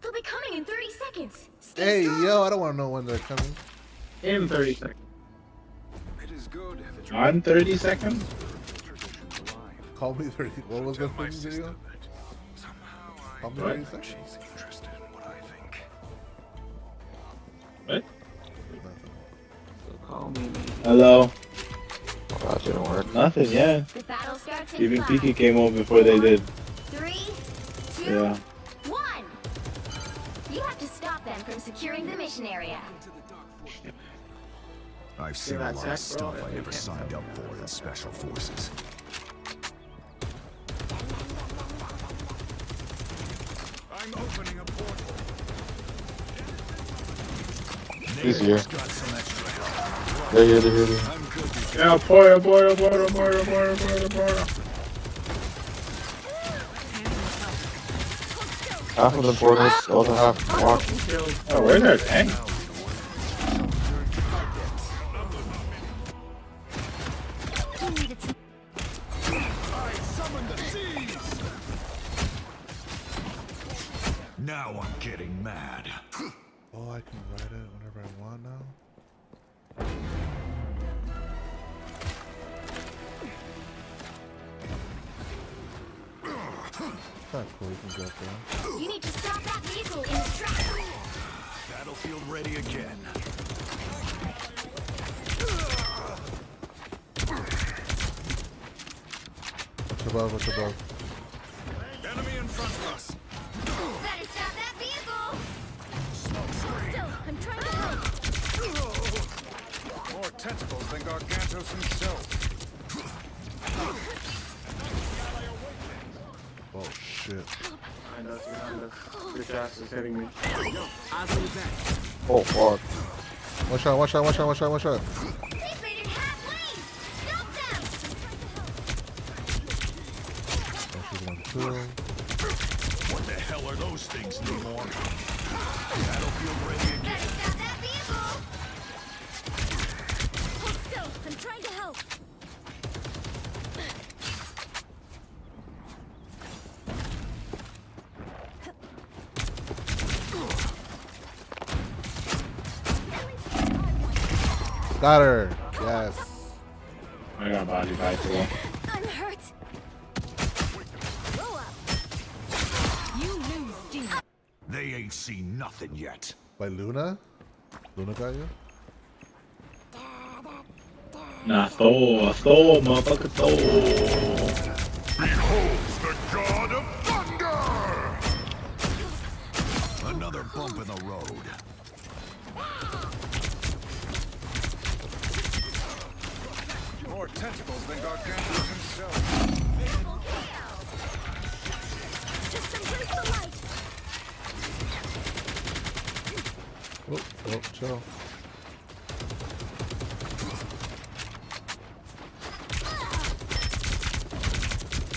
[SPEAKER 14] They'll be coming in 30 seconds.
[SPEAKER 5] Hey, yo, I don't want to know when they're coming.
[SPEAKER 17] In 30 seconds.
[SPEAKER 3] On 30 seconds?
[SPEAKER 5] Call me 30. What was that fucking video? Call me 30 seconds.
[SPEAKER 3] What?
[SPEAKER 6] Call me.
[SPEAKER 3] Hello?
[SPEAKER 4] Oh, that didn't work.
[SPEAKER 3] Nothing, yeah.
[SPEAKER 14] The battle starts in
[SPEAKER 3] Even
[SPEAKER 14] 5,
[SPEAKER 3] Piki came over before they did.
[SPEAKER 14] 3, 2,
[SPEAKER 3] Yeah.
[SPEAKER 14] 1. You have to stop them from securing the mission area.
[SPEAKER 22] I've seen a lot of stuff I never signed up for in Special Forces.
[SPEAKER 12] I'm opening a portal.
[SPEAKER 4] He's here. They're here, they're here.
[SPEAKER 3] Yeah, portal.
[SPEAKER 4] Half of the portals, the other half walk.
[SPEAKER 3] Oh, where's our tank?
[SPEAKER 22] Now I'm getting mad.
[SPEAKER 5] Oh, I can write it whenever I want now. That's cool, you can go there.
[SPEAKER 14] You need to stop that vehicle in its tracks.
[SPEAKER 22] Battlefield ready again.
[SPEAKER 5] What's above? What's above?
[SPEAKER 12] Enemy in front of us.
[SPEAKER 14] Better stop that vehicle. Still, I'm trying to help.
[SPEAKER 12] More tentacles than Gargantos himself.
[SPEAKER 5] Oh shit.
[SPEAKER 6] Behind us. This ass is hitting me.
[SPEAKER 4] Oh, fuck.
[SPEAKER 5] One shot.
[SPEAKER 14] They've made it halfway. Stop them.
[SPEAKER 5] She's 1, 2.
[SPEAKER 22] What the hell are those things anymore? Battlefield ready again.
[SPEAKER 14] Better stop that vehicle. Hold still. I'm trying to help.
[SPEAKER 5] Got her. Yes.
[SPEAKER 3] I got body by today.
[SPEAKER 14] I'm hurt. Roll up. You lose, Dean.
[SPEAKER 22] They ain't seen nothing yet.
[SPEAKER 5] By Luna? Luna got you?
[SPEAKER 3] Nah, Thor, motherfucker, Thor.
[SPEAKER 22] Behold the god of thunder! Another bump in the road.
[SPEAKER 12] More tentacles than Gargantos himself.
[SPEAKER 14] Just embrace the light.
[SPEAKER 5] Oh, chill.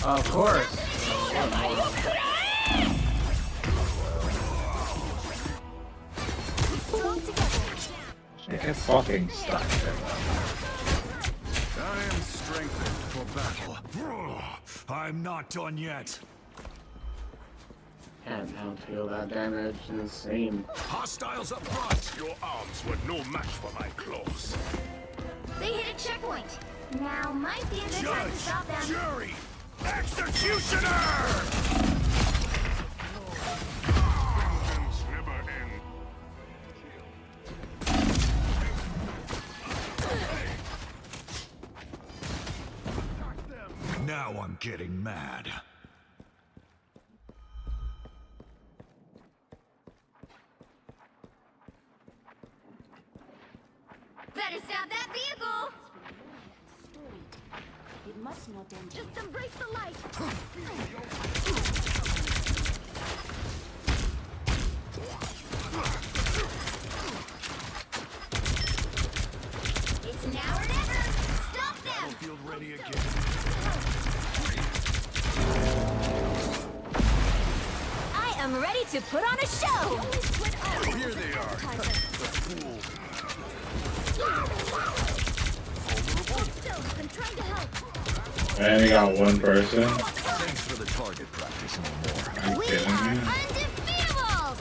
[SPEAKER 6] Of course.
[SPEAKER 3] Get fucking stuck.
[SPEAKER 22] I am strengthened for battle. I'm not done yet.
[SPEAKER 6] Can't feel that damage. Insane.
[SPEAKER 22] Hostiles up front. Your arms were no match for my claws.
[SPEAKER 14] They hit a checkpoint. Now might be a good time to stop them.
[SPEAKER 22] Jury, executioner. Now I'm getting mad.
[SPEAKER 14] Better stop that vehicle. It must not end. Just embrace the light. It's now or never. Stop them.
[SPEAKER 22] Battlefield ready again.
[SPEAKER 14] I am ready to put on a show.
[SPEAKER 22] Here they are.
[SPEAKER 14] Still, I'm trying to help.
[SPEAKER 3] I only got one person.
[SPEAKER 22] Thanks for the target practice no more.
[SPEAKER 3] Are you kidding me?
[SPEAKER 14] Undefeatable.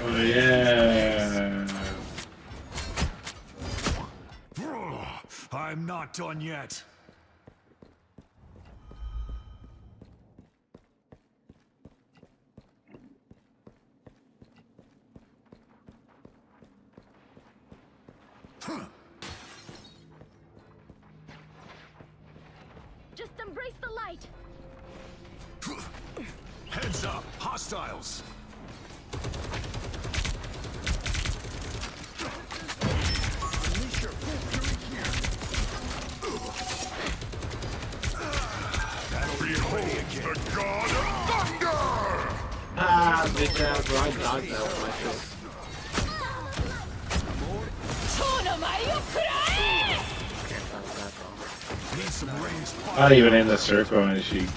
[SPEAKER 3] Oh yeah.
[SPEAKER 22] I'm not done yet.
[SPEAKER 14] Just embrace the light.
[SPEAKER 22] Heads up, hostiles. Unleash your full fury here. That'll be ready again. The god of thunder!
[SPEAKER 6] Ah, bitch ass, bro. I dodged that with my fist.
[SPEAKER 22] Need some ranged fire.
[SPEAKER 3] Not even in the circle, and she.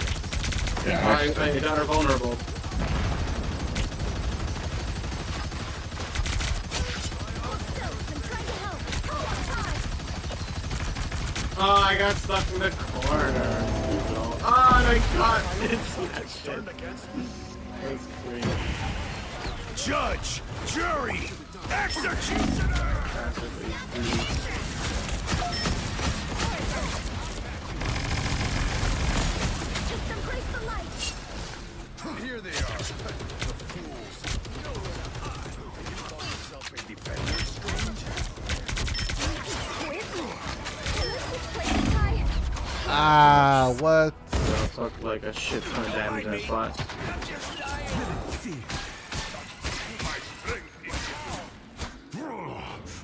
[SPEAKER 3] Yeah.
[SPEAKER 6] I got her vulnerable. Oh, I got stuck in the corner. Oh, and I got into that shit. That's crazy.
[SPEAKER 22] Judge, jury, executioner.
[SPEAKER 14] Just embrace the light.
[SPEAKER 22] Here they are, the fools. You call yourself a defender, strange?
[SPEAKER 5] Ah, what?
[SPEAKER 6] That took like a shit ton of damage in that spot.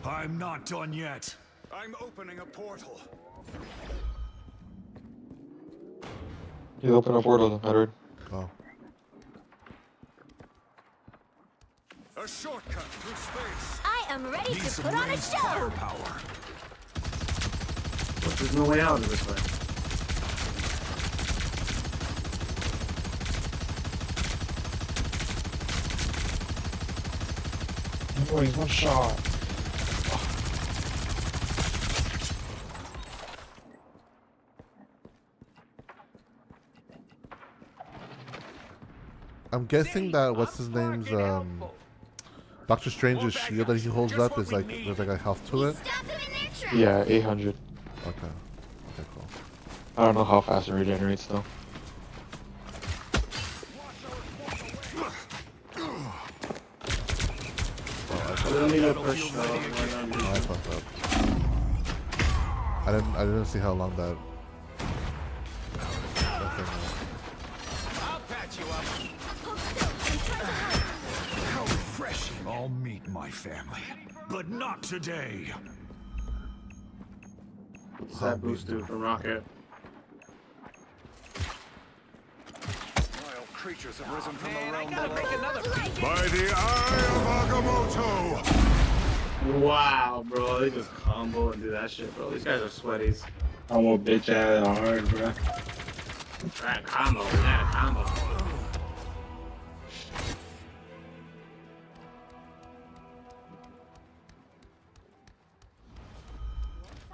[SPEAKER 22] I'm not done yet. I'm opening a portal.
[SPEAKER 4] You open a portal, Edward.
[SPEAKER 5] Oh.
[SPEAKER 22] A shortcut through space.
[SPEAKER 14] I am ready
[SPEAKER 22] Need
[SPEAKER 14] to
[SPEAKER 22] some
[SPEAKER 14] put on a
[SPEAKER 22] ranged
[SPEAKER 14] show.
[SPEAKER 22] firepower.
[SPEAKER 6] But there's no way out of this way.
[SPEAKER 4] Boys, one shot.
[SPEAKER 5] I'm guessing that what's his name's Doctor Strange's shield that he holds up is like there's like a health to it.
[SPEAKER 4] Yeah, 800.
[SPEAKER 5] Okay. Okay, cool.
[SPEAKER 4] I don't know how fast it regenerates though.
[SPEAKER 6] We don't need to push though.
[SPEAKER 5] Oh, I fucked up. I didn't see how long that thing was.
[SPEAKER 22] I'll patch you up. How refreshing. I'll meet my family, but not today.
[SPEAKER 6] What's that boost do from Rocket?
[SPEAKER 22] Wild creatures have risen from the realm below. By the eye of Agamotto!
[SPEAKER 6] Wow, bro, they just combo and do that shit, bro. These guys are sweaties.
[SPEAKER 3] I'm a bitch ass hard, bro.
[SPEAKER 6] That combo, that combo.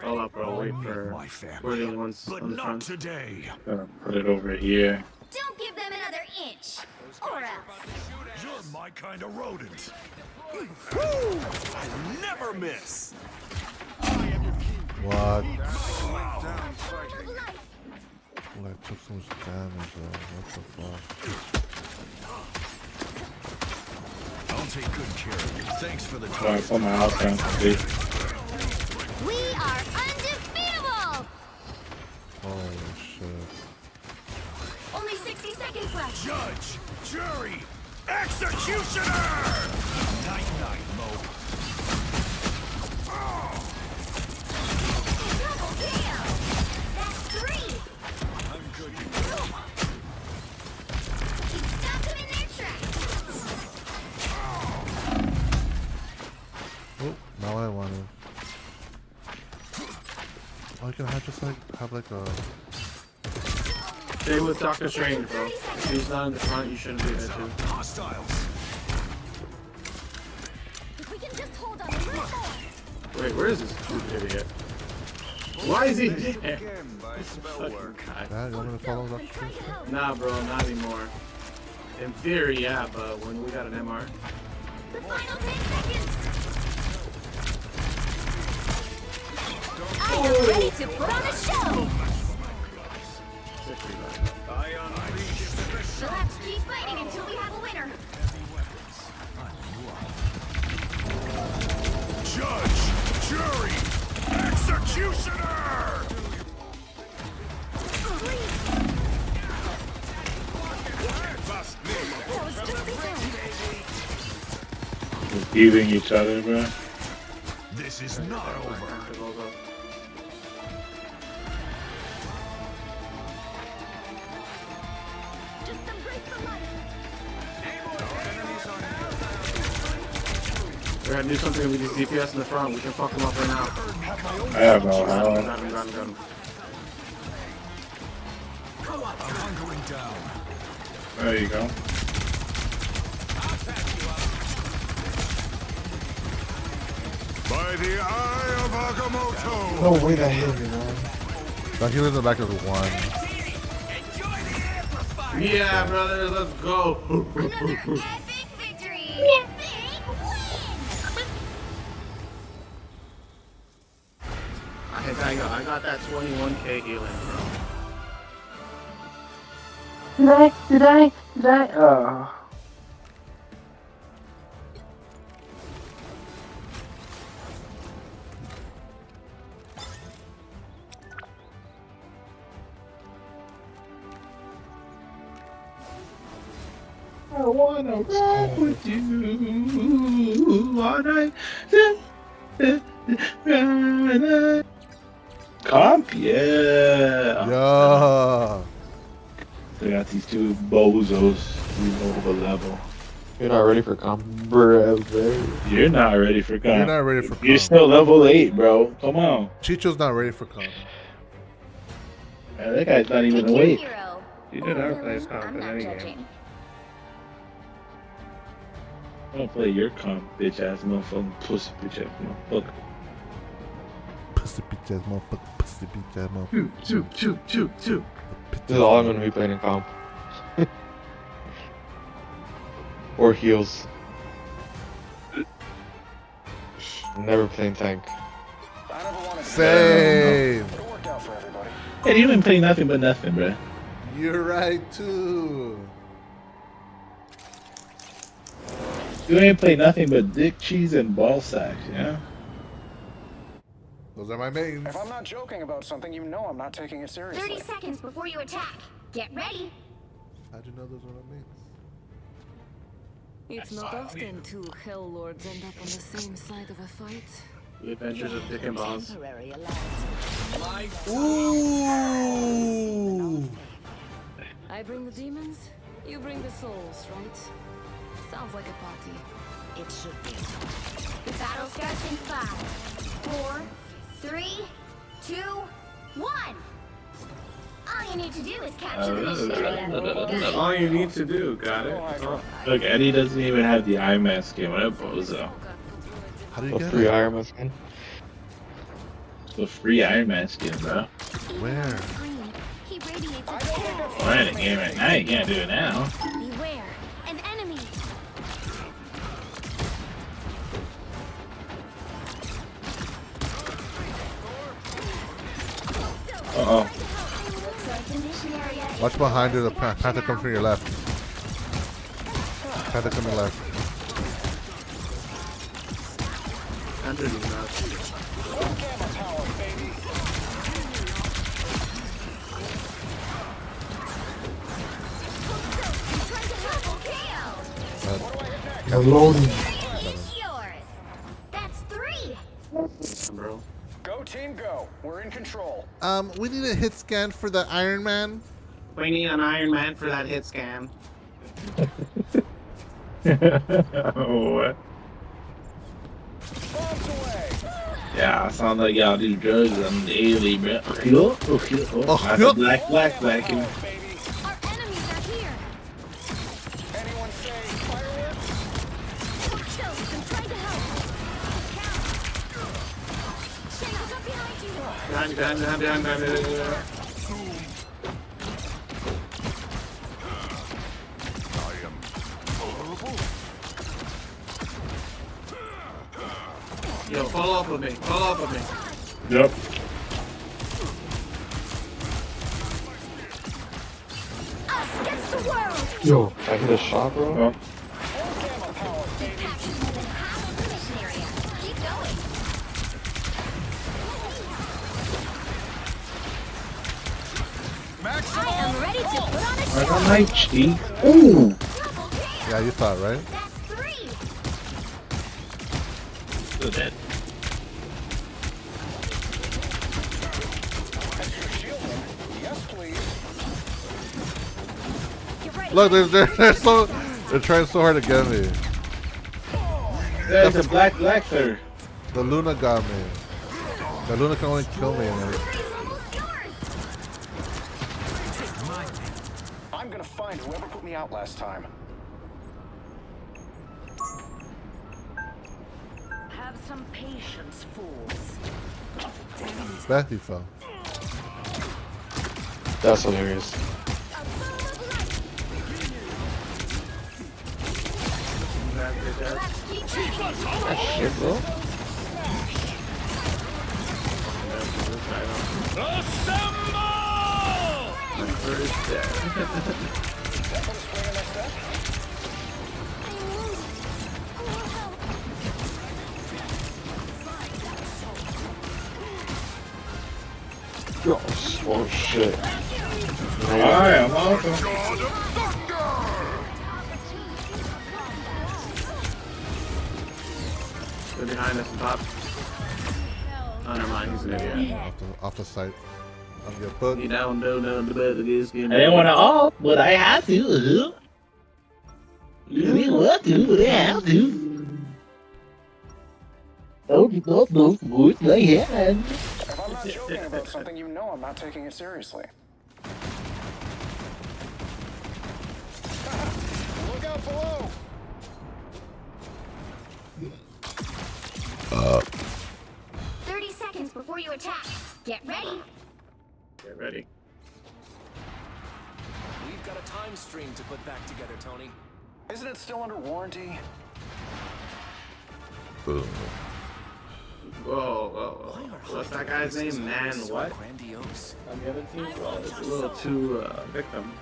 [SPEAKER 6] Hold up, bro. Wait for. We're the only ones on the front.
[SPEAKER 22] Today.
[SPEAKER 3] Gonna put it over here.
[SPEAKER 14] Don't give them another inch, or else.
[SPEAKER 22] You're my kind of rodent. I never miss.
[SPEAKER 5] What?
[SPEAKER 22] Wow.
[SPEAKER 5] Well, I took so much damage though. What the fuck?
[SPEAKER 22] I'll take good care of you. Thanks for the
[SPEAKER 3] Alright, put my house down, please.
[SPEAKER 14] We are undefeatable.
[SPEAKER 5] Holy shit.
[SPEAKER 14] Only 60 seconds left.
[SPEAKER 22] Judge, jury, executioner! Night, night, Mo.
[SPEAKER 14] Double kill. That's 3.
[SPEAKER 22] I'm good to go.
[SPEAKER 14] He stopped them in their tracks.
[SPEAKER 5] Oh, now I want to. Oh, you can just like have like a.
[SPEAKER 6] Stay with Doctor Strange, bro. If he's not in the front, you shouldn't be there too.
[SPEAKER 22] Hostiles.
[SPEAKER 14] If we can just hold on a little more.
[SPEAKER 6] Wait, where is this stupid idiot? Why is he there?
[SPEAKER 22] Again by spell work.
[SPEAKER 5] Yeah, you want me to follow Doctor Strange?
[SPEAKER 6] Nah, bro, not anymore. In theory, yeah, but when we got an MR.
[SPEAKER 14] The final 10 seconds. I am ready to put on a show. We'll have to keep fighting until we have a winner.
[SPEAKER 22] Judge, jury, executioner!
[SPEAKER 3] Just beating each other, bro.
[SPEAKER 22] This is not over.
[SPEAKER 6] We gotta do something with these DPS in the front. We can fuck them up right now.
[SPEAKER 3] I have no how.
[SPEAKER 6] Got him.
[SPEAKER 3] There you go.
[SPEAKER 22] By the eye of Agamotto!
[SPEAKER 4] No way that hit me, man.
[SPEAKER 5] Now he was in the back of the one.
[SPEAKER 17] Yeah, brothers, let's go.
[SPEAKER 14] Another epic victory. Big win.
[SPEAKER 17] I got that 21k healing, bro.
[SPEAKER 3] Did I? Oh. I wanna rock with you all night. Comp, yeah.
[SPEAKER 5] Yeah.
[SPEAKER 3] They got these two bozos moving over level.
[SPEAKER 4] You're not ready for comp, bro.
[SPEAKER 3] You're not ready for comp.
[SPEAKER 5] You're not ready for
[SPEAKER 3] You're
[SPEAKER 5] comp.
[SPEAKER 3] still level 8, bro. Come on.
[SPEAKER 5] Chicho's not ready for comp.
[SPEAKER 3] Man, that guy's not even awake.
[SPEAKER 14] Hero.
[SPEAKER 17] You did our place comp
[SPEAKER 14] I'm
[SPEAKER 17] in
[SPEAKER 14] not
[SPEAKER 17] any game.
[SPEAKER 14] judging.
[SPEAKER 3] I'm gonna play your comp, bitch ass motherfucking pussy bitch ass motherfucker.
[SPEAKER 5] Pussy bitch ass motherfucker. Pussy bitch ass motherfucker.
[SPEAKER 17] Choo.
[SPEAKER 4] This is all I'm gonna be playing in comp. Or heals. Never playing tank.
[SPEAKER 5] Same.
[SPEAKER 3] Hey, you ain't playing nothing but nothing, bro.
[SPEAKER 5] You're right too.
[SPEAKER 3] You ain't play nothing but dick, cheese, and ball sacks, yeah?
[SPEAKER 5] Those are my mains.
[SPEAKER 8] If I'm not joking about something, you know I'm not taking it seriously.
[SPEAKER 14] 30 seconds before you attack. Get ready.
[SPEAKER 5] How'd you know those are my mains?
[SPEAKER 10] It's not often two hell lords end up on the same side of a fight.
[SPEAKER 17] The Adventures of Dick and Balls.
[SPEAKER 5] Ooh.
[SPEAKER 10] I bring the demons, you bring the souls, right? Sounds like a party. It should be.
[SPEAKER 14] The battle starts in 5, 4, 3, 2, 1. All you need to do is capture the mission area.
[SPEAKER 17] That's all you need to do. Got it.
[SPEAKER 3] Look, Eddie doesn't even have the Iron Man skin. What a bozo.
[SPEAKER 5] How do you
[SPEAKER 4] A
[SPEAKER 5] get
[SPEAKER 4] free
[SPEAKER 5] it?
[SPEAKER 4] Iron Man skin.
[SPEAKER 3] The free Iron Man skin, bro.
[SPEAKER 5] Where?
[SPEAKER 14] He radiates a
[SPEAKER 3] We're in the game right now. You can't do it now.
[SPEAKER 14] Beware, an enemy.
[SPEAKER 3] Uh-oh.
[SPEAKER 14] Looks like the mission area.
[SPEAKER 5] Watch behind you. The Panther comes from your left. Panther coming left.
[SPEAKER 17] Panther's nuts.
[SPEAKER 4] I'm loading.
[SPEAKER 14] It's yours. That's 3.
[SPEAKER 17] Bro.
[SPEAKER 8] Go team, go. We're in control.
[SPEAKER 5] We need a hit scan for the Iron Man.
[SPEAKER 17] We need an Iron Man for that hit scan.
[SPEAKER 3] Oh, yeah, sounds like y'all do drugs on the daily, bro. That's a black.
[SPEAKER 14] Our enemies are here.
[SPEAKER 8] Anyone say fireworks?
[SPEAKER 14] Bookshelves, I'm trying to help. Shane, look up behind you.
[SPEAKER 17] Behind.
[SPEAKER 6] Yo, follow up with me. Follow up with me.
[SPEAKER 3] Yep.
[SPEAKER 14] Us against the world.
[SPEAKER 4] Yo, I hit a shot, bro.
[SPEAKER 3] Oh.
[SPEAKER 14] Keep going. I am ready to put on a
[SPEAKER 3] I
[SPEAKER 14] show.
[SPEAKER 3] got my cheek. Ooh.
[SPEAKER 5] Yeah, you thought, right?
[SPEAKER 14] That's 3.
[SPEAKER 3] Still dead.
[SPEAKER 5] Look, they're trying so hard to get me.
[SPEAKER 3] There's a black sir.
[SPEAKER 5] The Luna got me. The Luna can only kill me.
[SPEAKER 8] I'm gonna find whoever put me out last time.
[SPEAKER 10] Have some patience, fools.
[SPEAKER 5] Bethy fell.
[SPEAKER 4] That's hilarious. That shit, bro. Oh shit.
[SPEAKER 3] Alright, I'm awesome.
[SPEAKER 6] They're behind us and top. Oh, never mind. He's an idiot.
[SPEAKER 5] Off the site. I'm gonna put.
[SPEAKER 6] You down, the bed against
[SPEAKER 3] I didn't want to off, but I had to. You didn't want to, but I have to. Oh, good, like hand.
[SPEAKER 8] If I'm not joking about something, you know I'm not taking it seriously. Look out below!
[SPEAKER 14] 30 seconds before you attack. Get ready.
[SPEAKER 6] Get ready.
[SPEAKER 22] We've got a time stream to put back together, Tony.
[SPEAKER 8] Isn't it still under warranty?
[SPEAKER 6] Whoa, whoa, whoa. What's that guy's name? Man, what?
[SPEAKER 22] Grandiose.
[SPEAKER 6] On the other team? Well, it's a little too victim.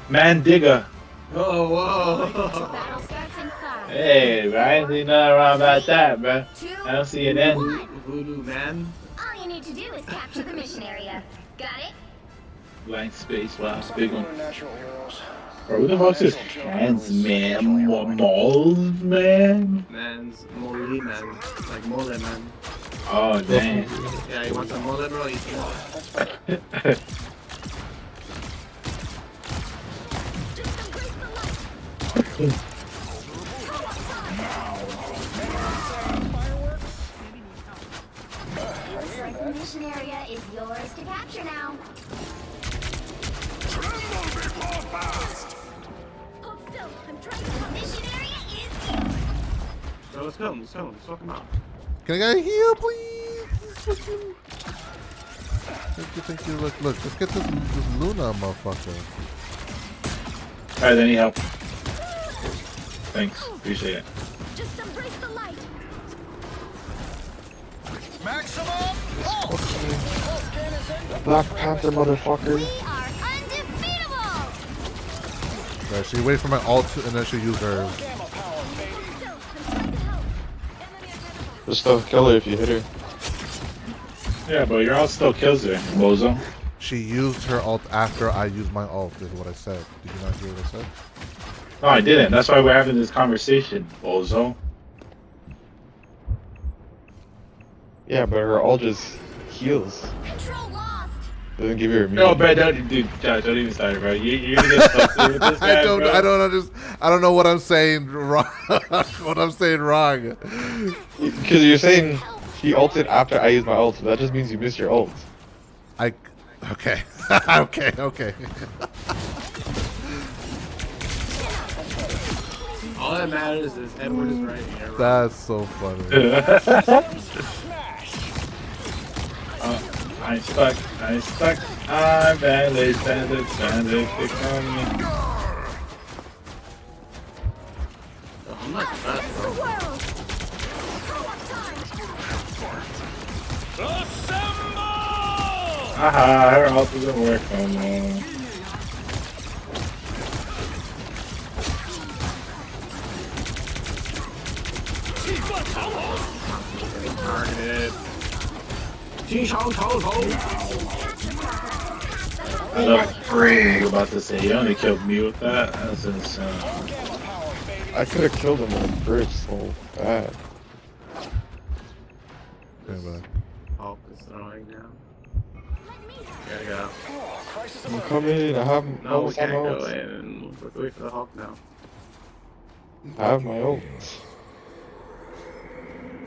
[SPEAKER 3] Man digger.
[SPEAKER 6] Oh, whoa.
[SPEAKER 14] Battle starts in 5.
[SPEAKER 3] Hey, right? See nothing wrong about that, bro. I don't see it then.
[SPEAKER 6] Voodoo man.
[SPEAKER 14] All you need to do is capture the mission area. Got it?
[SPEAKER 3] Blank space, wow, big one.
[SPEAKER 8] Natural heroes.
[SPEAKER 3] Bro, who the fuck's this trans man? Moles, man?
[SPEAKER 6] Man's Mole man. Like Mole man.
[SPEAKER 3] Oh, dang.
[SPEAKER 6] Yeah, you want some Mole, bro? Eat some Mole.
[SPEAKER 14] Looks like the mission area is yours to capture now. Hold still. I'm trying to. The mission area is yours.
[SPEAKER 6] So let's go, let's fuck him out.
[SPEAKER 5] Can I get a heal, please? Thank you. Look, let's get this Luna motherfucker.
[SPEAKER 3] Alright, then, any help? Thanks, appreciate it.
[SPEAKER 14] Just embrace the light.
[SPEAKER 22] Maximum!
[SPEAKER 4] Black Panther, motherfucker.
[SPEAKER 14] We are undefeatable.
[SPEAKER 5] Right, she wait for my ult and then she use hers.
[SPEAKER 4] Just still kill her if you hit her.
[SPEAKER 3] Yeah, but your ult still kills her, bozo.
[SPEAKER 5] She used her ult after I used my ult, is what I said. Did you not hear what I said?
[SPEAKER 3] No, I didn't. That's why we're having this conversation, bozo.
[SPEAKER 4] Yeah, but her ult just heals.
[SPEAKER 14] Control lost.
[SPEAKER 4] Doesn't give her a
[SPEAKER 3] No, bro, dude, Josh, don't even start, bro. You're gonna get stuck with this guy, bro.
[SPEAKER 5] I don't know what I'm saying wrong. What I'm saying wrong.
[SPEAKER 4] Because you're saying he ulted after I used my ult. So that just means you missed your ult.
[SPEAKER 5] Okay. okay.
[SPEAKER 6] All that matters is Edward is right here. Right?
[SPEAKER 5] That's so funny.
[SPEAKER 3] I'm stuck. I'm bandage, pick on me.
[SPEAKER 6] I'm not fast, bro.
[SPEAKER 3] Haha, her ult doesn't work no more.
[SPEAKER 6] Targeted.
[SPEAKER 3] The frig about to say, you only killed me with that? That's insane.
[SPEAKER 4] I could have killed him in first so bad.
[SPEAKER 6] Hulk is throwing now. Gotta go.
[SPEAKER 4] I'm coming. I have
[SPEAKER 6] No, we can't
[SPEAKER 4] my
[SPEAKER 6] go
[SPEAKER 4] ult.
[SPEAKER 6] in. We're wait for the Hulk now.
[SPEAKER 4] I have my ult.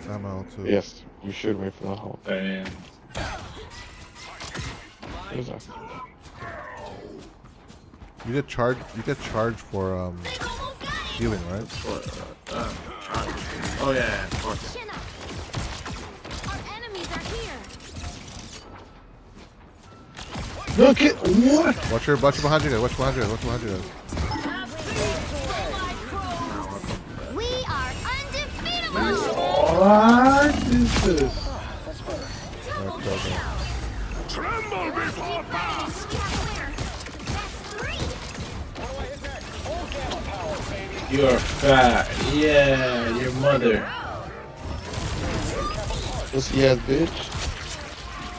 [SPEAKER 5] I have my ult too.
[SPEAKER 4] Yes, you should wait for the Hulk.
[SPEAKER 3] And
[SPEAKER 4] what is that?
[SPEAKER 5] You get charged. You get charged for healing, right?
[SPEAKER 6] Oh yeah, of course.
[SPEAKER 3] look at what?
[SPEAKER 5] Watch your behind you guys. Watch behind you guys. Watch behind you guys.
[SPEAKER 14] We are undefeatable.
[SPEAKER 3] What is this?
[SPEAKER 22] Tremble before power!
[SPEAKER 3] You're fat. Yeah, your mother.
[SPEAKER 4] Pussy ass bitch.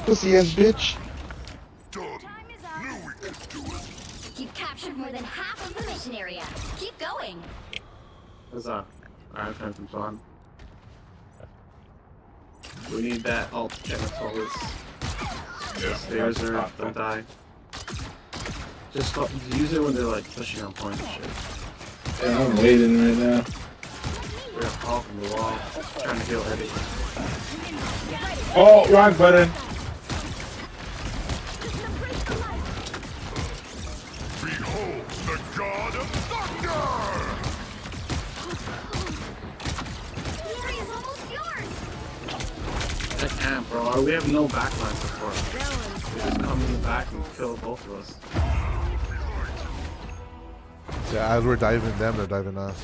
[SPEAKER 4] Pussy ass bitch.
[SPEAKER 14] You've captured more than half of the mission area. Keep going.
[SPEAKER 6] What's up? Alright, time from on. We need that ult genitals. Stairs or don't die. Just use it when they're like pushing on point and shit.
[SPEAKER 3] Yeah, I'm waiting right now.
[SPEAKER 6] We have Hulk on the wall, trying to heal Eddie.
[SPEAKER 3] Oh, wrong button.
[SPEAKER 22] Behold the god of thunder!
[SPEAKER 6] I can't, bro. We have no backline support. They just come in the back and kill both of us.
[SPEAKER 5] Yeah, as we're diving them, they're diving us.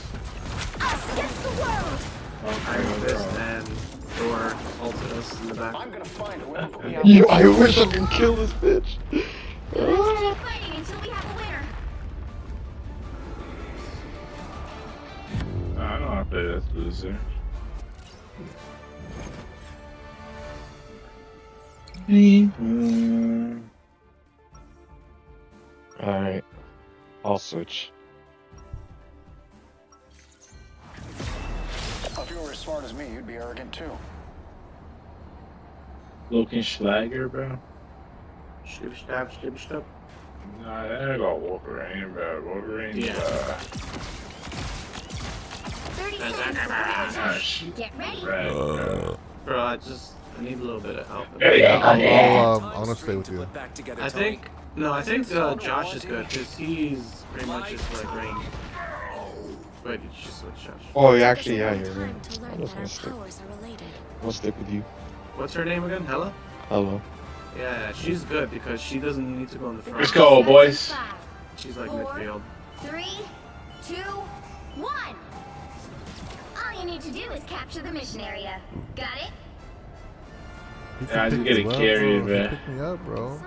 [SPEAKER 6] Iron Fist and Thor ulted us in the back. I'm gonna find a way to put me out.
[SPEAKER 4] Yo, I wish I could kill this bitch.
[SPEAKER 14] Keep fighting until we have a winner.
[SPEAKER 3] I don't want to play this loser.
[SPEAKER 4] Alright. I'll switch.
[SPEAKER 8] If you were as smart as me, you'd be arrogant too.
[SPEAKER 3] Looking Schlager, bro.
[SPEAKER 6] Shib stab, shib stab.
[SPEAKER 3] Nah, that ain't got Wolverine, bro. Wolverine,
[SPEAKER 6] Yeah.
[SPEAKER 14] 30
[SPEAKER 3] Ah,
[SPEAKER 14] seconds.
[SPEAKER 3] shit.
[SPEAKER 14] Get ready.
[SPEAKER 6] Bro, I need a little bit of help.
[SPEAKER 5] I'm gonna stay with you.
[SPEAKER 6] I think Josh is good because he's pretty much just like range. Wait, did you just switch Josh?
[SPEAKER 4] Oh, yeah, actually, yeah, you're right. I'm just gonna stick. I'll stick with you.
[SPEAKER 6] What's her name again? Hella?
[SPEAKER 4] Hello.
[SPEAKER 6] Yeah, she's good because she doesn't need to go in the front.
[SPEAKER 3] Let's go, boys.
[SPEAKER 6] She's like midfield.
[SPEAKER 14] 3, 2, 1. All you need to do is capture the mission area. Got it?
[SPEAKER 3] Yeah, I just get it carried, man.
[SPEAKER 5] Pick me up, bro.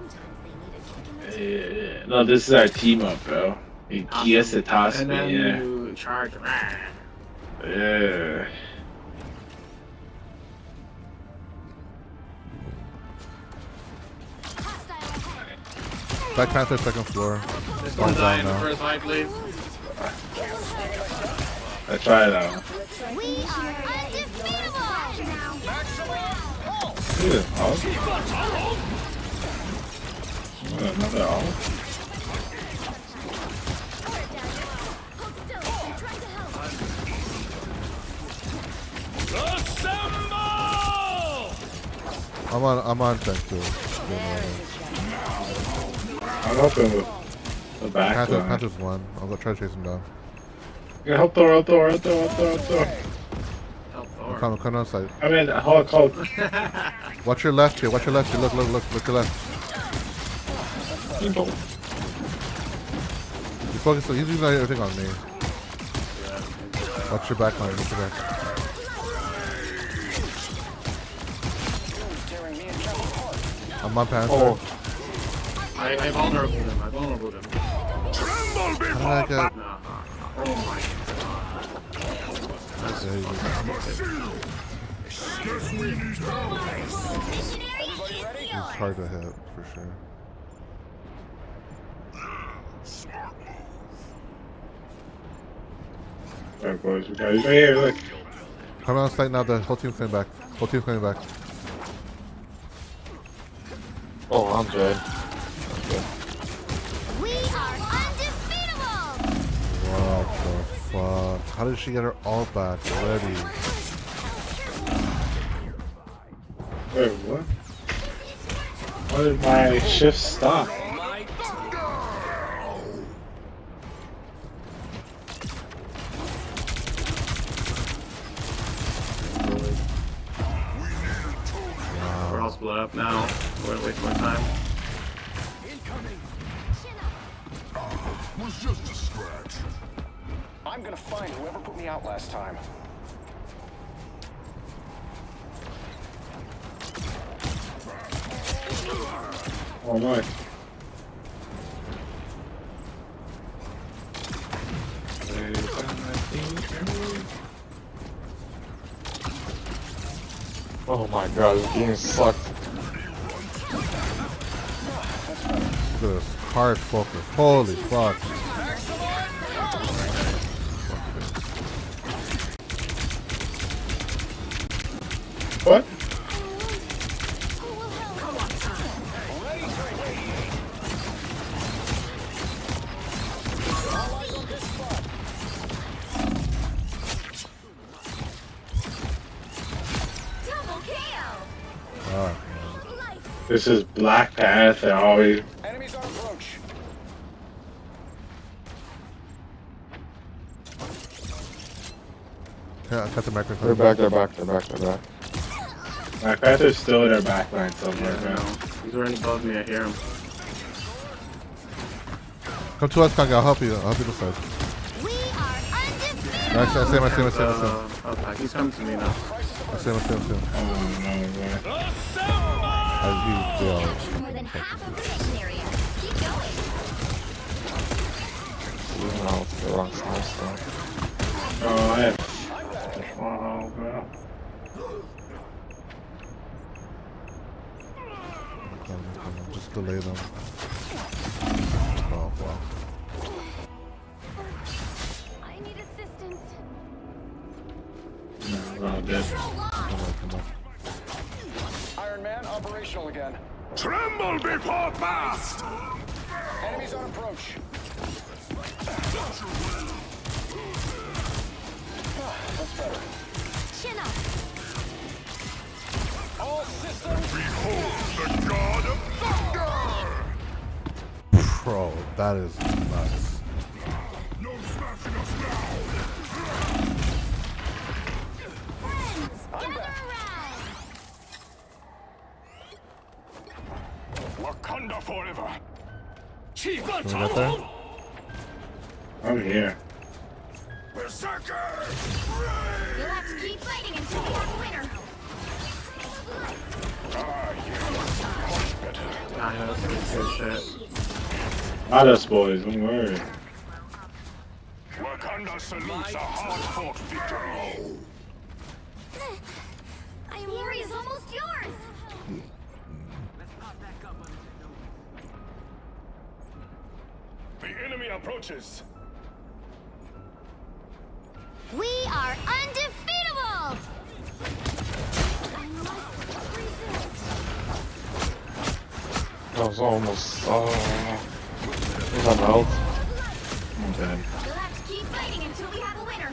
[SPEAKER 3] Yeah. No, this is our team up, bro. He has to toss
[SPEAKER 6] And
[SPEAKER 3] me,
[SPEAKER 6] then
[SPEAKER 3] yeah.
[SPEAKER 6] you charge.
[SPEAKER 3] Yeah.
[SPEAKER 5] Black Panther, second floor.
[SPEAKER 6] This
[SPEAKER 5] One's
[SPEAKER 6] one's dying
[SPEAKER 5] down
[SPEAKER 6] the
[SPEAKER 5] now.
[SPEAKER 6] first fight, please.
[SPEAKER 3] I tried it out.
[SPEAKER 14] We are undefeatable.
[SPEAKER 3] Look at this, another ult.
[SPEAKER 5] I'm on tank too.
[SPEAKER 3] I'm helping with the back line.
[SPEAKER 5] Panther's one. I'll go try to chase him down.
[SPEAKER 3] Yeah, help Thor.
[SPEAKER 5] I'm coming outside.
[SPEAKER 3] I mean, Hulk.
[SPEAKER 5] Watch your left here. Look to left. You focus. He's using everything on me. Watch your back line. I'm on Panther.
[SPEAKER 6] Oh. I vulnerable him. I vulnerable him.
[SPEAKER 22] Tremble before
[SPEAKER 5] How did I get...
[SPEAKER 6] Oh my god.
[SPEAKER 5] There you go.
[SPEAKER 22] Guess we need help.
[SPEAKER 5] It's hard to hit, for sure.
[SPEAKER 3] Alright, boys, we got it right here, look.
[SPEAKER 5] Come on site now, the whole team's coming back. Whole team's coming back.
[SPEAKER 4] Oh, I'm dead.
[SPEAKER 14] We are undefeatable!
[SPEAKER 5] What the fuck? How did she get her all back already?
[SPEAKER 3] Wait, what? Why did my shift stop?
[SPEAKER 6] We're all split up now. We're gonna waste more time.
[SPEAKER 22] Was just a scratch.
[SPEAKER 8] I'm gonna find whoever put me out last time.
[SPEAKER 3] Oh my.
[SPEAKER 4] Oh my god, this game sucked.
[SPEAKER 5] Look at this hard focus. Holy fuck.
[SPEAKER 3] What? This is Black Path and always.
[SPEAKER 8] Enemies on approach.
[SPEAKER 5] Yeah, I cut the microphone.
[SPEAKER 4] They're back, they're back, they're back, they're back.
[SPEAKER 3] Black Panther's still in their backline somewhere now.
[SPEAKER 6] He's running above me, I hear him.
[SPEAKER 5] Come to us, Kanga. I'll help you. I'll help you this side. I see him.
[SPEAKER 6] Okay, he's coming to me now.
[SPEAKER 5] I see him.
[SPEAKER 3] Oh
[SPEAKER 14] More than half of the mission area. Keep going.
[SPEAKER 4] No, it's the wrong side still.
[SPEAKER 3] Oh, I have. Oh, bro.
[SPEAKER 5] Just delay them. Oh, wow.
[SPEAKER 14] I need assistance.
[SPEAKER 3] No, dead.
[SPEAKER 5] Come on.
[SPEAKER 8] Iron Man operational again.
[SPEAKER 22] Tremble before blast!
[SPEAKER 8] Enemies on approach. That's better.
[SPEAKER 14] Chin up.
[SPEAKER 8] All systems.
[SPEAKER 22] Behold the god of thunder!
[SPEAKER 5] Bro, that is nuts.
[SPEAKER 22] No smashing us now!
[SPEAKER 8] I'm back.
[SPEAKER 22] Wakanda forever! Chief
[SPEAKER 5] Right there?
[SPEAKER 3] I'm here.
[SPEAKER 22] Berserker!
[SPEAKER 14] You'll have to keep fighting until we have a winner.
[SPEAKER 6] Ah, yeah, that's good shit.
[SPEAKER 3] Not us, boys. Don't worry.
[SPEAKER 22] Wakanda salutes a hard-fought victory.
[SPEAKER 14] Glory is almost yours.
[SPEAKER 22] The enemy approaches.
[SPEAKER 14] We are undefeatable.
[SPEAKER 4] That was almost, he's on health.
[SPEAKER 3] I'm dead.
[SPEAKER 14] You'll have to keep fighting until we have a winner.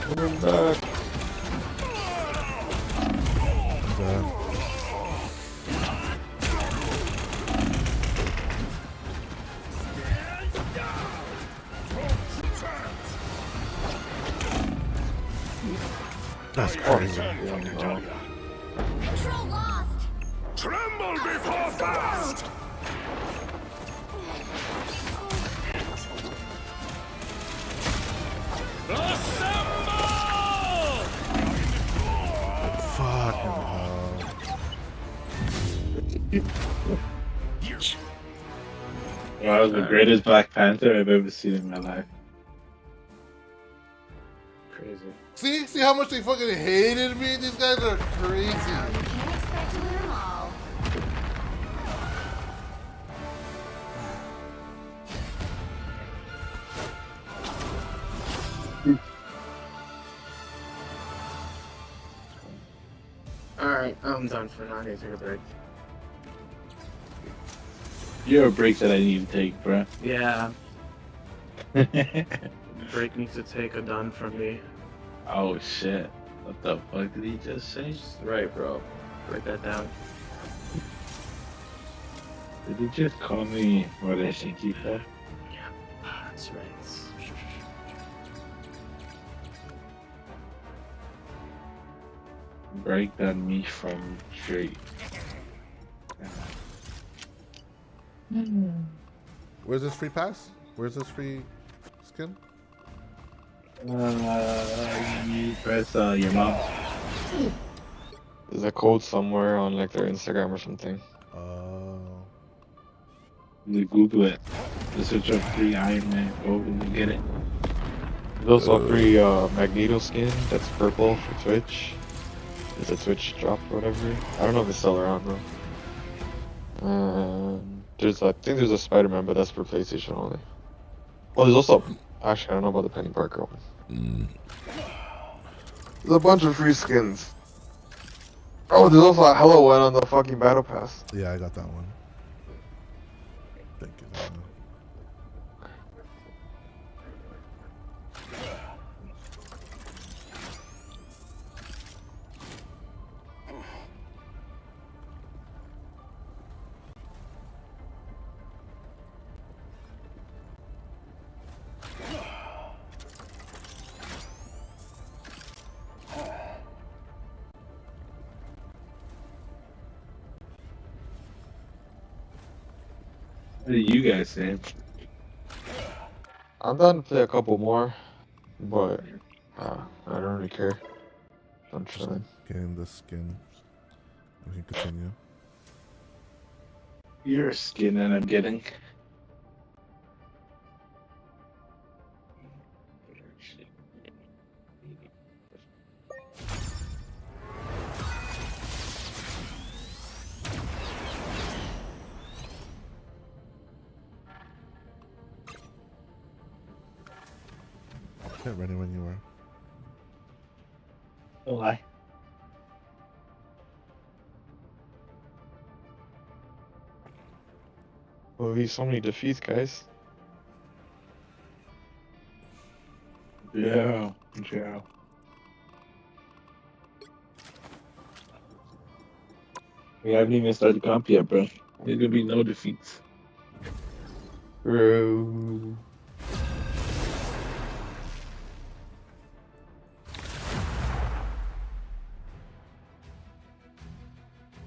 [SPEAKER 4] Put him back.
[SPEAKER 5] That's crazy.
[SPEAKER 14] Drole lost.
[SPEAKER 22] Tremble before blast!
[SPEAKER 3] That was the greatest Black Panther I've ever seen in my life.
[SPEAKER 6] Crazy.
[SPEAKER 5] See how much they fucking hated me? These guys are crazy.
[SPEAKER 14] You can't expect to win them all.
[SPEAKER 6] Alright, I'm done for now. I need to take a break.
[SPEAKER 3] You're a break that I need to take, bro.
[SPEAKER 6] Yeah. Break needs to take a done from me.
[SPEAKER 3] Oh shit. What the fuck did he just say?
[SPEAKER 6] Right, bro. Write that down.
[SPEAKER 3] Did he just call me what I think he said?
[SPEAKER 6] Yeah, that's right.
[SPEAKER 3] Break that me from straight.
[SPEAKER 5] Where's this free pass? Where's this free skin?
[SPEAKER 3] You press your mouse.
[SPEAKER 4] There's a code somewhere on like their Instagram or something.
[SPEAKER 3] You Google it. Just search up free Iron Man code and you get it.
[SPEAKER 4] There's also a free Magneto skin that's purple for Twitch. It's a Twitch drop or whatever. I don't know if it's still around though. I think there's a Spider-Man, but that's for PlayStation only. Oh, there's also actually I don't know about the Penny Parker one. There's a bunch of free skins. Oh, there's also a Hello one on the fucking Battle Pass.
[SPEAKER 5] Yeah, I got that one. Thank you.
[SPEAKER 3] What do you guys say?
[SPEAKER 4] I'm down to play a couple more, but I don't really care. I'm chilling.
[SPEAKER 5] Getting the skin. We can continue.
[SPEAKER 3] You're a skin that I'm getting.
[SPEAKER 5] Get ready when you are.
[SPEAKER 3] Oh, lie.
[SPEAKER 4] Oh, he's so many defeats, guys.
[SPEAKER 3] Yeah. We haven't even started comp yet, bro. There's gonna be no defeats.
[SPEAKER 4] Bro.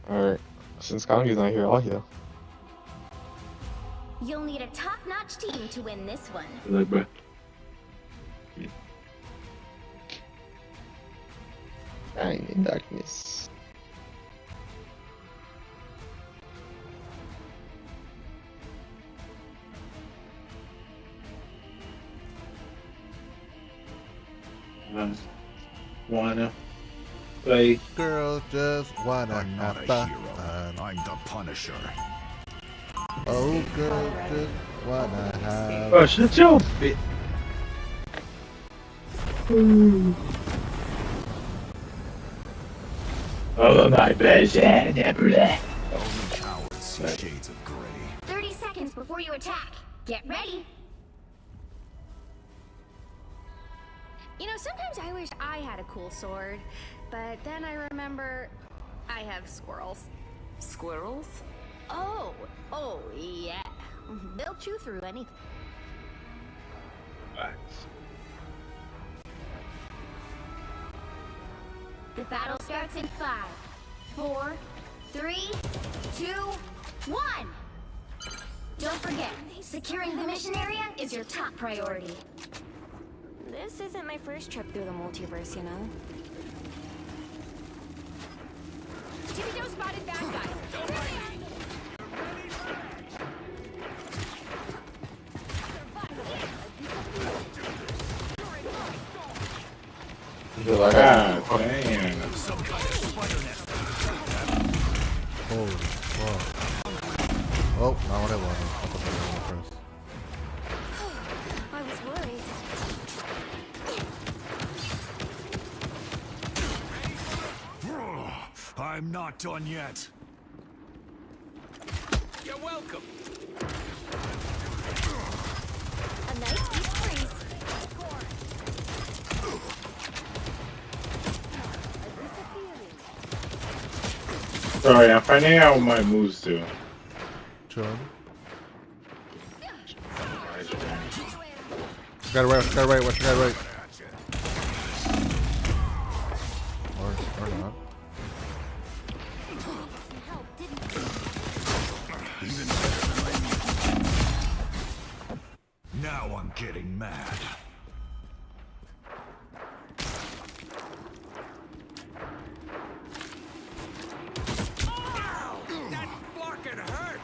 [SPEAKER 4] Alright, since Kangi's not here, I'll heal.
[SPEAKER 14] You'll need a top-notch team to win this one.
[SPEAKER 3] Like, bro.
[SPEAKER 4] I'm in darkness.
[SPEAKER 3] Wanna play?
[SPEAKER 5] Girl just wanna
[SPEAKER 22] I'm not a
[SPEAKER 5] have
[SPEAKER 22] hero.
[SPEAKER 5] fun.
[SPEAKER 22] I'm the Punisher.
[SPEAKER 5] Oh, girl just wanna have.
[SPEAKER 3] Oh, shut your bit. Oh my best nebula.
[SPEAKER 22] Only cowards see shades of gray.
[SPEAKER 14] 30 seconds before you attack. Get ready. You know, sometimes I wish I had a cool sword, but then I remember I have squirrels.
[SPEAKER 10] Squirrels?
[SPEAKER 14] Oh, yeah. They'll chew through anything. The battle starts in 5, 4, 3, 2, 1. Don't forget, securing the mission area is your top priority.
[SPEAKER 10] This isn't my first trip through the multiverse, you know?
[SPEAKER 14] Tippy Joe spotted bad guys.
[SPEAKER 4] like,
[SPEAKER 3] God damn.
[SPEAKER 5] Holy fuck. Oh, not what I wanted. I thought I was gonna press.
[SPEAKER 14] I was worried.
[SPEAKER 22] I'm not done yet. You're welcome.
[SPEAKER 14] A nice deep freeze.
[SPEAKER 3] Sorry, I'm finding out what my moves do.
[SPEAKER 5] Chilling. Got it right, what you got it right? Or not.
[SPEAKER 22] Now I'm getting mad. That fucking hurt.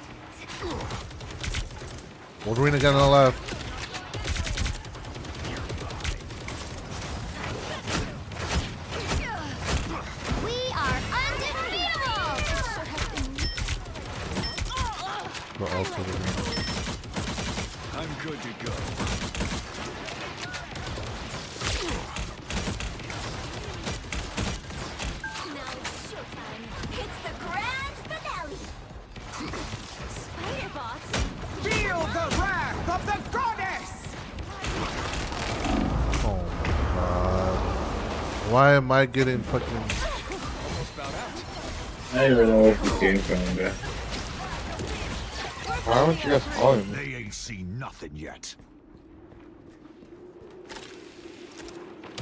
[SPEAKER 5] Wolverine again on the left.
[SPEAKER 14] We are undefeatable!
[SPEAKER 5] Go all to the ring.
[SPEAKER 22] I'm good to go.
[SPEAKER 14] Now it's showtime. It's the grand finale. Spider-Bots?
[SPEAKER 22] Feel the wrath of the goddess!
[SPEAKER 5] Oh my god. Why am I getting fucking...
[SPEAKER 3] I don't even know what this game's going to.
[SPEAKER 4] Why don't you guys follow me?
[SPEAKER 22] They ain't seen nothing yet.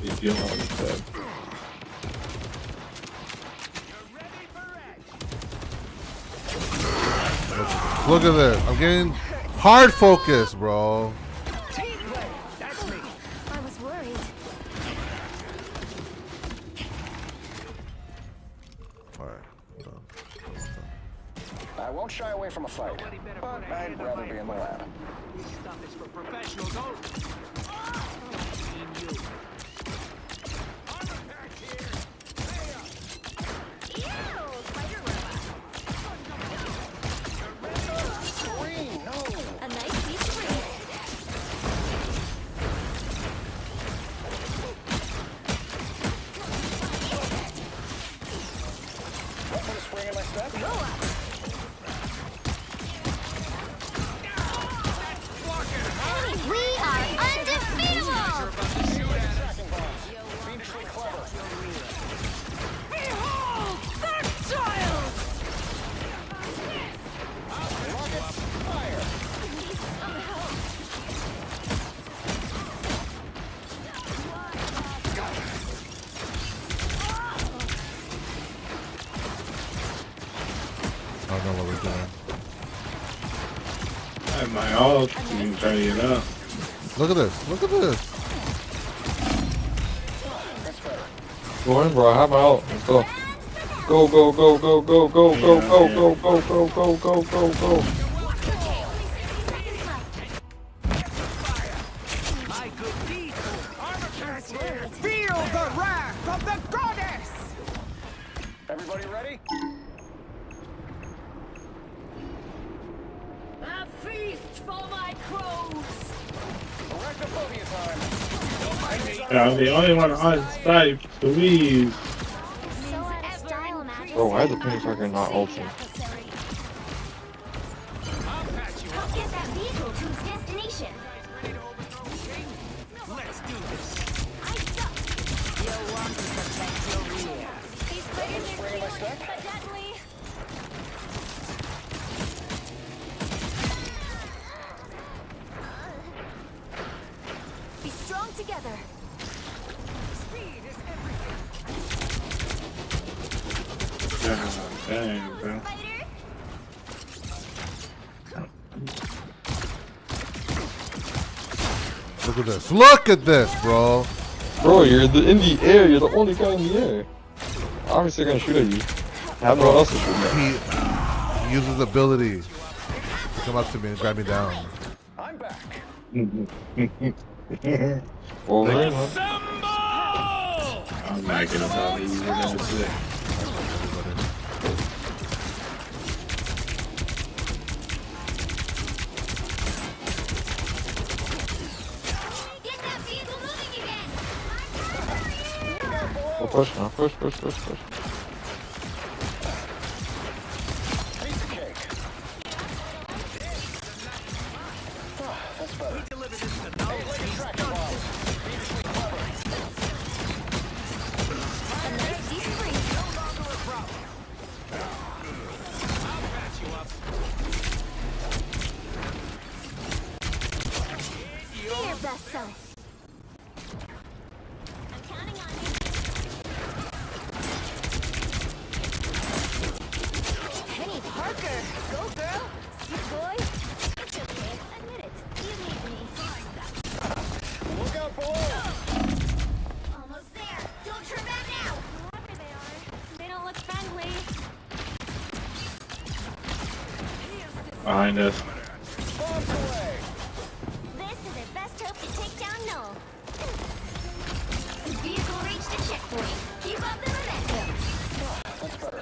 [SPEAKER 3] You feel how it's said.
[SPEAKER 5] Look at this. I'm getting hard focus, bro.
[SPEAKER 14] I was worried.
[SPEAKER 5] Alright, I'm done.
[SPEAKER 8] I won't shy away from a fight, but I'd rather be in the lab.
[SPEAKER 23] This stuff is for professionals only.
[SPEAKER 14] A nice deep freeze.
[SPEAKER 8] What put a spring in my step?
[SPEAKER 14] Roll up. We are undefeatable!
[SPEAKER 8] Fiendishly clever.
[SPEAKER 14] Behold the child!
[SPEAKER 8] Rockets, fire!
[SPEAKER 14] Need some help.
[SPEAKER 5] I don't know what we're doing.
[SPEAKER 3] I have my ult. You can try to get up.
[SPEAKER 5] Look at this. Look at this.
[SPEAKER 4] Go in, bro. I have my ult. Let's go. Go, go, go, go, go, go, go, go, go, go, go, go, go, go, go.
[SPEAKER 23] My good deed. Feel the wrath of the goddess!
[SPEAKER 8] Everybody ready?
[SPEAKER 10] A feast for my crows!
[SPEAKER 8] Arachnophobia time!
[SPEAKER 3] Yeah, I'm the only one on site, please.
[SPEAKER 14] So out of style, magic.
[SPEAKER 4] Bro, why is the penny fucker not ulting?
[SPEAKER 14] Let's get that vehicle to its destination.
[SPEAKER 23] Let's do this.
[SPEAKER 14] I suck.
[SPEAKER 10] You want to protect your rear.
[SPEAKER 14] These players are cute, but deadly. Be strong together.
[SPEAKER 23] Speed is everything.
[SPEAKER 3] God dang, bro.
[SPEAKER 14] Spider.
[SPEAKER 5] Look at this. Look at this, bro.
[SPEAKER 4] Bro, you're in the air. You're the only guy in the air. Obviously, they're gonna shoot at you. Have no one else to shoot at.
[SPEAKER 5] He uses ability to come up to me and grab me down.
[SPEAKER 8] I'm back.
[SPEAKER 4] Wolverine, huh?
[SPEAKER 3] I'm backing up how easy we're gonna sit.
[SPEAKER 4] Oh, push now. Push.
[SPEAKER 8] Piece of cake. That's better. Hey, look at tractor balls. Previously clever.
[SPEAKER 14] A nice deep freeze.
[SPEAKER 23] No longer a problem. I'll patch you up.
[SPEAKER 14] Be your best self. I'm counting on you. Penny Parker. Go, girl. Sick boy. It's okay. Admit it. You need me.
[SPEAKER 8] Look out below.
[SPEAKER 14] Almost there. Don't turn back now. Whoever they are, they don't look friendly.
[SPEAKER 3] Behind us.
[SPEAKER 8] Bombs away.
[SPEAKER 14] This is their best hope to take down Null. Vehicle reached the checkpoint. Keep up the momentum.
[SPEAKER 8] That's better.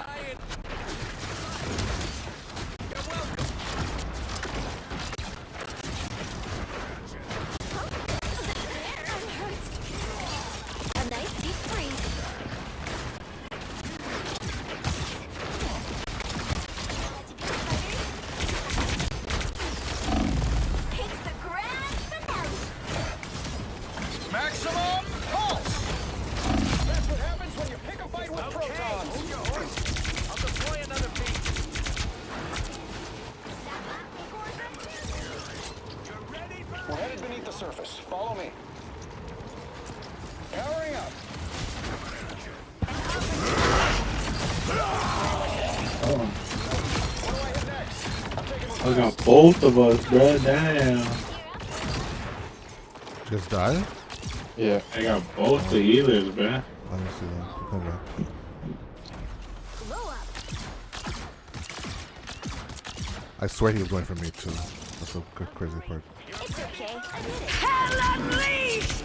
[SPEAKER 14] A nice deep freeze. Hits the ground finale.
[SPEAKER 8] Maximum pulse. That's what happens when you pick a fight with protons.
[SPEAKER 23] Hold your horse. I'll deploy another beat.
[SPEAKER 8] We're headed beneath the surface. Follow me. Powering up. What do I hit next? I'm taking
[SPEAKER 3] I got both of us, bro. Damn.
[SPEAKER 5] Just die?
[SPEAKER 4] Yeah.
[SPEAKER 3] I got both the healers, bro.
[SPEAKER 5] Let me see that. Come back.
[SPEAKER 14] Blow up.
[SPEAKER 5] I swear he was going for me too. That's the crazy part.
[SPEAKER 14] It's okay. Admit it.
[SPEAKER 23] Hell unleashed!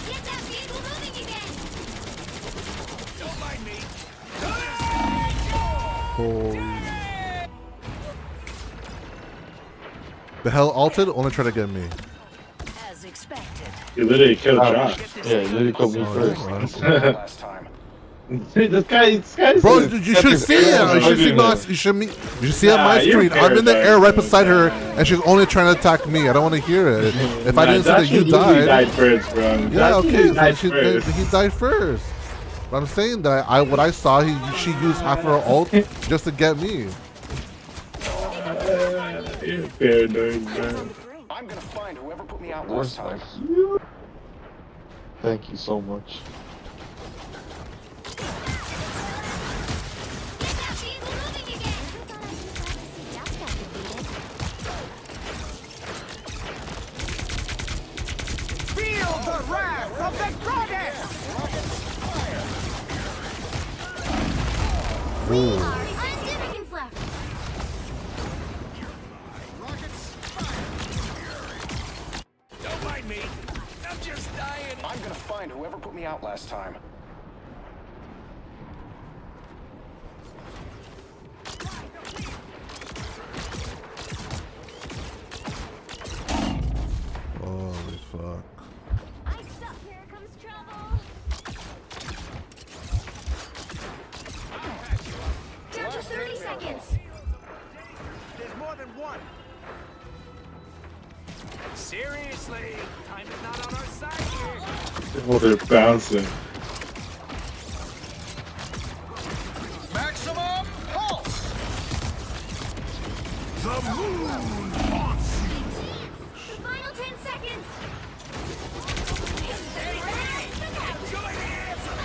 [SPEAKER 14] Get that vehicle moving again.
[SPEAKER 23] Don't mind me.
[SPEAKER 5] Holy. The hell altered only try to get me.
[SPEAKER 14] As expected.
[SPEAKER 3] You literally killed Josh.
[SPEAKER 4] Yeah, you literally killed me first.
[SPEAKER 8] last time.
[SPEAKER 3] This guy's
[SPEAKER 5] Bro, you should see it. You should see it on my screen. I'm in the air right beside her, and she's only trying to attack me. I don't want to hear it. If I didn't say that you died,
[SPEAKER 3] first, bro.
[SPEAKER 5] yeah, okay.
[SPEAKER 3] He died
[SPEAKER 5] He
[SPEAKER 3] first.
[SPEAKER 5] died first. But I'm saying that what I saw, she used half her ult just to get me.
[SPEAKER 3] You're paranoid, bro.
[SPEAKER 8] I'm gonna find whoever put me out last time.
[SPEAKER 4] Thank you so much.
[SPEAKER 23] Feel the wrath of the goddess!
[SPEAKER 5] Ooh.
[SPEAKER 14] 10 seconds left.
[SPEAKER 23] Don't mind me. I'm just dying.
[SPEAKER 8] I'm gonna find whoever put me out last time.
[SPEAKER 5] Holy fuck.
[SPEAKER 14] I suck. Here comes trouble. Down to 30 seconds.
[SPEAKER 23] There's more than one. Seriously, time is not on our side here.
[SPEAKER 3] Oh, they're bouncing.
[SPEAKER 8] Maximum pulse.
[SPEAKER 23] The moon haunts you.
[SPEAKER 14] The final 10 seconds.
[SPEAKER 23] Enjoy the answer.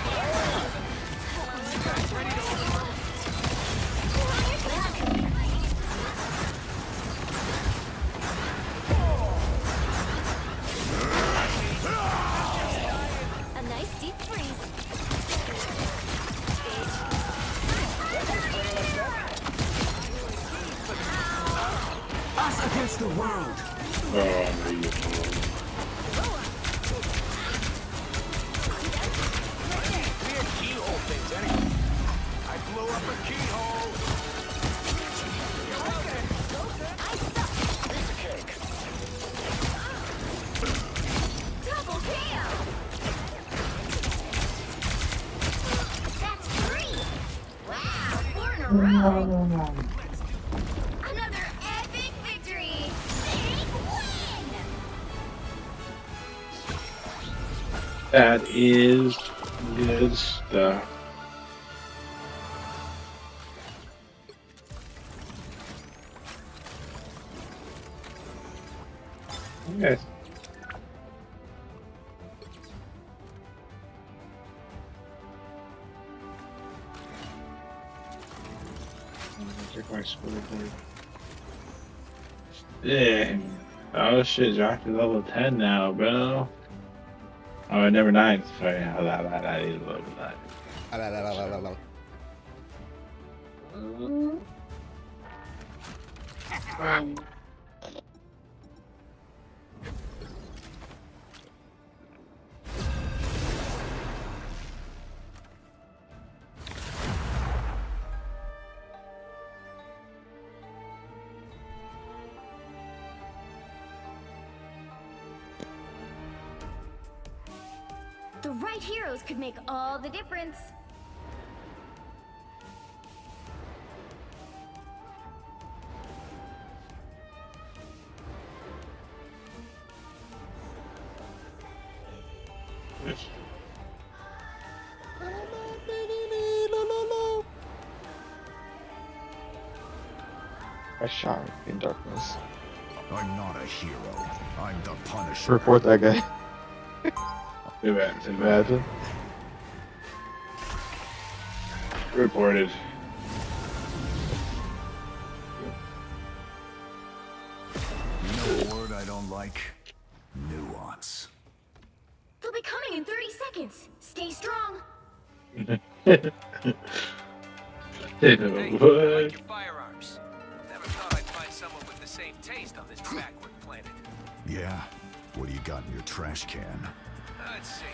[SPEAKER 14] A nice deep freeze.
[SPEAKER 23] Us against the world.
[SPEAKER 3] Oh, no, you
[SPEAKER 22] keyhole. Piece of cake.
[SPEAKER 14] Double kill! That's 3! Wow, 4 in a row! Another epic victory! Big win!
[SPEAKER 3] That is good stuff. Okay. Check my scoreboard. Yeah. Oh shit, Jock is level 10 now, bro. Oh, never 9. Sorry, I need level 9.
[SPEAKER 14] The right heroes could make all the difference.
[SPEAKER 4] I shot in darkness.
[SPEAKER 22] I'm not a hero. I'm the Punisher.
[SPEAKER 4] Report that guy.
[SPEAKER 3] Imagine. Reported.
[SPEAKER 22] You know a word I don't like? Nuance.
[SPEAKER 14] They'll be coming in 30 seconds. Stay strong.
[SPEAKER 9] Hey, I like your firearms. Never thought I'd find someone with the same taste on this backward planet.
[SPEAKER 22] Yeah? What do you got in your trash can?
[SPEAKER 9] Let's see.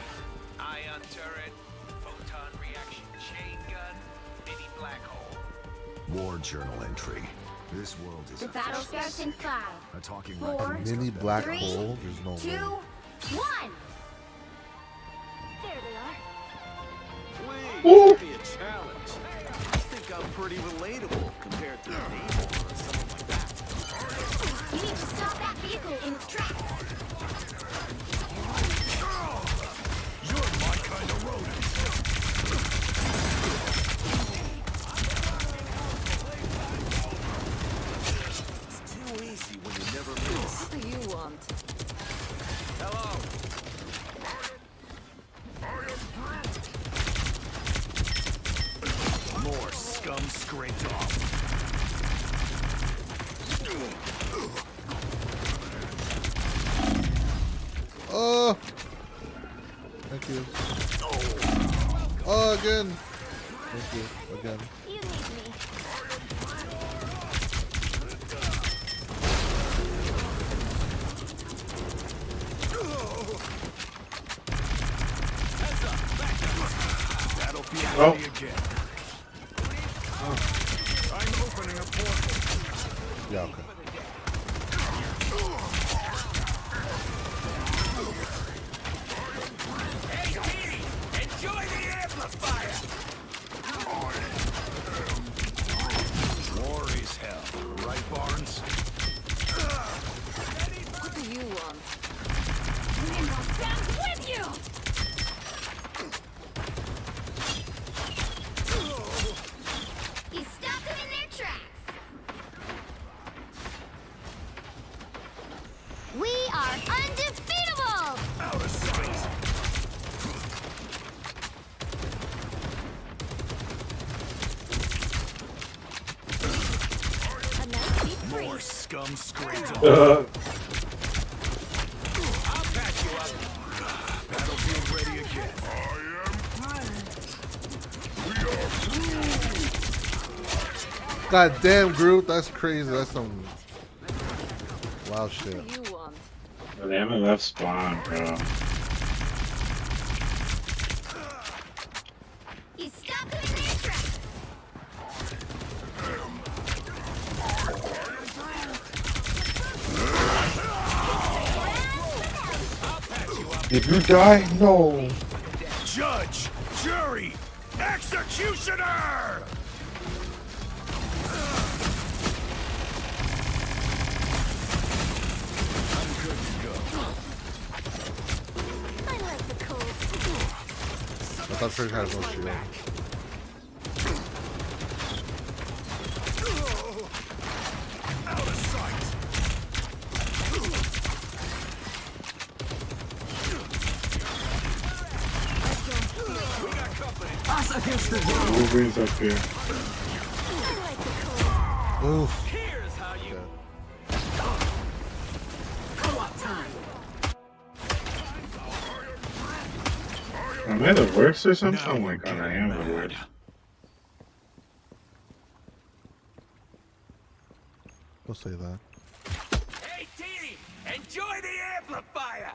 [SPEAKER 9] Ion turret, photon reaction chain gun, mini black hole.
[SPEAKER 22] War journal entry. This world is
[SPEAKER 14] The battle starts in 5,
[SPEAKER 22] a talking
[SPEAKER 14] 4,
[SPEAKER 5] Mini black
[SPEAKER 14] 3,
[SPEAKER 5] hole? There's no
[SPEAKER 14] 2,
[SPEAKER 5] way.
[SPEAKER 14] 1. There they are.
[SPEAKER 22] Please, give me a challenge. I think I'm pretty relatable compared to Drole or someone like that.
[SPEAKER 14] You need to stop that vehicle in its tracks.
[SPEAKER 22] You're my kind of rodent. It's too easy when you never miss.
[SPEAKER 10] What do you want?
[SPEAKER 22] Hello. More scum scraped off.
[SPEAKER 5] Oh! Thank you. Oh, again! Thank you, again.
[SPEAKER 14] You need me.
[SPEAKER 22] That'll be
[SPEAKER 3] Oh.
[SPEAKER 22] ready again. I'm opening a portal.
[SPEAKER 5] Yeah, okay.
[SPEAKER 22] Hey, Petey! Enjoy the amplifier! War is hell, right, Barnes?
[SPEAKER 10] What do you want?
[SPEAKER 14] Nimble stands with you! You stopped them in their tracks. We are undefeatable!
[SPEAKER 22] Out of sight!
[SPEAKER 14] A nice deep
[SPEAKER 22] More
[SPEAKER 14] freeze.
[SPEAKER 22] scum scraped off.
[SPEAKER 9] I'll patch you up.
[SPEAKER 22] Battlefield ready again.
[SPEAKER 5] God damn, Groot, that's crazy. That's some wild shit.
[SPEAKER 10] What do you want?
[SPEAKER 3] They haven't left spawn, bro.
[SPEAKER 14] You stopped them in their tracks.
[SPEAKER 4] Did you die? No.
[SPEAKER 23] Judge, jury, executioner!
[SPEAKER 5] I thought Trick has no shield.
[SPEAKER 23] Out of sight. We got company.
[SPEAKER 3] Us against the world. Wolverine's up here.
[SPEAKER 5] Oof.
[SPEAKER 23] Here's how you.
[SPEAKER 10] Co-op time.
[SPEAKER 3] Am I the worst or something? Oh my god, I am the worst.
[SPEAKER 5] Don't say that.
[SPEAKER 23] Hey, Teeny, enjoy the amplifier.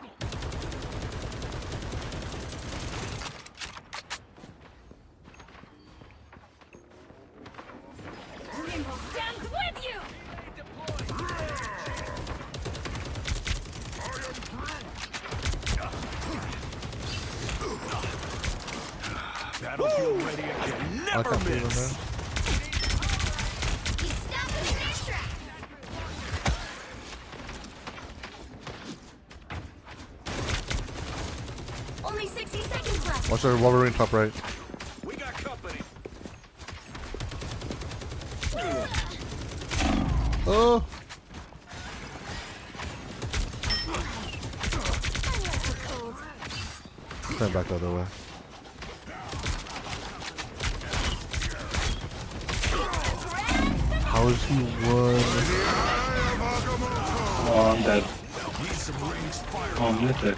[SPEAKER 14] Rainbow stands with you!
[SPEAKER 23] Battlefield ready again. Never miss.
[SPEAKER 14] He's stopping in his tracks. Only 60 seconds left.
[SPEAKER 5] Watch our Wolverine top right.
[SPEAKER 23] We got company.
[SPEAKER 5] Oh! Stand back the other way. How is he won?
[SPEAKER 3] Oh, I'm dead. Oh, I'm with it.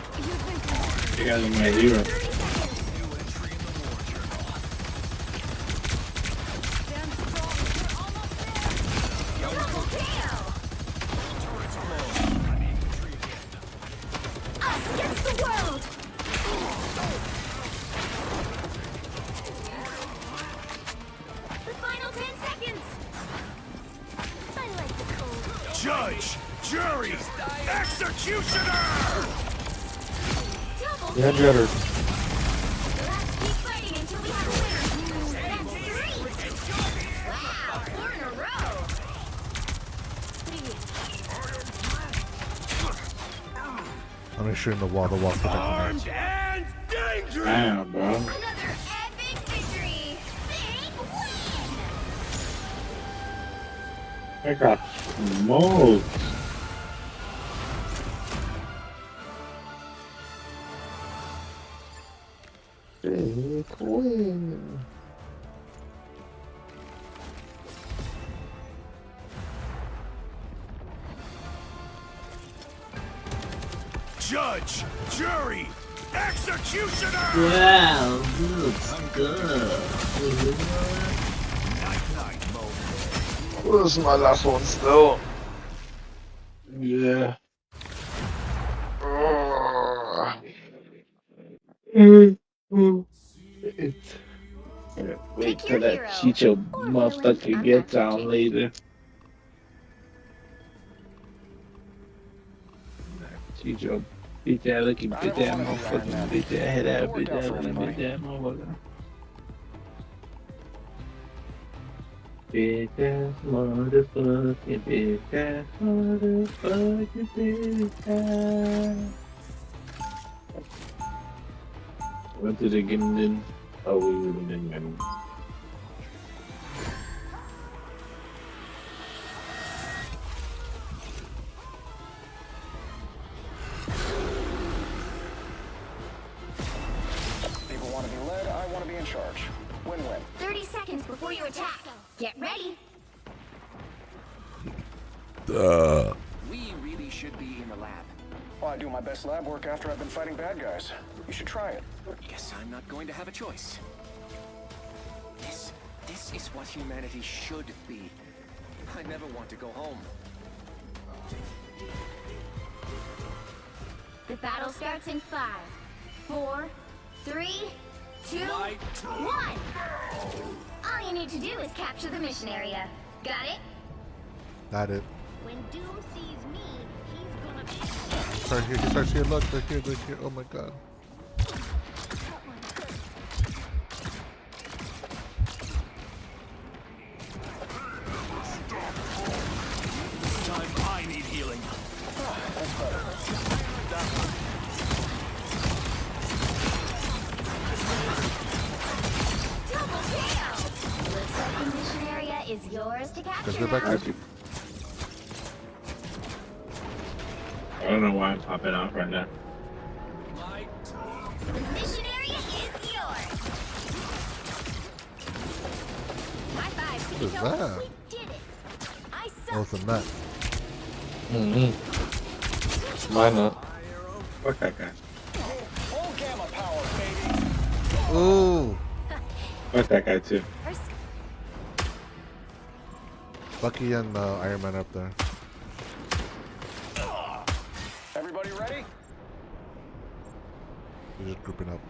[SPEAKER 3] You guys are my hero.
[SPEAKER 14] Us against the world! The final 10 seconds! I like the cold.
[SPEAKER 23] Judge, jury, executioner!
[SPEAKER 4] Yeah, Jetter.
[SPEAKER 14] Keep fighting until we have a winner. That's 3! Wow, 4 in a row!
[SPEAKER 5] I'll make sure in the wall protects the
[SPEAKER 23] Armed and dangerous!
[SPEAKER 3] Damn, bro.
[SPEAKER 14] Another epic victory! Big win!
[SPEAKER 3] I got smoked.
[SPEAKER 4] Big win.
[SPEAKER 23] Judge, jury, executioner!
[SPEAKER 17] Wow, looks good.
[SPEAKER 23] Night-night, Mo.
[SPEAKER 4] Well, this is my last one still.
[SPEAKER 3] Yeah. Wait till that Chicho motherfucker gets out later. Chicho, bitch ass looking bitch ass motherfucker, bitch ass head ass bitch ass looking bitch ass motherfucker. Bitch ass motherfucking bitch ass motherfucking bitch ass. What did it get in? Oh, we were in them.
[SPEAKER 8] People want to be led, I want to be in charge. Win-win.
[SPEAKER 14] 30 seconds before you attack. Get ready.
[SPEAKER 22] We really should be in the lab.
[SPEAKER 8] Well, I do my best lab work after I've been fighting bad guys. You should try it.
[SPEAKER 22] Guess I'm not going to have a choice. This is what humanity should be. I never want to go home.
[SPEAKER 14] The battle starts in 5, 4, 3, 2, 1. All you need to do is capture the mission area. Got it?
[SPEAKER 5] Got it.
[SPEAKER 14] When Doom sees me, he's gonna
[SPEAKER 5] Start here. He starts here. Look, they're here. They're here. Oh my god.
[SPEAKER 23] I need healing.
[SPEAKER 14] Double kill! Looks like the mission area is yours to capture.
[SPEAKER 5] Let's go back
[SPEAKER 14] now.
[SPEAKER 5] there.
[SPEAKER 3] I don't know why I'm popping off right now.
[SPEAKER 14] The mission area is yours. High five.
[SPEAKER 5] What is that?
[SPEAKER 14] We did it. I
[SPEAKER 5] Oh, it's a nut.
[SPEAKER 4] Mm-hmm. Why not?
[SPEAKER 3] Fuck that guy.
[SPEAKER 23] Full gamma power, baby.
[SPEAKER 5] Ooh.
[SPEAKER 3] Fuck that guy too.
[SPEAKER 5] Bucky and Iron Man are up there.
[SPEAKER 23] Everybody ready?
[SPEAKER 5] They're just grouping up.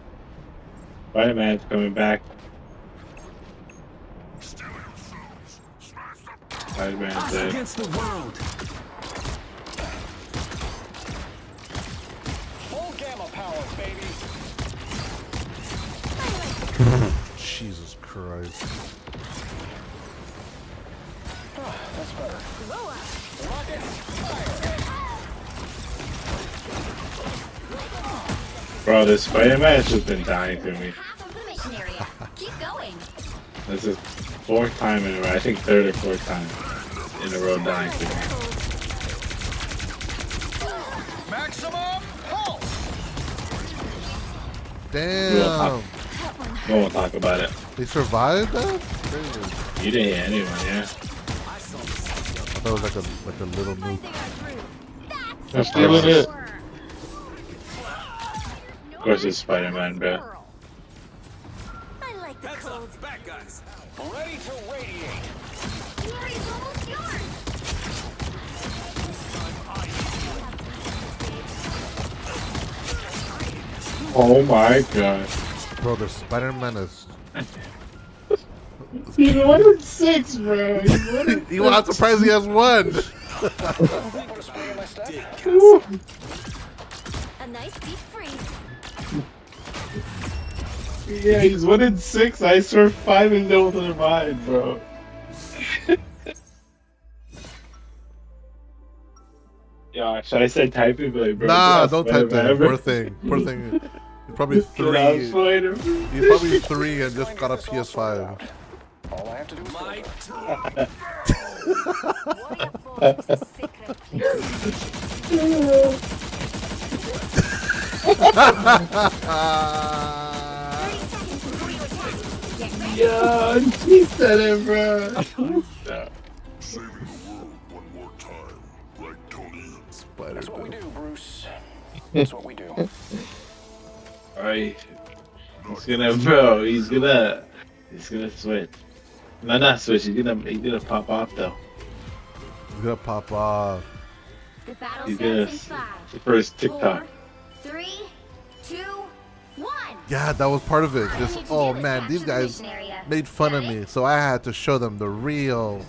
[SPEAKER 3] Spider-Man's coming back. Spider-Man's
[SPEAKER 23] Us
[SPEAKER 3] dead.
[SPEAKER 23] against the world. Full gamma power, baby.
[SPEAKER 5] Jesus Christ.
[SPEAKER 23] That's better. Rockets, fire.
[SPEAKER 3] Bro, this Spider-Man has just been dying to me.
[SPEAKER 14] half of the mission area. Keep going.
[SPEAKER 3] This is fourth time in a row. I think third or fourth time in a row dying to me.
[SPEAKER 23] Maximum pulse.
[SPEAKER 5] Damn.
[SPEAKER 3] We won't talk about it.
[SPEAKER 5] They survived that?
[SPEAKER 3] You didn't hit anyone, yeah?
[SPEAKER 5] I thought it was like a little nuke.
[SPEAKER 4] They're stealing it.
[SPEAKER 3] Of course it's Spider-Man, bro.
[SPEAKER 14] I like the cold.
[SPEAKER 23] Back guys. Ready to radiate.
[SPEAKER 14] The area's almost yours.
[SPEAKER 3] Oh my god.
[SPEAKER 5] Bro, the Spider-Man is...
[SPEAKER 3] He's 1-6, bro.
[SPEAKER 5] You I'm surprised he has one.
[SPEAKER 14] A nice deep freeze.
[SPEAKER 3] Yeah, he's 1-6. I swear 5-0 to the mind, bro. Yeah, should I say typing? Like, bro,
[SPEAKER 5] Nah, don't type that.
[SPEAKER 3] Bro.
[SPEAKER 5] Poor thing. Poor thing. He's probably three.
[SPEAKER 3] Yeah, I'm fighting.
[SPEAKER 5] He's probably 3 and just got a PS5.
[SPEAKER 23] All I have to do is
[SPEAKER 3] Yeah, he said it, bro.
[SPEAKER 11] Saving the world one more time, right, Tony?
[SPEAKER 23] That's what we do, Bruce. That's what we do.
[SPEAKER 3] Alright. He's gonna, bro, he's gonna switch. No, not switch, he's gonna pop off though.
[SPEAKER 5] He's gonna pop off.
[SPEAKER 14] The battle
[SPEAKER 3] He's
[SPEAKER 14] starts
[SPEAKER 3] gonna,
[SPEAKER 14] in 5,
[SPEAKER 3] for his TikTok.
[SPEAKER 14] 4, 3, 2, 1.
[SPEAKER 5] Yeah, that was part of it. Just, oh man, these guys made fun of me, so I had to show them the real.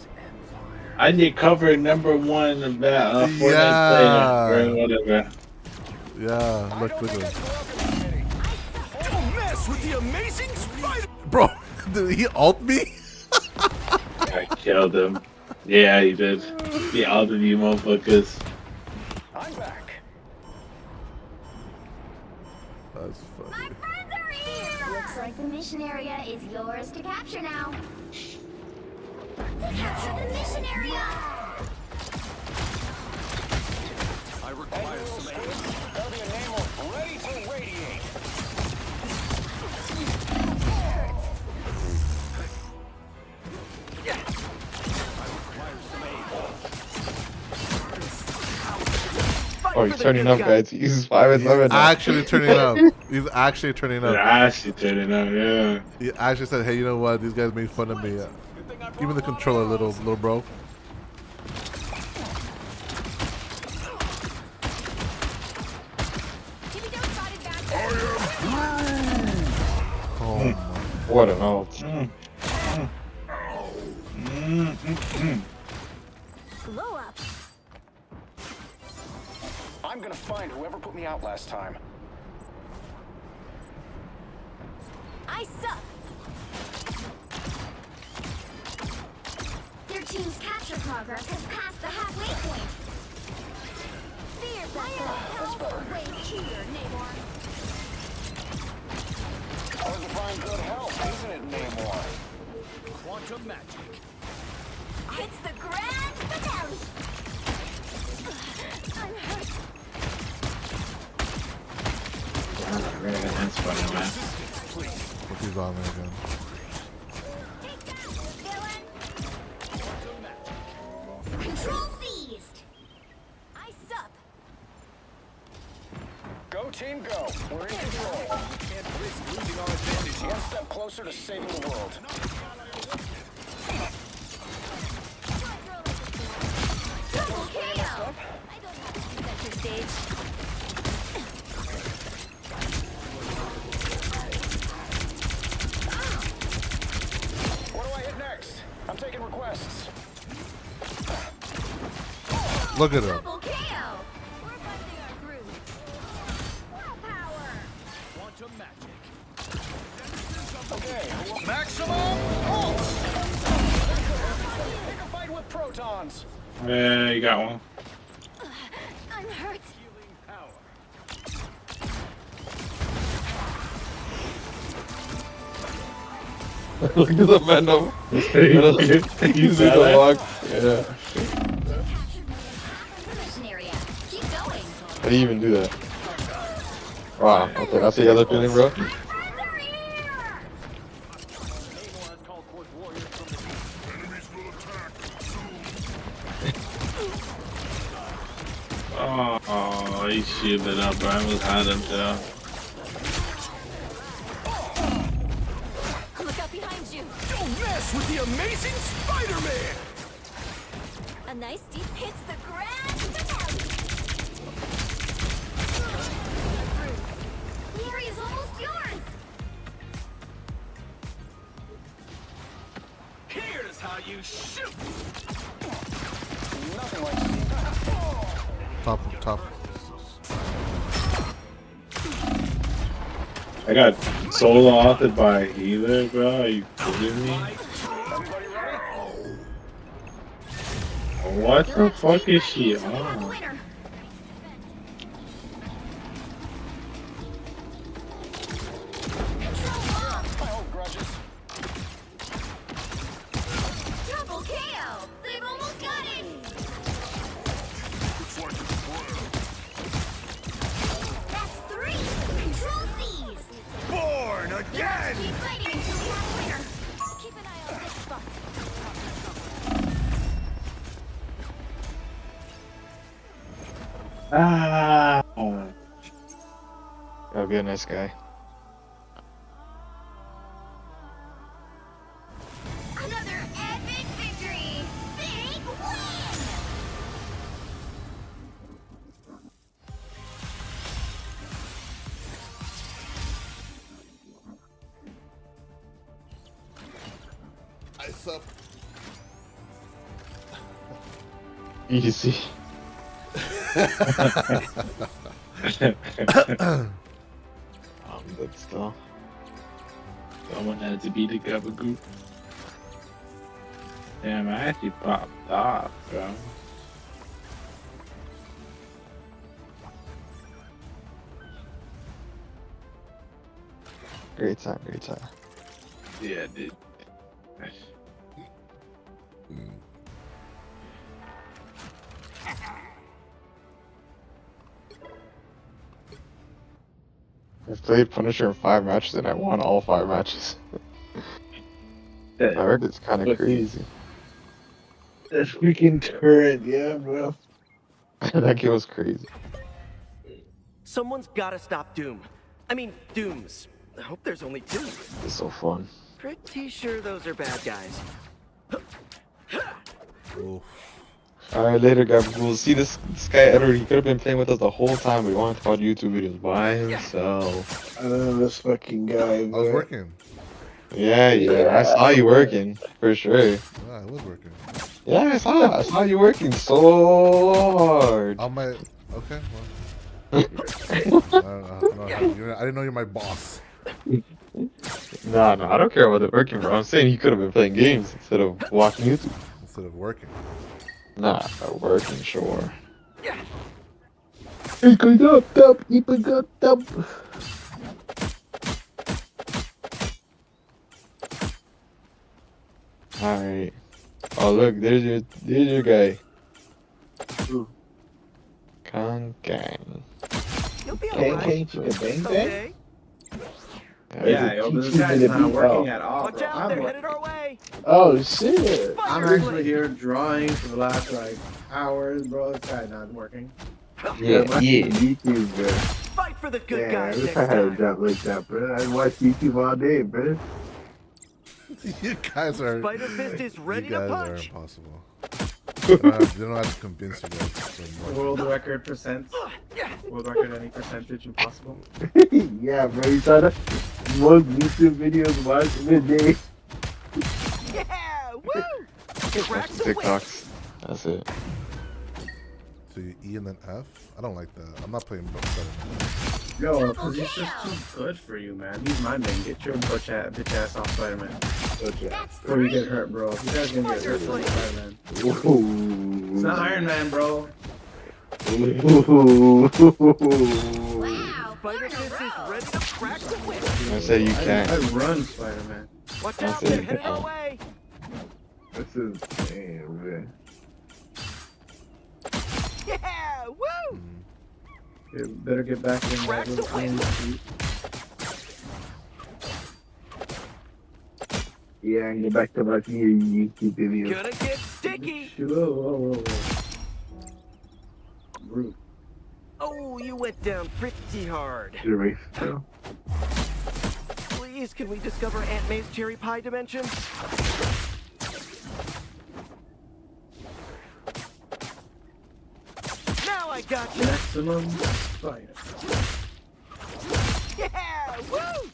[SPEAKER 3] I did cover #1 about Fortnite player, or whatever.
[SPEAKER 5] Yeah, look at him.
[SPEAKER 23] Don't mess with the amazing Spider.
[SPEAKER 5] Bro, did he ult me?
[SPEAKER 3] I killed him. Yeah, he did. He ulted you motherfuckers.
[SPEAKER 23] I'm back.
[SPEAKER 5] That's funny.
[SPEAKER 14] My friends are here! Looks like the mission area is yours to capture now. To capture the mission area!
[SPEAKER 23] I require some aid. Guardian Namor ready to radiate.
[SPEAKER 4] Oh, he's turning up, guys. He's 5-11 now.
[SPEAKER 5] Actually turning up. He's actually turning up.
[SPEAKER 3] They're actually turning up, yeah.
[SPEAKER 5] He actually said, "Hey, you know what? These guys made fun of me. Give me the controller, little bro." Oh my.
[SPEAKER 4] What an ult.
[SPEAKER 14] Blow up.
[SPEAKER 8] I'm gonna find whoever put me out last time.
[SPEAKER 14] I suck. Their team's capture progress has passed the halfway point. Fear
[SPEAKER 8] That's better.
[SPEAKER 14] way here, Namor.
[SPEAKER 8] Hard to find good help, isn't it, Namor?
[SPEAKER 22] Quantum magic.
[SPEAKER 14] It's the grand finale. I'm hurt.
[SPEAKER 3] That's funny, man.
[SPEAKER 5] Look, he's on there again.
[SPEAKER 14] Control seized. Ice up.
[SPEAKER 8] Go team, go. We're in control.
[SPEAKER 22] Can't risk losing our advantage here.
[SPEAKER 8] One step closer to saving the world.
[SPEAKER 14] Double KO. I don't have to be center stage.
[SPEAKER 8] What do I hit next? I'm taking requests.
[SPEAKER 5] Look at him.
[SPEAKER 14] Double KO. We're finding our groove. Willpower.
[SPEAKER 22] Quantum magic.
[SPEAKER 8] Okay. Maximum pulse. Pick a fight with protons.
[SPEAKER 3] Yeah, you got one.
[SPEAKER 14] I'm hurt.
[SPEAKER 22] Healing power.
[SPEAKER 4] Look at the Venom. He's in the lock. Yeah.
[SPEAKER 14] Mission area. Keep going.
[SPEAKER 4] How do you even do that? Wow. Okay, that's the other feeling, bro.
[SPEAKER 3] Oh, he shielded up, bro. I almost had him too.
[SPEAKER 14] Look out behind you.
[SPEAKER 22] Don't mess with the amazing Spider-Man.
[SPEAKER 14] A nice deep hits the grand finale. The area's almost yours.
[SPEAKER 22] Here's how you shoot.
[SPEAKER 8] Nothing like
[SPEAKER 5] Top.
[SPEAKER 3] I got solo authored by a healer, bro. Are you kidding me? What the fuck is she on?
[SPEAKER 14] Double KO. They've almost got it. That's 3. Control seized.
[SPEAKER 22] Born again.
[SPEAKER 14] Keep fighting until we have a winner. Keep an eye on this spot.
[SPEAKER 3] Ah.
[SPEAKER 4] Gotta be a nice guy.
[SPEAKER 14] Another epic victory. Big win.
[SPEAKER 5] Ice up.
[SPEAKER 4] Easy. Good still.
[SPEAKER 3] Someone had to be the gabagoop. Damn, I actually popped off, bro.
[SPEAKER 4] Great time.
[SPEAKER 3] Yeah, dude.
[SPEAKER 4] I've played Punisher in 5 matches and I won all 5 matches. I heard it's kind of crazy.
[SPEAKER 3] That freaking turret, yeah, bro.
[SPEAKER 4] That game was crazy.
[SPEAKER 13] Someone's gotta stop Doom. I mean, Dooms. I hope there's only 2.
[SPEAKER 4] It's so fun.
[SPEAKER 13] Pretty sure those are bad guys.
[SPEAKER 4] Alright, later, guys. We'll see this guy, Edward. He could have been playing with us the whole time. We wanted to watch YouTube videos by himself.
[SPEAKER 3] I know this fucking guy.
[SPEAKER 5] I was working.
[SPEAKER 4] Yeah, I saw you working, for sure.
[SPEAKER 5] Yeah, I was working.
[SPEAKER 4] Yeah, I saw you working so hard.
[SPEAKER 5] On my Okay, well. I didn't know you're my boss.
[SPEAKER 4] Nah, I don't care about the working, bro. I'm saying he could have been playing games instead of watching YouTube.
[SPEAKER 5] Instead of working.
[SPEAKER 4] Nah, working, sure. Alright. Oh look, there's your guy. Kong Gang.
[SPEAKER 13] You'll be
[SPEAKER 3] Gang,
[SPEAKER 13] alright.
[SPEAKER 3] gang, bang, bang?
[SPEAKER 13] Someday.
[SPEAKER 3] Yeah, yo, this guy's not working at all,
[SPEAKER 13] Watch
[SPEAKER 3] bro.
[SPEAKER 13] out, they're headed our way.
[SPEAKER 3] Oh shit! I'm
[SPEAKER 13] Fire
[SPEAKER 3] actually here drawing for the last like hours, bro. This guy's not working.
[SPEAKER 4] Yeah.
[SPEAKER 3] YouTube, bro.
[SPEAKER 13] Fight for the good
[SPEAKER 3] Yeah,
[SPEAKER 13] guys
[SPEAKER 3] I wish
[SPEAKER 13] next
[SPEAKER 3] I had a
[SPEAKER 13] time.
[SPEAKER 3] job like that, bro. I watch YouTube all day, bro.
[SPEAKER 5] You guys are.
[SPEAKER 13] Spider Fist is ready
[SPEAKER 5] you guys
[SPEAKER 13] to
[SPEAKER 5] are
[SPEAKER 13] punch.
[SPEAKER 5] impossible. They don't have to convince you guys. anymore.
[SPEAKER 3] World record percent. World record any percentage impossible.
[SPEAKER 15] Yeah, bro. You saw the most YouTube videos watched in a day.
[SPEAKER 13] Yeah, woo! Crack the whip.
[SPEAKER 4] TikToks. That's it.
[SPEAKER 5] So you E and then F? I don't like that. I'm not playing Spider-Man.
[SPEAKER 3] Yo, because he's just too good for you, man. He's my man. Get your bitch ass off Spider-Man. Before you get hurt, bro. You guys gonna get hurt from Spider-Man. It's not Iron Man, bro.
[SPEAKER 13] Wow, Spider Fist is ready to crack the whip.
[SPEAKER 4] I say you can't.
[SPEAKER 3] I run Spider-Man.
[SPEAKER 13] Watch
[SPEAKER 4] I
[SPEAKER 13] out,
[SPEAKER 4] say
[SPEAKER 13] they're
[SPEAKER 4] you
[SPEAKER 13] headed our
[SPEAKER 4] can't.
[SPEAKER 13] way.
[SPEAKER 15] This is damn, man.
[SPEAKER 13] Yeah, woo!
[SPEAKER 3] You better get back in that little clean seat.
[SPEAKER 15] Yeah, and get back to watching your YouTube videos.
[SPEAKER 13] Gonna get sticky.
[SPEAKER 3] Whoa. Rude.
[SPEAKER 13] Oh, you went down pretty hard.
[SPEAKER 15] Erase, bro.
[SPEAKER 13] Please, can we discover Aunt May's cherry pie dimension? Now I got you.
[SPEAKER 3] Maximum Spider.
[SPEAKER 13] Yeah, woo!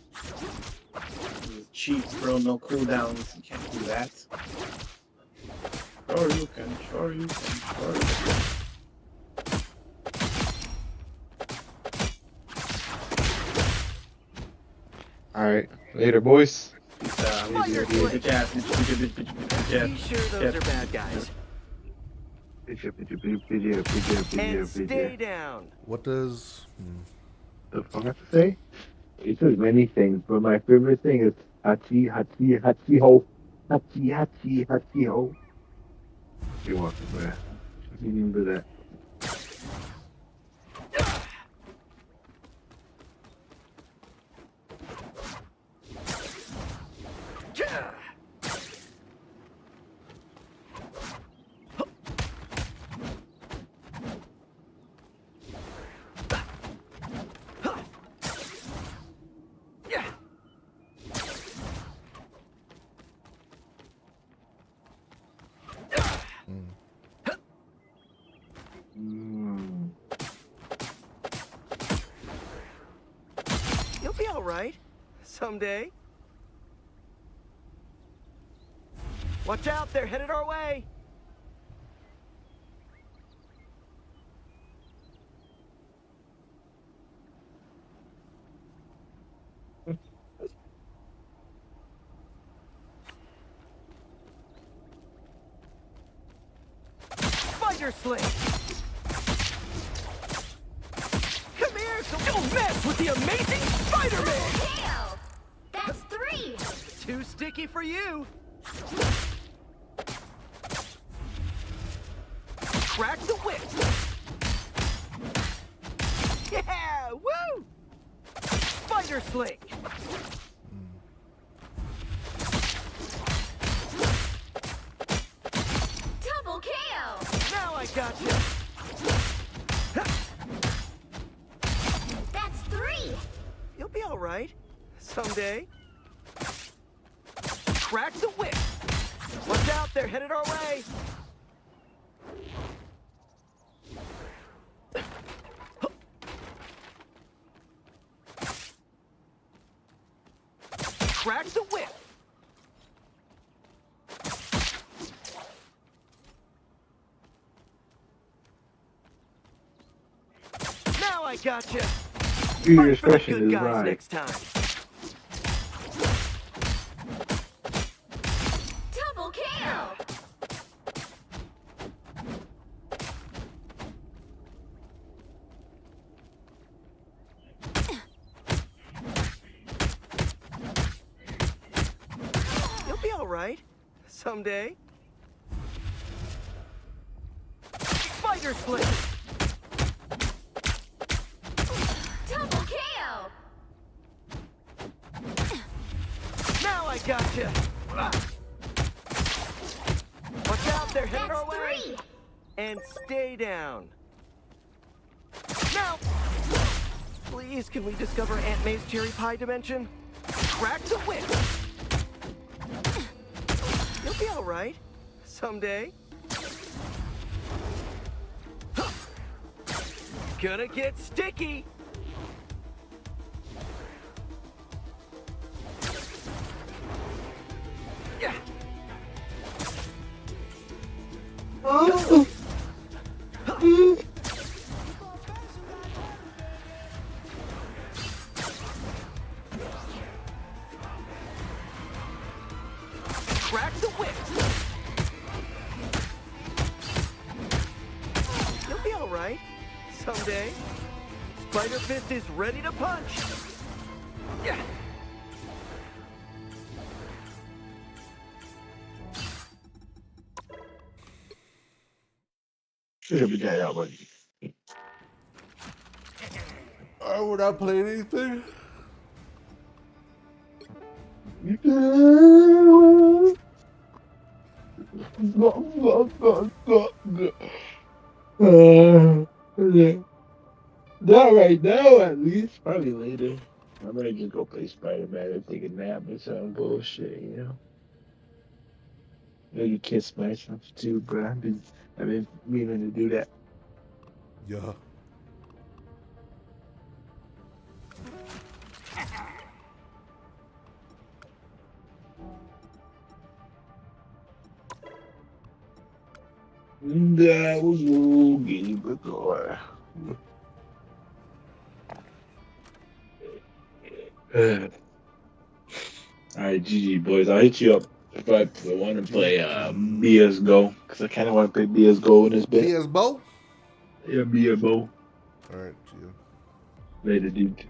[SPEAKER 3] These cheats, bro. No cooldowns. You can't do that. Sure you can. Sure you can.
[SPEAKER 4] Alright. Later, boys.
[SPEAKER 13] Be sure those are bad guys. And stay down.
[SPEAKER 5] What does...
[SPEAKER 15] The fuck I have to say? It says many things, but my favorite thing is Hachi, Hachi, Hachi Ho. Hachi, Hachi, Hachi Ho. You're welcome, man. Remember that.
[SPEAKER 13] You'll be all right. Someday. Watch out, they're headed our way. Spider Sling! Come here, so don't mess with the amazing Spider-Man!
[SPEAKER 14] Tail! That's 3!
[SPEAKER 13] Too sticky for you! Crack the whip! Yeah! Woo! Spider Sling!
[SPEAKER 14] Double KO!
[SPEAKER 13] Now I got you!
[SPEAKER 14] That's 3!
[SPEAKER 13] You'll be all right. Someday. Crack the whip! Watch out, they're headed our way! Crack the whip! I gotcha.
[SPEAKER 15] Your
[SPEAKER 13] Fight for the
[SPEAKER 15] expression
[SPEAKER 13] good
[SPEAKER 15] is
[SPEAKER 13] guys
[SPEAKER 15] right.
[SPEAKER 13] next time.
[SPEAKER 14] Double KO!
[SPEAKER 13] You'll be all right. Someday. Spider Slick!
[SPEAKER 14] Double KO!
[SPEAKER 13] Now I gotcha. Watch out, they're heading
[SPEAKER 14] That's
[SPEAKER 13] our way.
[SPEAKER 14] 3!
[SPEAKER 13] And stay down. Now! Please, can we discover Aunt May's cherry pie dimension? Crack the whip! You'll be all right. Someday. Gonna get sticky! Yeah. Crack the whip! You'll be all right. Someday. Spider Fist is ready to punch! Yeah.
[SPEAKER 15] Should have been that out, buddy.
[SPEAKER 5] I would not play anything.
[SPEAKER 15] Not right now, at least. Probably later. I'm gonna just go play Spider-Man and take a nap or some bullshit, you know? Maybe kiss myself too, bro. I've been meaning to do that.
[SPEAKER 5] Yeah.
[SPEAKER 15] That was Boogie before. Alright, GG boys. I'll hit you up if I want to play BS Go. Because I kind of want to play BS Go in this bit.
[SPEAKER 5] BS Bow?
[SPEAKER 15] Yeah, BS Go.
[SPEAKER 5] Alright, see you.
[SPEAKER 15] Later, dude.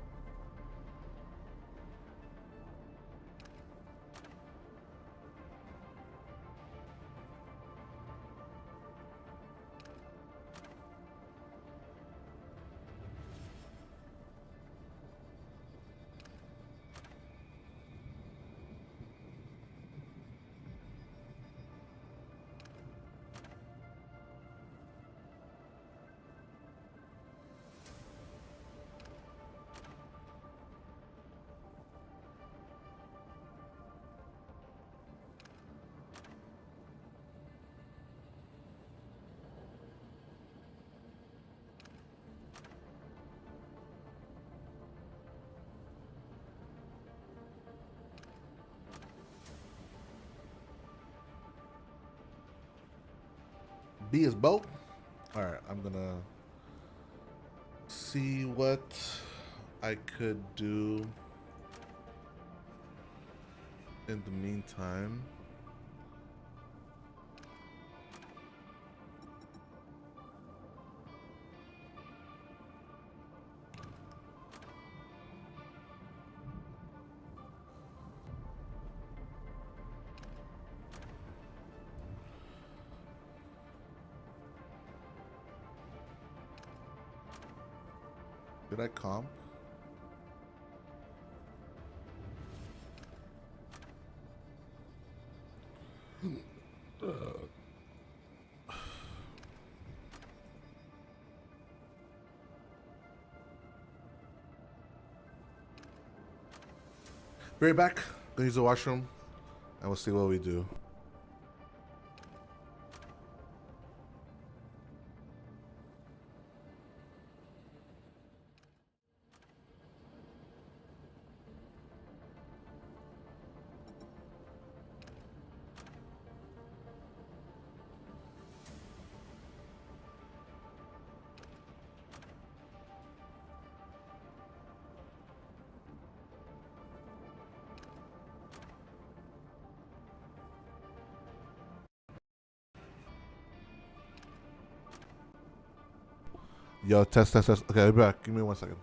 [SPEAKER 5] B is Bo. Alright, I'm gonna see what I could do in the meantime. Did I comp? Be right back. Gonna use the washroom, and we'll see what we do. Yo, test, test, test. Okay, I'll be back. Give me 1 second.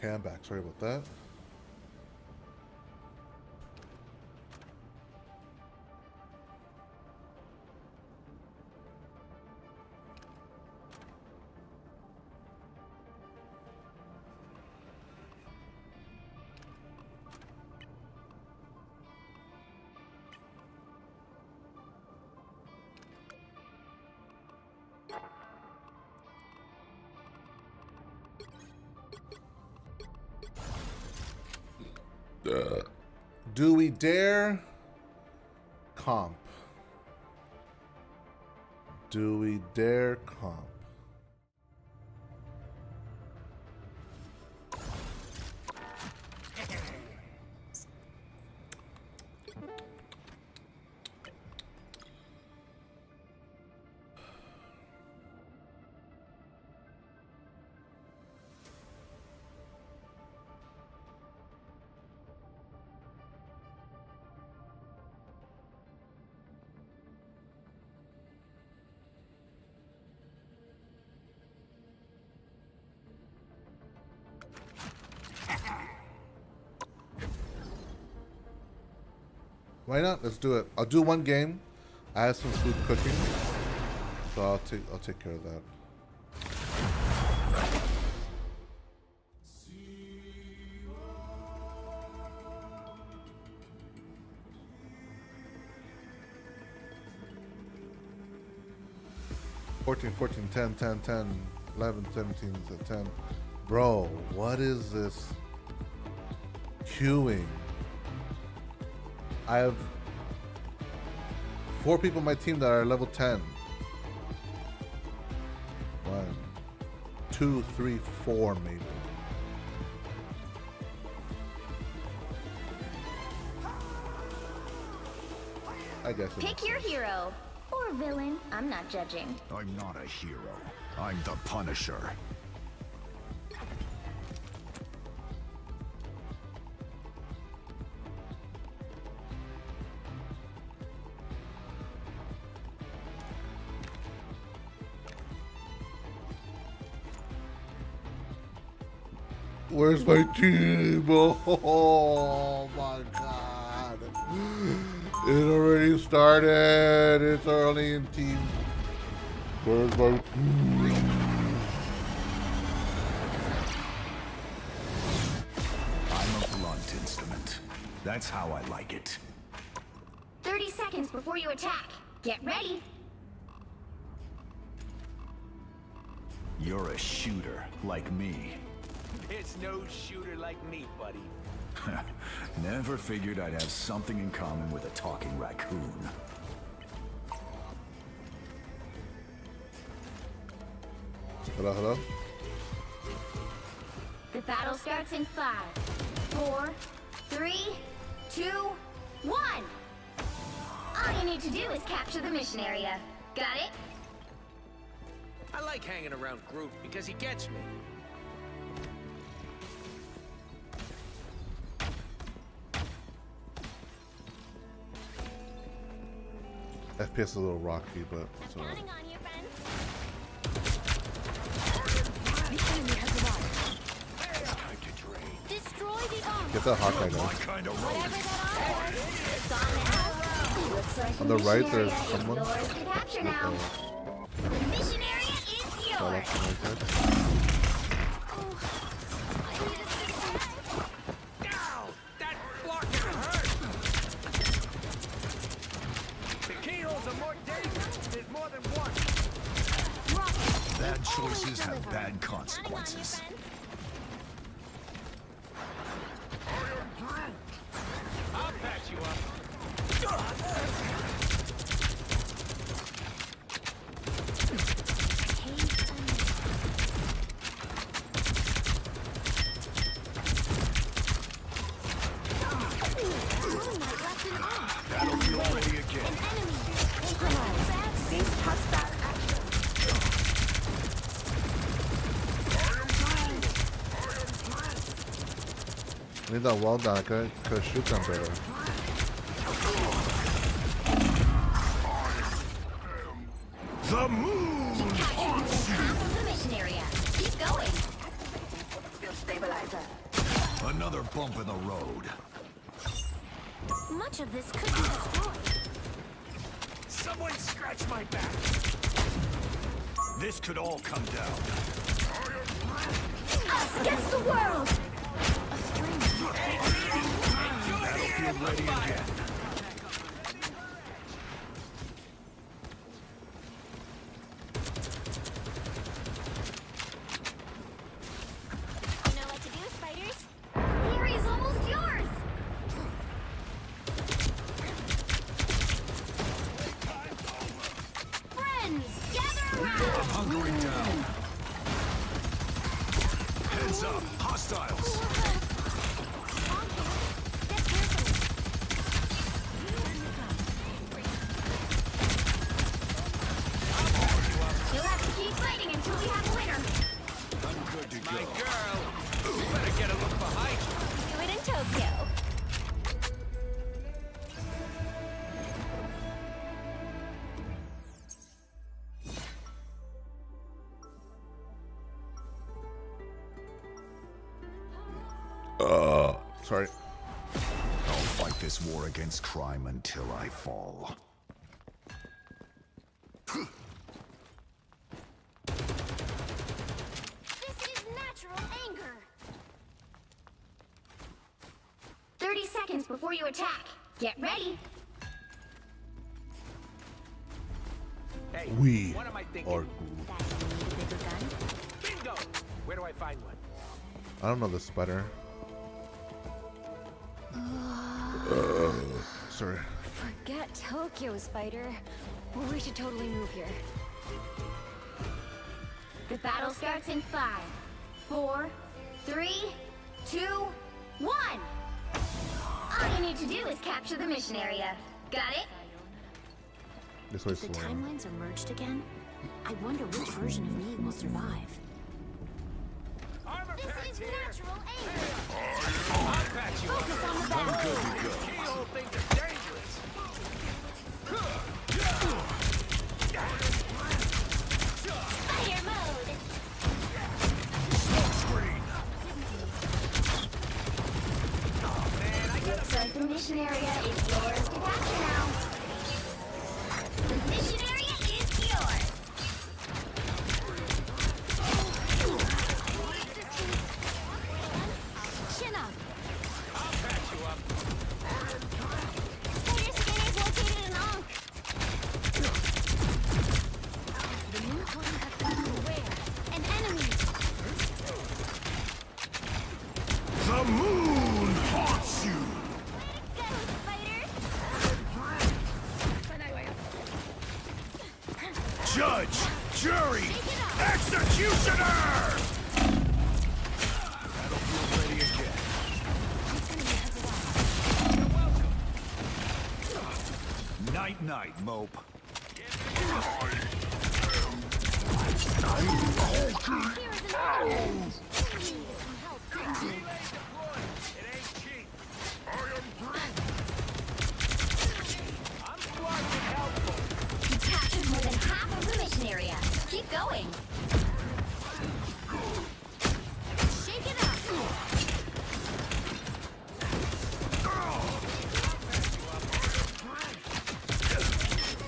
[SPEAKER 5] Okay, I'm back. Sorry about that. Do we dare comp? Do we dare comp? Why not? Let's do it. I'll do one game. I have some food cooking, so I'll take care of that. $14, $14, $10, $10, $10, $11, $17, $10. Bro, what is this queuing? I have 4 people on my team that are level 10. 1, 2, 3, 4 maybe. I guess.
[SPEAKER 14] Pick your hero or villain. I'm not judging.
[SPEAKER 1] I'm not a hero. I'm the Punisher.
[SPEAKER 5] Where's my team? Oh my god. It already started. It's early in team. Where's my team?
[SPEAKER 1] I'm a blunt instrument. That's how I like it.
[SPEAKER 14] 30 seconds before you attack. Get ready.
[SPEAKER 1] You're a shooter like me.
[SPEAKER 22] There's no shooter like me, buddy.
[SPEAKER 1] Never figured I'd have something in common with a talking raccoon.
[SPEAKER 5] Hello, hello?
[SPEAKER 14] The battle starts in 5, 4, 3, 2, 1. All you need to do is capture the mission area. Got it?
[SPEAKER 22] I like hanging around Groot because he gets me.
[SPEAKER 5] FPS is a little rocky, but it's alright.
[SPEAKER 14] Destroy the armor.
[SPEAKER 5] Get that Hawkeye guy.
[SPEAKER 14] Whatever that armor is,
[SPEAKER 5] On the right, there's someone.
[SPEAKER 14] yours to capture now. The mission area is yours.
[SPEAKER 22] That block hurt. The keyholes are more dangerous. There's more than one.
[SPEAKER 1] Bad choices have bad consequences.
[SPEAKER 22] I'll patch you up.
[SPEAKER 1] That'll be already again.
[SPEAKER 5] I need that wall down. I could shoot them better.
[SPEAKER 1] The moon
[SPEAKER 14] Half of the mission area. Keep going.
[SPEAKER 8] Skill stabilizer.
[SPEAKER 1] Another bump in the road.
[SPEAKER 14] Much of this could be destroyed.
[SPEAKER 22] Someone scratch my back.
[SPEAKER 1] This could all come down.
[SPEAKER 14] Us against the world! A stranger.
[SPEAKER 1] Battlefield ready again.
[SPEAKER 14] You know what to do, spiders? The area's almost yours! Friends, gather around!
[SPEAKER 1] Hunkering down. Heads up, hostiles.
[SPEAKER 14] You'll have to keep fighting until we have a winner.
[SPEAKER 1] I'm good to
[SPEAKER 9] My
[SPEAKER 1] go.
[SPEAKER 9] girl, you better get a look behind you.
[SPEAKER 14] Do it in Tokyo.
[SPEAKER 5] Sorry.
[SPEAKER 1] I'll fight this war against crime until I fall.
[SPEAKER 14] This is natural anger. 30 seconds before you attack. Get ready.
[SPEAKER 22] Hey,
[SPEAKER 5] We
[SPEAKER 22] what am I thinking?
[SPEAKER 5] are.
[SPEAKER 22] Bingo! Where do I find one?
[SPEAKER 5] I don't know the spider. Sorry.
[SPEAKER 10] Forget Tokyo, Spider. We should totally move here.
[SPEAKER 14] The battle starts in 5, 4, 3, 2, 1. All you need to do is capture the mission area. Got it?
[SPEAKER 5] This way
[SPEAKER 10] If the
[SPEAKER 5] slow.
[SPEAKER 10] timelines are merged again, I wonder which version of me will survive.
[SPEAKER 14] This is natural anger.
[SPEAKER 22] I'll patch you
[SPEAKER 14] Focus on the
[SPEAKER 22] up.
[SPEAKER 14] battlefield.
[SPEAKER 22] Keyhole things are dangerous.
[SPEAKER 14] Fire mode.
[SPEAKER 1] Smoke screen.
[SPEAKER 14] Looks like the mission area is yours to capture now. The mission area is yours. Chin up.
[SPEAKER 22] I'll patch you up.
[SPEAKER 14] Spider skin is located in Ankh. The new home has been aware. An enemy.
[SPEAKER 1] The moon haunts you.
[SPEAKER 14] Go, spider.
[SPEAKER 1] Judge, jury, executioner. Battlefield ready again. Night, night, mope.
[SPEAKER 14] You captured more than half of the mission area. Keep going. Shake it up.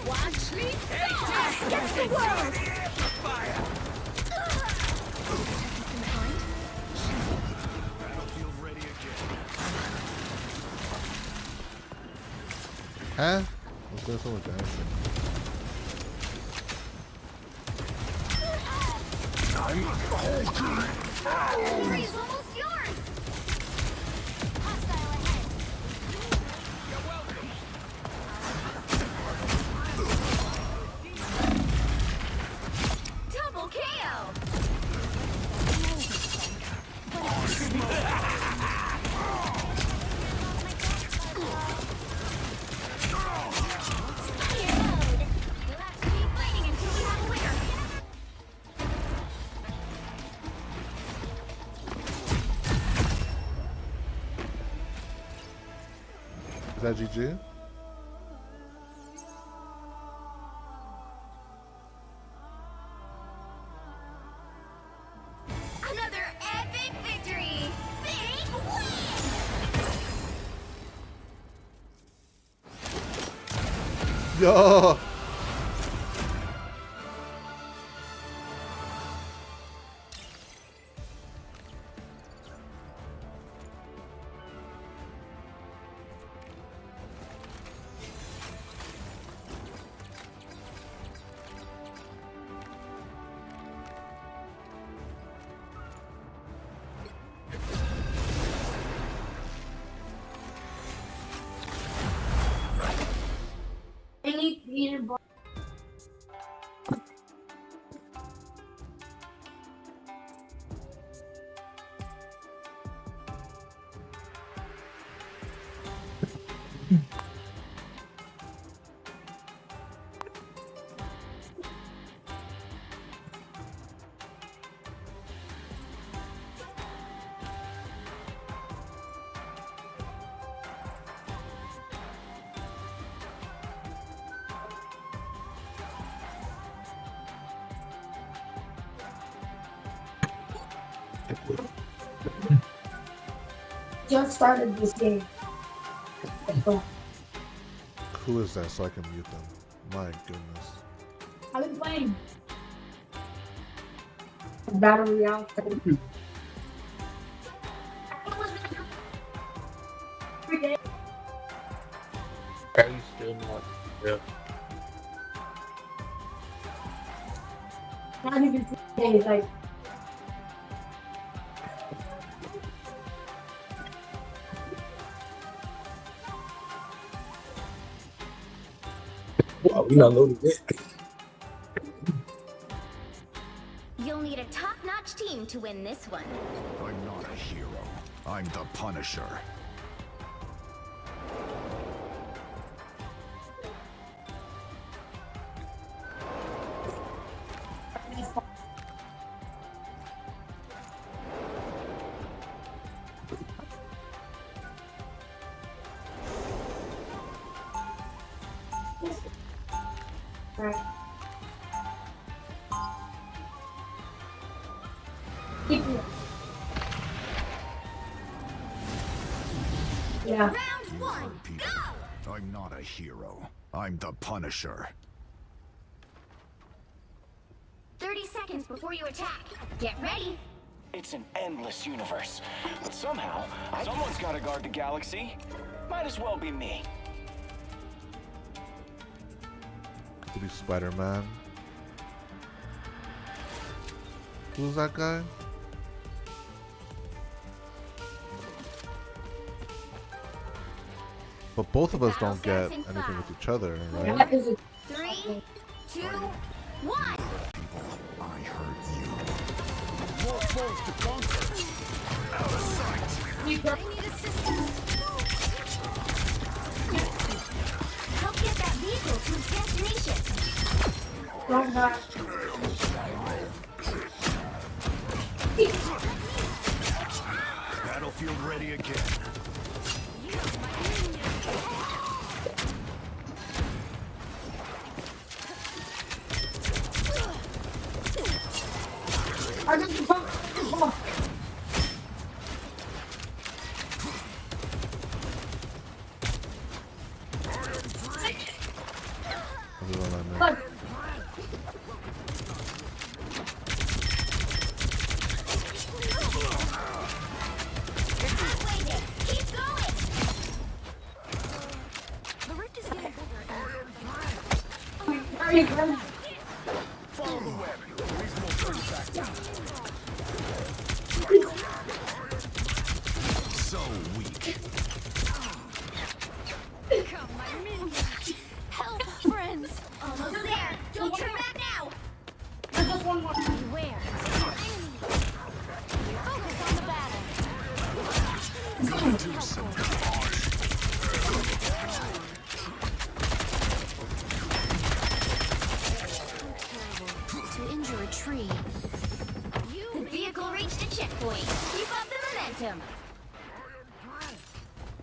[SPEAKER 14] Watch me fall against the world.
[SPEAKER 1] Battlefield ready again.
[SPEAKER 5] Huh? What's there so much action?
[SPEAKER 14] The area's almost yours. Hostile ahead.
[SPEAKER 22] You're welcome.
[SPEAKER 14] Double KO. Fire mode. You'll have to keep fighting until we have a winner.
[SPEAKER 5] Is that GG?
[SPEAKER 14] Another epic victory! Big win!
[SPEAKER 5] Yo.
[SPEAKER 16] Just started this game.
[SPEAKER 5] Who is that so I can mute them? My goodness.
[SPEAKER 16] I've been playing Battle Royale.
[SPEAKER 15] Are you still not? Yeah.
[SPEAKER 16] Not even 3 days, like.
[SPEAKER 15] Wow, we not loaded yet.
[SPEAKER 14] You'll need a top-notch team to win this one.
[SPEAKER 1] I'm not a hero. I'm the Punisher.
[SPEAKER 16] Yeah.
[SPEAKER 1] You heard people. I'm not a hero. I'm the Punisher.
[SPEAKER 14] 30 seconds before you attack. Get ready.
[SPEAKER 8] It's an endless universe. But somehow, someone's got to guard the galaxy. Might as well be me.
[SPEAKER 5] Could be Spider-Man. Who's that guy? But both of us don't get anything with each other, right?
[SPEAKER 14] 3, 2, 1.
[SPEAKER 1] I heard you. More foes to conquer. Out of sight.
[SPEAKER 14] I need assistance. Help get that vehicle to its destination.
[SPEAKER 1] Battlefield ready again.
[SPEAKER 8] Follow the web. Reasonable turn back down.
[SPEAKER 1] So weak.
[SPEAKER 14] Come, my minion. Help, friends. Almost there. Don't turn back now.
[SPEAKER 16] There's just one more.
[SPEAKER 14] Beware. Focus on the battle.
[SPEAKER 1] Gonna do some
[SPEAKER 14] To injure a tree. The vehicle reached a checkpoint. Keep up the momentum.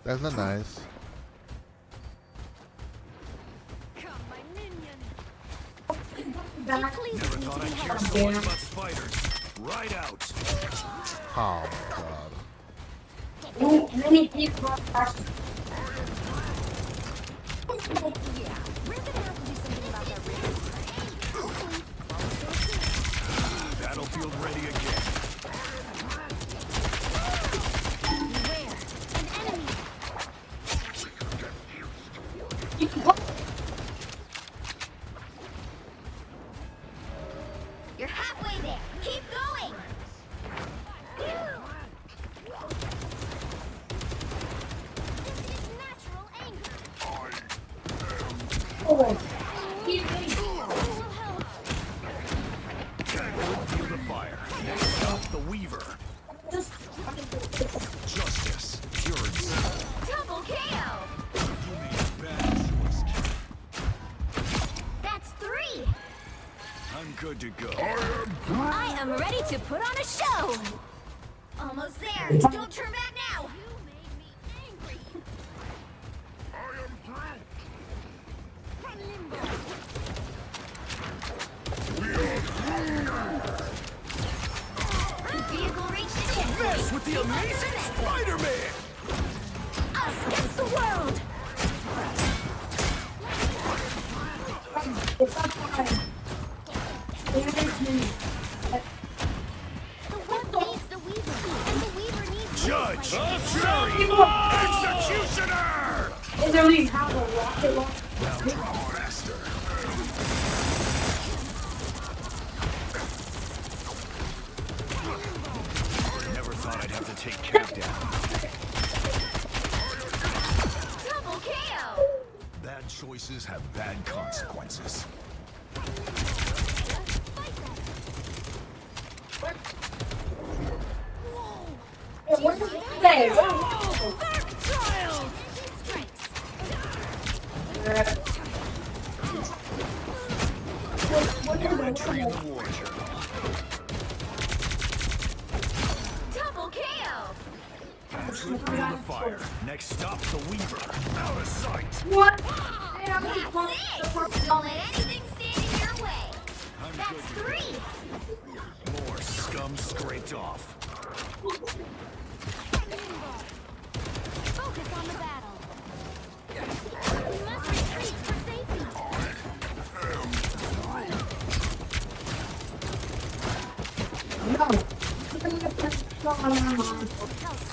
[SPEAKER 5] That's not nice.
[SPEAKER 14] Come, my minion.
[SPEAKER 1] Never thought I'd care so much about spiders. Right out.
[SPEAKER 5] Oh my god.
[SPEAKER 16] Many people are
[SPEAKER 1] Battlefield ready again.
[SPEAKER 14] You're halfway there. Keep going. This is natural anger.
[SPEAKER 1] Feel the fire. Next stop, the Weaver. Justice. Purity.
[SPEAKER 14] Double KO.
[SPEAKER 1] You made a bad choice, kid.
[SPEAKER 14] That's 3.
[SPEAKER 1] I'm good to go.
[SPEAKER 14] I am ready to put on a show. Almost there. Don't turn back now. You made me angry. Run limbo. The vehicle reached its end.
[SPEAKER 1] Mess with the amazing Spider-Man!
[SPEAKER 14] Us against the world. The world needs the Weaver, and the Weaver needs
[SPEAKER 1] Judge!
[SPEAKER 14] the
[SPEAKER 1] Jury! Executioner!
[SPEAKER 16] Literally have a rocket launcher.
[SPEAKER 1] Now draw faster. Never thought I'd have to take Cap down.
[SPEAKER 14] double KO.
[SPEAKER 1] Bad choices have bad consequences.
[SPEAKER 16] Where's the day?
[SPEAKER 1] New entry in the war journal.
[SPEAKER 14] Double KO.
[SPEAKER 1] Feel the fire. Next stop, the Weaver. Out of sight.
[SPEAKER 16] What?
[SPEAKER 14] That's it. Don't let anything stand in your way. That's 3.
[SPEAKER 1] More scum scraped off.
[SPEAKER 14] Focus on the battle. We must retreat for safety.
[SPEAKER 16] No.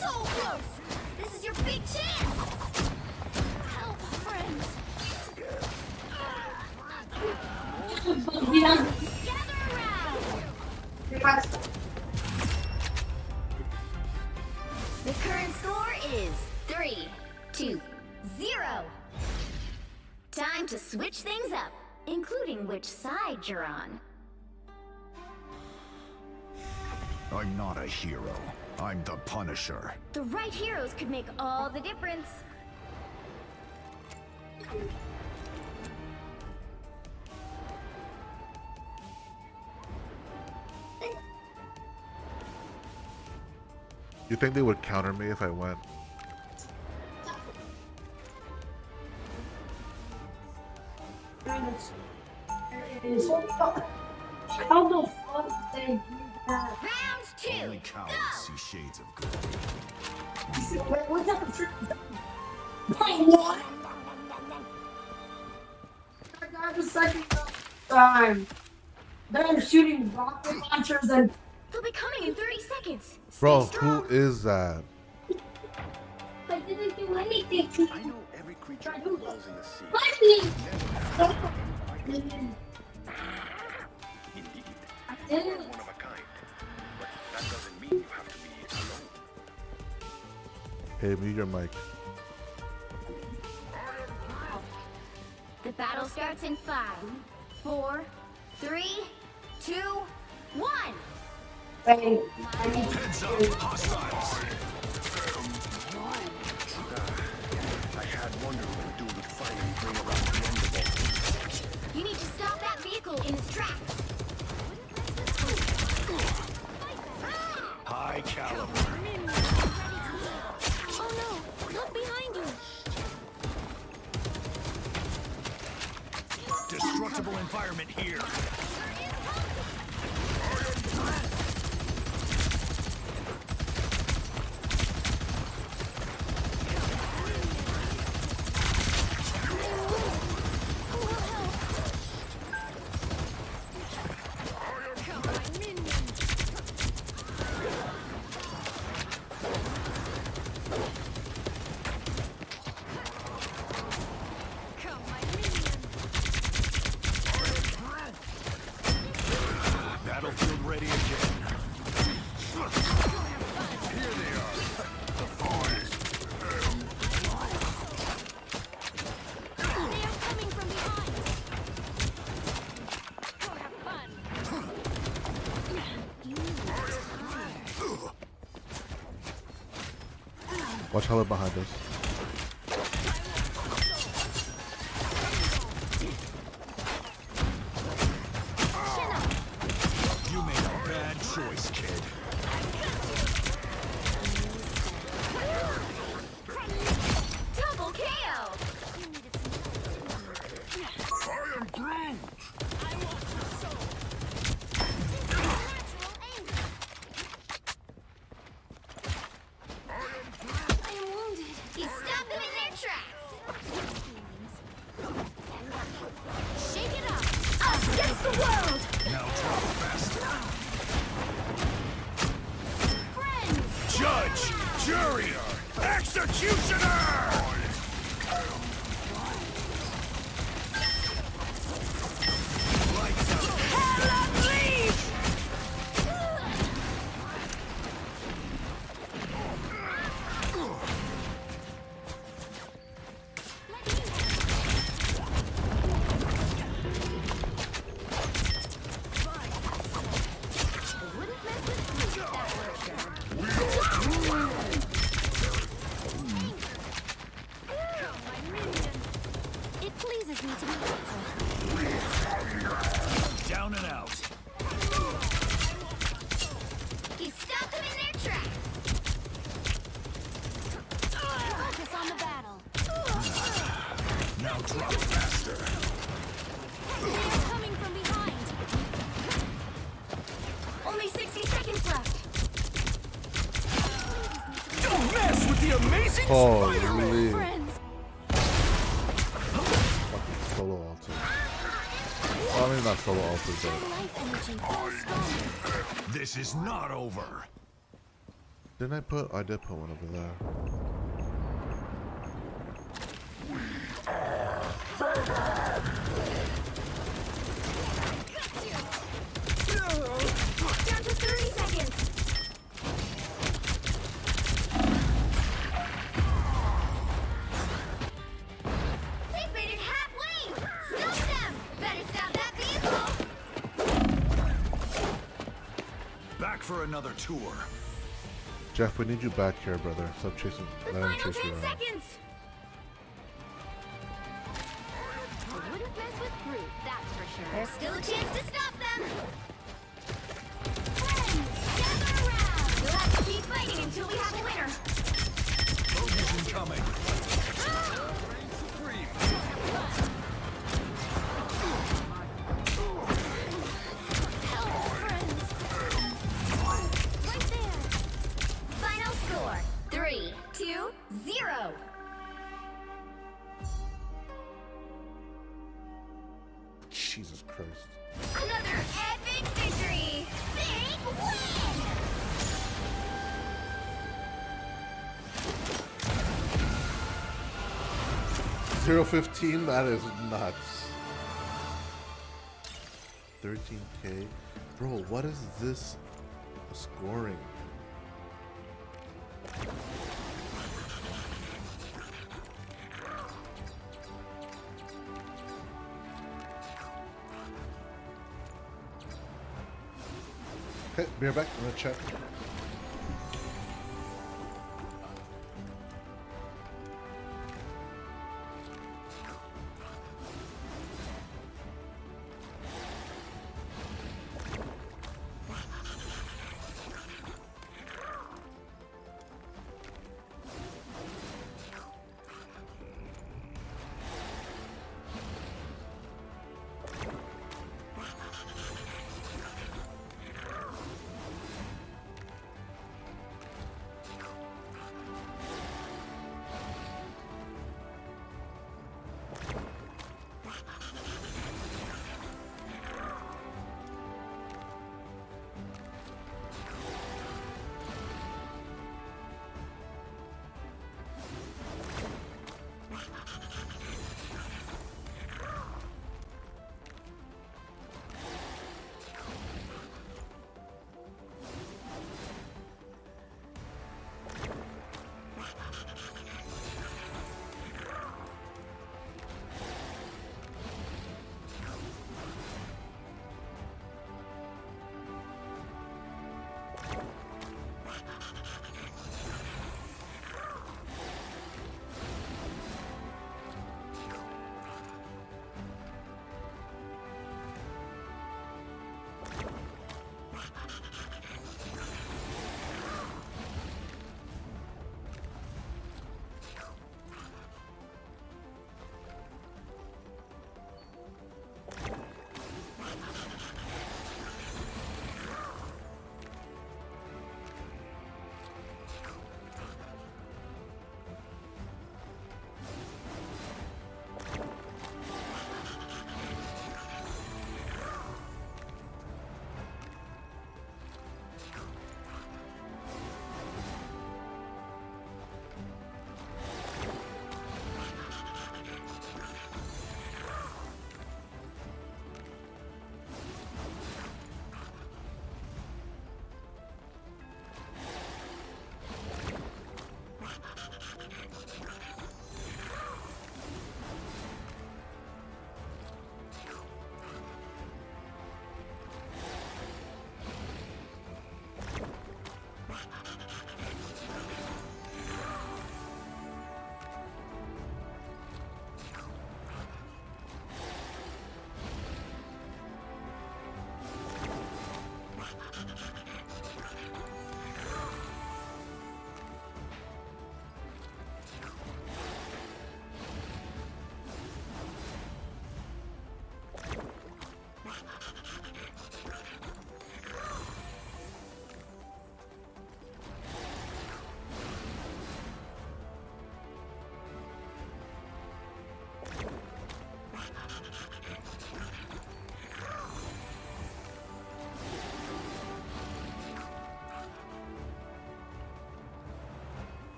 [SPEAKER 14] So close. This is your big chance. Help, friends. Gather around. The current score is 3-2-0. Time to switch things up, including which side you're on.
[SPEAKER 1] I'm not a hero. I'm the Punisher.
[SPEAKER 14] The right heroes could make all the difference.
[SPEAKER 5] You think they would counter me if I went?
[SPEAKER 16] How the fuck did they do that?
[SPEAKER 14] Round 2.
[SPEAKER 1] Only cowards see shades of good.
[SPEAKER 16] What's up with what? I got the second time. They're shooting rocket launchers and.
[SPEAKER 14] They'll be coming in 30 seconds.
[SPEAKER 5] Bro, who is that?
[SPEAKER 16] I didn't do anything to you. I know
[SPEAKER 22] every creature falls in the sea.
[SPEAKER 16] Let me!
[SPEAKER 22] Indeed.
[SPEAKER 16] I didn't.
[SPEAKER 22] You're one of a kind. But that doesn't mean you have to be alone.
[SPEAKER 5] Hey, mute your mic.
[SPEAKER 14] The battle starts in 5, 4, 3, 2, 1.
[SPEAKER 16] Hey,
[SPEAKER 1] Heads up, hostiles.
[SPEAKER 22] I had wondered when dude would finally bring around the end of all.
[SPEAKER 14] You need to stop that vehicle in its tracks.
[SPEAKER 1] High caliber.
[SPEAKER 14] Oh no, look behind you.
[SPEAKER 1] Destructible environment here.
[SPEAKER 5] Watch Heller behind us.
[SPEAKER 1] You made a bad choice, kid.
[SPEAKER 14] Double KO!
[SPEAKER 11] I am Groot!
[SPEAKER 14] I am wounded. He stopped them in their tracks. Shake it up. Us against the world.
[SPEAKER 1] Now drop faster.
[SPEAKER 14] Friends.
[SPEAKER 1] Judge, jury, executioner!
[SPEAKER 23] Hell up, leave!
[SPEAKER 14] It pleases me to be helpful.
[SPEAKER 1] Down and out.
[SPEAKER 14] He stopped them in their tracks. Focus on the battle.
[SPEAKER 1] Now drop faster.
[SPEAKER 14] They are coming from behind. Only 60 seconds left.
[SPEAKER 23] Don't mess with the amazing
[SPEAKER 5] Holy.
[SPEAKER 23] Spider-Man!
[SPEAKER 14] Friends.
[SPEAKER 5] Fucking solo alter. Well, I mean, not solo alter, but.
[SPEAKER 14] Life energy grows stronger.
[SPEAKER 1] This is not over.
[SPEAKER 5] Didn't I put? I did put one over there.
[SPEAKER 14] Down to 30 seconds. They've made it halfway. Stop them. Better stop that vehicle.
[SPEAKER 1] Back for another tour.
[SPEAKER 5] Jeff, we need you back here, brother. Stop chasing.
[SPEAKER 14] The
[SPEAKER 5] Let him
[SPEAKER 14] final
[SPEAKER 5] chase you
[SPEAKER 14] 10
[SPEAKER 5] around.
[SPEAKER 14] seconds. I wouldn't mess with Groot, that's for sure. There's still a chance to stop them. Friends, gather around. We'll have to keep fighting until we have a winner.
[SPEAKER 1] Bogey's incoming.
[SPEAKER 14] Help, friends. Right there. Final score, 3-2-0.
[SPEAKER 5] Jesus Christ.
[SPEAKER 14] Another epic victory. Big win.
[SPEAKER 5] 0-15, that is nuts. 13K. Bro, what is this scoring? Okay, be right back. I'm gonna check.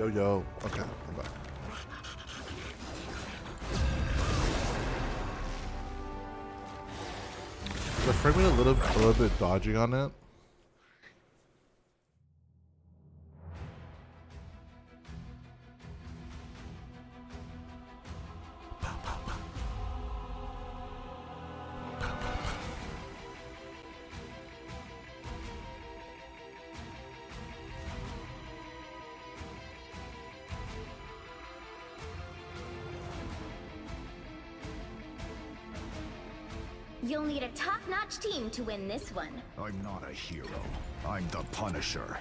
[SPEAKER 5] Yo. Okay, I'm back. Is the frame rate a little bit dodgy on it?
[SPEAKER 14] You'll need a top-notch team to win this one.
[SPEAKER 1] I'm not a hero. I'm the Punisher.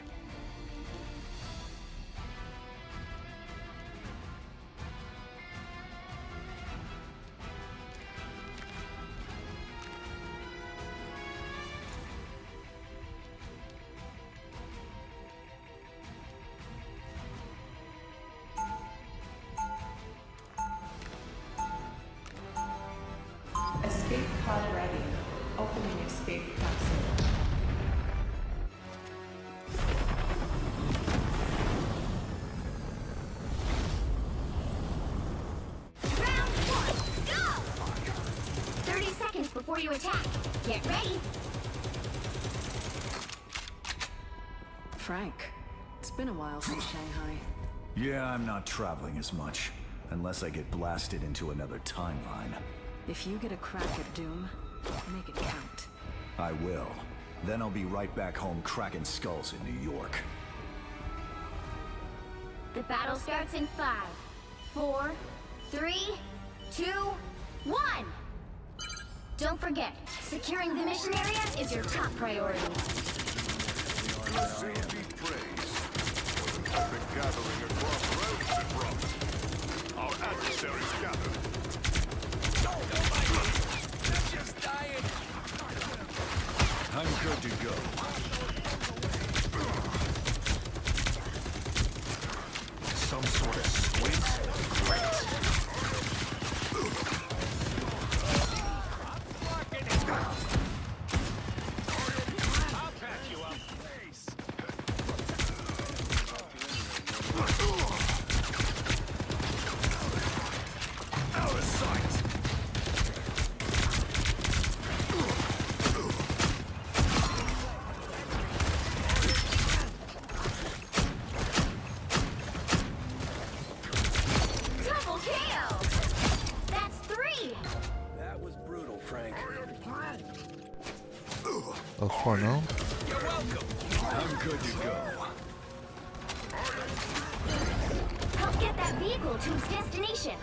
[SPEAKER 19] Escape pod ready. Opening escape capsule.
[SPEAKER 14] Round one, go! 30 seconds before you attack. Get ready.
[SPEAKER 10] Frank, it's been a while since Shanghai.
[SPEAKER 1] Yeah, I'm not traveling as much. Unless I get blasted into another timeline.
[SPEAKER 10] If you get a crack at Doom, make it count.
[SPEAKER 1] I will. Then I'll be right back home cracking skulls in New York.
[SPEAKER 14] The battle starts in 5, 4, 3, 2, 1! Don't forget, securing the mission area is your top priority.
[SPEAKER 11] Gathering across roads and rocks. Our adversaries gather.
[SPEAKER 9] They're just dying.
[SPEAKER 1] I'm good to go. Some sort of squint? Great.
[SPEAKER 9] I'll patch you up.
[SPEAKER 11] Out of sight.
[SPEAKER 14] Double KO! That's 3!
[SPEAKER 22] That was brutal, Frank.
[SPEAKER 5] That's far now.
[SPEAKER 9] You're welcome.
[SPEAKER 1] I'm good to go.
[SPEAKER 14] Help get that vehicle to its destination.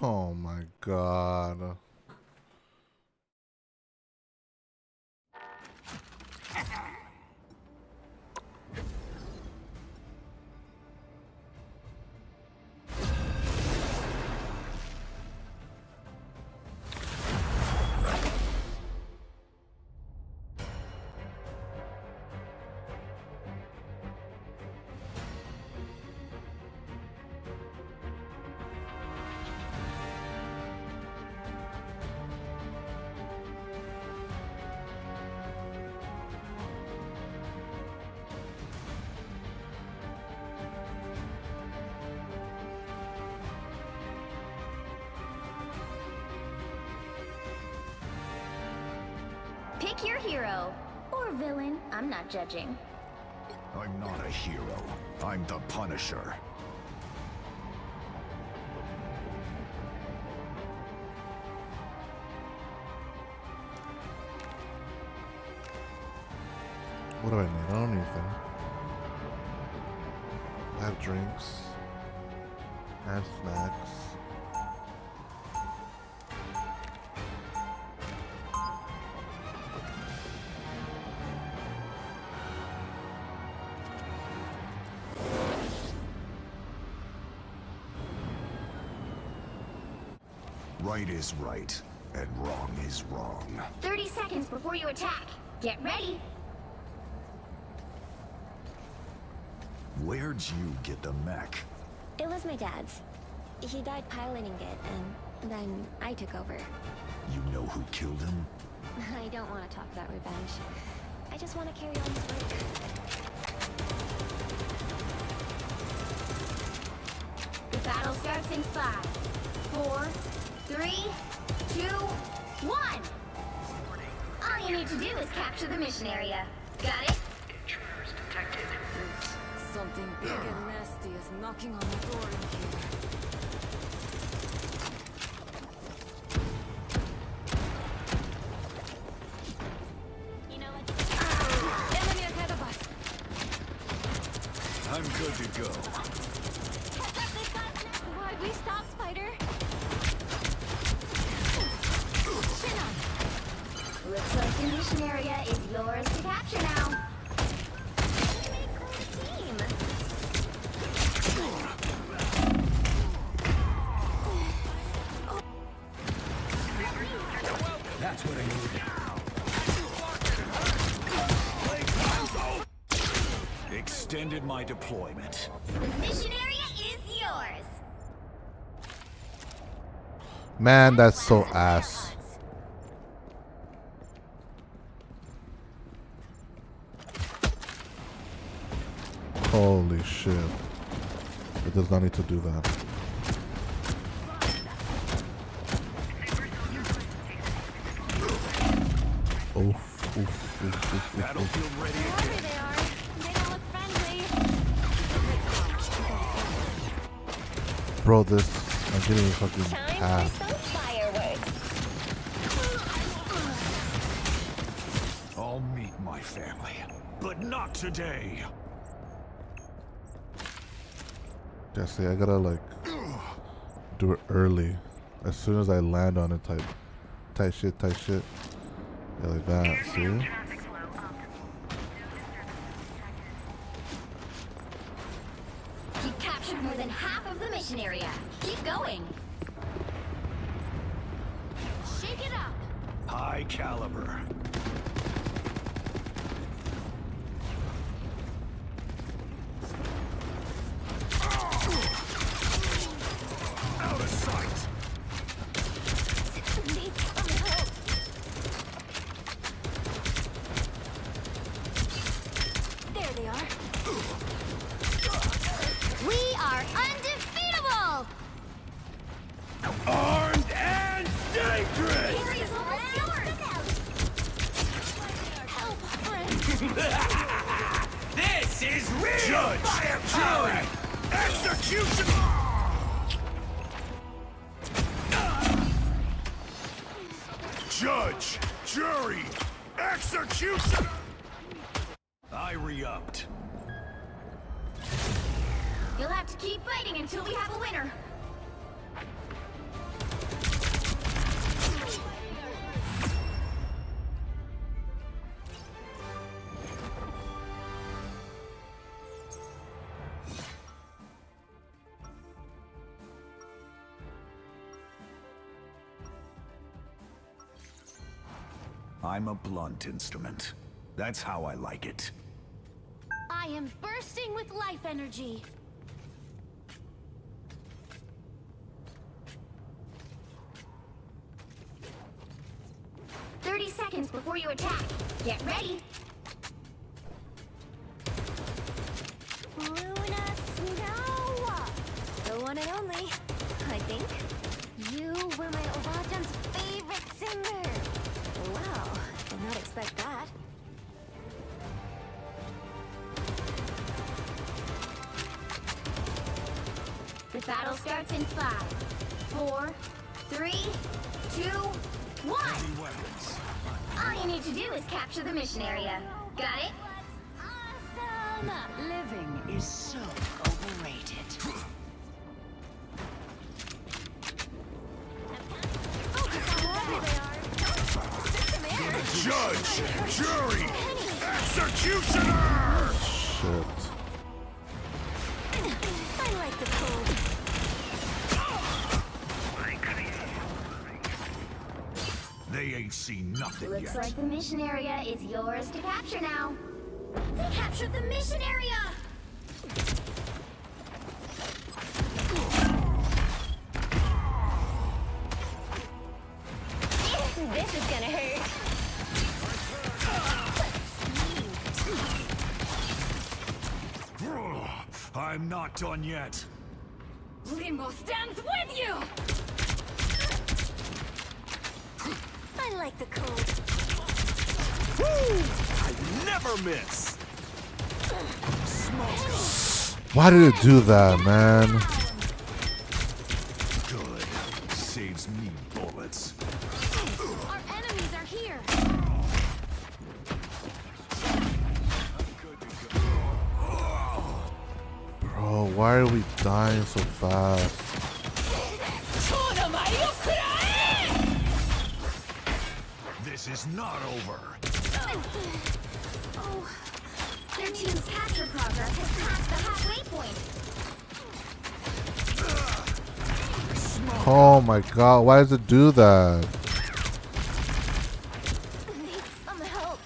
[SPEAKER 5] Oh my god.
[SPEAKER 14] Pick your hero. Or villain, I'm not judging.
[SPEAKER 1] I'm not a hero. I'm the Punisher.
[SPEAKER 5] What do I need? I don't need anything. I have drinks. I have snacks.
[SPEAKER 1] Right is right, and wrong is wrong.
[SPEAKER 14] 30 seconds before you attack. Get ready.
[SPEAKER 1] Where'd you get the mech?
[SPEAKER 20] It was my dad's. He died piloting it, and then I took over.
[SPEAKER 1] You know who killed him?
[SPEAKER 20] I don't want to talk about revenge. I just want to carry on this work.
[SPEAKER 14] The battle starts in 5, 4, 3, 2, 1. All you need to do is capture the mission area. Got it?
[SPEAKER 10] Intruders detected. Something big and nasty is knocking on the door in here. Enemy ahead of us.
[SPEAKER 1] I'm good to go.
[SPEAKER 20] Why'd we stop, Spider?
[SPEAKER 14] Looks like the mission area is yours to capture now.
[SPEAKER 1] That's what I need. Extended my deployment.
[SPEAKER 14] The mission area is yours.
[SPEAKER 5] Man, that's so ass. Holy shit. It does not need to do that. Oof, oof, oof, oof,
[SPEAKER 1] Battlefield ready again.
[SPEAKER 20] There they are. They don't look friendly.
[SPEAKER 5] Bro, this, I'm getting fucking
[SPEAKER 20] Time
[SPEAKER 5] ass.
[SPEAKER 20] for some fireworks.
[SPEAKER 1] I'll meet my family, but not today.
[SPEAKER 5] Jesse, I gotta like do it early. As soon as I land on it, type shit. Yeah, like that, see?
[SPEAKER 14] You've captured more than half of the mission area. Keep going. Shake it up.
[SPEAKER 1] High caliber. Out of sight.
[SPEAKER 14] There they are. We are undefeatable.
[SPEAKER 1] Armed and dangerous.
[SPEAKER 14] Area's almost yours. Help, friend.
[SPEAKER 1] This is real Judge, jury, execution. Judge, jury, execution. I re-upped.
[SPEAKER 14] You'll have to keep fighting until we have a winner.
[SPEAKER 1] I'm a blunt instrument. That's how I like it.
[SPEAKER 14] I am bursting with life energy. Seconds before you attack. Get ready.
[SPEAKER 20] Luna Snow! The one and only, I think. You were my Obajan's favorite singer. Wow, did not expect that.
[SPEAKER 14] The battle starts in 5, 4, 3, 2, 1. All you need to do is capture the mission area. Got it?
[SPEAKER 10] Awesome! Living is so overrated.
[SPEAKER 1] Judge, jury, executioner!
[SPEAKER 5] Shit.
[SPEAKER 20] I like the cold.
[SPEAKER 1] They ain't seen nothing
[SPEAKER 14] Looks
[SPEAKER 1] yet.
[SPEAKER 14] like the mission area is yours to capture now. They captured the mission area!
[SPEAKER 20] This is gonna hurt.
[SPEAKER 1] I'm not done yet.
[SPEAKER 10] Limbo stands with you!
[SPEAKER 20] I like the cold.
[SPEAKER 1] Woo! I never miss. Smoke 'em.
[SPEAKER 5] Why did it do that, man?
[SPEAKER 1] Good. Saves me bullets.
[SPEAKER 10] Our enemies are here!
[SPEAKER 5] Bro, why are we dying so fast?
[SPEAKER 1] This is not over.
[SPEAKER 14] Oh, their team's capture progress has passed the halfway point.
[SPEAKER 5] Oh my god, why does it do that?
[SPEAKER 14] Need some help.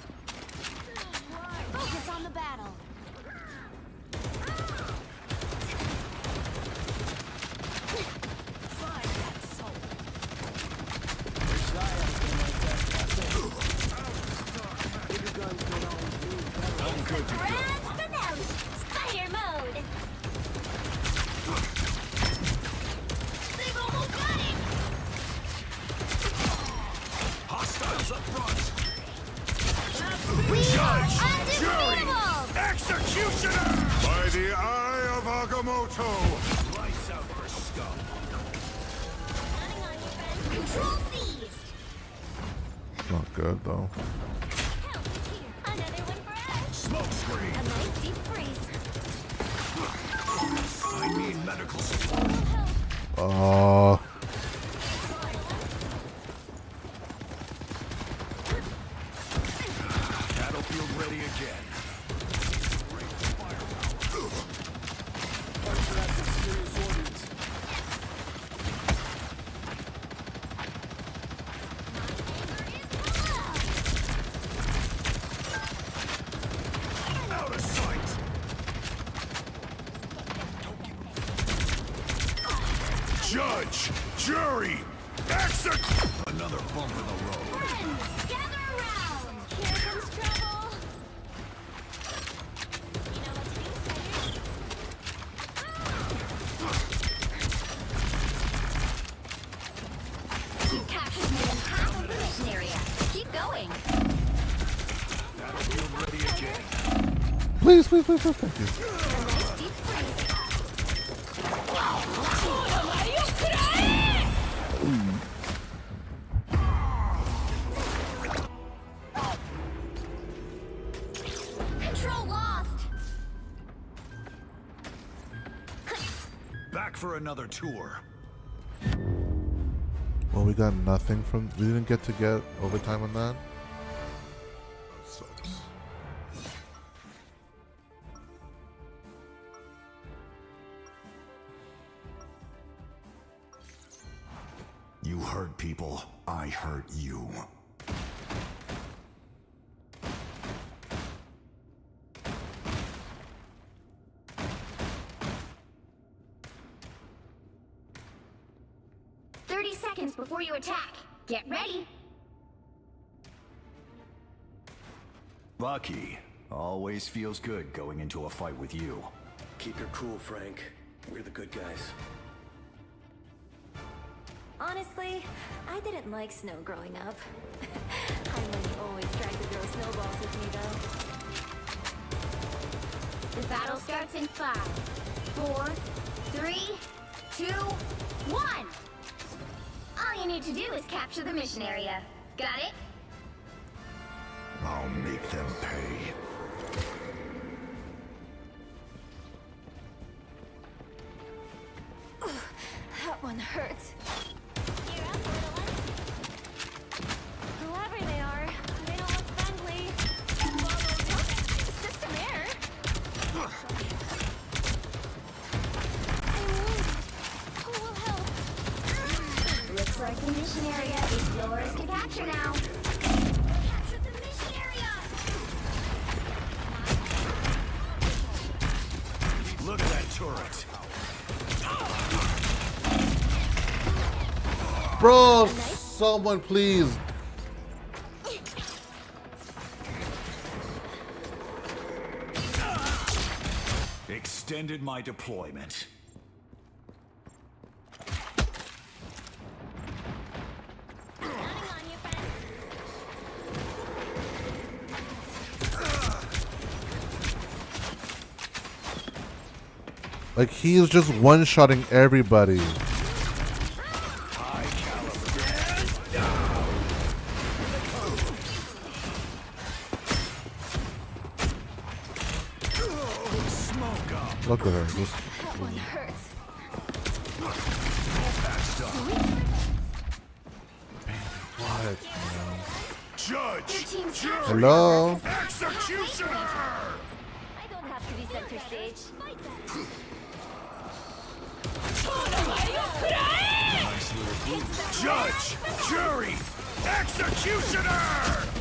[SPEAKER 14] Focus on the battle.
[SPEAKER 10] Find that soul.
[SPEAKER 1] I'm good to go.
[SPEAKER 14] Spider mode. They've almost got it.
[SPEAKER 1] Hostiles up front.
[SPEAKER 14] We
[SPEAKER 1] Judge,
[SPEAKER 14] are
[SPEAKER 1] jury,
[SPEAKER 14] undefeatable.
[SPEAKER 1] executioner. By the eye of Agamotto. Lights out for scum.
[SPEAKER 14] Control seized.
[SPEAKER 5] Not good though.
[SPEAKER 14] Another one for us.
[SPEAKER 1] Smoke screen.
[SPEAKER 14] A nice deep freeze.
[SPEAKER 1] I need medical support.
[SPEAKER 5] Oh.
[SPEAKER 1] Battlefield ready again. Out of sight. Judge, jury, exit. Another bump in the road.
[SPEAKER 14] Friends, gather around. Here comes trouble. You know what to do, Spiders. You've captured more than half of the mission area. Keep going.
[SPEAKER 1] Battlefield ready again.
[SPEAKER 5] Please, please, please, please, thank you.
[SPEAKER 14] A nice deep freeze. Control lost.
[SPEAKER 1] Back for another tour.
[SPEAKER 5] Well, we got nothing from. We didn't get to get overtime on that. Sucks.
[SPEAKER 1] You hurt people. I hurt you.
[SPEAKER 14] Seconds before you attack. Get ready.
[SPEAKER 1] Lucky. Always feels good going into a fight with you.
[SPEAKER 22] Keep your cool, Frank. We're the good guys.
[SPEAKER 20] Honestly, I didn't like snow growing up. I know you always tried to throw snowballs with me, though.
[SPEAKER 14] The battle starts in 5, 4, 3, 2, 1. All you need to do is capture the mission area. Got it?
[SPEAKER 1] I'll make them pay.
[SPEAKER 20] That one hurts. Whoever they are, they don't look friendly. System error. I'm wounded. Who will help?
[SPEAKER 14] Looks like the mission area is yours to capture now. Capture the mission area!
[SPEAKER 1] Look at that turret.
[SPEAKER 5] Bro, someone please.
[SPEAKER 1] Extended my deployment.
[SPEAKER 5] Like, he is just one-shotting everybody. Look at her. Just...
[SPEAKER 20] That one hurts.
[SPEAKER 5] What?
[SPEAKER 1] Judge!
[SPEAKER 5] Hello?
[SPEAKER 1] Executioner!
[SPEAKER 20] I don't have to be center stage.
[SPEAKER 1] Judge! Jury! Executioner!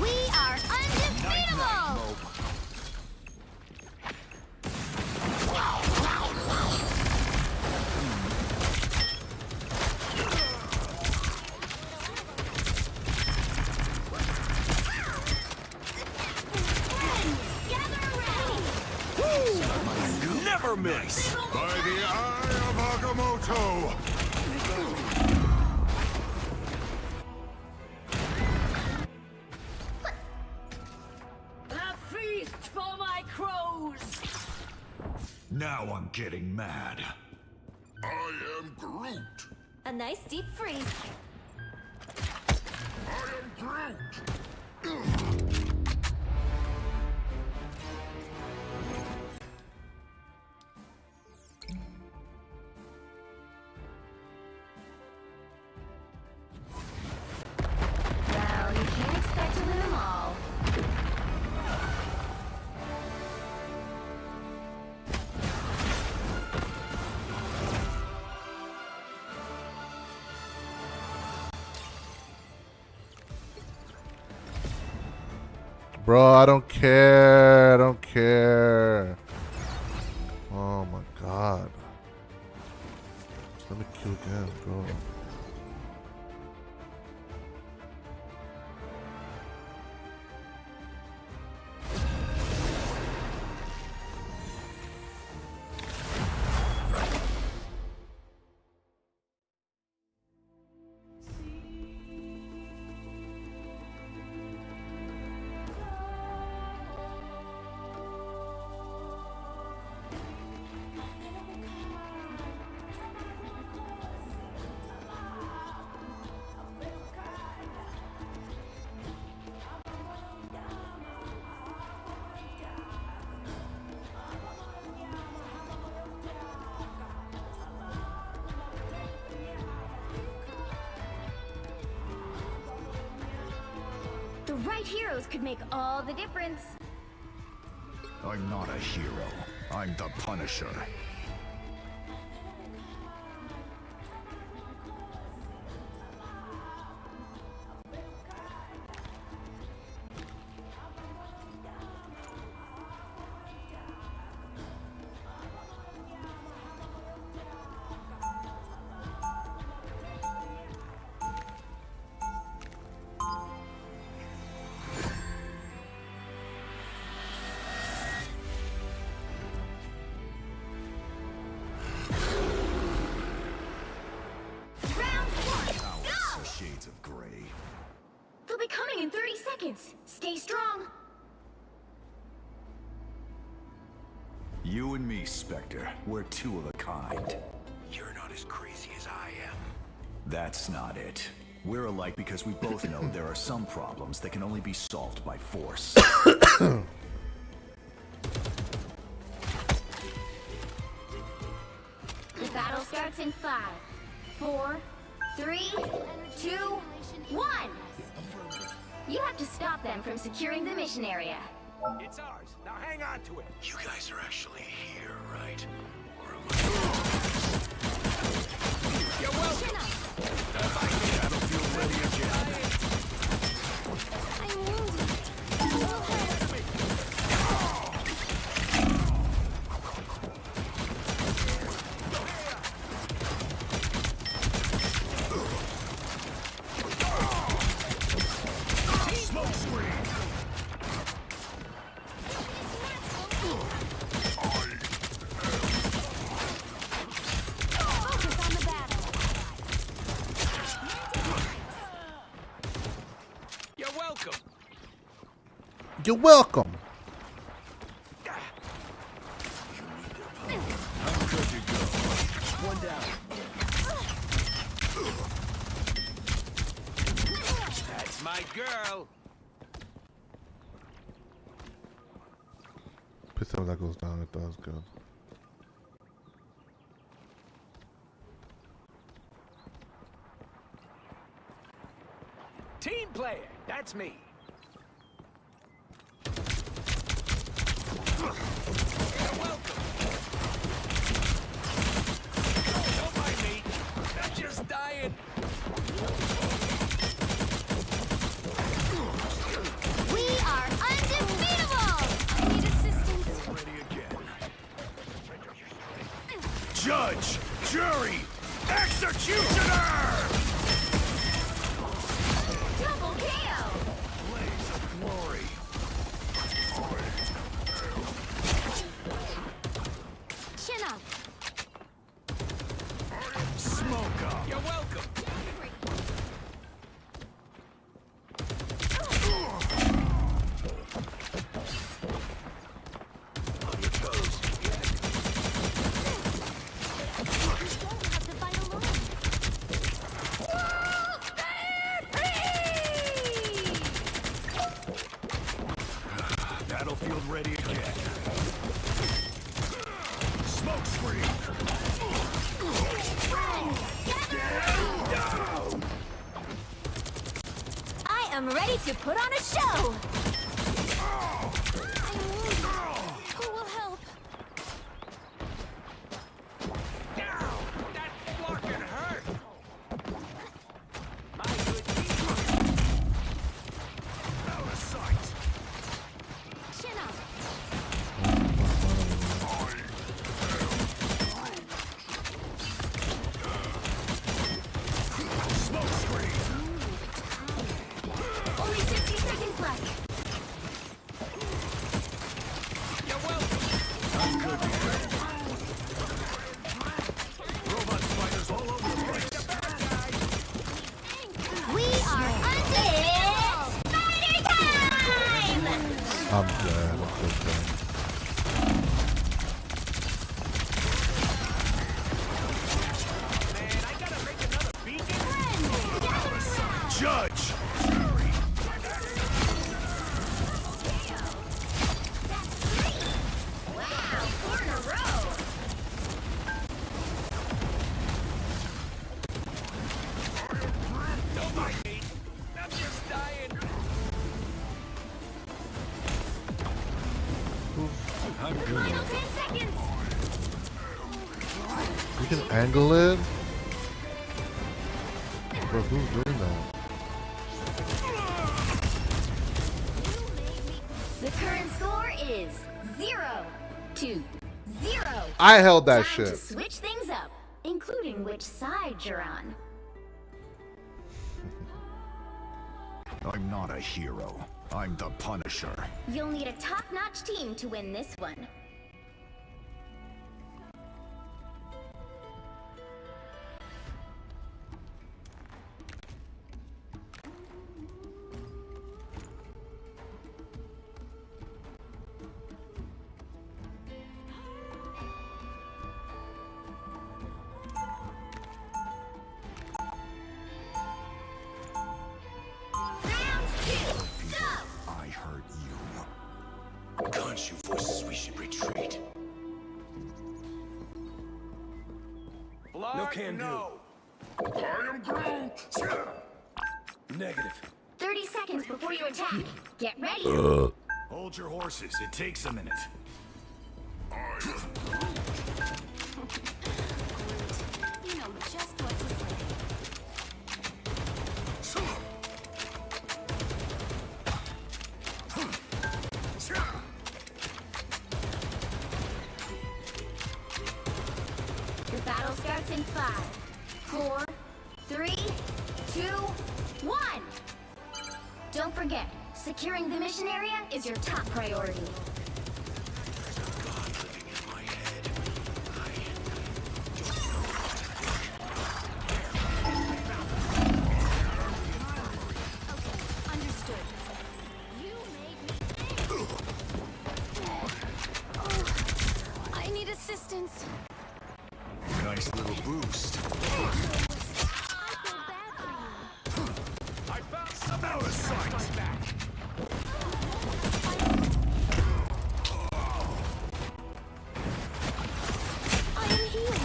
[SPEAKER 14] We are undefeatable!
[SPEAKER 1] Never miss! By the eye of Agamotto!
[SPEAKER 23] A feast for my crows!
[SPEAKER 1] Now I'm getting mad.
[SPEAKER 11] I am Groot.
[SPEAKER 20] A nice deep freeze.
[SPEAKER 11] I am Groot.
[SPEAKER 14] Well, you can't expect to win them all.
[SPEAKER 5] Bro, I don't care. I don't care. Oh my god. Just let me kill again, bro.
[SPEAKER 14] The right heroes could make all the difference.
[SPEAKER 1] I'm not a hero. I'm the Punisher. Shades of gray.
[SPEAKER 14] They'll be coming in 30 seconds. Stay strong.
[SPEAKER 1] You and me, Spectre, we're two of a kind. You're not as crazy as I am. That's not it. We're alike because we both know there are some problems that can only be solved by force.
[SPEAKER 14] The battle starts in 5, 4, 3, 2, 1. You have to stop them from securing the mission area.
[SPEAKER 23] It's ours. Now hang on to it.
[SPEAKER 1] You guys are actually here, right?
[SPEAKER 23] You're welcome.
[SPEAKER 1] Battlefield ready again.
[SPEAKER 14] I'm wounded.
[SPEAKER 1] Smoke screen.
[SPEAKER 5] You're welcome.
[SPEAKER 22] I'm good to go. One down. That's my girl.
[SPEAKER 5] Pizzle that goes down, it does good.
[SPEAKER 23] Team player, that's me. You're welcome. Don't mind me. I'm just dying.
[SPEAKER 14] We are undefeatable! I need assistance.
[SPEAKER 22] Ready again.
[SPEAKER 23] Judge, jury, executioner!
[SPEAKER 14] Double KO!
[SPEAKER 22] Blaze of glory.
[SPEAKER 14] Chin up.
[SPEAKER 22] Smoke up.
[SPEAKER 23] You're welcome.
[SPEAKER 22] Battlefield ready again. Smoke screen.
[SPEAKER 20] I am ready to put on a show.
[SPEAKER 14] Who will help?
[SPEAKER 23] That fucking hurt. My good out of sight.
[SPEAKER 14] Chin up.
[SPEAKER 22] Smoke screen.
[SPEAKER 14] Only 60 seconds left.
[SPEAKER 23] You're welcome.
[SPEAKER 22] I'm good to go. Robot spiders all over the place.
[SPEAKER 14] We are undefeated! Spider time!
[SPEAKER 5] I'm dead. I'm so dead.
[SPEAKER 23] Man, I gotta make another beacon.
[SPEAKER 22] Judge.
[SPEAKER 14] Wow, 4 in a row!
[SPEAKER 23] Don't mind me. I'm just dying.
[SPEAKER 22] I'm good.
[SPEAKER 14] Final 10 seconds!
[SPEAKER 5] You can angle it? Bro, who's doing that?
[SPEAKER 14] The current score is 0-0.
[SPEAKER 5] I held that
[SPEAKER 14] Time
[SPEAKER 5] shit.
[SPEAKER 14] to switch things up, including which side you're on.
[SPEAKER 1] I'm not a hero. I'm the Punisher.
[SPEAKER 14] You'll need a top-notch team to win this one.
[SPEAKER 1] I hurt you. Khonshu forces we should retreat.
[SPEAKER 22] No can do.
[SPEAKER 11] I am Groot.
[SPEAKER 22] Negative.
[SPEAKER 14] 30 seconds before you attack. Get ready.
[SPEAKER 22] Hold your horses. It takes a minute.
[SPEAKER 14] You know just what to say. The battle starts in 5, 4, 3, 2, 1. Don't forget, securing the mission area is your top priority. Understood. You made me think.
[SPEAKER 1] Nice little boost.
[SPEAKER 9] I found some out of sight. Back.
[SPEAKER 14] I am healed.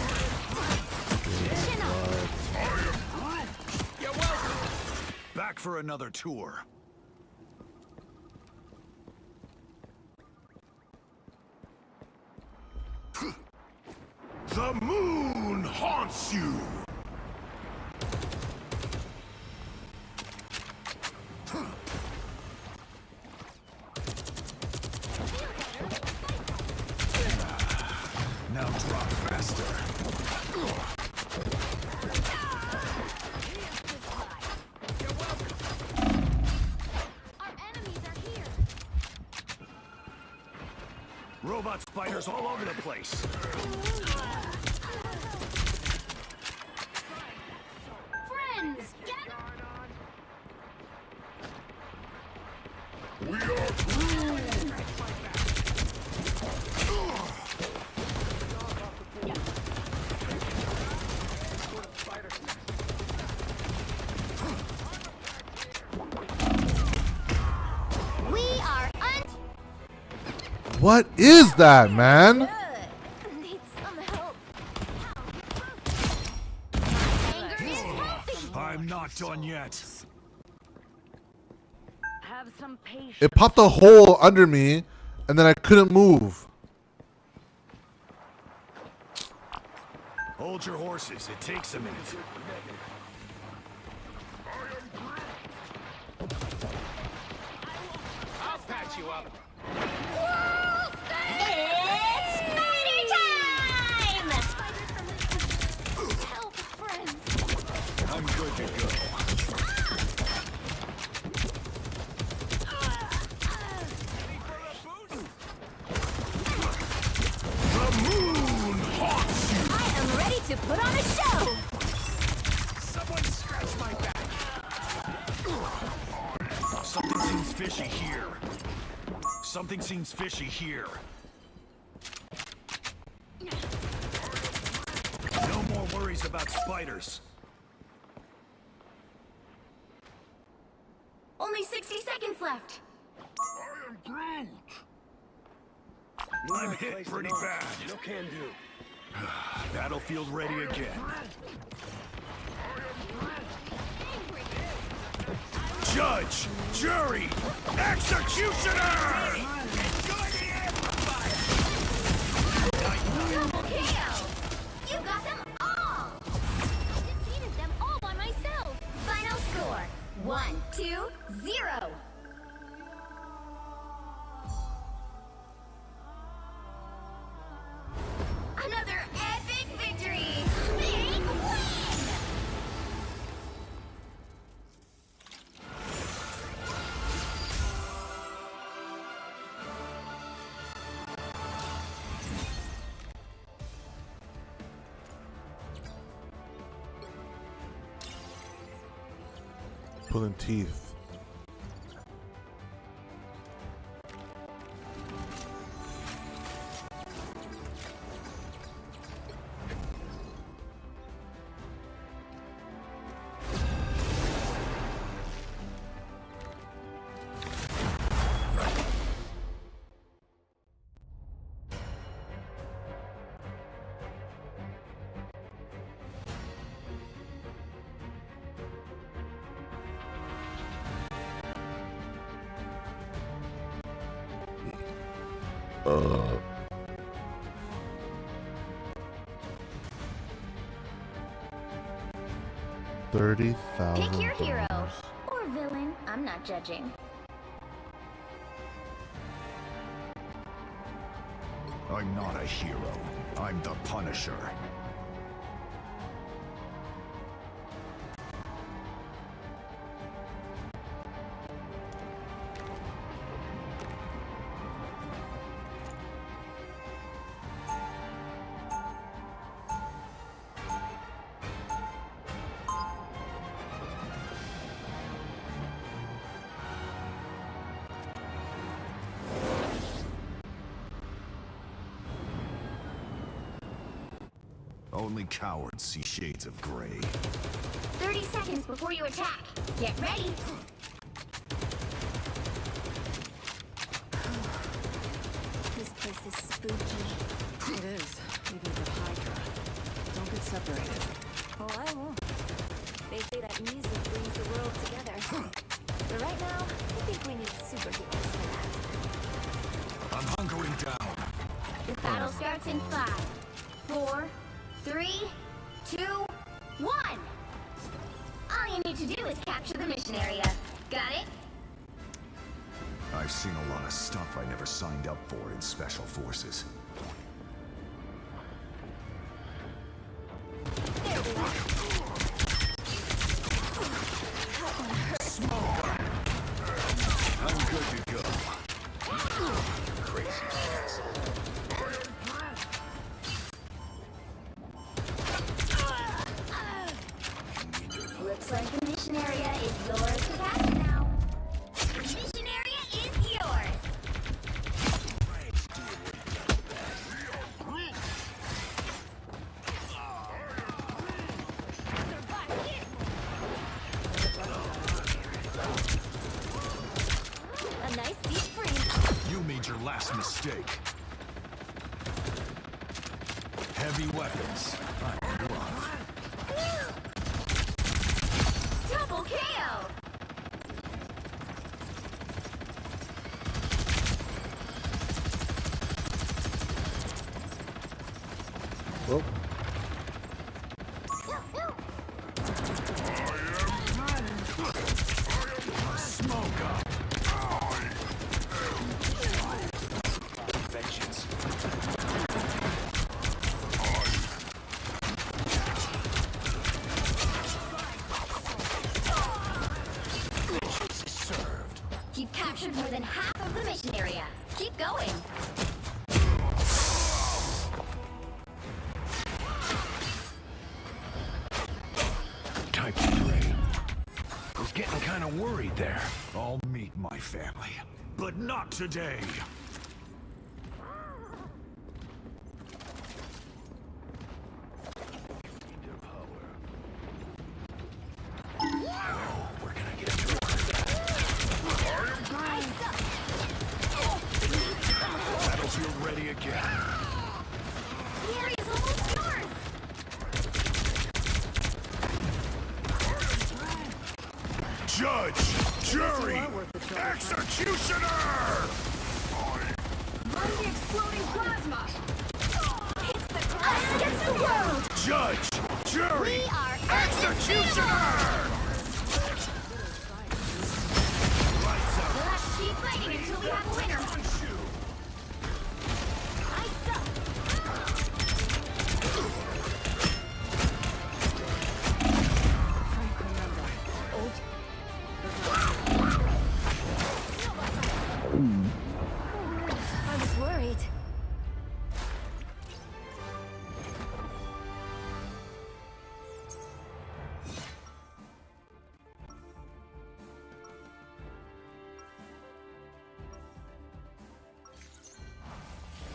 [SPEAKER 14] Chin up.
[SPEAKER 9] You're welcome.
[SPEAKER 1] Back for another tour.
[SPEAKER 11] The moon haunts you!
[SPEAKER 1] Now drop faster.
[SPEAKER 14] Our enemies are here.
[SPEAKER 1] Robot spiders all over the place.
[SPEAKER 14] Friends, get
[SPEAKER 11] We are through!
[SPEAKER 14] We are
[SPEAKER 5] What is that, man?
[SPEAKER 14] need some help. Anger is healthy.
[SPEAKER 1] I'm not done yet.
[SPEAKER 10] Have some patience.
[SPEAKER 5] It popped a hole under me, and then I couldn't move.
[SPEAKER 1] Hold your horses. It takes a minute.
[SPEAKER 9] I'll patch you up.
[SPEAKER 14] It's spider time! Help, friends.
[SPEAKER 1] I'm good to go.
[SPEAKER 11] The moon haunts you!
[SPEAKER 14] I am ready to put on a show.
[SPEAKER 9] Someone scratch my back.
[SPEAKER 1] Something seems fishy here. Something seems fishy here. No more worries about spiders.
[SPEAKER 14] Only 60 seconds left.
[SPEAKER 11] I am Groot!
[SPEAKER 1] I'm hit pretty bad.
[SPEAKER 9] No can do.
[SPEAKER 1] Battlefield ready again. Judge, jury, executioner!
[SPEAKER 14] Double KO. You got them all. I defeated them all by myself. Final score: 1-2-0. Another epic victory! Big win!
[SPEAKER 5] Pulling teeth. Uh. $30,000.
[SPEAKER 14] Pick your hero or villain. I'm not judging.
[SPEAKER 1] I'm not a hero. I'm the Punisher. Only cowards see shades of gray.
[SPEAKER 14] 30 seconds before you attack. Get ready.
[SPEAKER 10] This place is spooky.
[SPEAKER 19] It is, even for Hydra. Don't get separated.
[SPEAKER 10] Oh, I won't. They say that music brings the world together. But right now, I think we need superheroes for that.
[SPEAKER 1] I'm hunkering down.
[SPEAKER 14] The battle starts in 5, 4, 3, 2, 1. All you need to do is capture the mission area. Got it?
[SPEAKER 1] I've seen a lot of stuff I never signed up for in Special Forces. I'm good to go. Crazy castle.
[SPEAKER 14] Looks like the mission area is yours to capture now. The mission area is yours.
[SPEAKER 10] A nice deep freeze.
[SPEAKER 1] You made your last mistake. Heavy weapons. I'm in love.
[SPEAKER 14] Double KO.
[SPEAKER 5] Well,
[SPEAKER 1] Smoke up. Vengeance. Vengeance is served.
[SPEAKER 14] You've captured more than half of the mission area. Keep going.
[SPEAKER 1] Type of gray. I was getting kind of worried there. I'll meet my family, but not today. We're gonna get through Battlefield ready again.
[SPEAKER 14] The area's almost yours.
[SPEAKER 1] Judge, jury, executioner!
[SPEAKER 14] Run the exploding plasma. It's the us against the world.
[SPEAKER 1] Judge, jury,
[SPEAKER 14] We are
[SPEAKER 1] executioner!
[SPEAKER 14] We'll have to keep fighting until we have a winner. Ice up.
[SPEAKER 10] I was worried.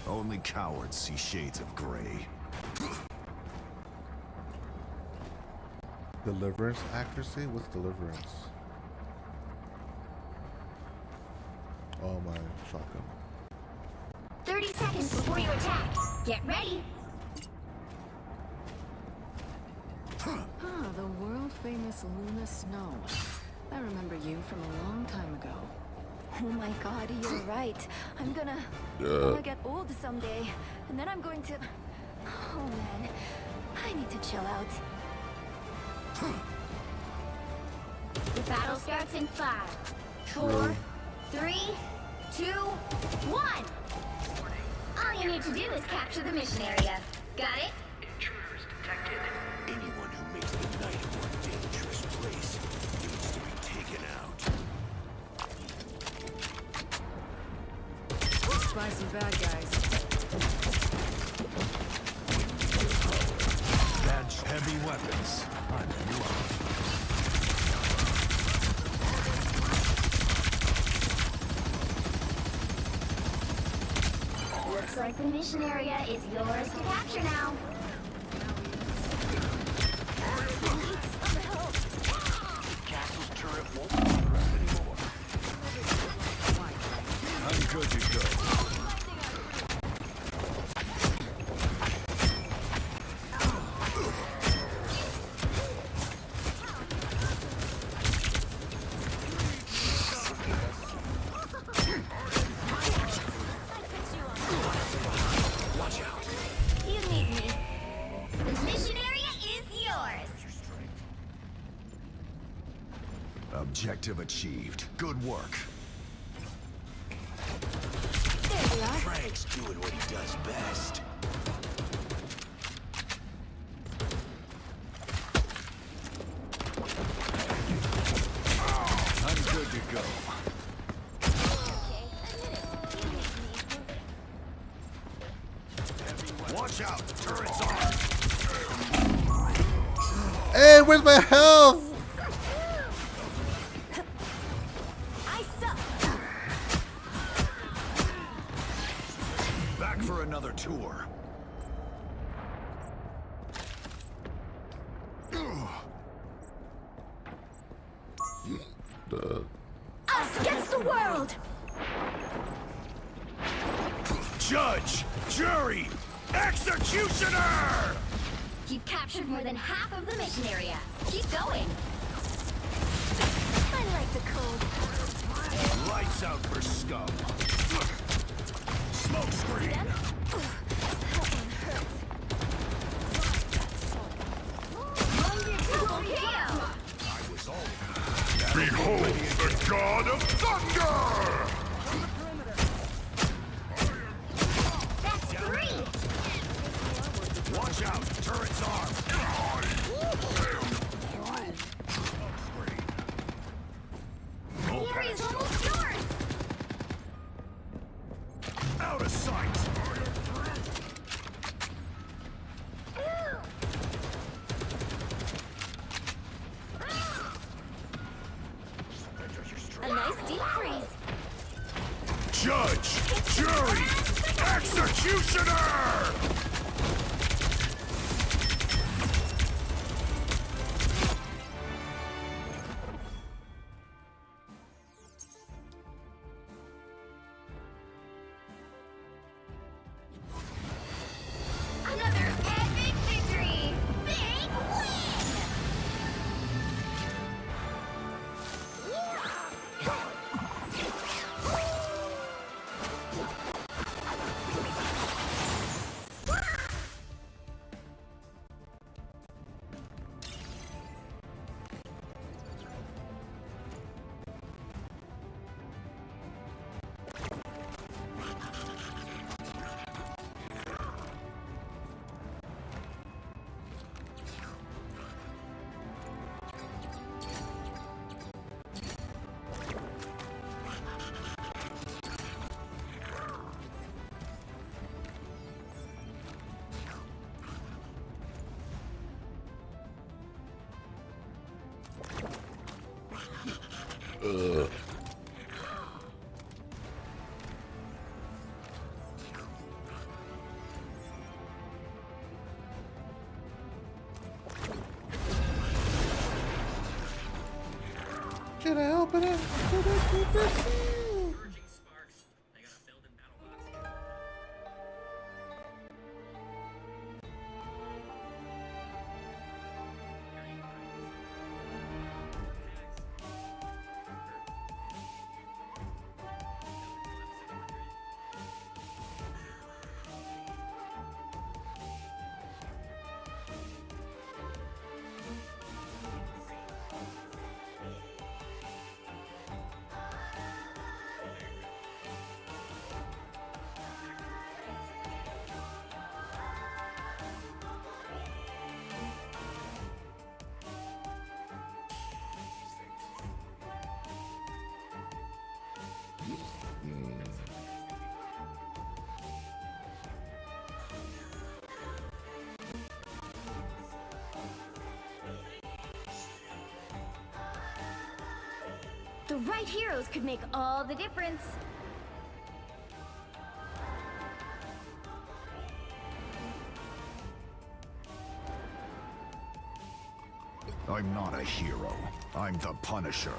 [SPEAKER 1] Only cowards see shades of gray.
[SPEAKER 5] Deliverance accuracy? What's deliverance? Oh, my shotgun.
[SPEAKER 14] 30 seconds before you attack. Get ready.
[SPEAKER 19] Ah, the world-famous Luna Snow. I remember you from a long time ago.
[SPEAKER 10] Oh my god, you're right. I'm gonna get old someday. And then I'm going to... Oh man, I need to chill out.
[SPEAKER 14] The battle starts in 5, 4, 3, 2, 1. All you need to do is capture the mission area. Got it?
[SPEAKER 8] Intruders detected. Anyone who makes the night a more dangerous place needs to be taken out.
[SPEAKER 19] Spy some bad guys.
[SPEAKER 1] That's heavy weapons. I'm in love.
[SPEAKER 14] Looks like the mission area is yours to capture now.
[SPEAKER 1] Castle's turret won't be crap anymore. I'm good to go.
[SPEAKER 14] You need me. The mission area is yours.
[SPEAKER 1] Objective achieved. Good work.
[SPEAKER 14] There we are.
[SPEAKER 1] Frank's doing what he does best. I'm good to go. Watch out, turret's on.
[SPEAKER 5] Hey, where's my health?
[SPEAKER 14] I suck.
[SPEAKER 1] Back for another tour.
[SPEAKER 14] Us against the world.
[SPEAKER 1] Judge, jury, executioner!
[SPEAKER 14] You've captured more than half of the mission area. Keep going. I like the cold.
[SPEAKER 1] Lights out for scum. Smoke screen.
[SPEAKER 11] Behold the god of thunder!
[SPEAKER 14] That's three.
[SPEAKER 1] Watch out, turret's armed.
[SPEAKER 14] The area's almost yours.
[SPEAKER 1] Out of sight.
[SPEAKER 14] A nice deep freeze.
[SPEAKER 1] Judge, jury, executioner!
[SPEAKER 14] Another epic victory. Big win.
[SPEAKER 5] Should I open it? Should I keep this?
[SPEAKER 14] The right heroes could make all the difference.
[SPEAKER 1] I'm not a hero. I'm the Punisher.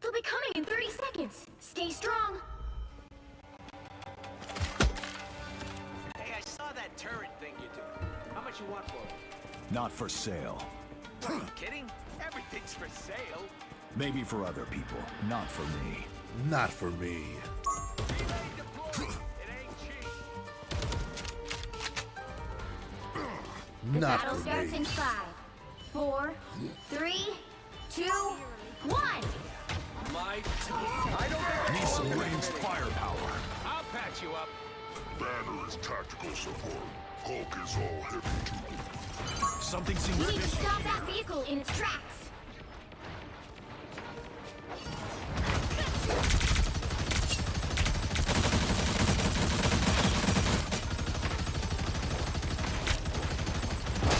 [SPEAKER 14] They'll be coming in 30 seconds. Stay strong.
[SPEAKER 9] Hey, I saw that turret thing you did. How much you want for it?
[SPEAKER 1] Not for sale.
[SPEAKER 9] Are you kidding? Everything's for sale.
[SPEAKER 1] Maybe for other people, not for me.
[SPEAKER 5] Not for me.
[SPEAKER 14] The
[SPEAKER 5] Not
[SPEAKER 14] battle
[SPEAKER 5] for
[SPEAKER 14] starts
[SPEAKER 5] me.
[SPEAKER 14] in 5, 4, 3, 2, 1.
[SPEAKER 9] My I don't
[SPEAKER 1] Need some ranged firepower.
[SPEAKER 9] I'll patch you up.
[SPEAKER 11] Banner is tactical support. Hulk is all heavy duty.
[SPEAKER 1] Something
[SPEAKER 14] We
[SPEAKER 1] seems
[SPEAKER 14] need to
[SPEAKER 1] fishy.
[SPEAKER 14] stop that vehicle in its tracks.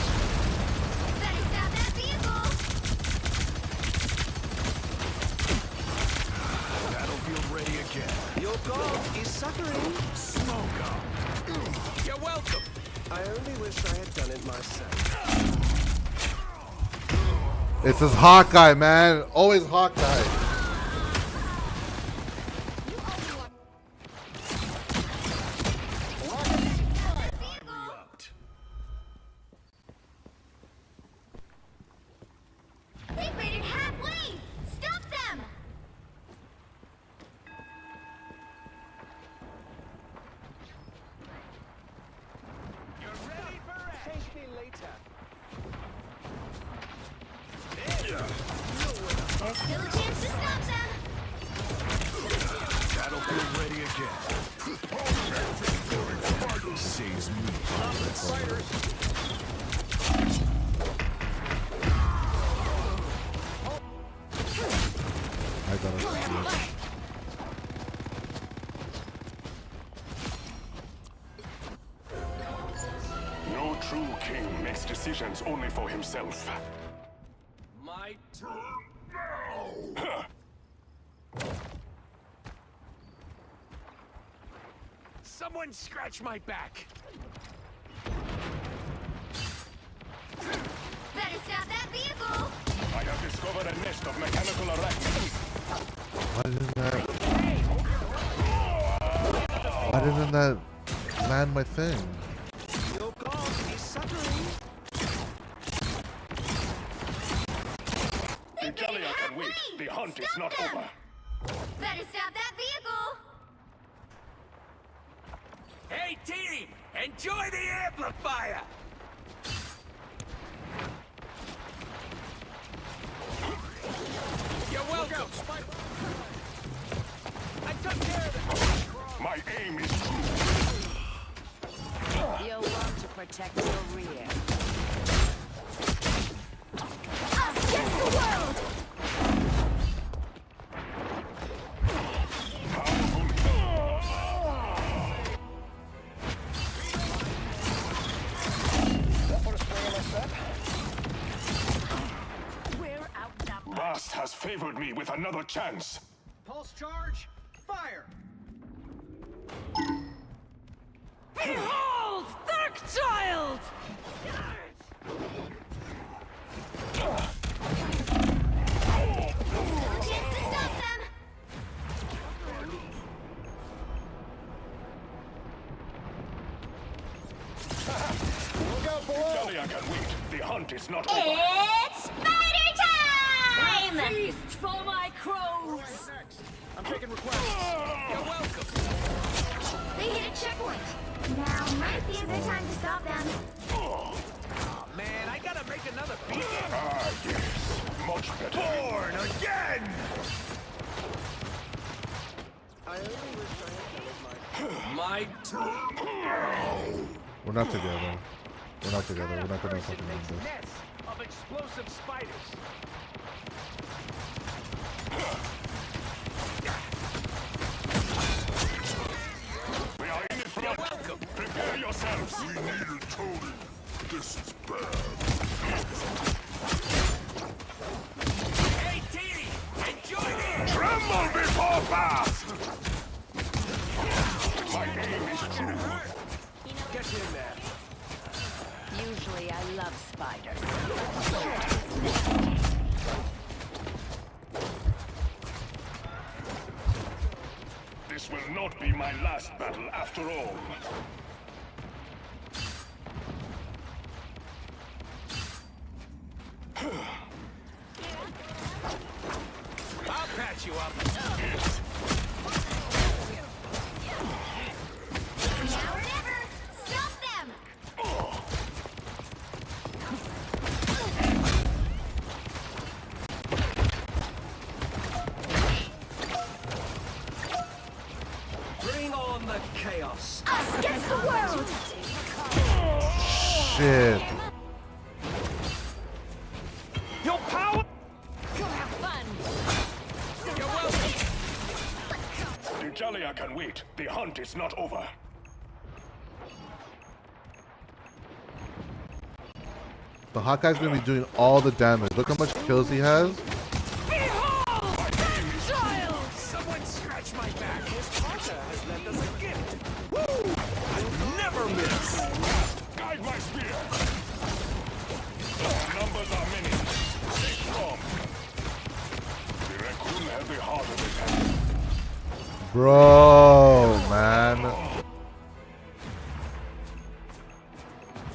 [SPEAKER 14] Better stop that vehicle.
[SPEAKER 1] Battlefield ready again.
[SPEAKER 13] Your god is suffering.
[SPEAKER 1] Smoke up.
[SPEAKER 9] You're welcome.
[SPEAKER 13] I only wish I had done it myself.
[SPEAKER 5] It's this Hawkeye, man. Always Hawkeye.
[SPEAKER 14] They've made it halfway. Stop them.
[SPEAKER 13] Thank me later.
[SPEAKER 14] There's still a chance to stop them.
[SPEAKER 1] Battlefield ready again. Saves me.
[SPEAKER 5] I gotta see it.
[SPEAKER 11] No true king makes decisions only for himself.
[SPEAKER 9] My turn. Someone scratch my back.
[SPEAKER 14] Better stop that vehicle.
[SPEAKER 11] I have discovered a nest of mechanical arachnids.
[SPEAKER 5] Why didn't that land my thing?
[SPEAKER 13] Your god is suffering.
[SPEAKER 11] The Gallia can wait. The hunt is not over.
[SPEAKER 14] Better stop that vehicle.
[SPEAKER 9] Hey, team! Enjoy the amplifier! You're welcome! I took care of it!
[SPEAKER 11] My aim is true.
[SPEAKER 19] You'll want to protect your rear.
[SPEAKER 14] Us against the world.
[SPEAKER 19] We're outnumbered.
[SPEAKER 11] Bast has favored me with another chance.
[SPEAKER 13] Pulse charge. Fire.
[SPEAKER 19] Behold, Dark Child!
[SPEAKER 14] Chance to stop them.
[SPEAKER 11] Look out below! Gallia can wait. The hunt is not over.
[SPEAKER 14] It's spider time!
[SPEAKER 19] A feast for my crows!
[SPEAKER 13] I'm taking requests.
[SPEAKER 9] You're welcome!
[SPEAKER 14] They hit a checkpoint. Now might be a good time to stop them.
[SPEAKER 9] Oh, man, I gotta make another beacon!
[SPEAKER 11] Ah, yes. Much better.
[SPEAKER 9] Born again!
[SPEAKER 13] I only wish I had done it myself.
[SPEAKER 9] My turn!
[SPEAKER 5] We're not together. We're not together. We're not gonna fucking win
[SPEAKER 9] Makes
[SPEAKER 5] this.
[SPEAKER 9] nests of explosive spiders.
[SPEAKER 11] We are in it for welcome. Prepare yourselves. We needed Tony. This is bad.
[SPEAKER 23] Hey, Teeny! Enjoy this!
[SPEAKER 11] Tremble before fast! My aim is true.
[SPEAKER 23] Get in there.
[SPEAKER 19] Usually I love spiders.
[SPEAKER 11] This will not be my last battle after all.
[SPEAKER 23] I'll patch you up.
[SPEAKER 14] Now or never! Stop them!
[SPEAKER 23] Bring on the chaos.
[SPEAKER 14] Us against the world!
[SPEAKER 5] Shit.
[SPEAKER 23] Your power!
[SPEAKER 19] Go have fun!
[SPEAKER 23] You're welcome.
[SPEAKER 11] Dejalia can wait. The hunt is not over.
[SPEAKER 5] The Hawkeye's gonna be doing all the damage. Look how much kills he has.
[SPEAKER 23] Someone scratch my back. His partner has left us a gift. Woo! I'll never miss.
[SPEAKER 11] Guide my spear. Numbers are many. Stay strong. The raccoon has the heart of the tank.
[SPEAKER 5] Bro, man.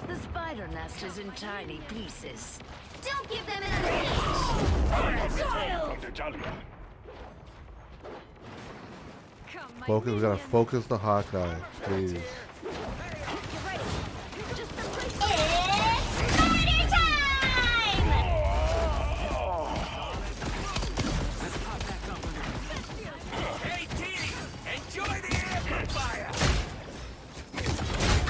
[SPEAKER 19] The spider nest is in tiny pieces.
[SPEAKER 14] Don't give them another inch!
[SPEAKER 11] From Dejalia.
[SPEAKER 5] Focus. We gotta focus the Hawkeye, please.
[SPEAKER 14] It's party time!
[SPEAKER 23] Hey, Teeny! Enjoy the amplifier!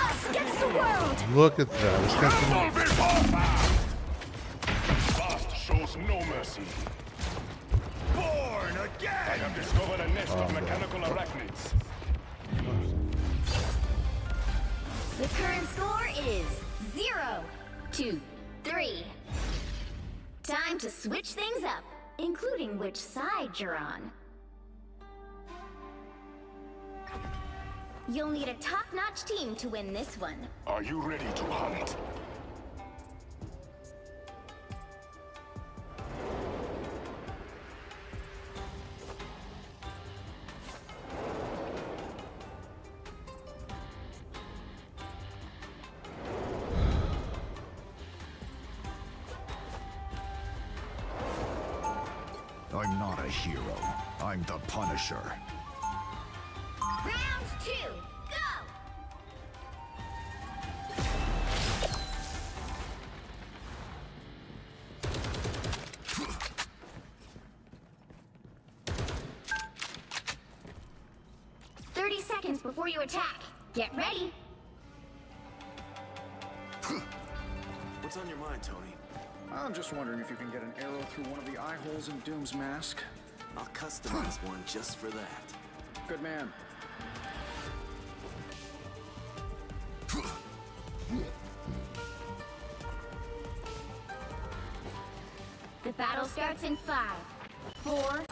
[SPEAKER 14] Us against the world!
[SPEAKER 5] Look at that. This guy's
[SPEAKER 11] Tremble before fast! Fast shows no mercy.
[SPEAKER 23] Born again!
[SPEAKER 11] I have discovered a nest of mechanical arachnids.
[SPEAKER 14] The current score is 0-3. Time to switch things up, including which side you're on. You'll need a top-notch team to win this one.
[SPEAKER 11] Are you ready to hunt?
[SPEAKER 1] I'm not a hero. I'm the Punisher.
[SPEAKER 14] Round 2, go! Seconds before you attack. Get ready.
[SPEAKER 22] What's on your mind, Tony?
[SPEAKER 7] I'm just wondering if you can get an arrow through one of the eye holes in Doom's mask.
[SPEAKER 22] I'll customize one just for that.
[SPEAKER 7] Good man.
[SPEAKER 14] The battle starts in 5, 4,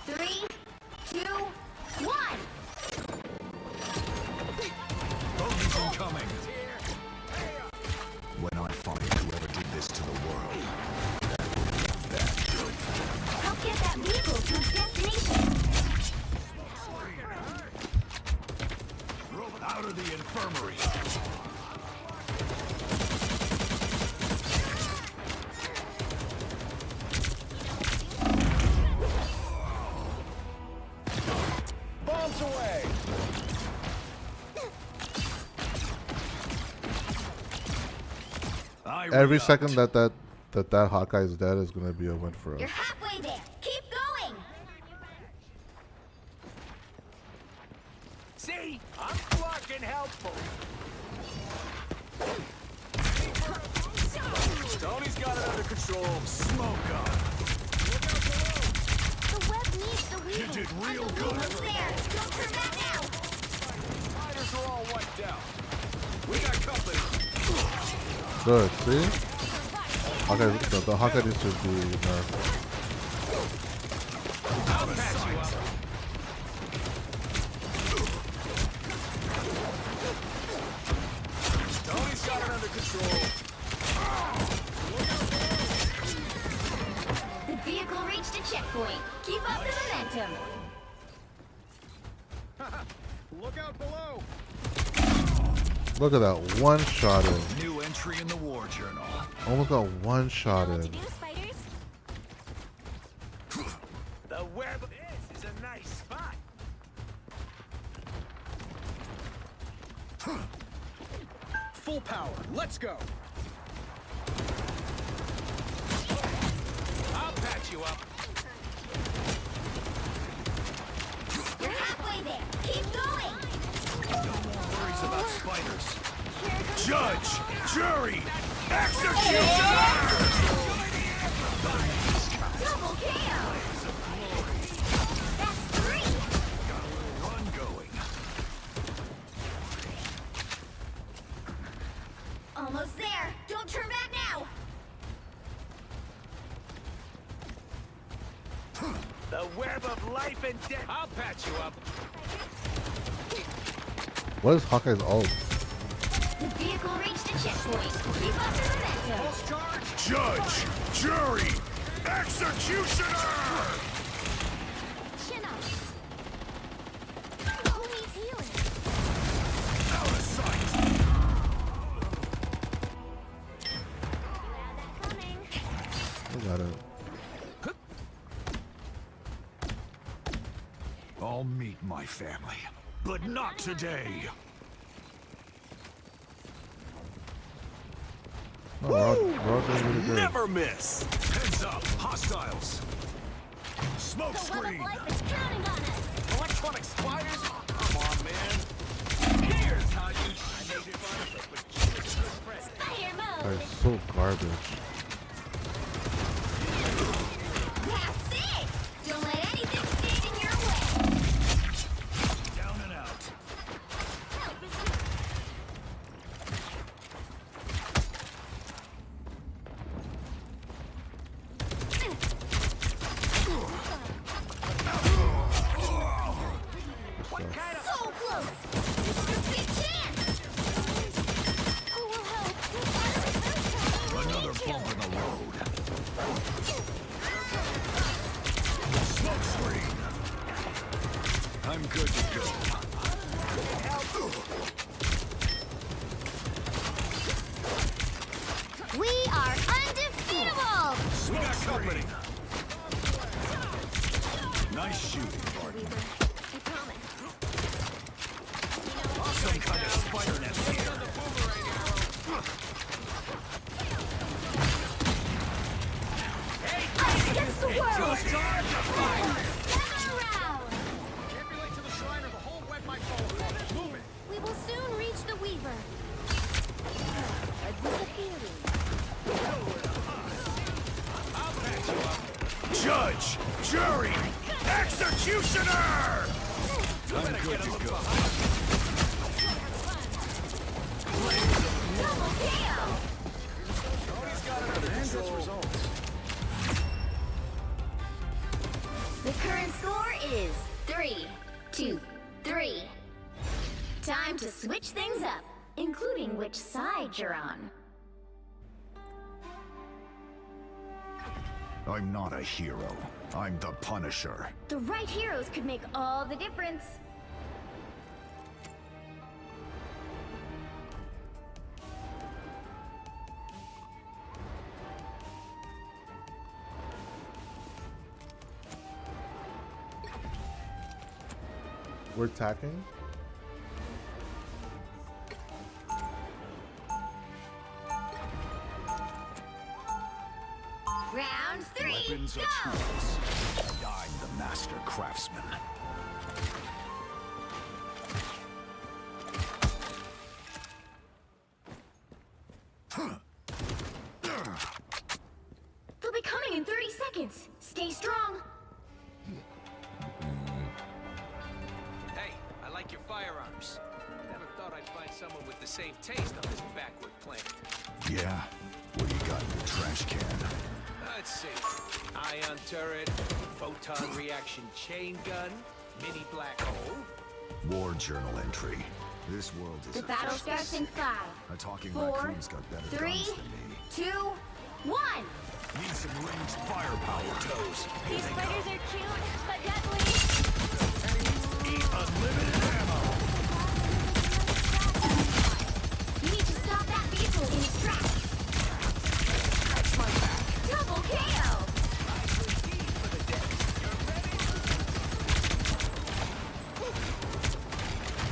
[SPEAKER 14] 3, 2, 1.
[SPEAKER 1] Bogey's incoming. When I find whoever did this to the world, that will be that good.
[SPEAKER 14] Help get that vehicle to its destination.
[SPEAKER 1] Out of the infirmary.
[SPEAKER 23] Bombs away!
[SPEAKER 5] Every second that Hawkeye is dead is gonna be a win for us.
[SPEAKER 14] You're halfway there. Keep going.
[SPEAKER 23] See? I'm fucking helpful. Tony's got it under control. Smoke on.
[SPEAKER 14] The web needs the weaving.
[SPEAKER 11] You did real good.
[SPEAKER 14] Almost there. Don't turn back now.
[SPEAKER 23] Fighters are all wiped out. We got company.
[SPEAKER 5] Good, see? Hawkeye, the Hawkeye needs to be nerfed.
[SPEAKER 23] I'll patch you up. Tony's got it under control.
[SPEAKER 14] The vehicle reached a checkpoint. Keep up the momentum.
[SPEAKER 23] Look out below.
[SPEAKER 5] Look at that one shot in.
[SPEAKER 11] New entry in the war journal.
[SPEAKER 5] Almost got one shot in.
[SPEAKER 23] The web. This is a nice spot.
[SPEAKER 7] Full power. Let's go.
[SPEAKER 23] I'll patch you up.
[SPEAKER 14] You're halfway there. Keep going.
[SPEAKER 11] No more worries about spiders. Judge, jury, executioner!
[SPEAKER 14] Double KO. That's 3.
[SPEAKER 11] Got a little run going.
[SPEAKER 14] Almost there. Don't turn back now.
[SPEAKER 23] The web of life and death. I'll patch you up.
[SPEAKER 5] What is Hawkeye's ult?
[SPEAKER 14] The vehicle reached a checkpoint. Keep up the momentum.
[SPEAKER 11] Judge, jury, executioner!
[SPEAKER 14] Chin up. Who needs healing?
[SPEAKER 11] Out of sight.
[SPEAKER 5] I got it.
[SPEAKER 11] I'll meet my family, but not today.
[SPEAKER 5] Oh, we're all doing really good.
[SPEAKER 11] Never miss. Heads up, hostiles. Smoke screen.
[SPEAKER 23] Electronic spiders? Come on, man. Here's how you
[SPEAKER 14] Spider mode.
[SPEAKER 5] That is so garbage.
[SPEAKER 14] That's it. Don't let anything stand in your way.
[SPEAKER 11] Down and out.
[SPEAKER 14] So close. This is a big chance. Who will help?
[SPEAKER 11] Another bump in the road. Smoke screen. I'm good to go.
[SPEAKER 14] We are undefeatable.
[SPEAKER 11] We got company. Nice shooting, partner. Some kind of spider nest here.
[SPEAKER 14] Us against the world.
[SPEAKER 11] Just time to fight.
[SPEAKER 14] Gather around.
[SPEAKER 23] Can't be late to the shrine or the whole web might fall apart. Move it.
[SPEAKER 14] We will soon reach the Weaver. A disappearing.
[SPEAKER 23] I'll patch you up.
[SPEAKER 11] Judge, jury, executioner! I'm good to go.
[SPEAKER 14] Double KO.
[SPEAKER 23] Tony's got it under control.
[SPEAKER 14] The current score is 3-2-3. Time to switch things up, including which side you're on.
[SPEAKER 1] I'm not a hero. I'm the Punisher.
[SPEAKER 14] The right heroes could make all the difference.
[SPEAKER 5] We're attacking?
[SPEAKER 14] Round 3,
[SPEAKER 1] Weapons are
[SPEAKER 14] go!
[SPEAKER 1] tools, and I'm the master craftsman.
[SPEAKER 14] They'll be coming in 30 seconds. Stay strong.
[SPEAKER 9] someone with the same taste on this backward planet.
[SPEAKER 1] Yeah? What do you got in your trash can?
[SPEAKER 9] Let's see. Ion turret, photon reaction chain gun, mini black hole.
[SPEAKER 1] War journal entry. This world is
[SPEAKER 14] The battle starts in 5,
[SPEAKER 1] A talking
[SPEAKER 14] 4,
[SPEAKER 1] raccoon's got better
[SPEAKER 14] 3,
[SPEAKER 1] guns than me.
[SPEAKER 14] 2, 1.
[SPEAKER 1] Need some ranged firepower, Toes.
[SPEAKER 14] These spiders are cute, but deadly.
[SPEAKER 1] Eat unlimited ammo.
[SPEAKER 14] You need to stop that vehicle in its tracks.
[SPEAKER 1] Catch my back.
[SPEAKER 14] Double KO.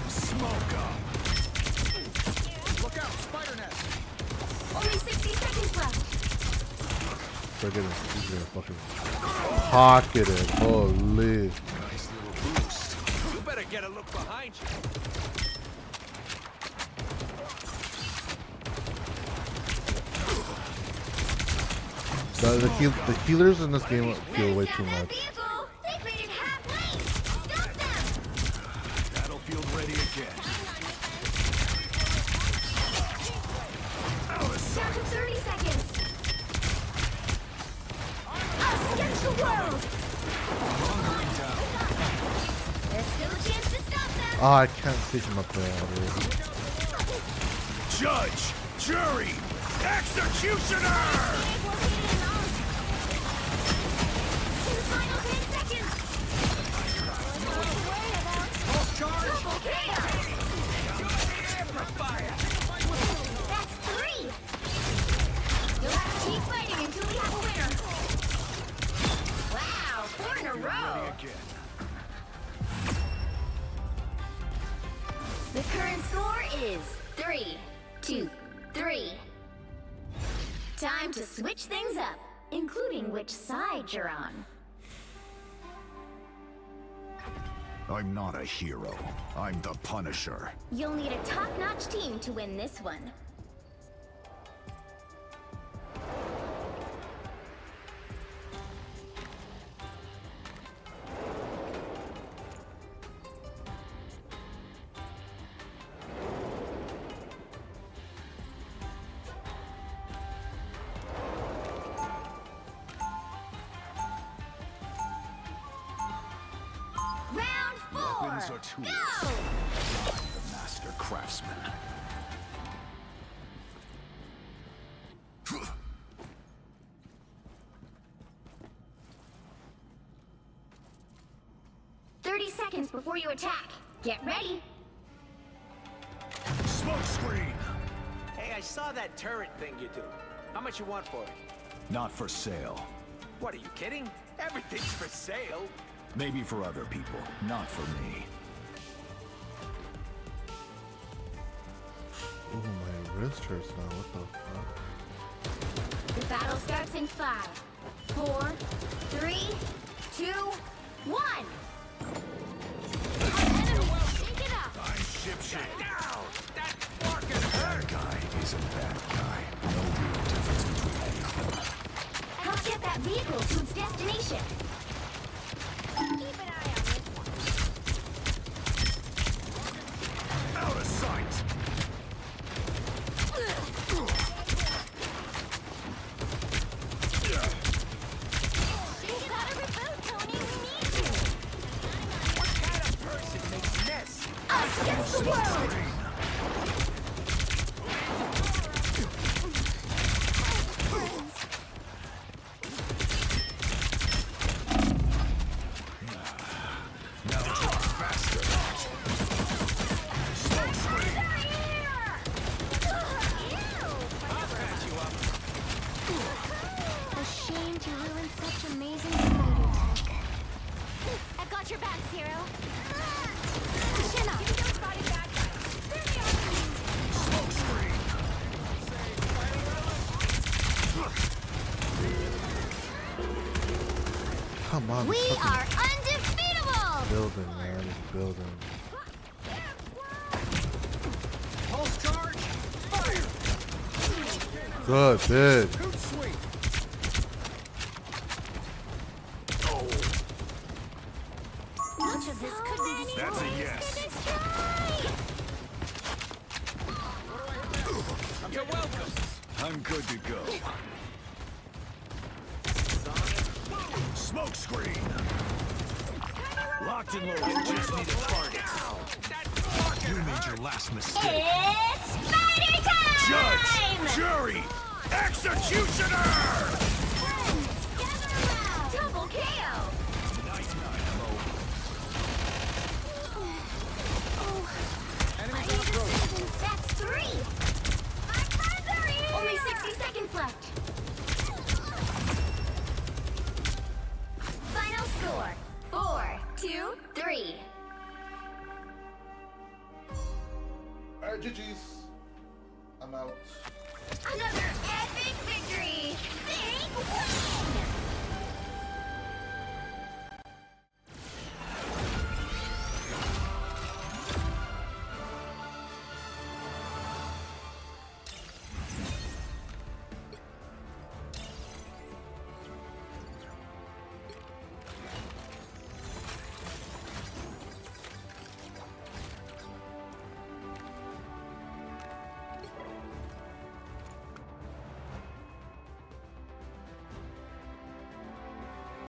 [SPEAKER 1] Smoke up.
[SPEAKER 7] Look out, spider nest.
[SPEAKER 14] Only 60 seconds left.
[SPEAKER 5] They're gonna, he's gonna fucking pocket it. Holy.
[SPEAKER 1] Nice little boost.
[SPEAKER 9] You better get a look behind you.
[SPEAKER 5] The healers in this game feel way too much.
[SPEAKER 14] Vehicle, they've made it halfway. Stop them.
[SPEAKER 1] Battlefield ready again. Out of
[SPEAKER 14] Down
[SPEAKER 1] sight.
[SPEAKER 14] to 30 seconds. Us against the world.
[SPEAKER 1] Hungering down.
[SPEAKER 14] There's still a chance to stop them.
[SPEAKER 5] Oh, I can't take him up there.
[SPEAKER 1] Judge, jury, executioner.
[SPEAKER 14] Final 10 seconds. Double KO. That's 3. You'll have to keep fighting until we have a winner. Wow, 4 in a row. The current score is 3-2-3. Time to switch things up, including which side you're on.
[SPEAKER 1] I'm not a hero. I'm the Punisher.
[SPEAKER 14] You'll need a top-notch team to win this one. Round 4.
[SPEAKER 1] Weapons are tools.
[SPEAKER 14] Go!
[SPEAKER 1] I'm the master craftsman.
[SPEAKER 14] 30 seconds before you attack. Get ready.
[SPEAKER 1] Smoke screen.
[SPEAKER 23] Hey, I saw that turret thing you do. How much you want for it?
[SPEAKER 1] Not for sale.
[SPEAKER 23] What, are you kidding? Everything's for sale.
[SPEAKER 1] Maybe for other people, not for me.
[SPEAKER 5] Oh, my wrist hurts now. What the fuck?
[SPEAKER 14] The battle starts in 5, 4, 3, 2, 1. Shake it up.
[SPEAKER 1] I'm shipshape.
[SPEAKER 23] Down! That fucking hurt!
[SPEAKER 1] Bad guy is a bad guy. No real difference between any of them.
[SPEAKER 14] Help get that vehicle to its destination. Keep an eye on this one.
[SPEAKER 1] Out of sight.
[SPEAKER 14] You gotta reboot, Tony. We need you.
[SPEAKER 23] What kind of person makes mess?
[SPEAKER 14] Us against the world.
[SPEAKER 1] Now talk faster. Smoke screen.
[SPEAKER 14] A shame to ruin such amazing spider tech. I've got your back, Zero. Chin up.
[SPEAKER 1] Smoke screen.
[SPEAKER 5] Come on.
[SPEAKER 14] We
[SPEAKER 5] fucking
[SPEAKER 14] are undefeatable!
[SPEAKER 5] building, man. It's building.
[SPEAKER 7] Pulse charge. Fire.
[SPEAKER 5] Good, bid.
[SPEAKER 7] Hoot sweep.
[SPEAKER 14] Much of this could be
[SPEAKER 1] That's a yes.
[SPEAKER 9] You're welcome.
[SPEAKER 1] I'm good to go. Smoke screen. Locked and loaded. Just need a target. You made your last mistake.
[SPEAKER 14] It's spider time!
[SPEAKER 1] Judge, jury, executioner.
[SPEAKER 14] Friends, gather around! Double KO! I need a sentence. That's 3. My friends are here! Only 60 seconds left. Final score: 4, 2, 3.
[SPEAKER 5] Alright, GG's. I'm out.
[SPEAKER 14] Another